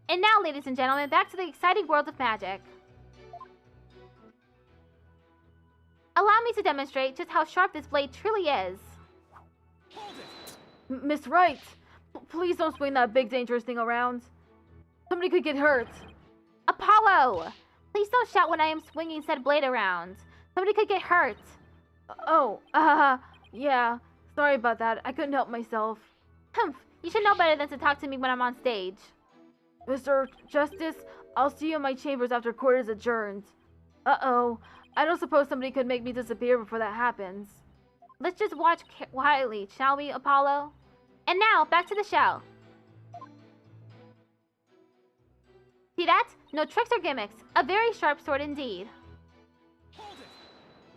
And now, ladies and gentlemen, back to the exciting world of magic. Allow me to demonstrate just how sharp this blade truly is. Miss Wright, please don't swing that big dangerous thing around. Somebody could get hurt. Apollo! Please don't shout when I am swinging said blade around. Somebody could get hurt. Yeah. Sorry about that. I couldn't help myself. Humph, you should know better than to talk to me when I'm on stage. Mr. Justice, I'll see you in my chambers after court is adjourned. I don't suppose somebody could make me disappear before that happens. Let's just watch quietly, shall we, Apollo? And now, back to the show. See that? No tricks or gimmicks. A very sharp sword indeed.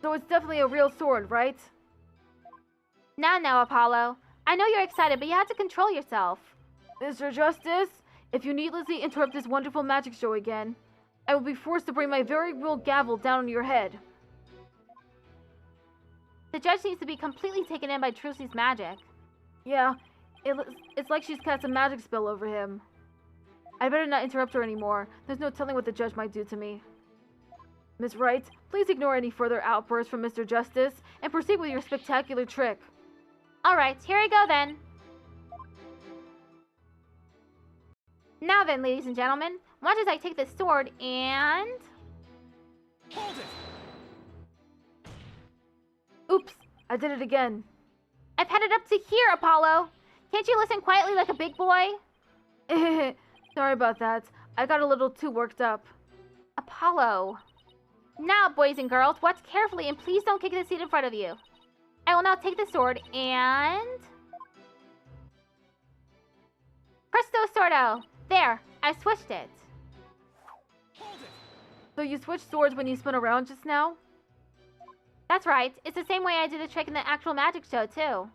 So it's definitely a real sword, right? Now, Apollo. I know you're excited, but you have to control yourself. Mr. Justice, if you needlessly interrupt this wonderful magic show again, I will be forced to bring my very real gavel down on your head. The judge seems to be completely taken in by Trucy's magic. Yeah, it's like she's cast a magic spell over him. I better not interrupt her anymore. There's no telling what the judge might do to me. Miss Wright, please ignore any further outbursts from Mr. Justice and proceed with your spectacular trick. Alright, here I go then. Now then, ladies and gentlemen, watch as I take this sword and... Hold it! Oops, I did it again. I've had it up to here, Apollo. Can't you listen quietly like a big boy? Sorry about that. I got a little too worked up. Apollo. Now, boys and girls, watch carefully and please don't kick the seat in front of you. I will now take the sword and... Presto sorto! There, I've switched it. So you switched swords when you spun around just now? That's right. It's the same way I did the trick in the actual magic show, too.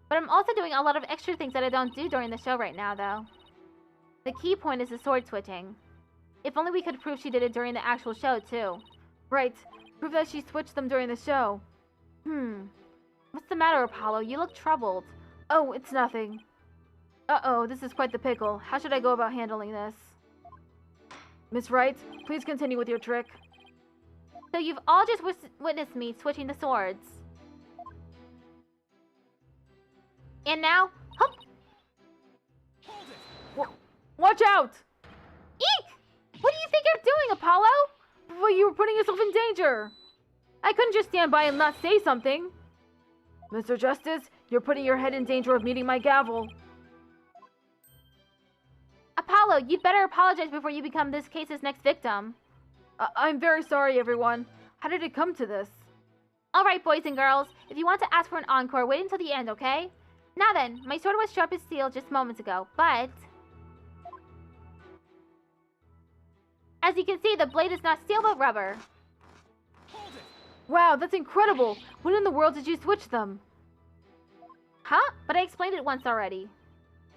But I'm also doing a lot of extra things that I don't do during the show right now, though. The key point is the sword switching. If only we could prove she did it during the actual show, too. Right. Prove that she switched them during the show. What's the matter, Apollo? You look troubled. Oh, it's nothing. Uh-oh, this is quite the pickle. How should I go about handling this? Miss Wright, please continue with your trick. So you've all just witnessed me switching the swords. And now, hop! Watch out! Eek! What do you think you're doing, Apollo? But you were putting yourself in danger. I couldn't just stand by and not say something. Mr. Justice, you're putting your head in danger of meeting my gavel. Apollo, you'd better apologize before you become this case's next victim. I'm very sorry, everyone. How did it come to this? Alright, boys and girls. If you want to ask for an encore, wait until the end, okay? Now then, my sword was sharp as steel just moments ago, but... as you can see, the blade is not steel but rubber. Wow, that's incredible! When in the world did you switch them? Huh? But I explained it once already.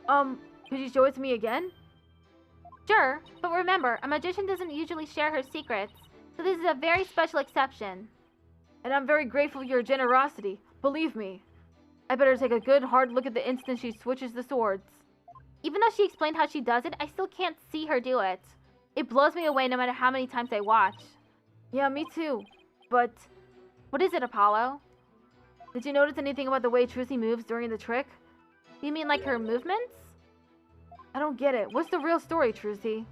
Could you show it to me again? Sure, but remember, a magician doesn't usually share her secrets, so this is a very special exception. And I'm very grateful for your generosity, believe me. I better take a good hard look at the instant she switches the swords. Even though she explained how she does it, I still can't see her do it. It blows me away no matter how many times I watch. Yeah, me too. But... what is it, Apollo? did you notice anything about the way Trucy moves during the trick? You mean like her movements? I don't get it. What's the real story, Trucy?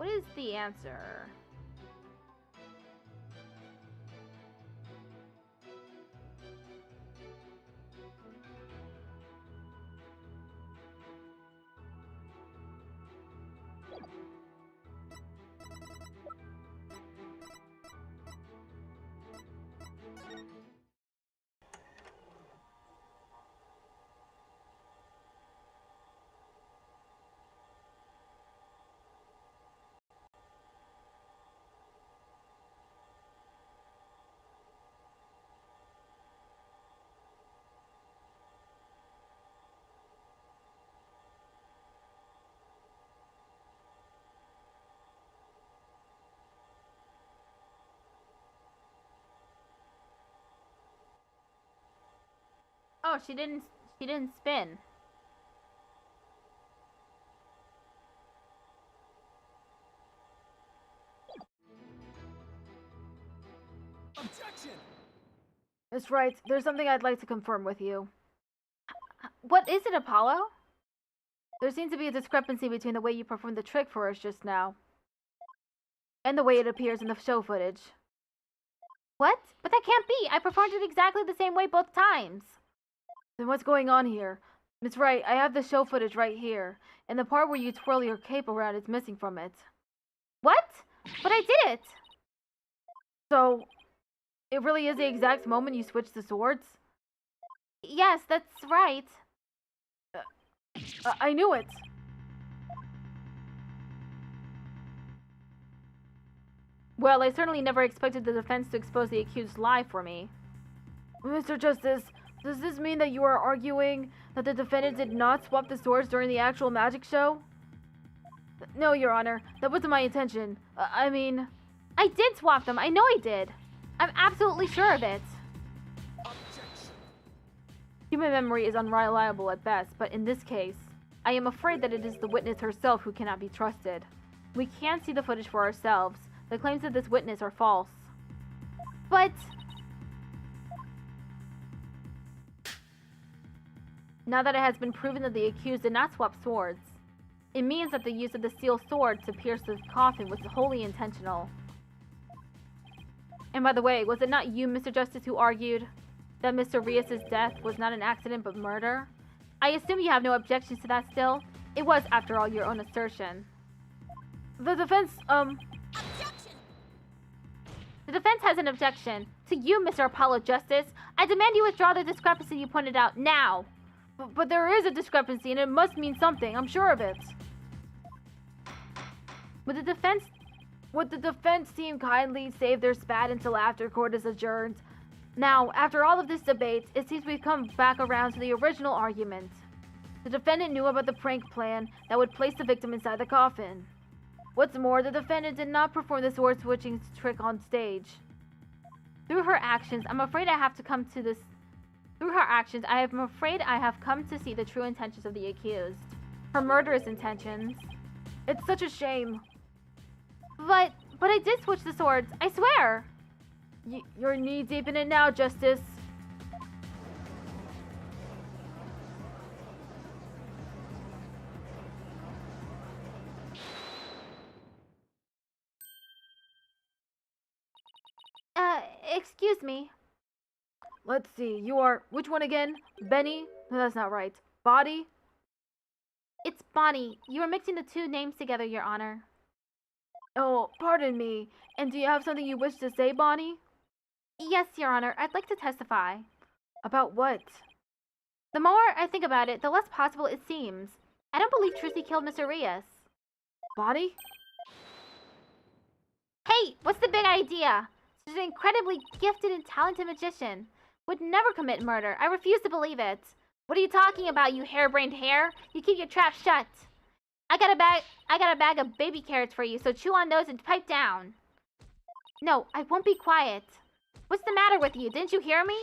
What is the answer? Oh, she didn't spin. Objection! That's right. There's something I'd like to confirm with you. What is it, Apollo? There seems to be a discrepancy between the way you performed the trick for us just now and the way it appears in the show footage. What? But that can't be. I performed it exactly the same way both times. Then what's going on here? It's right. I have the show footage right here, and the part where you twirl your cape around is missing from it. What? But I did it! So, it really is the exact moment you switched the swords? Yes, that's right. I knew it! Well, I certainly never expected the defense to expose the accused's lie for me. Mr. Justice, does this mean that you are arguing that the defendant did not swap the swords during the actual magic show? No, Your Honor, that wasn't my intention. I mean... I did swap them. I know I did. I'm absolutely sure of it. Objection! Human memory is unreliable at best, but in this case, I am afraid that it is the witness herself who cannot be trusted. We can't see the footage for ourselves. The claims of this witness are false. But... Now that it has been proven that the accused did not swap swords, it means that the use of the steel sword to pierce the coffin was wholly intentional. And by the way, was it not you, Mr. Justice, who argued that Mr. Rios' death was not an accident but murder? I assume you have no objections to that still? It was, after all, your own assertion. The defense, Objection! The defense has an objection. To you, Mr. Apollo Justice, I demand you withdraw the discrepancy you pointed out now. But there is a discrepancy, and it must mean something. I'm sure of it. Would the defense team kindly save their spat until after court is adjourned? Now, after all of this debate, it seems we've come back around to the original argument. The defendant knew about the prank plan that would place the victim inside the coffin. What's more, the defendant did not perform the sword switching trick on stage. Through her actions, I'm afraid I have come to see the true intentions of the accused. Her murderous intentions. It's such a shame. But I did switch the swords. I swear. You're knee-deep in it now, Justice. Excuse me. Let's see, you are... Which one again? Benny? No, that's not right. Body? It's Bonnie. You were mixing the two names together, Your Honor. Oh, pardon me. And do you have something you wish to say, Bonnie? Yes, Your Honor. I'd like to testify. About what? The more I think about it, the less possible it seems. I don't believe Trucy killed Mr. Rios. Bonnie? Hey, what's the big idea? She's an incredibly gifted and talented magician. Would never commit murder. I refuse to believe it. What are you talking about, you harebrained hare? You keep your trap shut. I got a bag of baby carrots for you, so chew on those and pipe down. No, I won't be quiet. What's the matter with you? Didn't you hear me?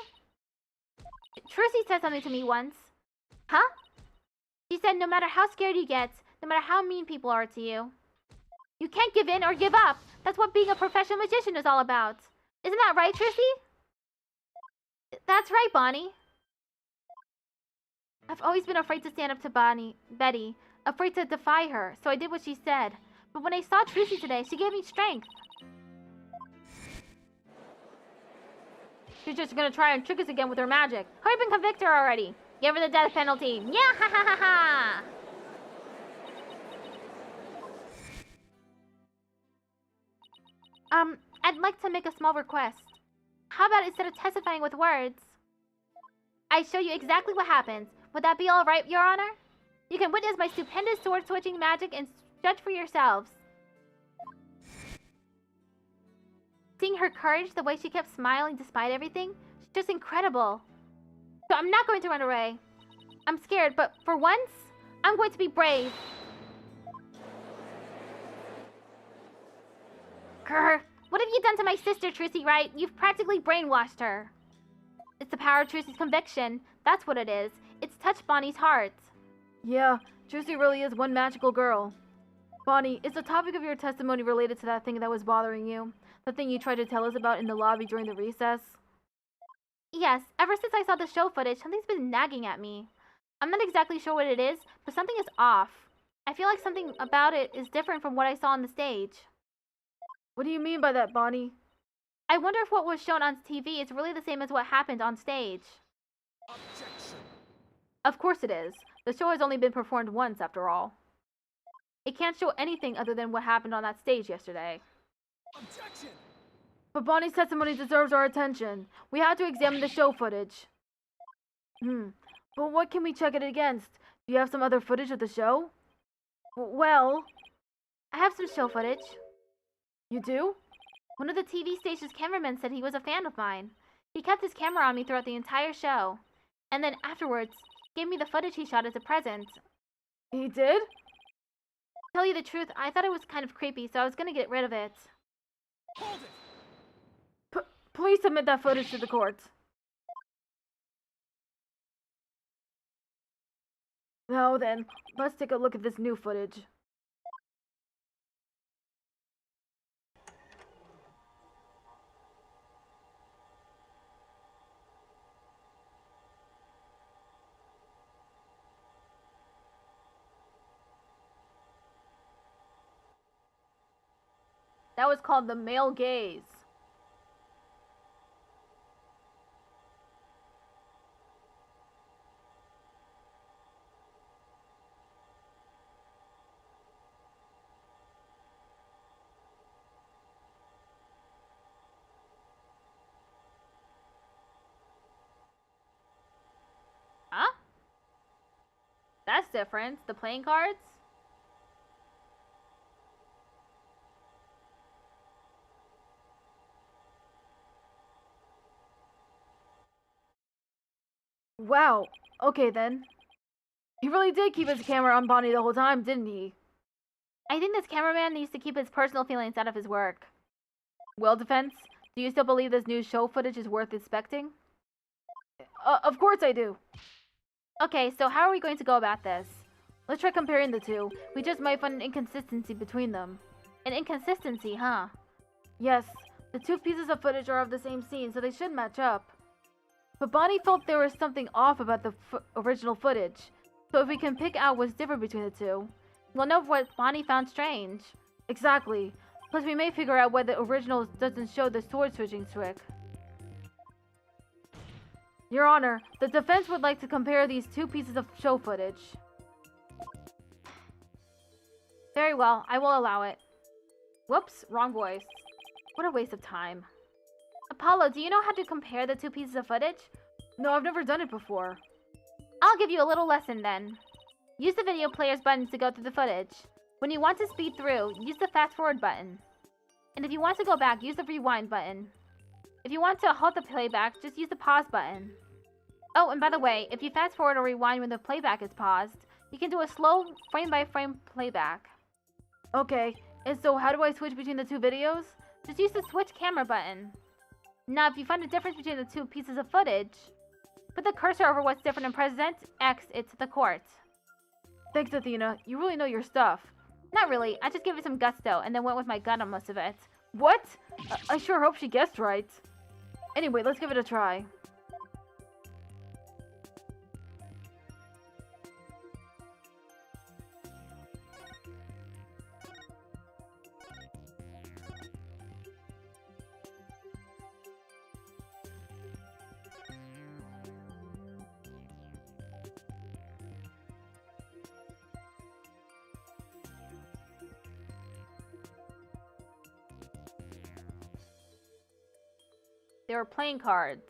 Trucy said something to me once. Huh? She said no matter how scared you get, no matter how mean people are to you, you can't give in or give up. That's what being a professional magician is all about. Isn't that right, Trucy? That's right, Bonnie. I've always been afraid to stand up to Betty, afraid to defy her, so I did what she said. But when I saw Trucy today, she gave me strength. She's just gonna try and trick us again with her magic. Hurry up and convict her already. Give her the death penalty. Yeah, ha ha ha ha! I'd like to make a small request. How about instead of testifying with words, I show you exactly what happens. Would that be alright, Your Honor? You can witness my stupendous sword-switching magic and judge for yourselves. Seeing her courage, the way she kept smiling despite everything, she's just incredible. So I'm not going to run away. I'm scared, but for once, I'm going to be brave. Grr. What have you done to my sister, Trucy, right? You've practically brainwashed her. It's the power of Trucy's conviction. That's what it is. It's touched Bonnie's heart. Yeah, Trucy really is one magical girl. Bonnie, is the topic of your testimony related to that thing that was bothering you? The thing you tried to tell us about in the lobby during the recess? Yes, ever since I saw the show footage, something's been nagging at me. I'm not exactly sure what it is, but something is off. I feel like something about it is different from what I saw on the stage. What do you mean by that, Bonnie? I wonder if what was shown on TV is really the same as what happened on stage. Objection. Of course it is. The show has only been performed once, after all. It can't show anything other than what happened on that stage yesterday. Objection. But Bonnie's testimony deserves our attention. We had to examine the show footage. But what can we check it against? Do you have some other footage of the show? Well, I have some show footage. you do? One of the TV station's cameramen said he was a fan of mine. He kept his camera on me throughout the entire show. And then afterwards, he gave me the footage he shot as a present. He did? To tell you the truth, I thought it was kind of creepy, so I was gonna get rid of it. Hold it. Please submit that footage to the court. Now then, let's take a look at this new footage. That was called the male gaze. Huh? That's different. The playing cards? Wow. Okay then. He really did keep his camera on Bonnie the whole time, didn't he? I think this cameraman needs to keep his personal feelings out of his work. Well, defense, do you still believe this new show footage is worth inspecting? Of course I do. Okay, so how are we going to go about this? Let's try comparing the two. We just might find an inconsistency between them. An inconsistency, huh? Yes, the two pieces of footage are of the same scene, so they should match up. But Bonnie felt there was something off about the original footage. So if we can pick out what's different between the two, we'll know what Bonnie found strange. Exactly. Plus we may figure out why the original doesn't show the sword switching trick. Your Honor, the defense would like to compare these two pieces of show footage. Very well, I will allow it. Whoops, wrong voice. What a waste of time. Apollo, do you know how to compare the two pieces of footage? No, I've never done it before. I'll give you a little lesson then. Use the video player's buttons to go through the footage. When you want to speed through, use the fast forward button. And if you want to go back, use the rewind button. If you want to halt the playback, just use the pause button. Oh, and by the way, if you fast forward or rewind when the playback is paused, you can do a slow frame-by-frame playback. Okay, and so how do I switch between the two videos? Just use the switch camera button. Now, if you find a difference between the two pieces of footage, put the cursor over what's different and present X it to the court. Thanks, Athena. You really know your stuff. Not really. I just gave it some gusto and then went with my gut on most of it. What? I sure hope she guessed right. Anyway, let's give it a try. They were playing cards.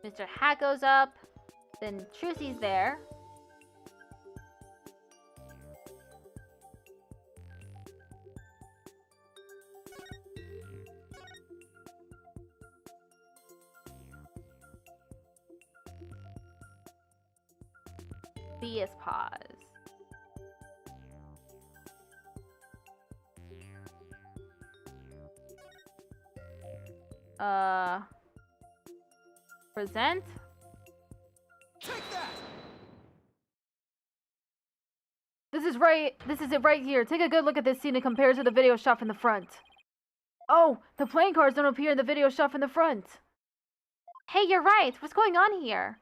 Mr. Hat goes up. Then Trucy's there. B is pause. Present? Take that! This is it right here. Take a good look at this scene and compare it to the video shot from the front. Oh, the playing cards don't appear in the video shot from the front. Hey, you're right. What's going on here?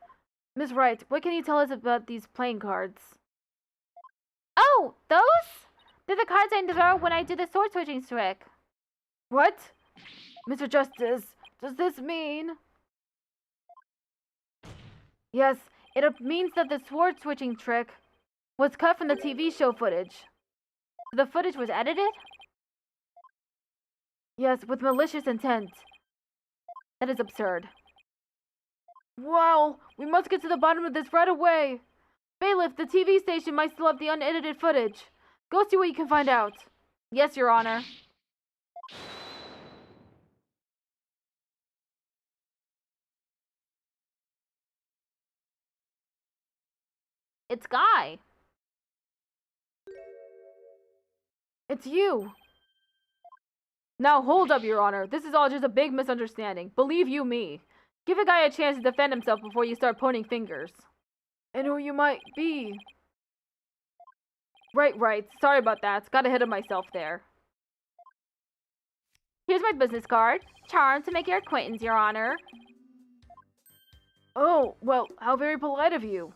Miss Wright, what can you tell us about these playing cards? Oh, those? They're the cards I throw when I do the sword switching trick. What? Mr. Justice, does this mean? Yes, it means that the sword switching trick was cut from the TV show footage. The footage was edited? Yes, with malicious intent. That is absurd. Wow, we must get to the bottom of this right away. Bailiff, the TV station might still have the unedited footage. Go see what you can find out. Yes, Your Honor. It's Guy. It's you. Now hold up, Your Honor. This is all just a big misunderstanding. Believe you me. Give a guy a chance to defend himself before you start pointing fingers. And who you might be. Right. Sorry about that. Got ahead of myself there. Here's my business card. Charmed to make your acquaintance, Your Honor. Oh, well, how very polite of you.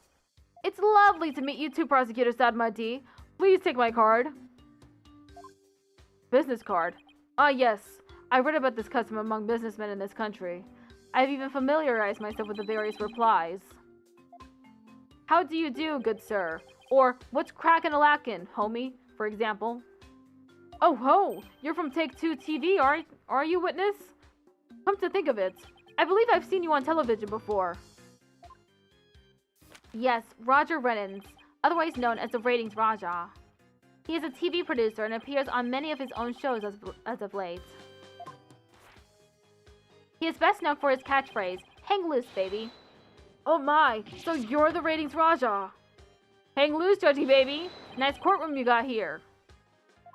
It's lovely to meet you too, Prosecutor Sadmadi. Please take my card. Business card? Ah, yes. I read about this custom among businessmen in this country. I've even familiarized myself with the various replies. How do you do, good sir? Or, what's crackin' a lackin', homie, for example. Oh ho! You're from Take Two TV, are you, witness? Come to think of it, I believe I've seen you on television before. Yes, Roger Rennans, otherwise known as the Ratings Raja. He is a TV producer and appears on many of his own shows as of late. He is best known for his catchphrase, "Hang loose, baby." Oh my, so you're the Ratings Raja. Hang loose, Judgy baby. Nice courtroom you got here.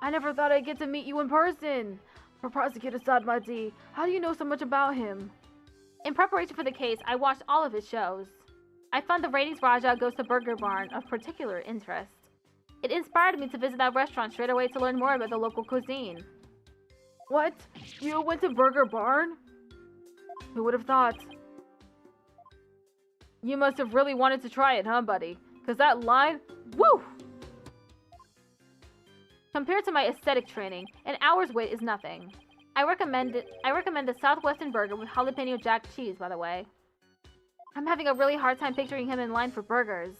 I never thought I'd get to meet you in person. For Prosecutor Sadmadi, how do you know so much about him? In preparation for the case, I watched all of his shows. I found the Ratings Raja Goes to Burger Barn of particular interest. It inspired me to visit that restaurant straight away to learn more about the local cuisine. What? You went to Burger Barn? Who would have thought? You must have really wanted to try it, huh, buddy? Because that line, woo! Compared to my aesthetic training, an hour's wait is nothing. I recommend the Southwestern burger with jalapeno jack cheese, by the way. I'm having a really hard time picturing him in line for burgers.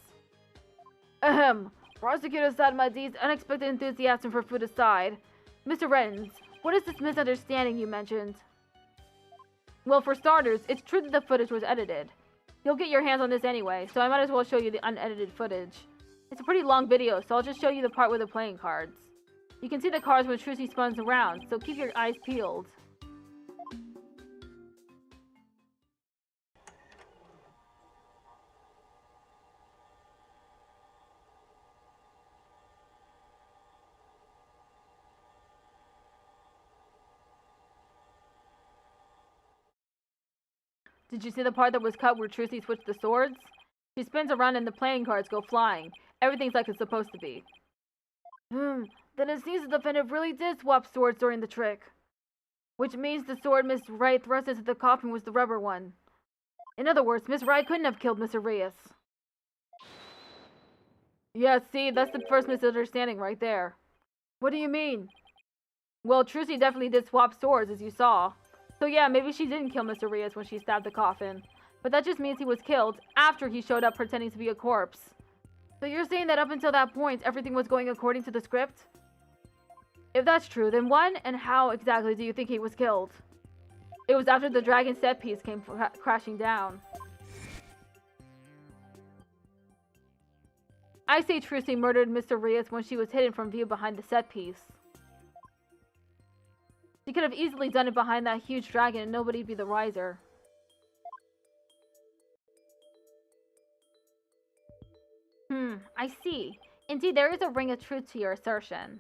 Ahem. Prosecutor Sadmadi's unexpected enthusiasm for food aside. Mr. Rennans, what is this misunderstanding you mentioned? Well, for starters, it's true that the footage was edited. You'll get your hands on this anyway, so I might as well show you the unedited footage. It's a pretty long video, so I'll just show you the part with the playing cards. You can see the cards when Trucy spins around, so keep your eyes peeled. Did you see the part that was cut where Trucy switched the swords? She spins around and the playing cards go flying. Everything's like it's supposed to be. Then it seems the defendant really did swap swords during the trick. Which means the sword Miss Wright thrust into the coffin was the rubber one. In other words, Miss Wright couldn't have killed Mr. Reyes. Yeah, see, that's the first misunderstanding right there. What do you mean? Well, Trucy definitely did swap swords, as you saw. So yeah, maybe she didn't kill Mr. Reyes when she stabbed the coffin. But that just means he was killed after he showed up pretending to be a corpse. So you're saying that up until that point, everything was going according to the script? If that's true, then when and how exactly do you think he was killed? It was after the dragon set piece came crashing down. I say Trucy murdered Mr. Reyes when she was hidden from view behind the set piece. She could have easily done it behind that huge dragon and nobody'd be the wiser. I see. Indeed, there is a ring of truth to your assertion.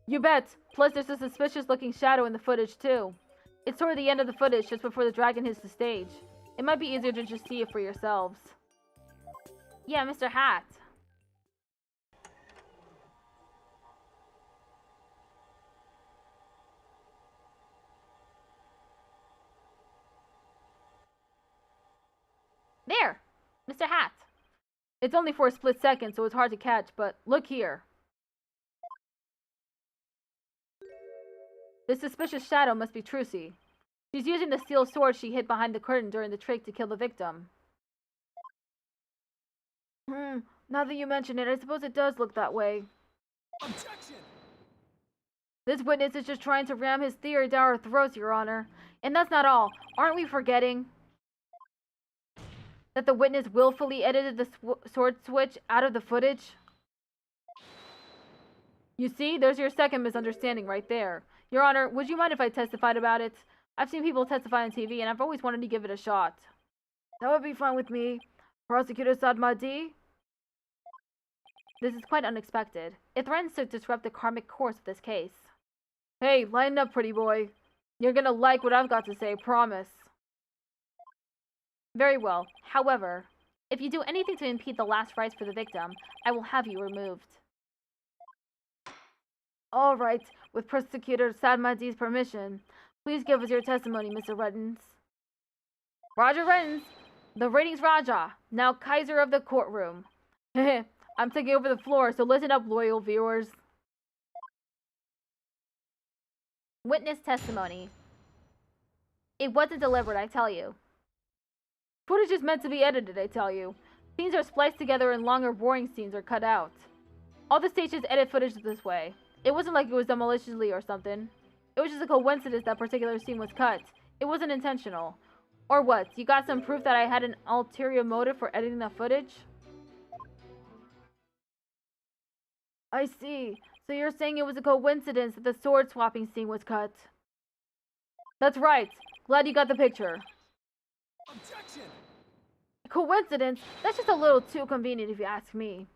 You bet. Plus, there's a suspicious-looking shadow in the footage, too. It's toward the end of the footage, just before the dragon hits the stage. It might be easier to just see it for yourselves. Yeah, Mr. Hat. There! Mr. Hat. It's only for a split second, so it's hard to catch, but look here. This suspicious shadow must be Trucy. She's using the steel sword she hid behind the curtain during the trick to kill the victim. Now that you mention it, I suppose it does look that way. Objection! This witness is just trying to ram his theory down our throats, Your Honor. And that's not all. Aren't we forgetting that the witness willfully edited the sword switch out of the footage? You see, there's your second misunderstanding right there. Your Honor, would you mind if I testified about it? I've seen people testify on TV, and I've always wanted to give it a shot. That would be fine with me. Prosecutor Sadmadi? This is quite unexpected. It threatens to disrupt the karmic course of this case. Hey, lighten up, pretty boy. You're gonna like what I've got to say, promise. Very well. However, if you do anything to impede the last rites for the victim, I will have you removed. All right, with Prosecutor Sadmadi's permission, please give us your testimony, Mr. Rettens. Roger Rettens, the ratings Raja, now Kaiser of the courtroom. I'm taking over the floor, so listen up, loyal viewers. Witness testimony. It wasn't deliberate, I tell you. Footage is meant to be edited, I tell you. Scenes are spliced together and longer, boring scenes are cut out. All the stations edit footage this way. It wasn't like it was done maliciously or something. It was just a coincidence that particular scene was cut. It wasn't intentional. Or what? You got some proof that I had an ulterior motive for editing that footage? I see. So you're saying it was a coincidence that the sword swapping scene was cut? That's right. Glad you got the picture. Objection! Coincidence? That's just a little too convenient if you ask me.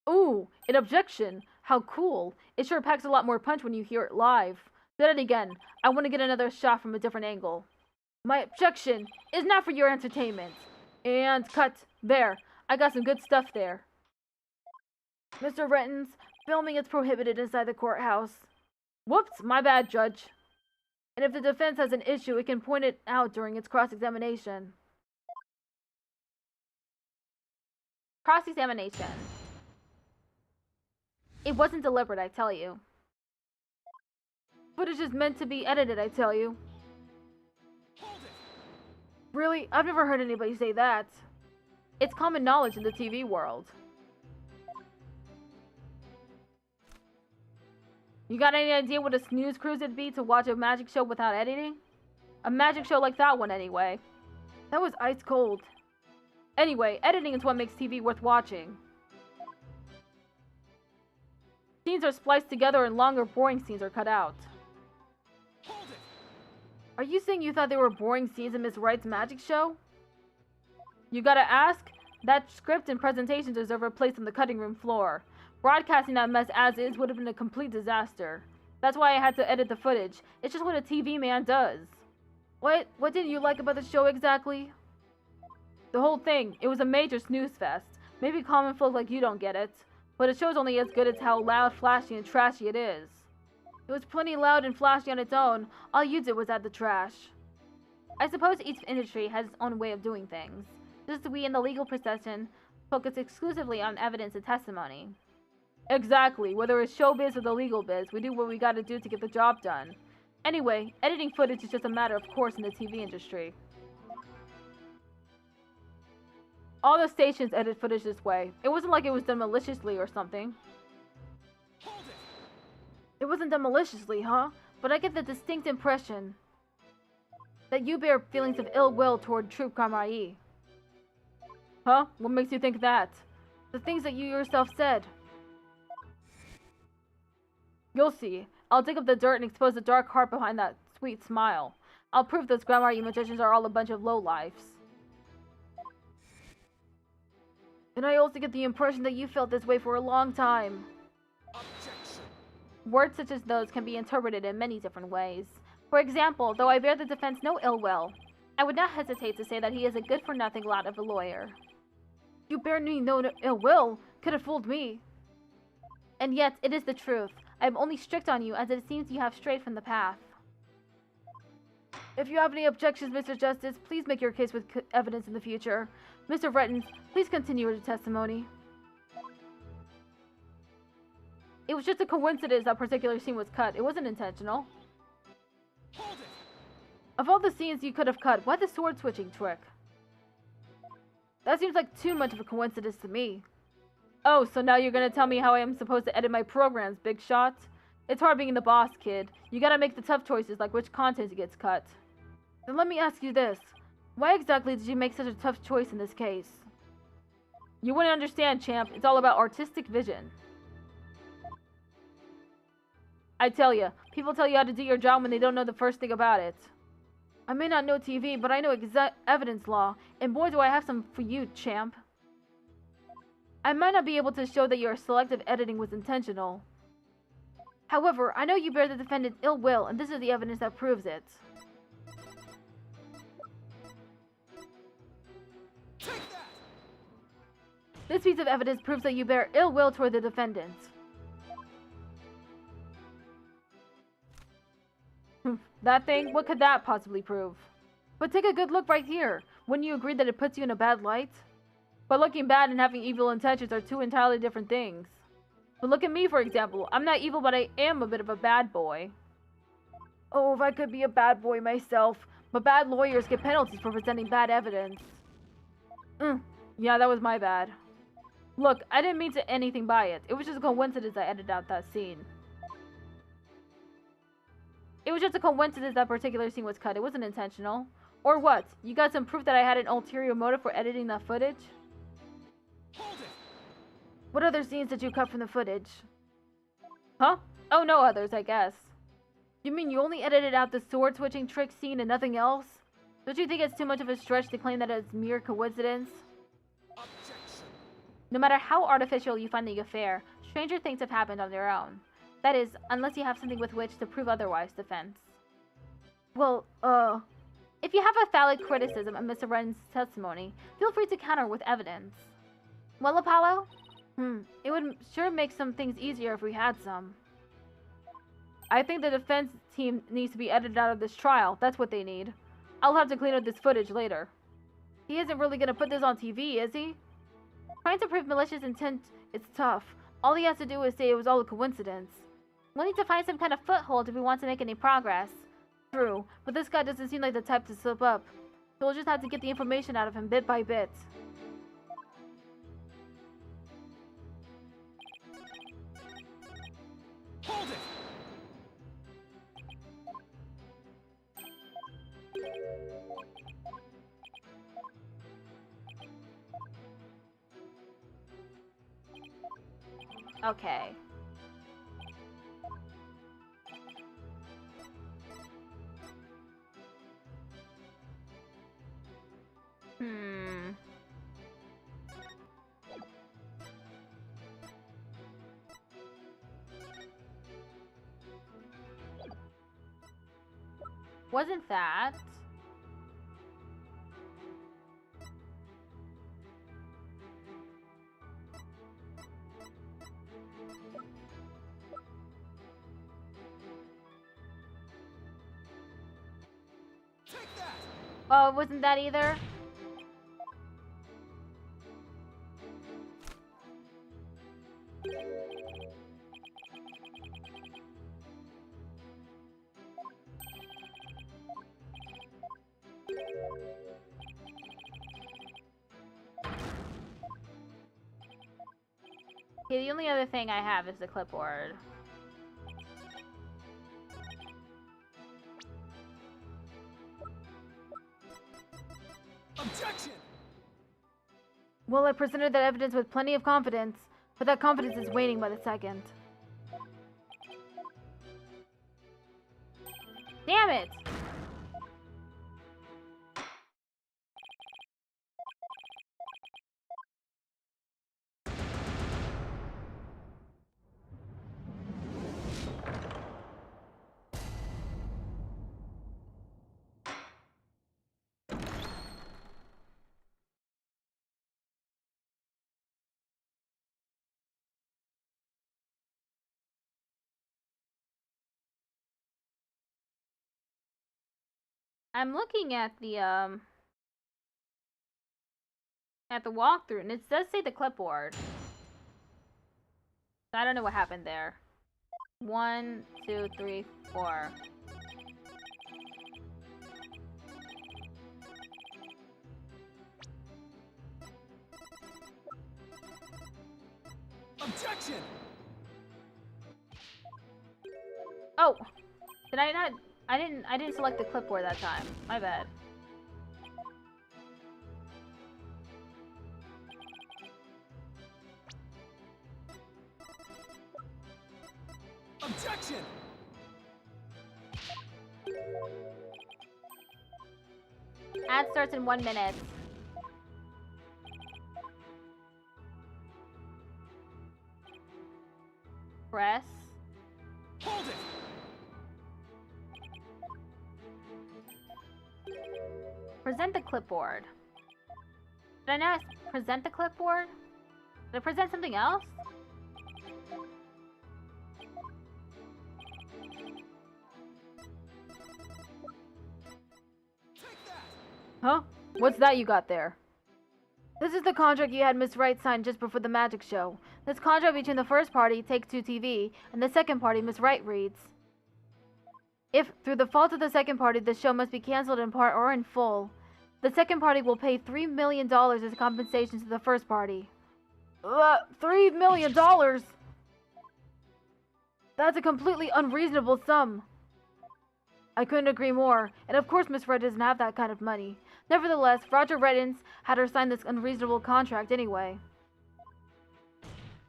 Ooh, an objection. How cool. It sure packs a lot more punch when you hear it live. Do it again. I want to get another shot from a different angle. My objection is not for your entertainment. And cut. There. I got some good stuff there. Mr. Rettens, filming is prohibited inside the courthouse. Whoops, my bad, Judge. And if the defense has an issue, it can point it out during its cross-examination. Cross-examination. It wasn't deliberate, I tell you. Footage is meant to be edited, I tell you. Hold it! Really? I've never heard anybody say that. It's common knowledge in the TV world. You got any idea what a snooze cruise it'd be to watch a magic show without editing? A magic show like that one, anyway. That was ice cold. Anyway, editing is what makes TV worth watching. Scenes are spliced together and longer, boring scenes are cut out. Hold it! Are you saying you thought they were boring scenes in Miss Wright's magic show? You gotta ask? That script and presentation deserve a place on the cutting room floor. Broadcasting that mess as is would have been a complete disaster. That's why I had to edit the footage. It's just what a TV man does. What didn't you like about the show exactly? The whole thing. It was a major snooze fest. Maybe common folk like you don't get it. But the show's only as good as how loud, flashy, and trashy it is. It was plenty loud and flashy on its own. All you did was add the trash. I suppose each industry has its own way of doing things. Just as we in the legal profession focus exclusively on evidence and testimony. Exactly. Whether it's showbiz or the legal biz, we do what we gotta do to get the job done. Anyway, editing footage is just a matter of course in the TV industry. All the stations edit footage this way. It wasn't like it was done maliciously or something. Hold it! It wasn't done maliciously, huh? But I get the distinct impression that you bear feelings of ill will toward Troop Kamai. Huh? What makes you think that? The things that you yourself said. You'll see. I'll dig up the dirt and expose the dark heart behind that sweet smile. I'll prove those Grammar magicians are all a bunch of lowlifes. And I also get the impression that you felt this way for a long time. Objection! Words such as those can be interpreted in many different ways. For example, though I bear the defense no ill will, I would not hesitate to say that he is a good-for-nothing lot of a lawyer. You bear me no ill will? Could have fooled me. And yet, it is the truth. I am only strict on you as it seems you have strayed from the path. If you have any objections, Mr. Justice, please make your case with evidence in the future. Mr. Rettens, please continue your testimony. It was just a coincidence that particular scene was cut. It wasn't intentional. Hold it! Of all the scenes you could have cut, why the sword switching trick? That seems like too much of a coincidence to me. Oh, so now you're gonna tell me how I am supposed to edit my programs, big shot? It's hard being the boss, kid. You gotta make the tough choices like which content gets cut. Then let me ask you this. Why exactly did you make such a tough choice in this case? You wouldn't understand, champ. It's all about artistic vision. I tell ya, people tell you how to do your job when they don't know the first thing about it. I may not know TV, but I know evidence law, and boy do I have some for you, champ. I might not be able to show that your selective editing was intentional. However, I know you bear the defendant ill will, and this is the evidence that proves it. Take that! This piece of evidence proves that you bear ill will toward the defendant. That thing? What could that possibly prove? But take a good look right here. Wouldn't you agree that it puts you in a bad light? But looking bad and having evil intentions are two entirely different things. But look at me, for example. I'm not evil, but I am a bit of a bad boy. Oh, if I could be a bad boy myself. But bad lawyers get penalties for presenting bad evidence. Yeah, that was my bad. Look, I didn't mean to anything by it. It was just a coincidence I edited out that scene. It was just a coincidence that particular scene was cut. It wasn't intentional. Or what? You got some proof that I had an ulterior motive for editing that footage? Hold it! What other scenes did you cut from the footage? Huh? Oh, no others, I guess. You mean you only edited out the sword-switching trick scene and nothing else? Don't you think it's too much of a stretch to claim that it's mere coincidence? Objection! No matter how artificial you find the affair, stranger things have happened on their own. That is, unless you have something with which to prove otherwise, defense. Well, if you have a valid criticism of Mr. Ren's testimony, feel free to counter with evidence. Well, Apollo? It would sure make some things easier if we had some. I think the defense team needs to be edited out of this trial. That's what they need. I'll have to clean up this footage later. He isn't really gonna put this on TV, is he? Trying to prove malicious intent is tough. All he has to do is say it was all a coincidence. We'll need to find some kind of foothold if we want to make any progress. True, but this guy doesn't seem like the type to slip up. So we'll just have to get the information out of him bit by bit. Hold it! Okay. Wasn't that? Take that! Oh, wasn't that either? Okay, the only other thing I have is the clipboard. Objection! Well, I presented that evidence with plenty of confidence, but that confidence is waning by the second. Damn it! I'm looking at the walkthrough, and it does say the clipboard. I don't know what happened there. 1, 2, 3, 4. Objection! Oh! Did I not? I didn't select the clipboard that time. My bad. Objection! Ad starts in 1 minute. Press. Hold it! Present the clipboard. Did I not present the clipboard? Did I present something else? Take that! Huh? What's that you got there? This is the contract you had Miss Wright sign just before the magic show. This contract between the first party, Take-Two TV, and the second party, Miss Wright, reads: if, through the fault of the second party, the show must be cancelled in part or in full, the second party will pay $3 million as compensation to the first party. $3 million? That's a completely unreasonable sum. I couldn't agree more, and of course Miss Red doesn't have that kind of money. Nevertheless, Roger Reddins had her sign this unreasonable contract anyway.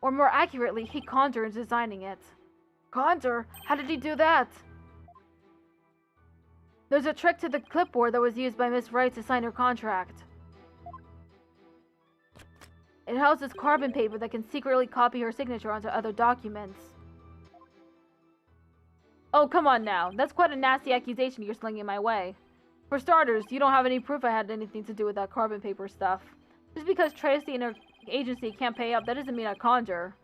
Or more accurately, he conned her into signing it. Conned her? How did he do that? There's a trick to the clipboard that was used by Miss Wright to sign her contract. It houses carbon paper that can secretly copy her signature onto other documents. Oh, come on now. That's quite a nasty accusation you're slinging my way. For starters, you don't have any proof I had anything to do with that carbon paper stuff. Just because Tracy and her agency can't pay up, that doesn't mean I conned her.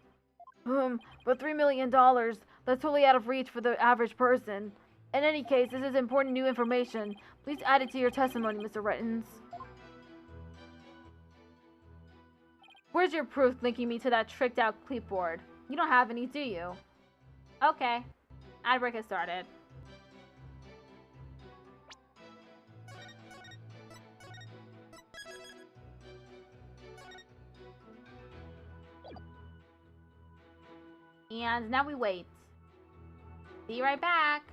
But $3 million, that's totally out of reach for the average person. In any case, this is important new information. Please add it to your testimony, Mr. Rettins. Where's your proof linking me to that tricked out clipboard? You don't have any, do you? Okay. Ad break has started. And now we wait. Be right back.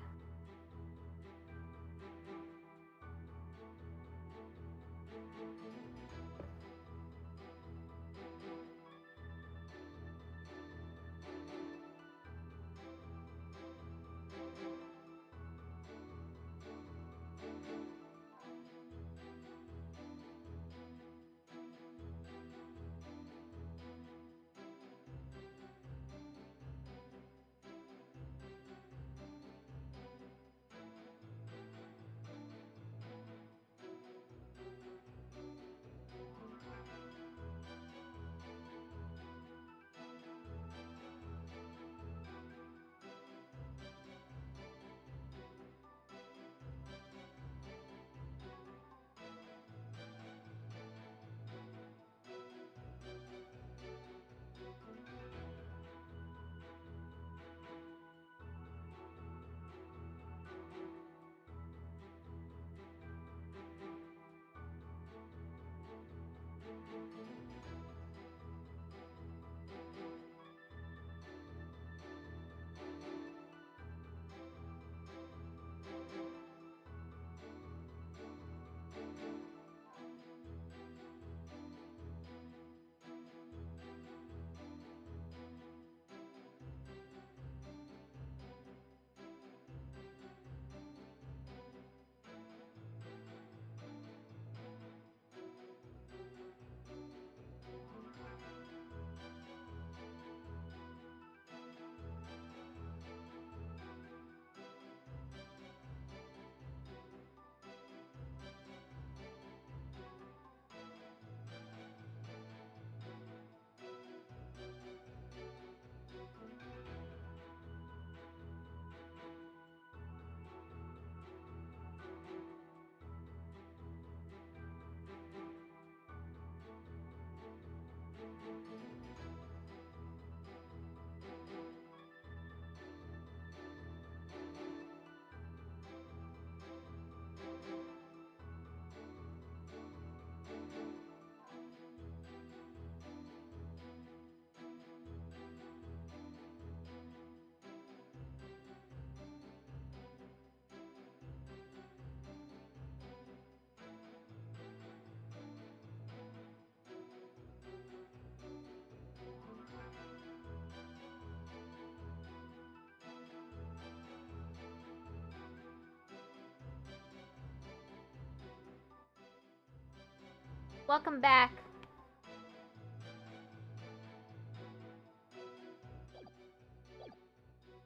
Welcome back.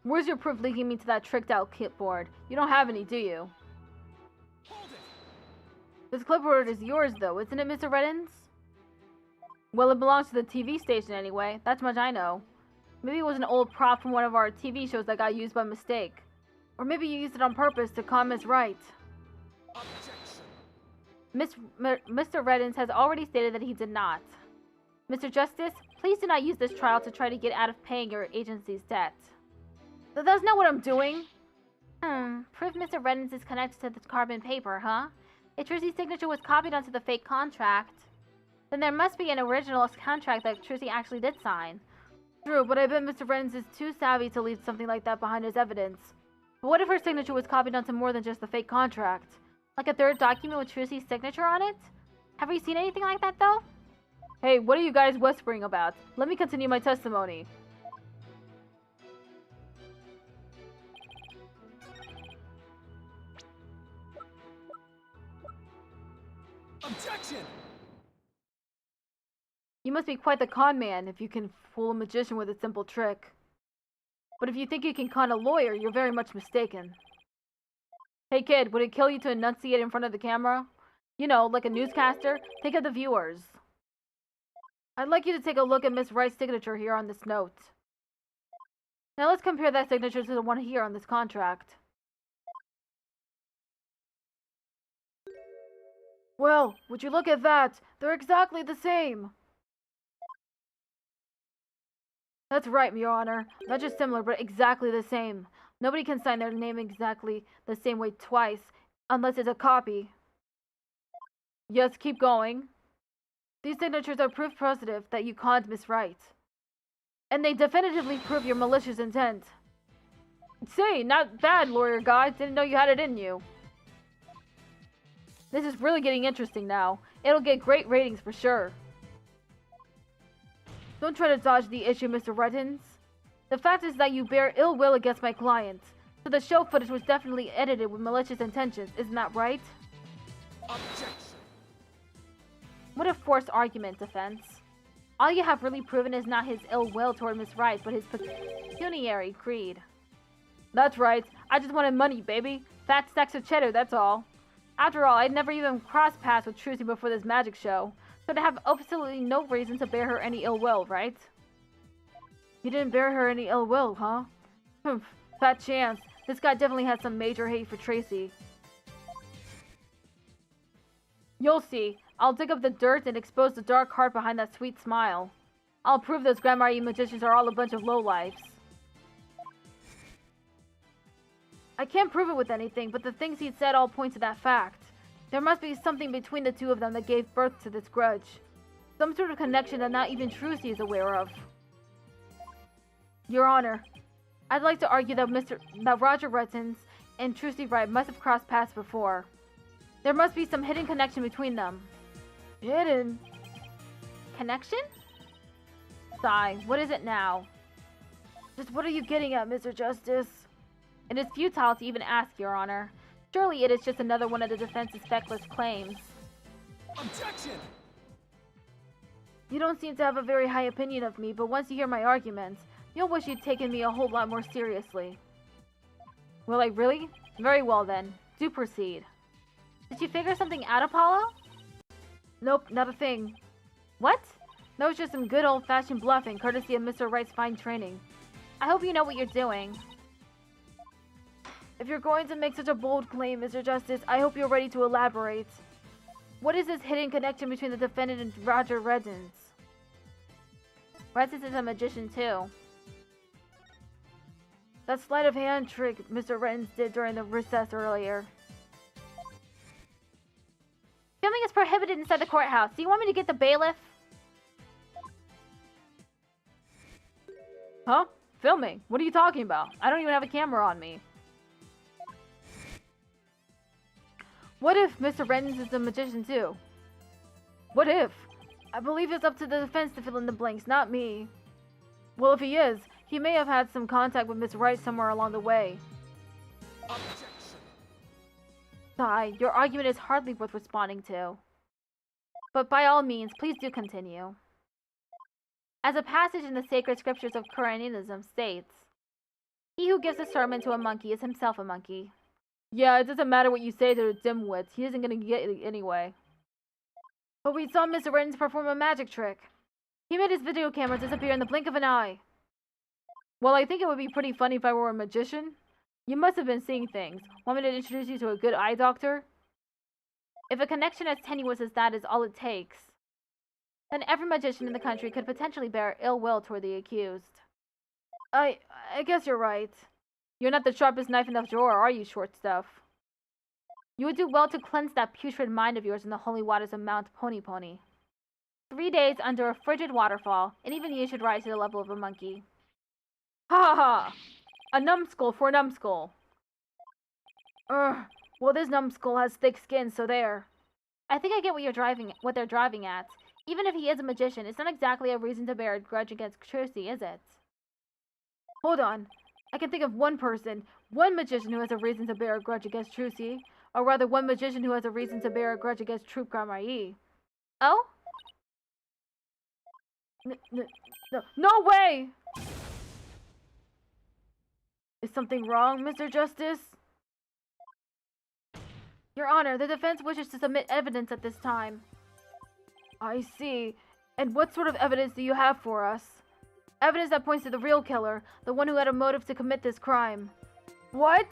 Where's your proof linking me to that tricked out clipboard? You don't have any, do you? Hold it! This clipboard is yours, though, isn't it, Mr. Reddens? Well, it belongs to the TV station anyway. That's much I know. Maybe it was an old prop from one of our TV shows that got used by mistake. Or maybe you used it on purpose to con Miss Wright. Objection! Mr. Reddens has already stated that he did not. Mr. Justice, please do not use this trial to try to get out of paying your agency's debt. That's not what I'm doing. Proof Mr. Reddens is connected to the carbon paper, huh? If Trucy's signature was copied onto the fake contract, then there must be an original contract that Trucy actually did sign. True, but I bet Mr. Reddens is too savvy to leave something like that behind as evidence. But what if her signature was copied onto more than just the fake contract? Like a third document with Trucy's signature on it? Have we seen anything like that, though? Hey, what are you guys whispering about? Let me continue my testimony. Objection! You must be quite the con man if you can fool a magician with a simple trick. But if you think you can con a lawyer, you're very much mistaken. Hey kid, would it kill you to enunciate in front of the camera? You know, like a newscaster? Think of the viewers. I'd like you to take a look at Miss Wright's signature here on this note. Now let's compare that signature to the one here on this contract. Well, would you look at that? They're exactly the same. That's right, Your Honor. Not just similar, but exactly the same. Nobody can sign their name exactly the same way twice, unless it's a copy. Yes, keep going. These signatures are proof positive that you conned Miss Wright. And they definitively prove your malicious intent. Say, not bad, lawyer guy. Didn't know you had it in you. This is really getting interesting now. It'll get great ratings for sure. Don't try to dodge the issue, Mr. Reddens. The fact is that you bear ill will against my client, so the show footage was definitely edited with malicious intentions, isn't that right? Objection! What a forced argument, defense. All you have really proven is not his ill will toward Miss Wright, but his pecuniary greed. That's right. I just wanted money, baby. Fat stacks of cheddar, that's all. After all, I'd never even crossed paths with Trucy before this magic show, so to have absolutely no reason to bear her any ill will, right? You didn't bear her any ill will, huh? Humph, fat chance. This guy definitely has some major hate for Tracy. You'll see. I'll dig up the dirt and expose the dark heart behind that sweet smile. I'll prove those Grandma E magicians are all a bunch of lowlifes. I can't prove it with anything, but the things he said all point to that fact. There must be something between the two of them that gave birth to this grudge. Some sort of connection that not even Trucy is aware of. Your Honor, I'd like to argue that Roger Reddens and Trucy Wright must have crossed paths before. There must be some hidden connection between them. Hidden? Connection? Sigh, what is it now? Just what are you getting at, Mr. Justice? It is futile to even ask, Your Honor. Surely it is just another one of the defense's feckless claims. Objection! You don't seem to have a very high opinion of me, but once you hear my arguments, you'll wish you'd taken me a whole lot more seriously. Will I really? Very well then. Do proceed. Did you figure something out, Apollo? Nope, not a thing. What? That was just some good old-fashioned bluffing, courtesy of Mr. Wright's fine training. I hope you know what you're doing. If you're going to make such a bold claim, Mr. Justice, I hope you're ready to elaborate. What is this hidden connection between the defendant and Roger Reddens? Reddens is a magician too. That sleight of hand trick Mr. Reddens did during the recess earlier. Filming is prohibited inside the courthouse. Do you want me to get the bailiff? Huh? Filming? What are you talking about? I don't even have a camera on me. What if Mr. Reddens is a magician too? What if? I believe it's up to the defense to fill in the blanks, not me. Well, if he is, he may have had some contact with Miss Wright somewhere along the way. Objection! Sigh, your argument is hardly worth responding to. But by all means, please do continue. As a passage in the sacred scriptures of Quranism states, he who gives a sermon to a monkey is himself a monkey. Yeah, it doesn't matter what you say to the dimwits. He isn't gonna get it anyway. But we saw Mr. Reddens perform a magic trick. He made his video camera disappear in the blink of an eye. Well, I think it would be pretty funny if I were a magician. You must have been seeing things. Want me to introduce you to a good eye doctor? If a connection as tenuous as that is all it takes, then every magician in the country could potentially bear ill will toward the accused. I guess you're right. You're not the sharpest knife in the drawer, are you, short stuff? You would do well to cleanse that putrid mind of yours in the holy waters of Mount Pony Pony. 3 days under a frigid waterfall, and even you should rise to the level of a monkey. Ha ha ha! A numbskull for a numbskull. Well, this numbskull has thick skin, so there. I think I get what they're driving at. Even if he is a magician, it's not exactly a reason to bear a grudge against Trucy, is it? Hold on. I can think of one person, one magician who has a reason to bear a grudge against Trucy, or rather one magician who has a reason to bear a grudge against Troop Grammar-E. Oh? No way! Is something wrong, Mr. Justice? Your Honor, the defense wishes to submit evidence at this time. I see. And what sort of evidence do you have for us? Evidence that points to the real killer, the one who had a motive to commit this crime. What?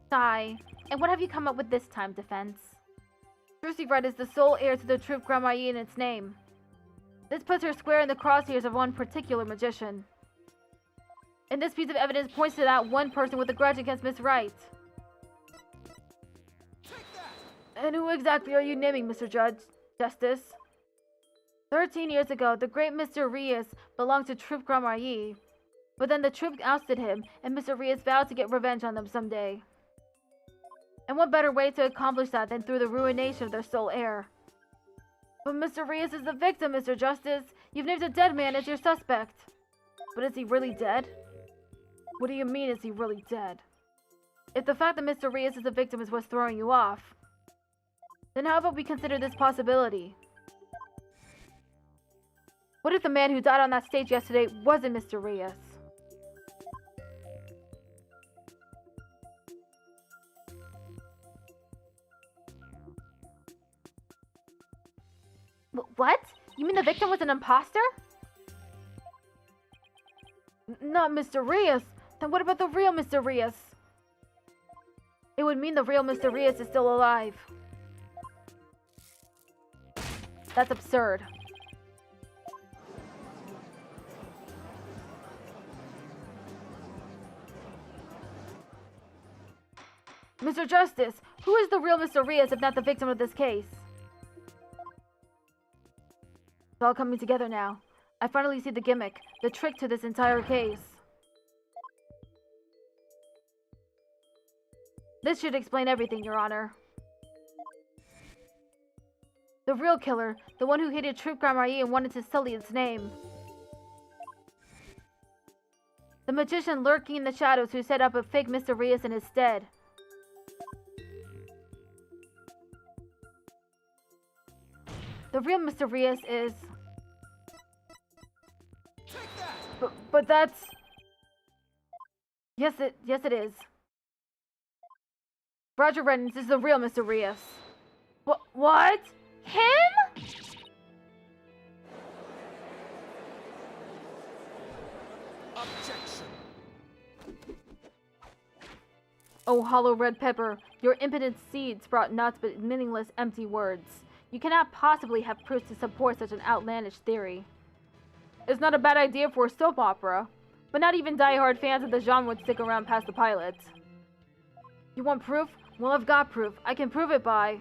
Sigh. And what have you come up with this time, defense? Trucy Red is the sole heir to the Troop Grammar-E in its name. This puts her square in the crosshairs of one particular magician. And this piece of evidence points to that one person with a grudge against Miss Wright. And who exactly are you naming, Mr. Justice? 13 years ago, the great Mr. Reyes belonged to Troop Grammar-E. But then the troop ousted him, and Mr. Reyes vowed to get revenge on them someday. And what better way to accomplish that than through the ruination of their sole heir? But Mr. Reyes is the victim, Mr. Justice. You've named a dead man as your suspect. But is he really dead? What do you mean, is he really dead? If the fact that Mr. Reyes is the victim is what's throwing you off, then how about we consider this possibility? What if the man who died on that stage yesterday wasn't Mr. Reyes? What? You mean the victim was an imposter? Not Mr. Reyes. Then what about the real Mr. Reyes? It would mean the real Mr. Reyes is still alive. That's absurd. Mr. Justice, who is the real Mr. Reyes if not the victim of this case? It's all coming together now. I finally see the gimmick, the trick to this entire case. This should explain everything, Your Honor. The real killer, the one who hated Troop Grammar-E and wanted to sully its name. The magician lurking in the shadows who set up a fake Mr. Reyes in his stead. The real Mr. Reyes is... But that's... Yes, it is. Roger Reddens is the real Mr. Reyes. What? Him? Objection. Oh, hollow red pepper, your impotent seed sprout naught but meaningless empty words. You cannot possibly have proofs to support such an outlandish theory. It's not a bad idea for a soap opera, but not even die-hard fans of the genre would stick around past the pilot. You want proof? Well, I've got proof. I can prove it by...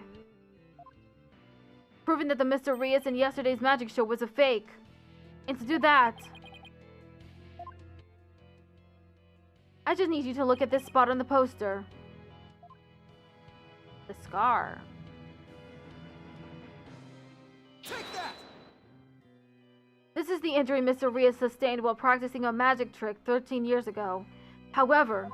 proving that the Mr. Reyes in yesterday's magic show was a fake. And to do that... I just need you to look at this spot on the poster. The scar. Take that! This is the injury Mr. Reyes sustained while practicing a magic trick 13 years ago. However,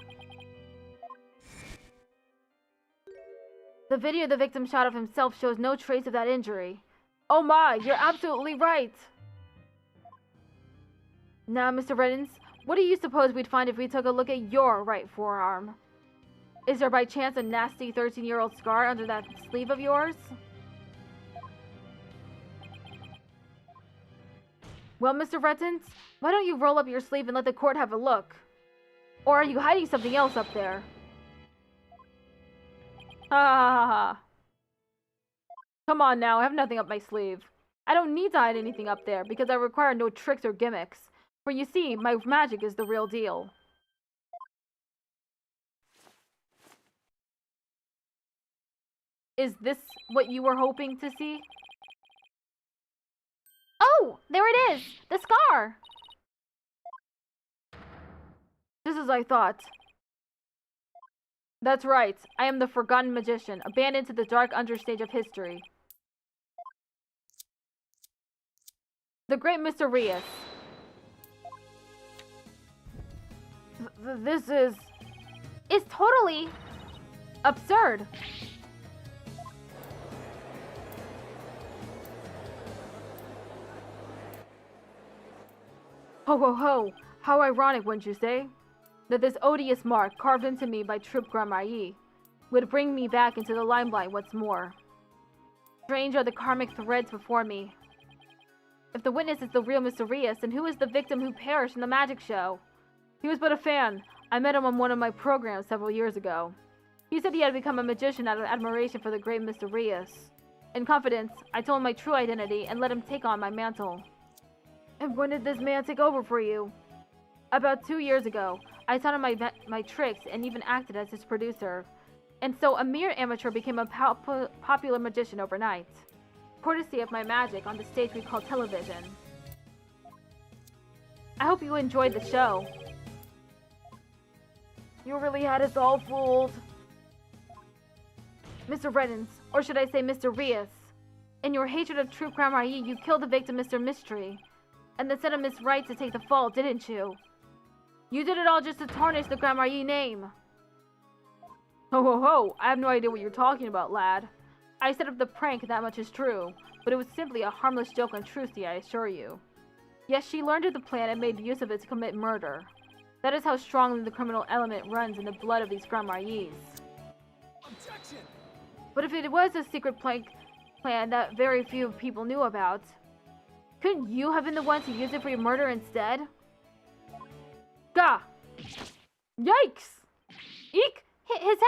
The video the victim shot of himself shows no trace of that injury. Oh my, you're absolutely right! Now, Mr. Reddens, what do you suppose we'd find if we took a look at your right forearm? Is there by chance a nasty 13-year-old scar under that sleeve of yours? Well, Mr. Reddens, why don't you roll up your sleeve and let the court have a look? Or are you hiding something else up there? Ha ha ha ha. Come on now, I have nothing up my sleeve. I don't need to hide anything up there because I require no tricks or gimmicks. For you see, my magic is the real deal. Is this what you were hoping to see? Oh, there it is! The scar! Just as I thought. That's right. I am the forgotten magician, abandoned to the dark understage of history. The great Mr. Rias. This is... It's totally... absurd. Ho ho ho! How ironic, wouldn't you say? That this odious mark, carved into me by Troupe Grand-Marie, would bring me back into the limelight once more. Strange are the karmic threads before me. If the witness is the real Mr. Rias, then who is the victim who perished in the magic show? He was but a fan. I met him on one of my programs several years ago. He said he had become a magician out of admiration for the great Mr. Rias. In confidence, I told him my true identity and let him take on my mantle. And when did this man take over for you? About 2 years ago. I taught him my tricks and even acted as his producer. And so a mere amateur became a popular magician overnight. Courtesy of my magic on the stage we call television. I hope you enjoyed the show. You really had us all fooled. Mr. Reddens, or should I say Mr. Rias. In your hatred of Troupe Grand-Marie, you killed the victim, Mr. Mystery. And then set him Miss Right to take the fall, didn't you? You did it all just to tarnish the Grand-Marie name. Ho ho ho, I have no idea what you're talking about, lad. I set up the prank, that much is true. But it was simply a harmless joke on Trucy, I assure you. Yes, she learned of the plan and made use of it to commit murder. That is how strongly the criminal element runs in the blood of these Grand-Maries. Objection! But if it was a secret plan that very few people knew about, couldn't you have been the one to use it for your murder instead? Gah! Yikes! Eek! His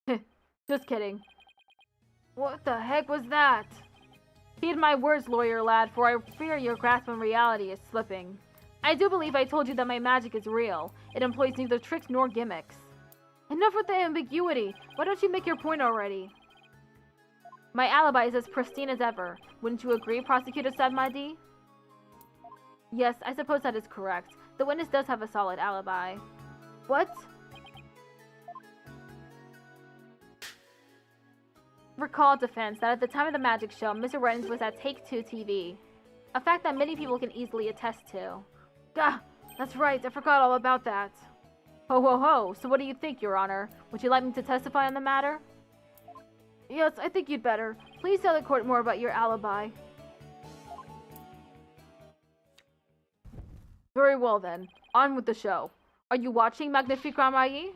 head! Just kidding. What the heck was that? Heed my words, lawyer lad, for I fear your grasp on reality is slipping. I do believe I told you that my magic is real. It employs neither tricks nor gimmicks. Enough with the ambiguity. Why don't you make your point already? My alibi is as pristine as ever. Wouldn't you agree, Prosecutor Sadmadi? Yes, I suppose that is correct. The witness does have a solid alibi. What? Recall, defense, that at the time of the magic show, Mr. Reddens was at Take 2 TV. A fact that many people can easily attest to. Gah! That's right, I forgot all about that. Ho ho ho, so what do you think, Your Honor? Would you like me to testify on the matter? Yes, I think you'd better. Please tell the court more about your alibi. Very well then. On with the show. Are you watching, Magnifique Grand-Marie?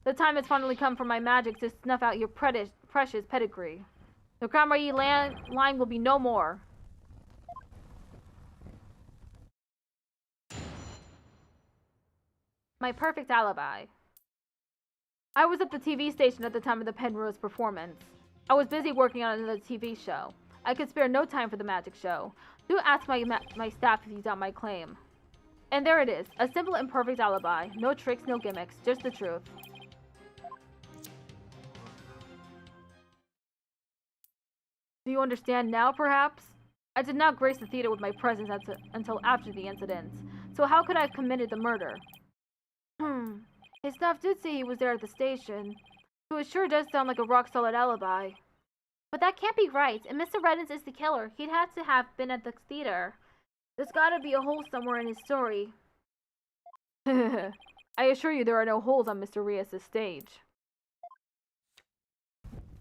The time has finally come for my magic to snuff out your precious pedigree. The Grand-Marie line will be no more. My perfect alibi. I was at the TV station at the time of the Penrose performance. I was busy working on another TV show. I could spare no time for the magic show. Do ask my staff if you doubt my claim. And there it is, a simple and perfect alibi. No tricks, no gimmicks, just the truth. Do you understand now, perhaps? I did not grace the theater with my presence until after the incident. So how could I have committed the murder? His staff did say he was there at the station. So it sure does sound like a rock-solid alibi. But that can't be right. If Mr. Reddens is the killer, he'd have to have been at the theater. There's gotta be a hole somewhere in his story. I assure you there are no holes on Mr. Rias' stage.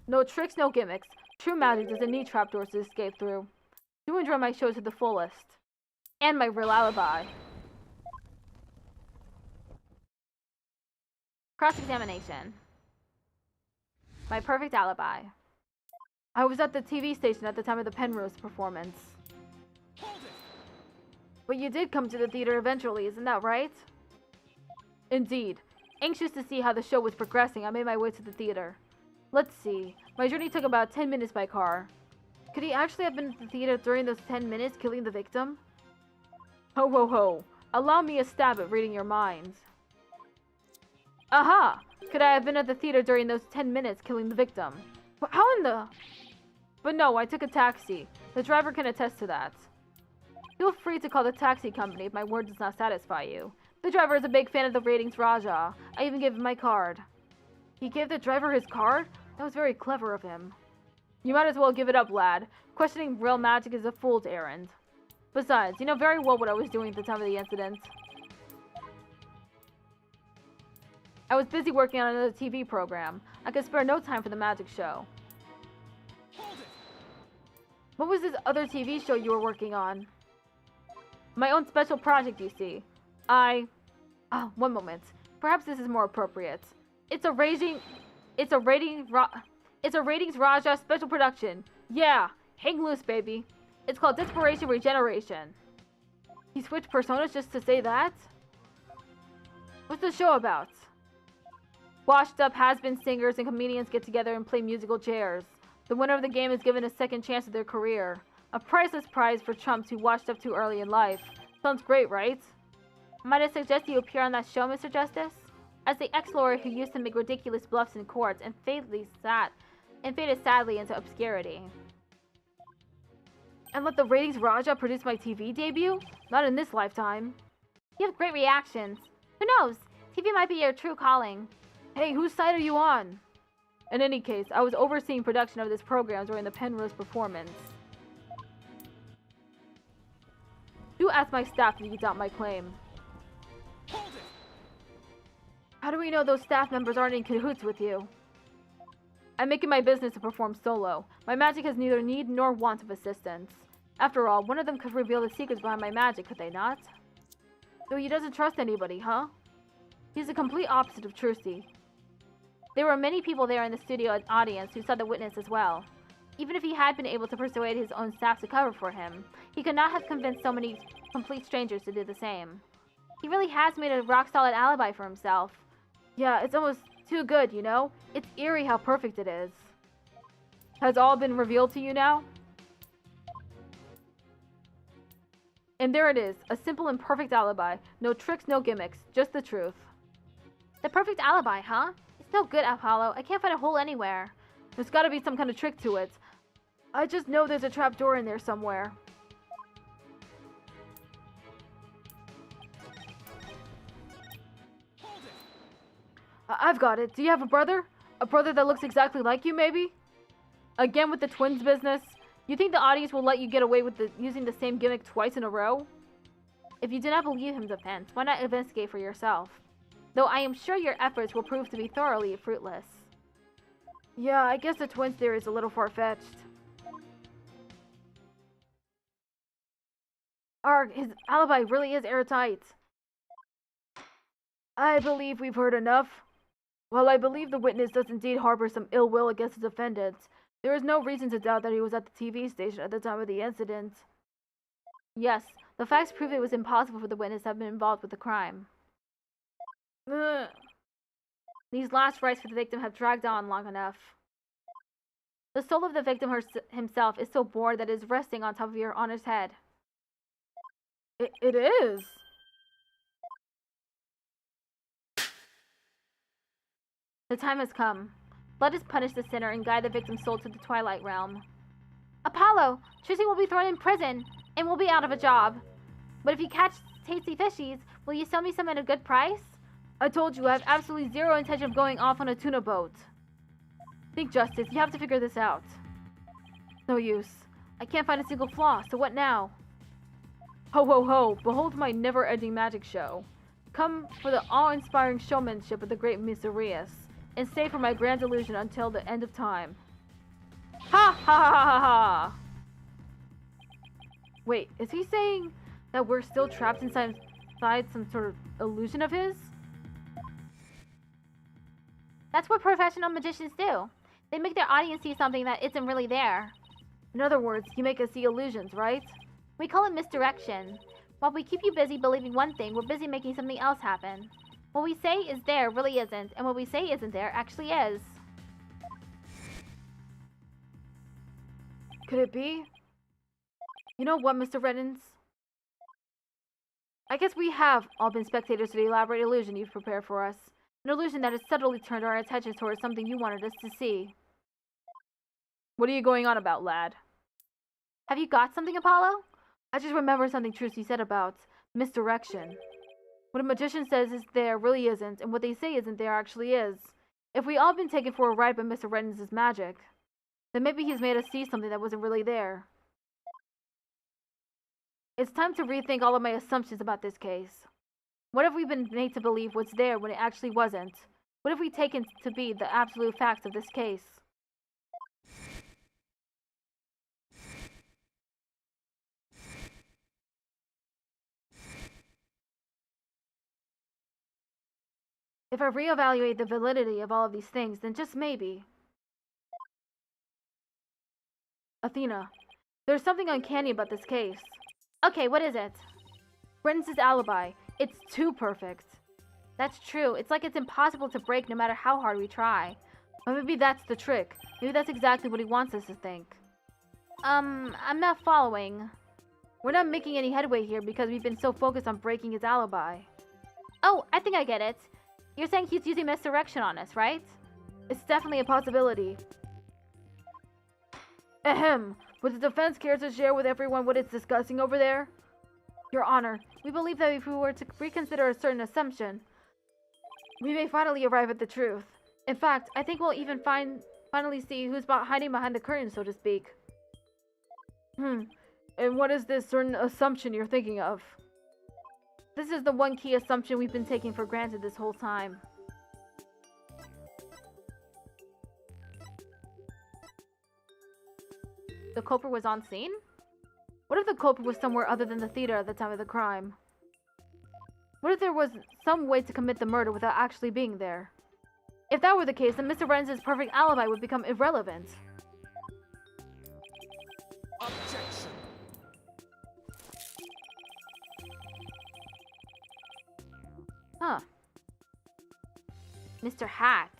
No tricks, no gimmicks. True magic doesn't need trapdoors to escape through. Do enjoy my show to the fullest. And my real alibi. Cross-examination. My perfect alibi. I was at the TV station at the time of the Penrose performance. But you did come to the theater eventually, isn't that right? Indeed. Anxious to see how the show was progressing, I made my way to the theater. Let's see. My journey took about 10 minutes by car. Could he actually have been at the theater during those 10 minutes, killing the victim? Ho ho ho. Allow me a stab at reading your mind. Aha! Could I have been at the theater during those 10 minutes, killing the victim? How in the... But no, I took a taxi. The driver can attest to that. Feel free to call the taxi company if my word does not satisfy you. The driver is a big fan of the ratings Raja. I even gave him my card. He gave the driver his card? That was very clever of him. You might as well give it up, lad. Questioning real magic is a fool's errand. Besides, you know very well what I was doing at the time of the incident. I was busy working on another TV program. I could spare no time for the magic show. What was this other TV show you were working on? My own special project, you see. One moment. Perhaps this is more appropriate. It's a ratings Raja special production. Yeah, hang loose, baby. It's called Desperation Regeneration. He switched personas just to say that? What's the show about? Washed up has-been singers and comedians get together and play musical chairs. The winner of the game is given a second chance at their career. A priceless prize for chumps who washed up too early in life. Sounds great, right? Might I suggest you appear on that show, Mr. Justice? As the ex-lawyer who used to make ridiculous bluffs in courts and faded sadly into obscurity. And let the ratings Raja produce my TV debut? Not in this lifetime. You have great reactions. Who knows? TV might be your true calling. Hey, whose side are you on? In any case, I was overseeing production of this program during the Penrose performance. Do ask my staff if you doubt my claim. How do we know those staff members aren't in cahoots with you? I make it my business to perform solo. My magic has neither need nor want of assistance. After all, one of them could reveal the secrets behind my magic, could they not? So he doesn't trust anybody, huh? He's the complete opposite of Trucy. There were many people there in the studio audience who saw the witness as well. Even if he had been able to persuade his own staff to cover for him, he could not have convinced so many complete strangers to do the same. He really has made a rock-solid alibi for himself. Yeah, it's almost too good, you know? It's eerie how perfect it is. Has all been revealed to you now? And there it is, a simple and perfect alibi. No tricks, no gimmicks, just the truth. The perfect alibi, huh? It's no good, Apollo. I can't find a hole anywhere. There's gotta be some kind of trick to it. I just know there's a trapdoor in there somewhere. I've got it. Do you have a brother? A brother that looks exactly like you, maybe? Again with the twins business? You think the audience will let you get away with using the same gimmick twice in a row? If you do not believe him's offense, why not investigate for yourself? Though I am sure your efforts will prove to be thoroughly fruitless. Yeah, I guess the twins theory is a little far-fetched. Arg, his alibi really is airtight. I believe we've heard enough. While I believe the witness does indeed harbor some ill will against his defendants, there is no reason to doubt that he was at the TV station at the time of the incident. Yes, the facts prove it was impossible for the witness to have been involved with the crime. Ugh. These last rites for the victim have dragged on long enough. The soul of the victim himself is so bored that it is resting on top of your honor's head. It is? The time has come. Let us punish the sinner and guide the victim's soul to the Twilight Realm. Apollo, Trucy will be thrown in prison, and will be out of a job. But if you catch tasty fishies, will you sell me some at a good price? I told you I have absolutely zero intention of going off on a tuna boat. Think, Justice, you have to figure this out. No use. I can't find a single flaw, so what now? Ho ho ho, behold my never-ending magic show. come for the awe-inspiring showmanship of the great Miserius, and stay for my grand illusion until the end of time. Ha ha ha ha ha! Wait, is he saying that we're still trapped inside some sort of illusion of his? That's what professional magicians do. They make their audience see something that isn't really there. In other words, you make us see illusions, right? We call it misdirection. While we keep you busy believing one thing, we're busy making something else happen. What we say is there really isn't, and what we say isn't there actually is. Could it be? You know what, Mr. Reddens? I guess we have all been spectators to the elaborate illusion you've prepared for us. An illusion that has subtly turned our attention towards something you wanted us to see. What are you going on about, lad? Have you got something, Apollo? I just remembered something Trucy said about misdirection. What a magician says is there really isn't, and what they say isn't there actually is. If we all been taken for a ride by Mr. Reddens' magic, then maybe he's made us see something that wasn't really there. It's time to rethink all of my assumptions about this case. What have we been made to believe was there when it actually wasn't? What have we taken to be the absolute facts of this case? If I reevaluate the validity of all of these things, then just maybe... Athena, there's something uncanny about this case. Okay, what is it? Reddens' alibi. It's too perfect. That's true. It's like it's impossible to break no matter how hard we try. But maybe that's the trick. Maybe that's exactly what he wants us to think. I'm not following. We're not making any headway here because we've been so focused on breaking his alibi. Oh, I think I get it. You're saying he's using misdirection on us, right? It's definitely a possibility. Ahem. Would the defense care to share with everyone what it's discussing over there? Your Honor, we believe that if we were to reconsider a certain assumption, we may finally arrive at the truth. In fact, I think we'll even finally see who's hiding behind the curtain, so to speak. And what is this certain assumption you're thinking of? This is the one key assumption we've been taking for granted this whole time. The culprit was on scene? What if the culprit was somewhere other than the theater at the time of the crime? What if there was some way to commit the murder without actually being there? If that were the case, then Mr. Reddens' perfect alibi would become irrelevant. Objection. Huh. Mr. Hat.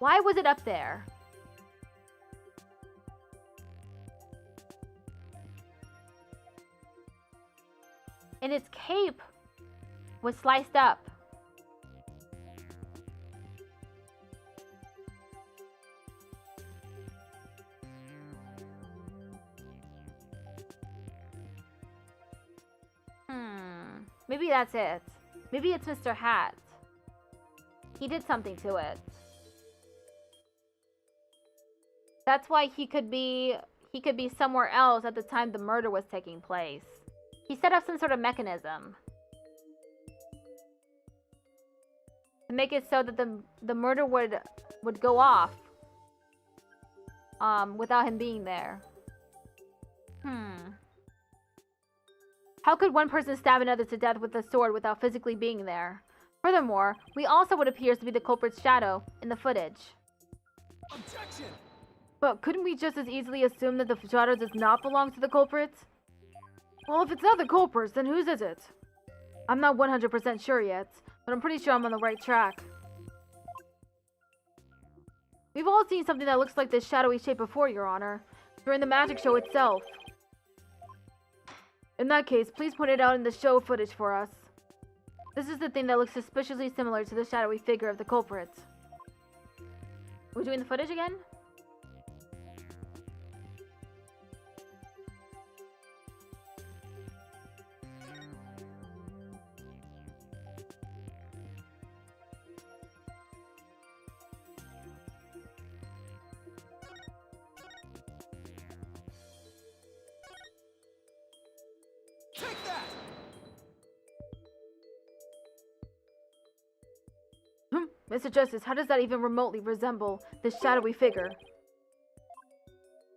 Why was it up there? And its cape was sliced up. Maybe that's it. Maybe it's Mr. Hat. He did something to it. That's why he could be somewhere else at the time the murder was taking place. He set up some sort of mechanism to make it so that the murder would go off without him being there. How could one person stab another to death with a sword without physically being there? Furthermore, we also what appears to be the culprit's shadow in the footage. Objection! But couldn't we just as easily assume that the shadow does not belong to the culprit? Well, if it's not the culprit, then whose is it? I'm not 100% sure yet, but I'm pretty sure I'm on the right track. We've all seen something that looks like this shadowy shape before, Your Honor, during the magic show itself. In that case, please point it out in the show footage for us. This is the thing that looks suspiciously similar to the shadowy figure of the culprit. We're doing the footage again? Take that! Mr. Justice, how does that even remotely resemble this shadowy figure?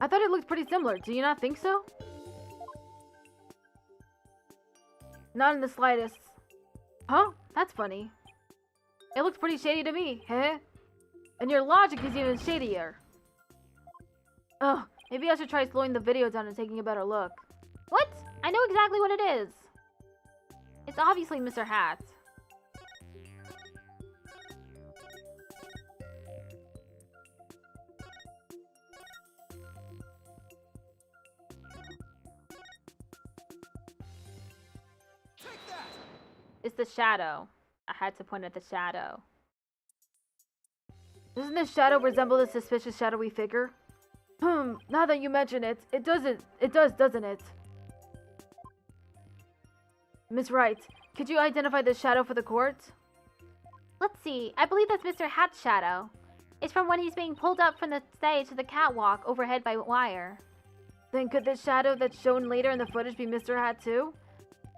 I thought it looked pretty similar. Do you not think so? Not in the slightest. Huh? That's funny. It looks pretty shady to me, huh? And your logic is even shadier. Ugh, maybe I should try slowing the video down and taking a better look. What? I know exactly what it is. It's obviously Mr. Hat. Take that! It's the shadow. I had to point at the shadow. Doesn't this shadow resemble the suspicious shadowy figure? Now that you mention it, it does, doesn't it? Miss Wright, could you identify the shadow for the court? Let's see. I believe that's Mr. Hat's shadow. It's from when he's being pulled up from the stage to the catwalk overhead by wire. Then could the shadow that's shown later in the footage be Mr. Hat too?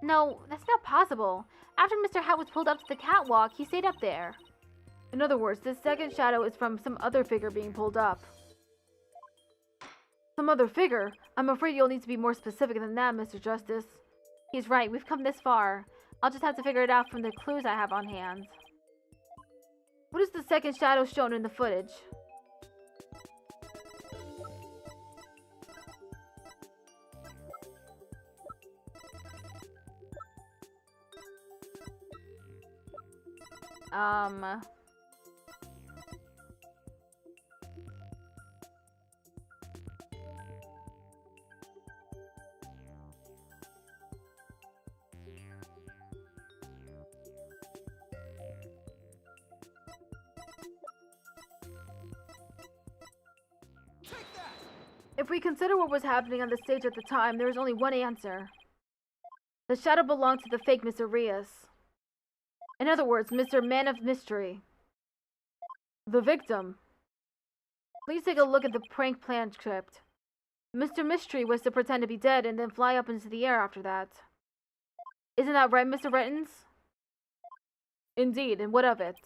No, that's not possible. After Mr. Hat was pulled up to the catwalk, he stayed up there. In other words, this second shadow is from some other figure being pulled up. Some other figure? I'm afraid you'll need to be more specific than that, Mr. Justice. He's right, we've come this far. I'll just have to figure it out from the clues I have on hand. What is the second shadow shown in the footage? If we consider what was happening on the stage at the time, there is only one answer. The shadow belonged to the fake Mr. Rios. In other words, Mr. Man of Mystery. The victim. Please take a look at the prank plan script. Mr. Mystery was to pretend to be dead and then fly up into the air after that. Isn't that right, Mr. Rettens? Indeed, and what of it?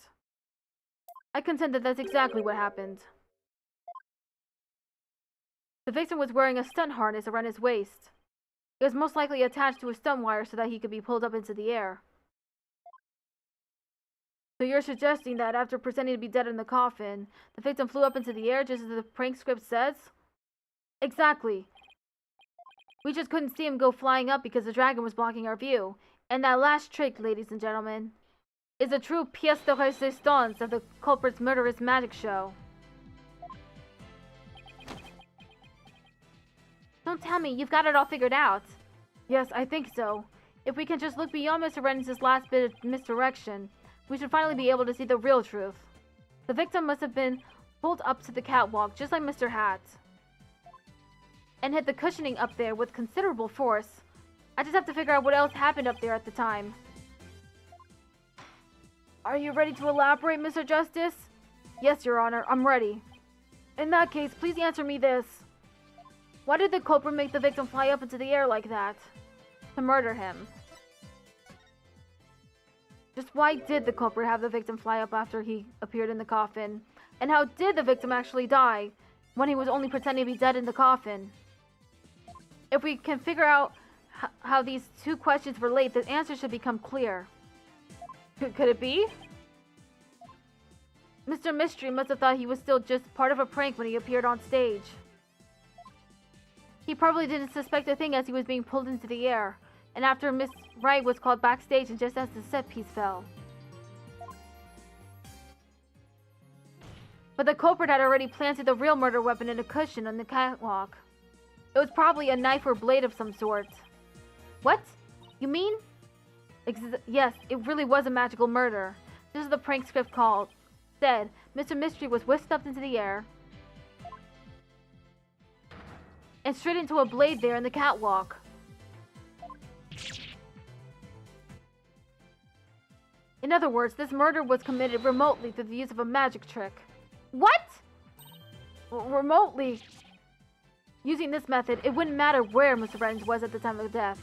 I contend that that's exactly what happened. The victim was wearing a stunt harness around his waist. It was most likely attached to a stunt wire so that he could be pulled up into the air. So you're suggesting that after pretending to be dead in the coffin, the victim flew up into the air just as the prank script says? Exactly. We just couldn't see him go flying up because the dragon was blocking our view. And that last trick, ladies and gentlemen, is a true pièce de résistance of the culprit's murderous magic show. Don't tell me, you've got it all figured out. Yes, I think so. If we can just look beyond Mr. Rettens' last bit of misdirection, we should finally be able to see the real truth. The victim must have been pulled up to the catwalk, just like Mr. Hat, and hit the cushioning up there with considerable force. I just have to figure out what else happened up there at the time. Are you ready to elaborate, Mr. Justice? Yes, Your Honor, I'm ready. In that case, please answer me this. Why did the culprit make the victim fly up into the air like that? To murder him. Just why did the culprit have the victim fly up after he appeared in the coffin? And how did the victim actually die when he was only pretending to be dead in the coffin? If we can figure out how these two questions relate, the answer should become clear. Could it be? Mr. Mystery must have thought he was still just part of a prank when he appeared on stage. He probably didn't suspect a thing as he was being pulled into the air, and after Miss Wright was called backstage and just as the set piece fell. But the culprit had already planted the real murder weapon in a cushion on the catwalk. It was probably a knife or blade of some sort. What? You mean? Yes, it really was a magical murder. This is the prank script said. Mr. Mystery was whisked up into the air and straight into a blade there in the catwalk. In other words, this murder was committed remotely through the use of a magic trick. What? Remotely. Using this method, it wouldn't matter where Mr. Rettens was at the time of death.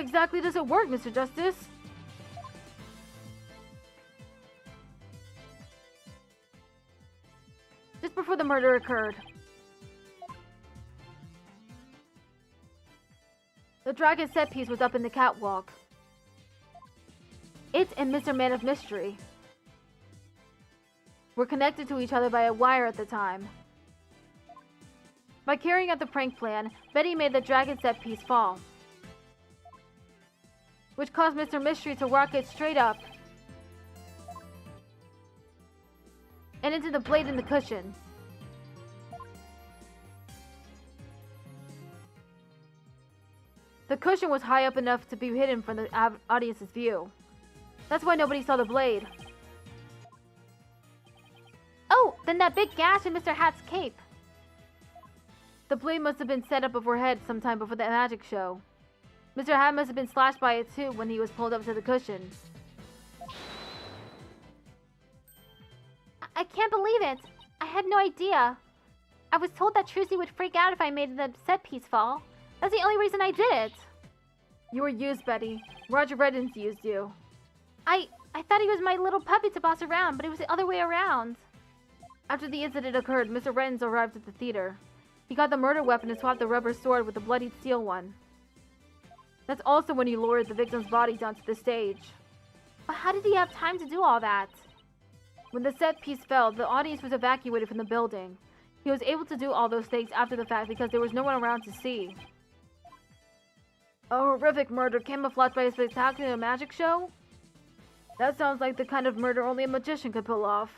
exactly does it work, Mr. Justice? Just before the murder occurred, the dragon set piece was up in the catwalk. It and Mr. Man of Mystery were connected to each other by a wire at the time. By carrying out the prank plan, Betty made the dragon set piece fall, which caused Mr. Mystery to rocket straight up and into the blade in the cushion. The cushion was high up enough to be hidden from the audience's view. That's why nobody saw the blade. Oh, then that big gash in Mr. Hat's cape. The blade must have been set up overhead sometime before the magic show. Mr. Hat must have been slashed by it too when he was pulled up to the cushion. I can't believe it. I had no idea. I was told that Trucy would freak out if I made the set piece fall. That's the only reason I did it. You were used, Betty. Roger Reddens used you. I thought he was my little puppet to boss around, but it was the other way around. After the incident occurred, Mr. Reddens arrived at the theater. He got the murder weapon and swapped the rubber sword with the bloodied steel one. That's also when he lowered the victim's body down to the stage. But how did he have time to do all that? When the set piece fell, the audience was evacuated from the building. He was able to do all those things after the fact because there was no one around to see. A horrific murder camouflaged by a spectacular magic show? That sounds like the kind of murder only a magician could pull off.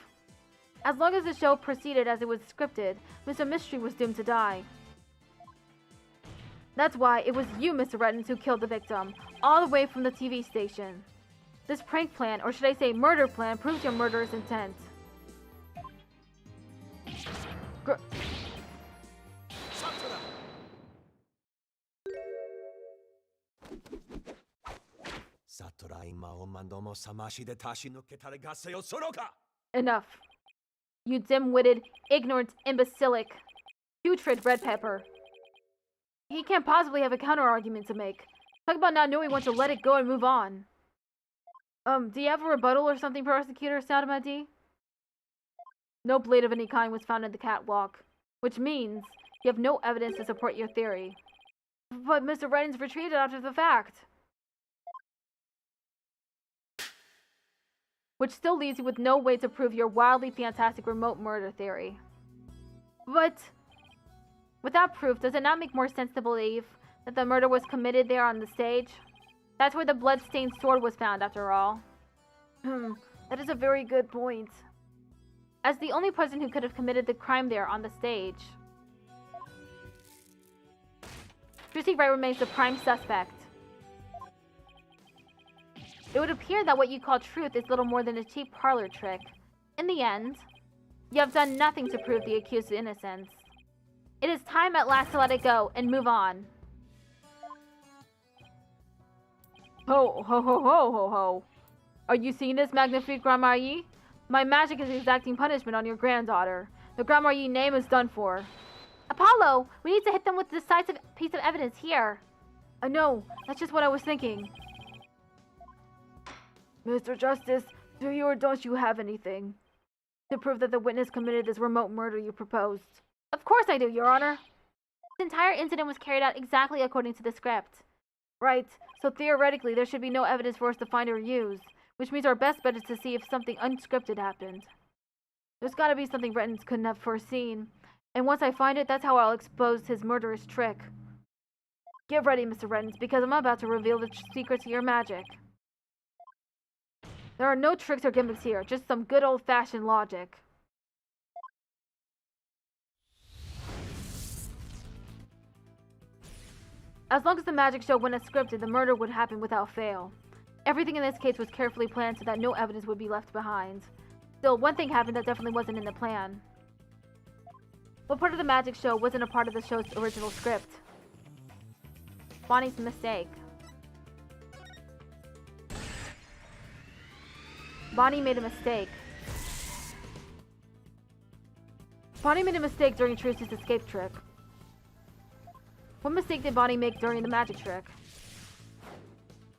As long as the show proceeded as it was scripted, Mr. Mystery was doomed to die. That's why it was you, Mr. Reddens, who killed the victim, all the way from the TV station. This prank plan, or should I say murder plan, proves your murderous intent. サトライマオマンドもさましで足し抜けたれガセよそろか Enough. You dim-witted, ignorant, imbecilic, putrid red pepper. He can't possibly have a counter-argument to make. Talk about not knowing when to let it go and move on. Do you have a rebuttal or something, Prosecutor Sadamadi? No blade of any kind was found in the catwalk, which means you have no evidence to support your theory. But Mr. Reddens retreated after the fact. Which still leaves you with no way to prove your wildly fantastic remote murder theory. But without proof, does it not make more sense to believe that the murder was committed there on the stage? That's where the blood-stained sword was found, after all. That is a very good point. As the only person who could have committed the crime there on the stage, Trucy Wright remains the prime suspect. It would appear that what you call truth is little more than a cheap parlor trick. In the end, you have done nothing to prove the accused's innocence. It is time at last to let it go and move on. Ho, ho, ho, ho, ho, ho. Are you seeing this, Magnifique Grand Marquis? My magic is exacting punishment on your granddaughter. The Grand Marquis name is done for. Apollo, we need to hit them with a decisive piece of evidence here. No, that's just what I was thinking. Mr. Justice, do you or don't you have anything to prove that the witness committed this remote murder you proposed? Of course I do, Your Honor. This entire incident was carried out exactly according to the script. Right, so theoretically there should be no evidence for us to find or use, which means our best bet is to see if something unscripted happened. There's gotta be something Reddens couldn't have foreseen, and once I find it, that's how I'll expose his murderous trick. Get ready, Mr. Reddens, because I'm about to reveal the secret to your magic. There are no tricks or gimmicks here, just some good old-fashioned logic. As long as the magic show went as scripted, the murder would happen without fail. Everything in this case was carefully planned so that no evidence would be left behind. Still, one thing happened that definitely wasn't in the plan. What part of the magic show wasn't a part of the show's original script? Bonnie's mistake. Bonnie made a mistake. Bonnie made a mistake during Trucy's escape trick. What mistake did Bonnie make during the magic trick?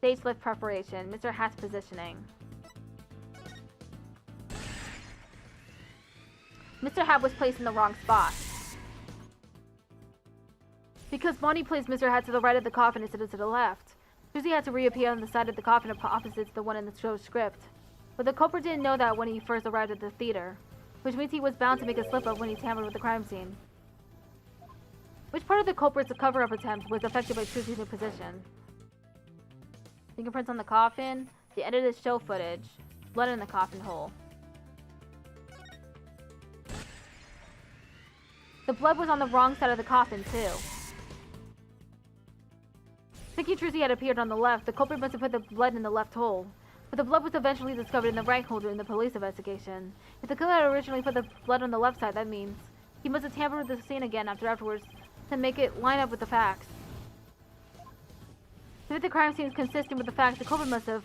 Stage lift preparation. Mr. Hat's positioning. Mr. Hat was placed in the wrong spot. Because Bonnie placed Mr. Hat to the right of the coffin instead of to the left, Susie had to reappear on the side of the coffin opposite to the one in the show's script. But the culprit didn't know that when he first arrived at the theater, which means he was bound to make a slip-up when he tampered with the crime scene. Which part of the culprit's cover-up attempt was affected by Susie's new position? Fingerprints on the coffin, the edited show footage, blood in the coffin hole. The blood was on the wrong side of the coffin, too. Thinking Trucy had appeared on the left, the culprit must have put the blood in the left hole. But the blood was eventually discovered in the right hole during the police investigation. If the killer had originally put the blood on the left side, that means he must have tampered with the scene again afterwards to make it line up with the facts. To make the crime scene consistent with the facts, the culprit must have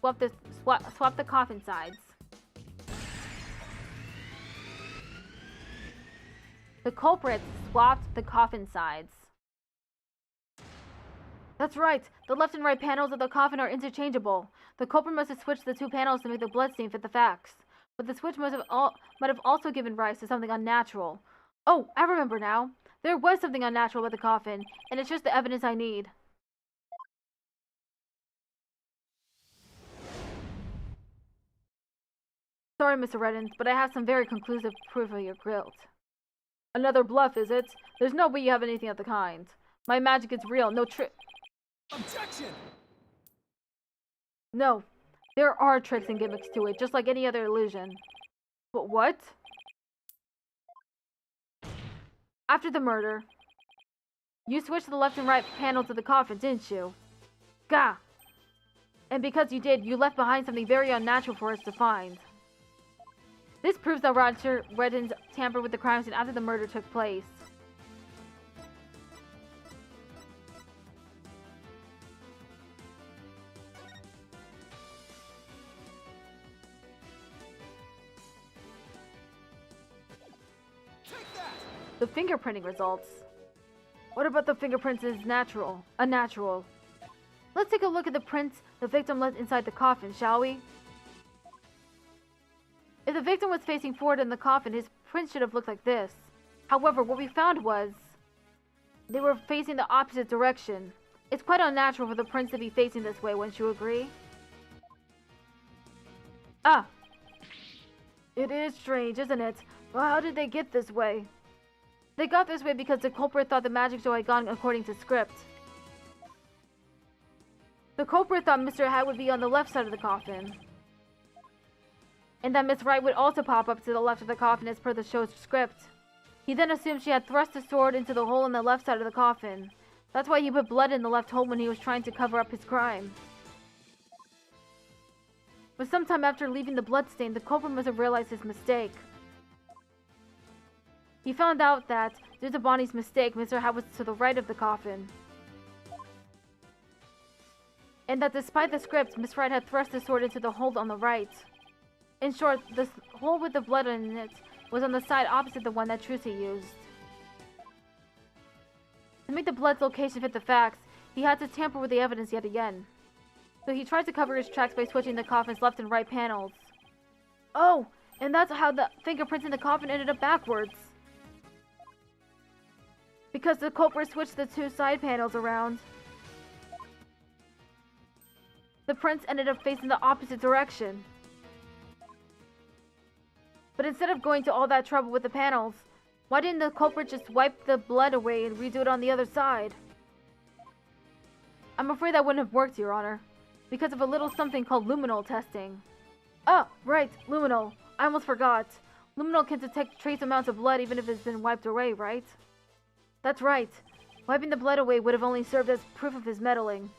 swapped the coffin sides. The culprit swapped the coffin sides. That's right. The left and right panels of the coffin are interchangeable. The culprit must have switched the two panels to make the bloodstain fit the facts. But the switch might have also given rise to something unnatural. Oh, I remember now. There was something unnatural with the coffin, and it's just the evidence I need. Sorry, Mr. Reddens, but I have some very conclusive proof of your guilt. Another bluff, is it? There's no way you have anything of the kind. My magic is real, no trick. Objection! No, there are tricks and gimmicks to it, just like any other illusion. But what? After the murder, you switched the left and right panels of the coffin, didn't you? Gah! And because you did, you left behind something very unnatural for us to find. This proves that Roger Reddens tampered with the crime scene after the murder took place. The fingerprinting results. What about the fingerprints is unnatural? Let's take a look at the prints the victim left inside the coffin, shall we? If the victim was facing forward in the coffin, his prints should have looked like this. However, what we found was they were facing the opposite direction. It's quite unnatural for the prints to be facing this way, wouldn't you agree? Ah! It is strange, isn't it? Well, how did they get this way? They got this way because the culprit thought the magic show had gone according to script. The culprit thought Mr. Hat would be on the left side of the coffin, and that Miss Wright would also pop up to the left of the coffin as per the show's script. He then assumed she had thrust the sword into the hole in the left side of the coffin. That's why he put blood in the left hole when he was trying to cover up his crime. But sometime after leaving the bloodstain, the culprit must have realized his mistake. He found out that, due to Bonnie's mistake, Mr. Hat was to the right of the coffin. And that despite the script, Miss Wright had thrust the sword into the hole on the right. In short, the hole with the blood in it was on the side opposite the one that Trucy used. To make the blood's location fit the facts, he had to tamper with the evidence yet again. So he tried to cover his tracks by switching the coffin's left and right panels. Oh, and that's how the fingerprints in the coffin ended up backwards. Because the culprit switched the two side panels around, the prints ended up facing the opposite direction. But instead of going to all that trouble with the panels, why didn't the culprit just wipe the blood away and redo it on the other side? I'm afraid that wouldn't have worked, Your Honor, because of a little something called luminol testing. Oh, right, luminol. I almost forgot. Luminol can detect trace amounts of blood even if it's been wiped away, right? That's right. Wiping the blood away would have only served as proof of his meddling.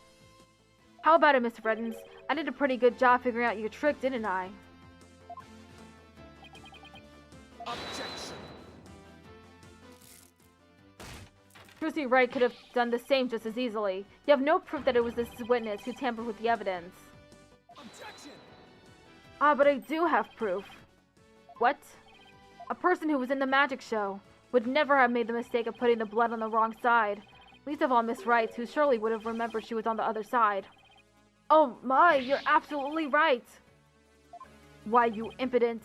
How about it, Mr. Reddens? I did a pretty good job figuring out your trick, didn't I? Objection! Trucy Wright could have done the same just as easily. You have no proof that it was this witness who tampered with the evidence. Objection! Ah, but I do have proof. What? A person who was in the magic show would never have made the mistake of putting the blood on the wrong side. Least of all Miss Wright, who surely would have remembered she was on the other side. Oh my, you're absolutely right! Why, you impudent.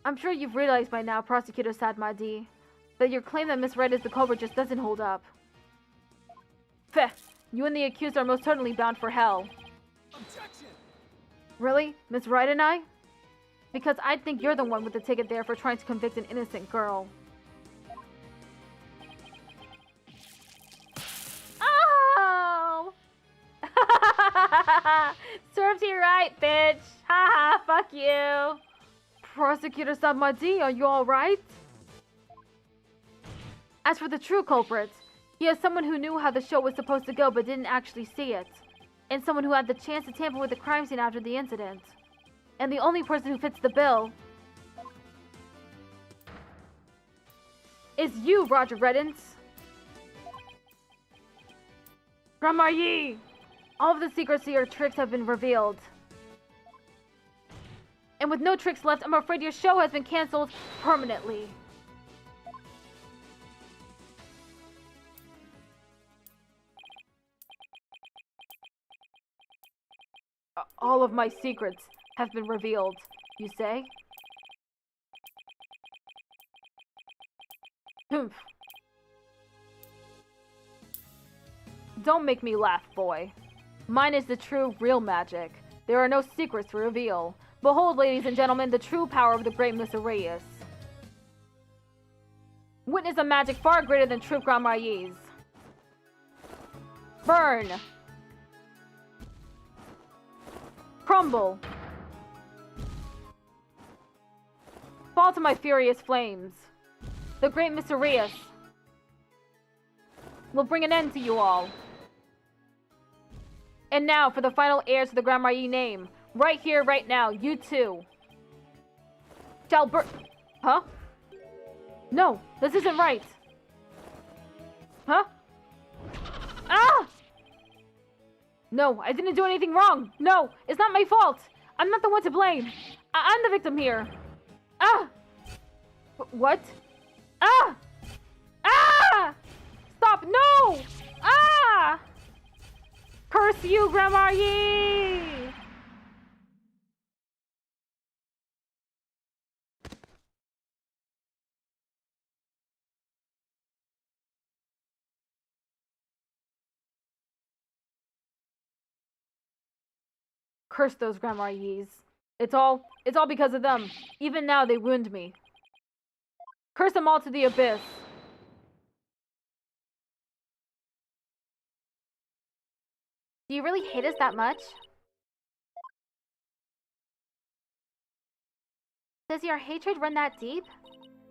I'm sure you've realized by now, Prosecutor Sadmadi, that your claim that Miss Wright is the culprit just doesn't hold up. Feh! You and the accused are most certainly bound for hell. Objection! Really? Miss Wright and I? Because I think you're the one with the ticket there for trying to convict an innocent girl. Oh! Serves you right, bitch! Haha, fuck you! Prosecutor Sadmadi, are you alright? As for the true culprit, he is someone who knew how the show was supposed to go but didn't actually see it. And someone who had the chance to tamper with the crime scene after the incident. And the only person who fits the bill is you, Roger Reddens. Grandma Yi! All of the secrecy or tricks have been revealed. And with no tricks left, I'm afraid your show has been cancelled permanently. All of my secrets have been revealed, you say? Humph. Don't make me laugh, boy. Mine is the true, real magic. There are no secrets to reveal. Behold, ladies and gentlemen, the true power of the great Miss Arias. Witness a magic far greater than Troop Grandma Yi's. Burn! Crumble! Fall to my furious flames. The great Miss Arias will bring an end to you all. And now for the final heirs to the Grandma Yi name. Right here, right now, you two shall Huh? No, this isn't right. Huh? Ah! No, I didn't do anything wrong. No, it's not my fault. I'm not the one to blame. I'm the victim here. Ah! What? Ah! Ah! Stop! No! Ah! Curse you, Grandma Yi! Curse those Grandma Yis. It's all because of them. Even now, they wound me. Curse them all to the abyss. Do you really hate us that much? Does your hatred run that deep?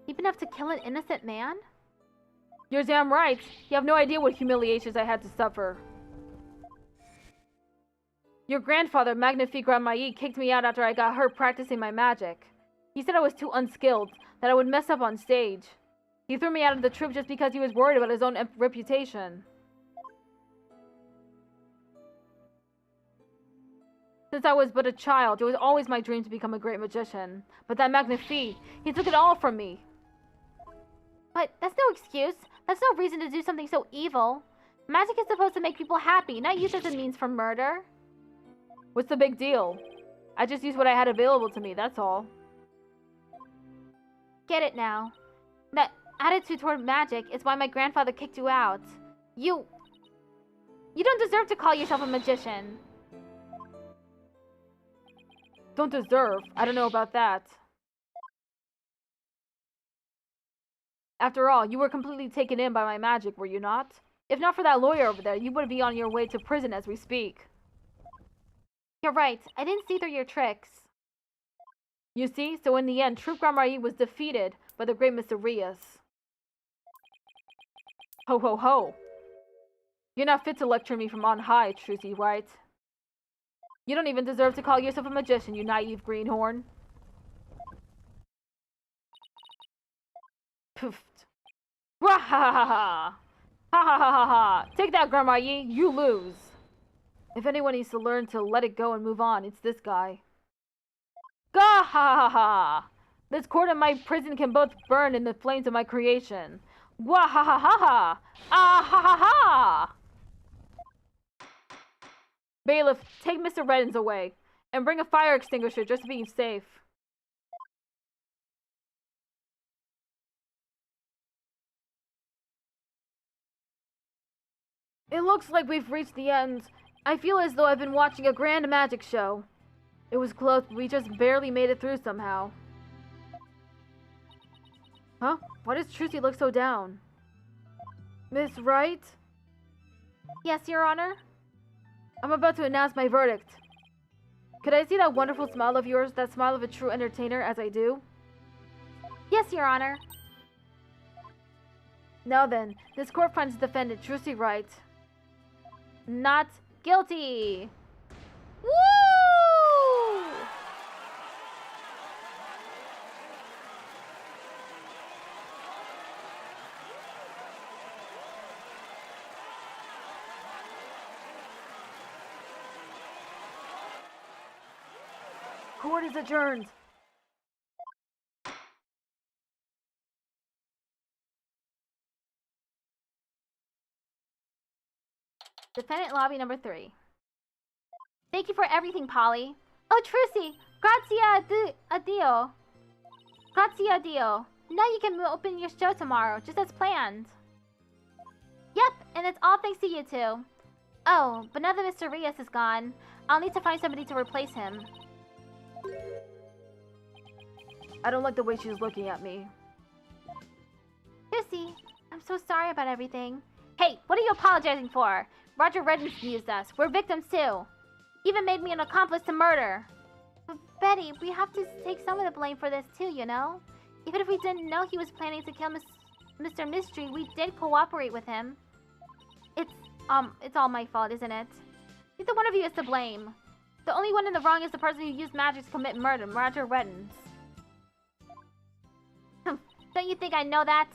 Deep enough to kill an innocent man? You're damn right. You have no idea what humiliations I had to suffer. Your grandfather, Magnifique Grandma Yi, kicked me out after I got hurt practicing my magic. He said I was too unskilled, that I would mess up on stage. He threw me out of the troupe just because he was worried about his own reputation. Since I was but a child, it was always my dream to become a great magician. But that Magnifique, he took it all from me. But that's no excuse. That's no reason to do something so evil. Magic is supposed to make people happy, not used as a means for murder. What's the big deal? I just used what I had available to me, that's all. Get it now. That attitude toward magic is why my grandfather kicked you out. You don't deserve to call yourself a magician. Don't deserve? I don't know about that. After all, you were completely taken in by my magic, were you not? If not for that lawyer over there, you would be on your way to prison as we speak. You're right. I didn't see through your tricks. You see? So in the end, Troop Grandma Yi was defeated by the great Mr. Rias. Ho ho ho. You're not fit to lecture me from on high, Trucy, right? You don't even deserve to call yourself a magician, you naive greenhorn. Poofed. Wah ha ha ha! Ha ha ha ha ha! Take that, Grandma Yi, you lose! If anyone needs to learn to let it go and move on, it's this guy. Gah ha ha ha! This court and my prison can both burn in the flames of my creation. Wah ha ha ha ha! Ah ha ha ha! Bailiff, take Mr. Reddens away. And bring a fire extinguisher just to be safe. It looks like we've reached the end. I feel as though I've been watching a grand magic show. It was close, but we just barely made it through somehow. Huh? Why does Trucy look so down? Miss Wright? Yes, Your Honor? I'm about to announce my verdict. Could I see that wonderful smile of yours, that smile of a true entertainer, as I do? Yes, Your Honor. Now then, this court finds the defendant, Trucy Wright, Not guilty! Woo! Court is adjourned. Defendant lobby number 3. Thank you for everything, Polly. Oh, Trucy! Grazie addio. Grazie addio. Now you can open your show tomorrow, just as planned. Yep, and it's all thanks to you two. Oh, but now that Mr. Rios is gone, I'll need to find somebody to replace him. I don't like the way she's looking at me. Trucy, I'm so sorry about everything. Hey, what are you apologizing for? Roger Reddens used us. We're victims too. Even made me an accomplice to murder. But Betty, we have to take some of the blame for this too, you know? Even if we didn't know he was planning to kill Mr. Mystery, we did cooperate with him. It's all my fault, isn't it? Neither one of you is to blame. The only one in the wrong is the person who used magic to commit murder, Roger Reddens. Don't you think I know that?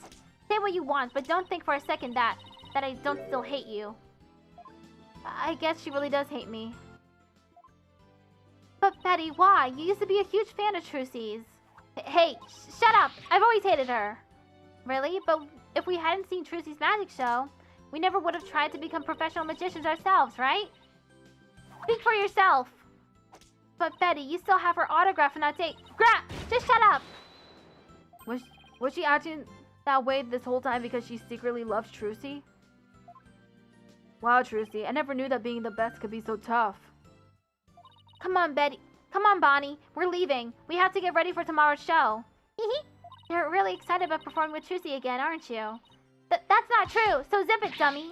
Say what you want, but don't think for a second that I don't still hate you. I guess she really does hate me. But Betty, why? You used to be a huge fan of Trucy's. Hey, shut up! I've always hated her. Really? But if we hadn't seen Trucy's magic show, we never would have tried to become professional magicians ourselves, right? Speak for yourself. But Betty, you still have her autograph and that date. Just shut up! Was she acting that way this whole time because she secretly loves Trucy? Wow, Trucy, I never knew that being the best could be so tough. Come on, Betty. Come on, Bonnie. We're leaving. We have to get ready for tomorrow's show. You're really excited about performing with Trucy again, aren't you? That's not true, so zip it, dummy.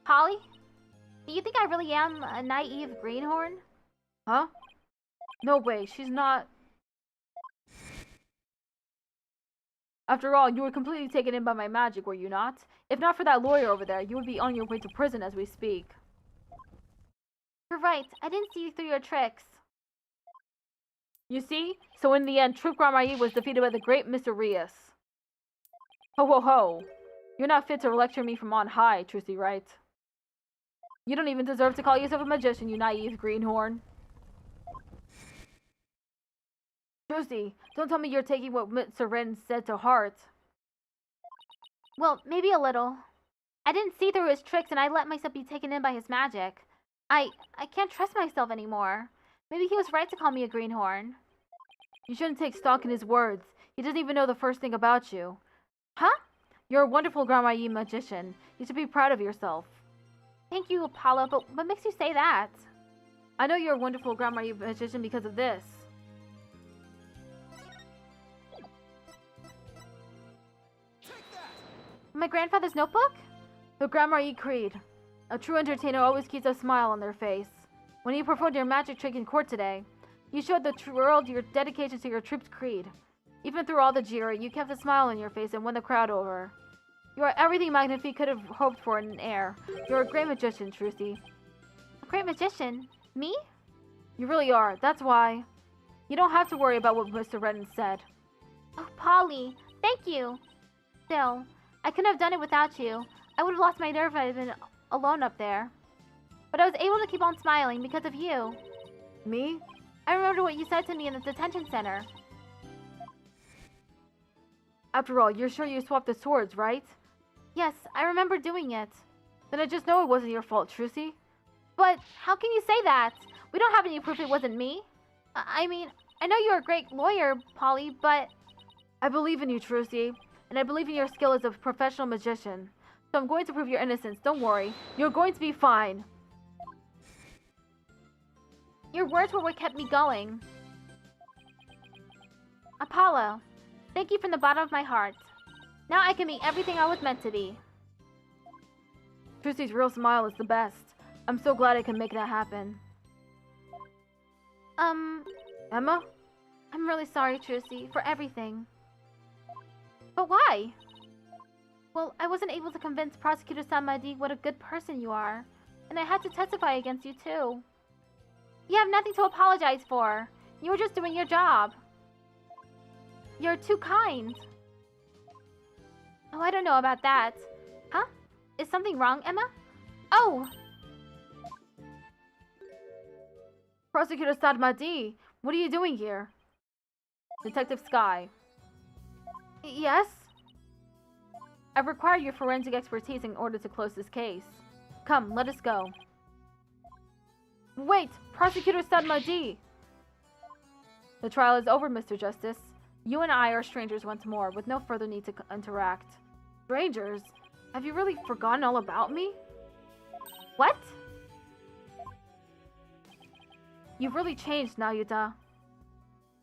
Polly? Do you think I really am a naive greenhorn? Huh? No way, she's not. After all, you were completely taken in by my magic, were you not? If not for that lawyer over there, you would be on your way to prison as we speak. You're right, I didn't see through your tricks. You see? So in the end, Troupe Grand was defeated by the great Mr. Rios. Ho ho ho! You're not fit to lecture me from on high, Trucy Wright. You don't even deserve to call yourself a magician, you naive greenhorn. Trucy, don't tell me you're taking what Mr. Wren said to heart. Well, maybe a little. I didn't see through his tricks and I let myself be taken in by his magic. I can't trust myself anymore. Maybe he was right to call me a greenhorn. You shouldn't take stock in his words. He doesn't even know the first thing about you. Huh? You're a wonderful Grand magician. You should be proud of yourself. Thank you, Apollo, but what makes you say that? I know you're a wonderful Grand magician because of this. My grandfather's notebook? The Grand Creed. A true entertainer always keeps a smile on their face. When you performed your magic trick in court today, you showed the world your dedication to your troupe's creed. Even through all the jeer, you kept a smile on your face and won the crowd over. You are everything Magnifique could have hoped for in an heir. You're a great magician, Trucy. A great magician? Me? You really are. That's why. You don't have to worry about what Mr. Redden said. Oh, Polly, thank you. Still, I couldn't have done it without you. I would have lost my nerve if I had been alone up there. But I was able to keep on smiling because of you. Me? I remember what you said to me in the detention center. After all, you're sure you swapped the swords, right? Yes, I remember doing it. Then I just know it wasn't your fault, Trucy. But how can you say that? We don't have any proof it wasn't me. I mean, I know you're a great lawyer, Polly, but... I believe in you, Trucy, and I believe in your skill as a professional magician. So I'm going to prove your innocence. Don't worry. You're going to be fine. Your words were what kept me going. Apollo, thank you from the bottom of my heart. Now I can be everything I was meant to be. Trucy's real smile is the best. I'm so glad I can make that happen. Emma? I'm really sorry, Trucy, for everything. But why? Well, I wasn't able to convince Prosecutor Samadi what a good person you are. And I had to testify against you, too. You have nothing to apologize for. You were just doing your job. You're too kind. Oh, I don't know about that. Huh? Is something wrong, Emma? Oh! Prosecutor Sadmadi, what are you doing here? Detective Sky. Yes? I require your forensic expertise in order to close this case. Come, let us go. Wait! Prosecutor Sadmadi! The trial is over, Mr. Justice. You and I are strangers once more, with no further need to interact. Strangers? Have you really forgotten all about me? What? You've really changed, Nayuta.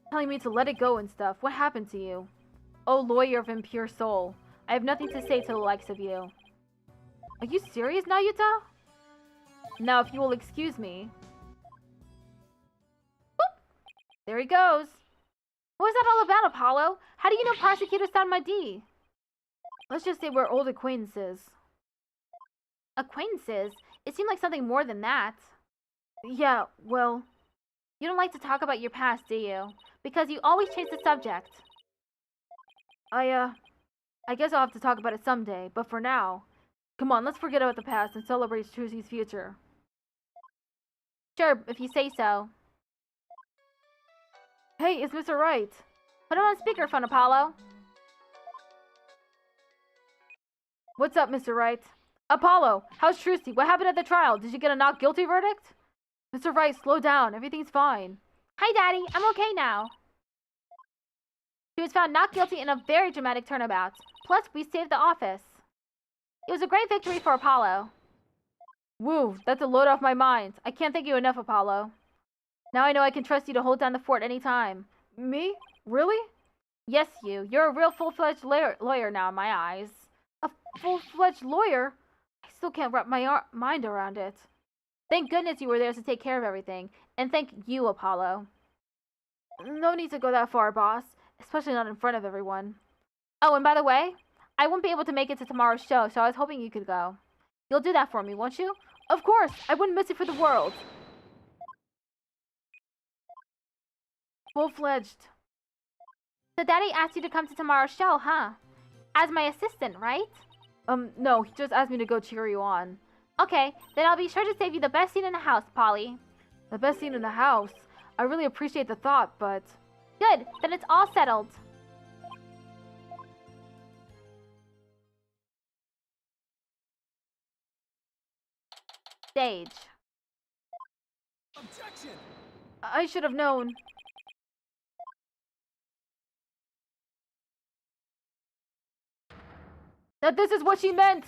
Telling me to let it go and stuff. What happened to you? Oh, lawyer of impure soul. I have nothing to say to the likes of you. Are you serious, Nayuta? Now, if you will excuse me. Boop! There he goes. What was that all about, Apollo? How do you know Prosecutor Sanmadi? Let's just say we're old acquaintances. Acquaintances? It seemed like something more than that. Yeah, well... You don't like to talk about your past, do you? Because you always change the subject. I guess I'll have to talk about it someday, but for now... Come on, let's forget about the past and celebrate Trucy's future. Sure, if you say so. Hey, it's Mr. Wright. Put him on speakerphone, Apollo. What's up, Mr. Wright? Apollo, how's Trucy? What happened at the trial? Did you get a not guilty verdict? Mr. Wright, slow down. Everything's fine. Hi, Daddy. I'm okay now. She was found not guilty in a very dramatic turnabout. Plus, we saved the office. It was a great victory for Apollo. Woo, that's a load off my mind. I can't thank you enough, Apollo. Now I know I can trust you to hold down the fort anytime. Me? Really? Yes, you. You're a real full-fledged lawyer now in my eyes. A full-fledged lawyer? I still can't wrap my mind around it. Thank goodness you were there to take care of everything. And thank you, Apollo. No need to go that far, boss. Especially not in front of everyone. Oh, and by the way, I won't be able to make it to tomorrow's show, so I was hoping you could go. You'll do that for me, won't you? Of course! I wouldn't miss it for the world! Full-fledged. So Daddy asked you to come to tomorrow's show, huh? As my assistant, right? No, he just asked me to go cheer you on. Okay, then I'll be sure to save you the best seat in the house, Polly. The best seat in the house? I really appreciate the thought, but... Good, then it's all settled. Stage. Objection! I should have known. That this is what she meant!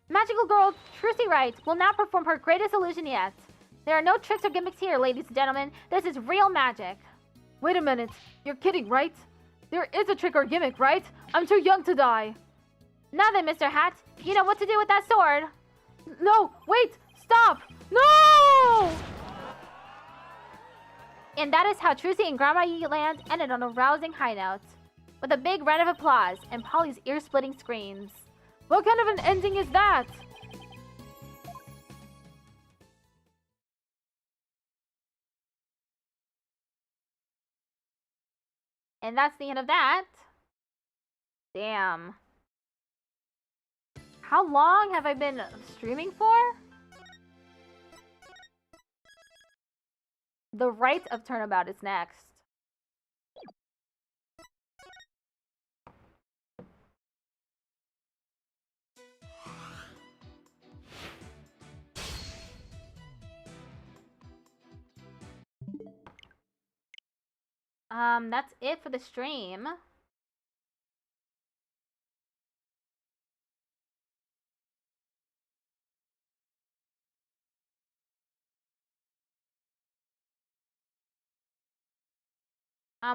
Magical girl Trucy Wright will now perform her greatest illusion yet. There are no tricks or gimmicks here, ladies and gentlemen. This is real magic. Wait a minute. You're kidding, right? There is a trick or gimmick, right? I'm too young to die. Now then, Mr. Hat, you know what to do with that sword. No, wait! Stop! No! And that is how Trucy and Grandma Yi Land ended on a rousing high note. With a big round of applause and Polly's ear-splitting screams. What kind of an ending is that? And that's the end of that. Damn. How long have I been streaming for? The Rite of Turnabout is next. That's it for the stream.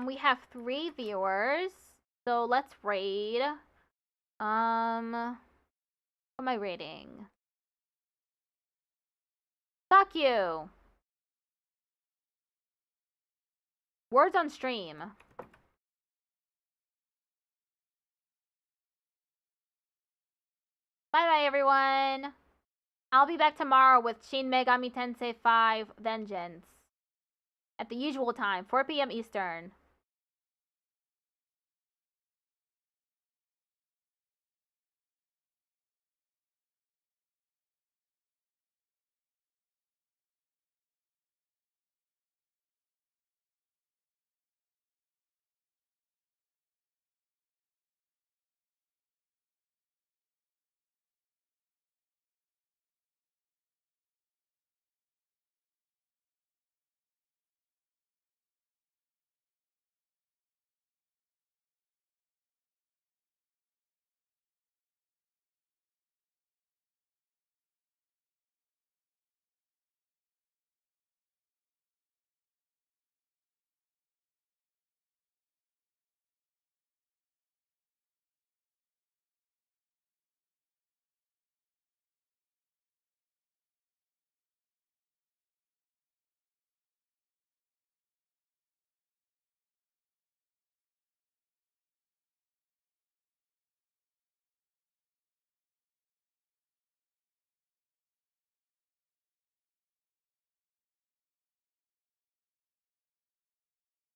We have 3 viewers, so let's raid. What am I rating? Fuck you! Words on stream. Bye-bye, everyone! I'll be back tomorrow with Shin Megami Tensei 5 Vengeance. At the usual time, 4 p.m. Eastern.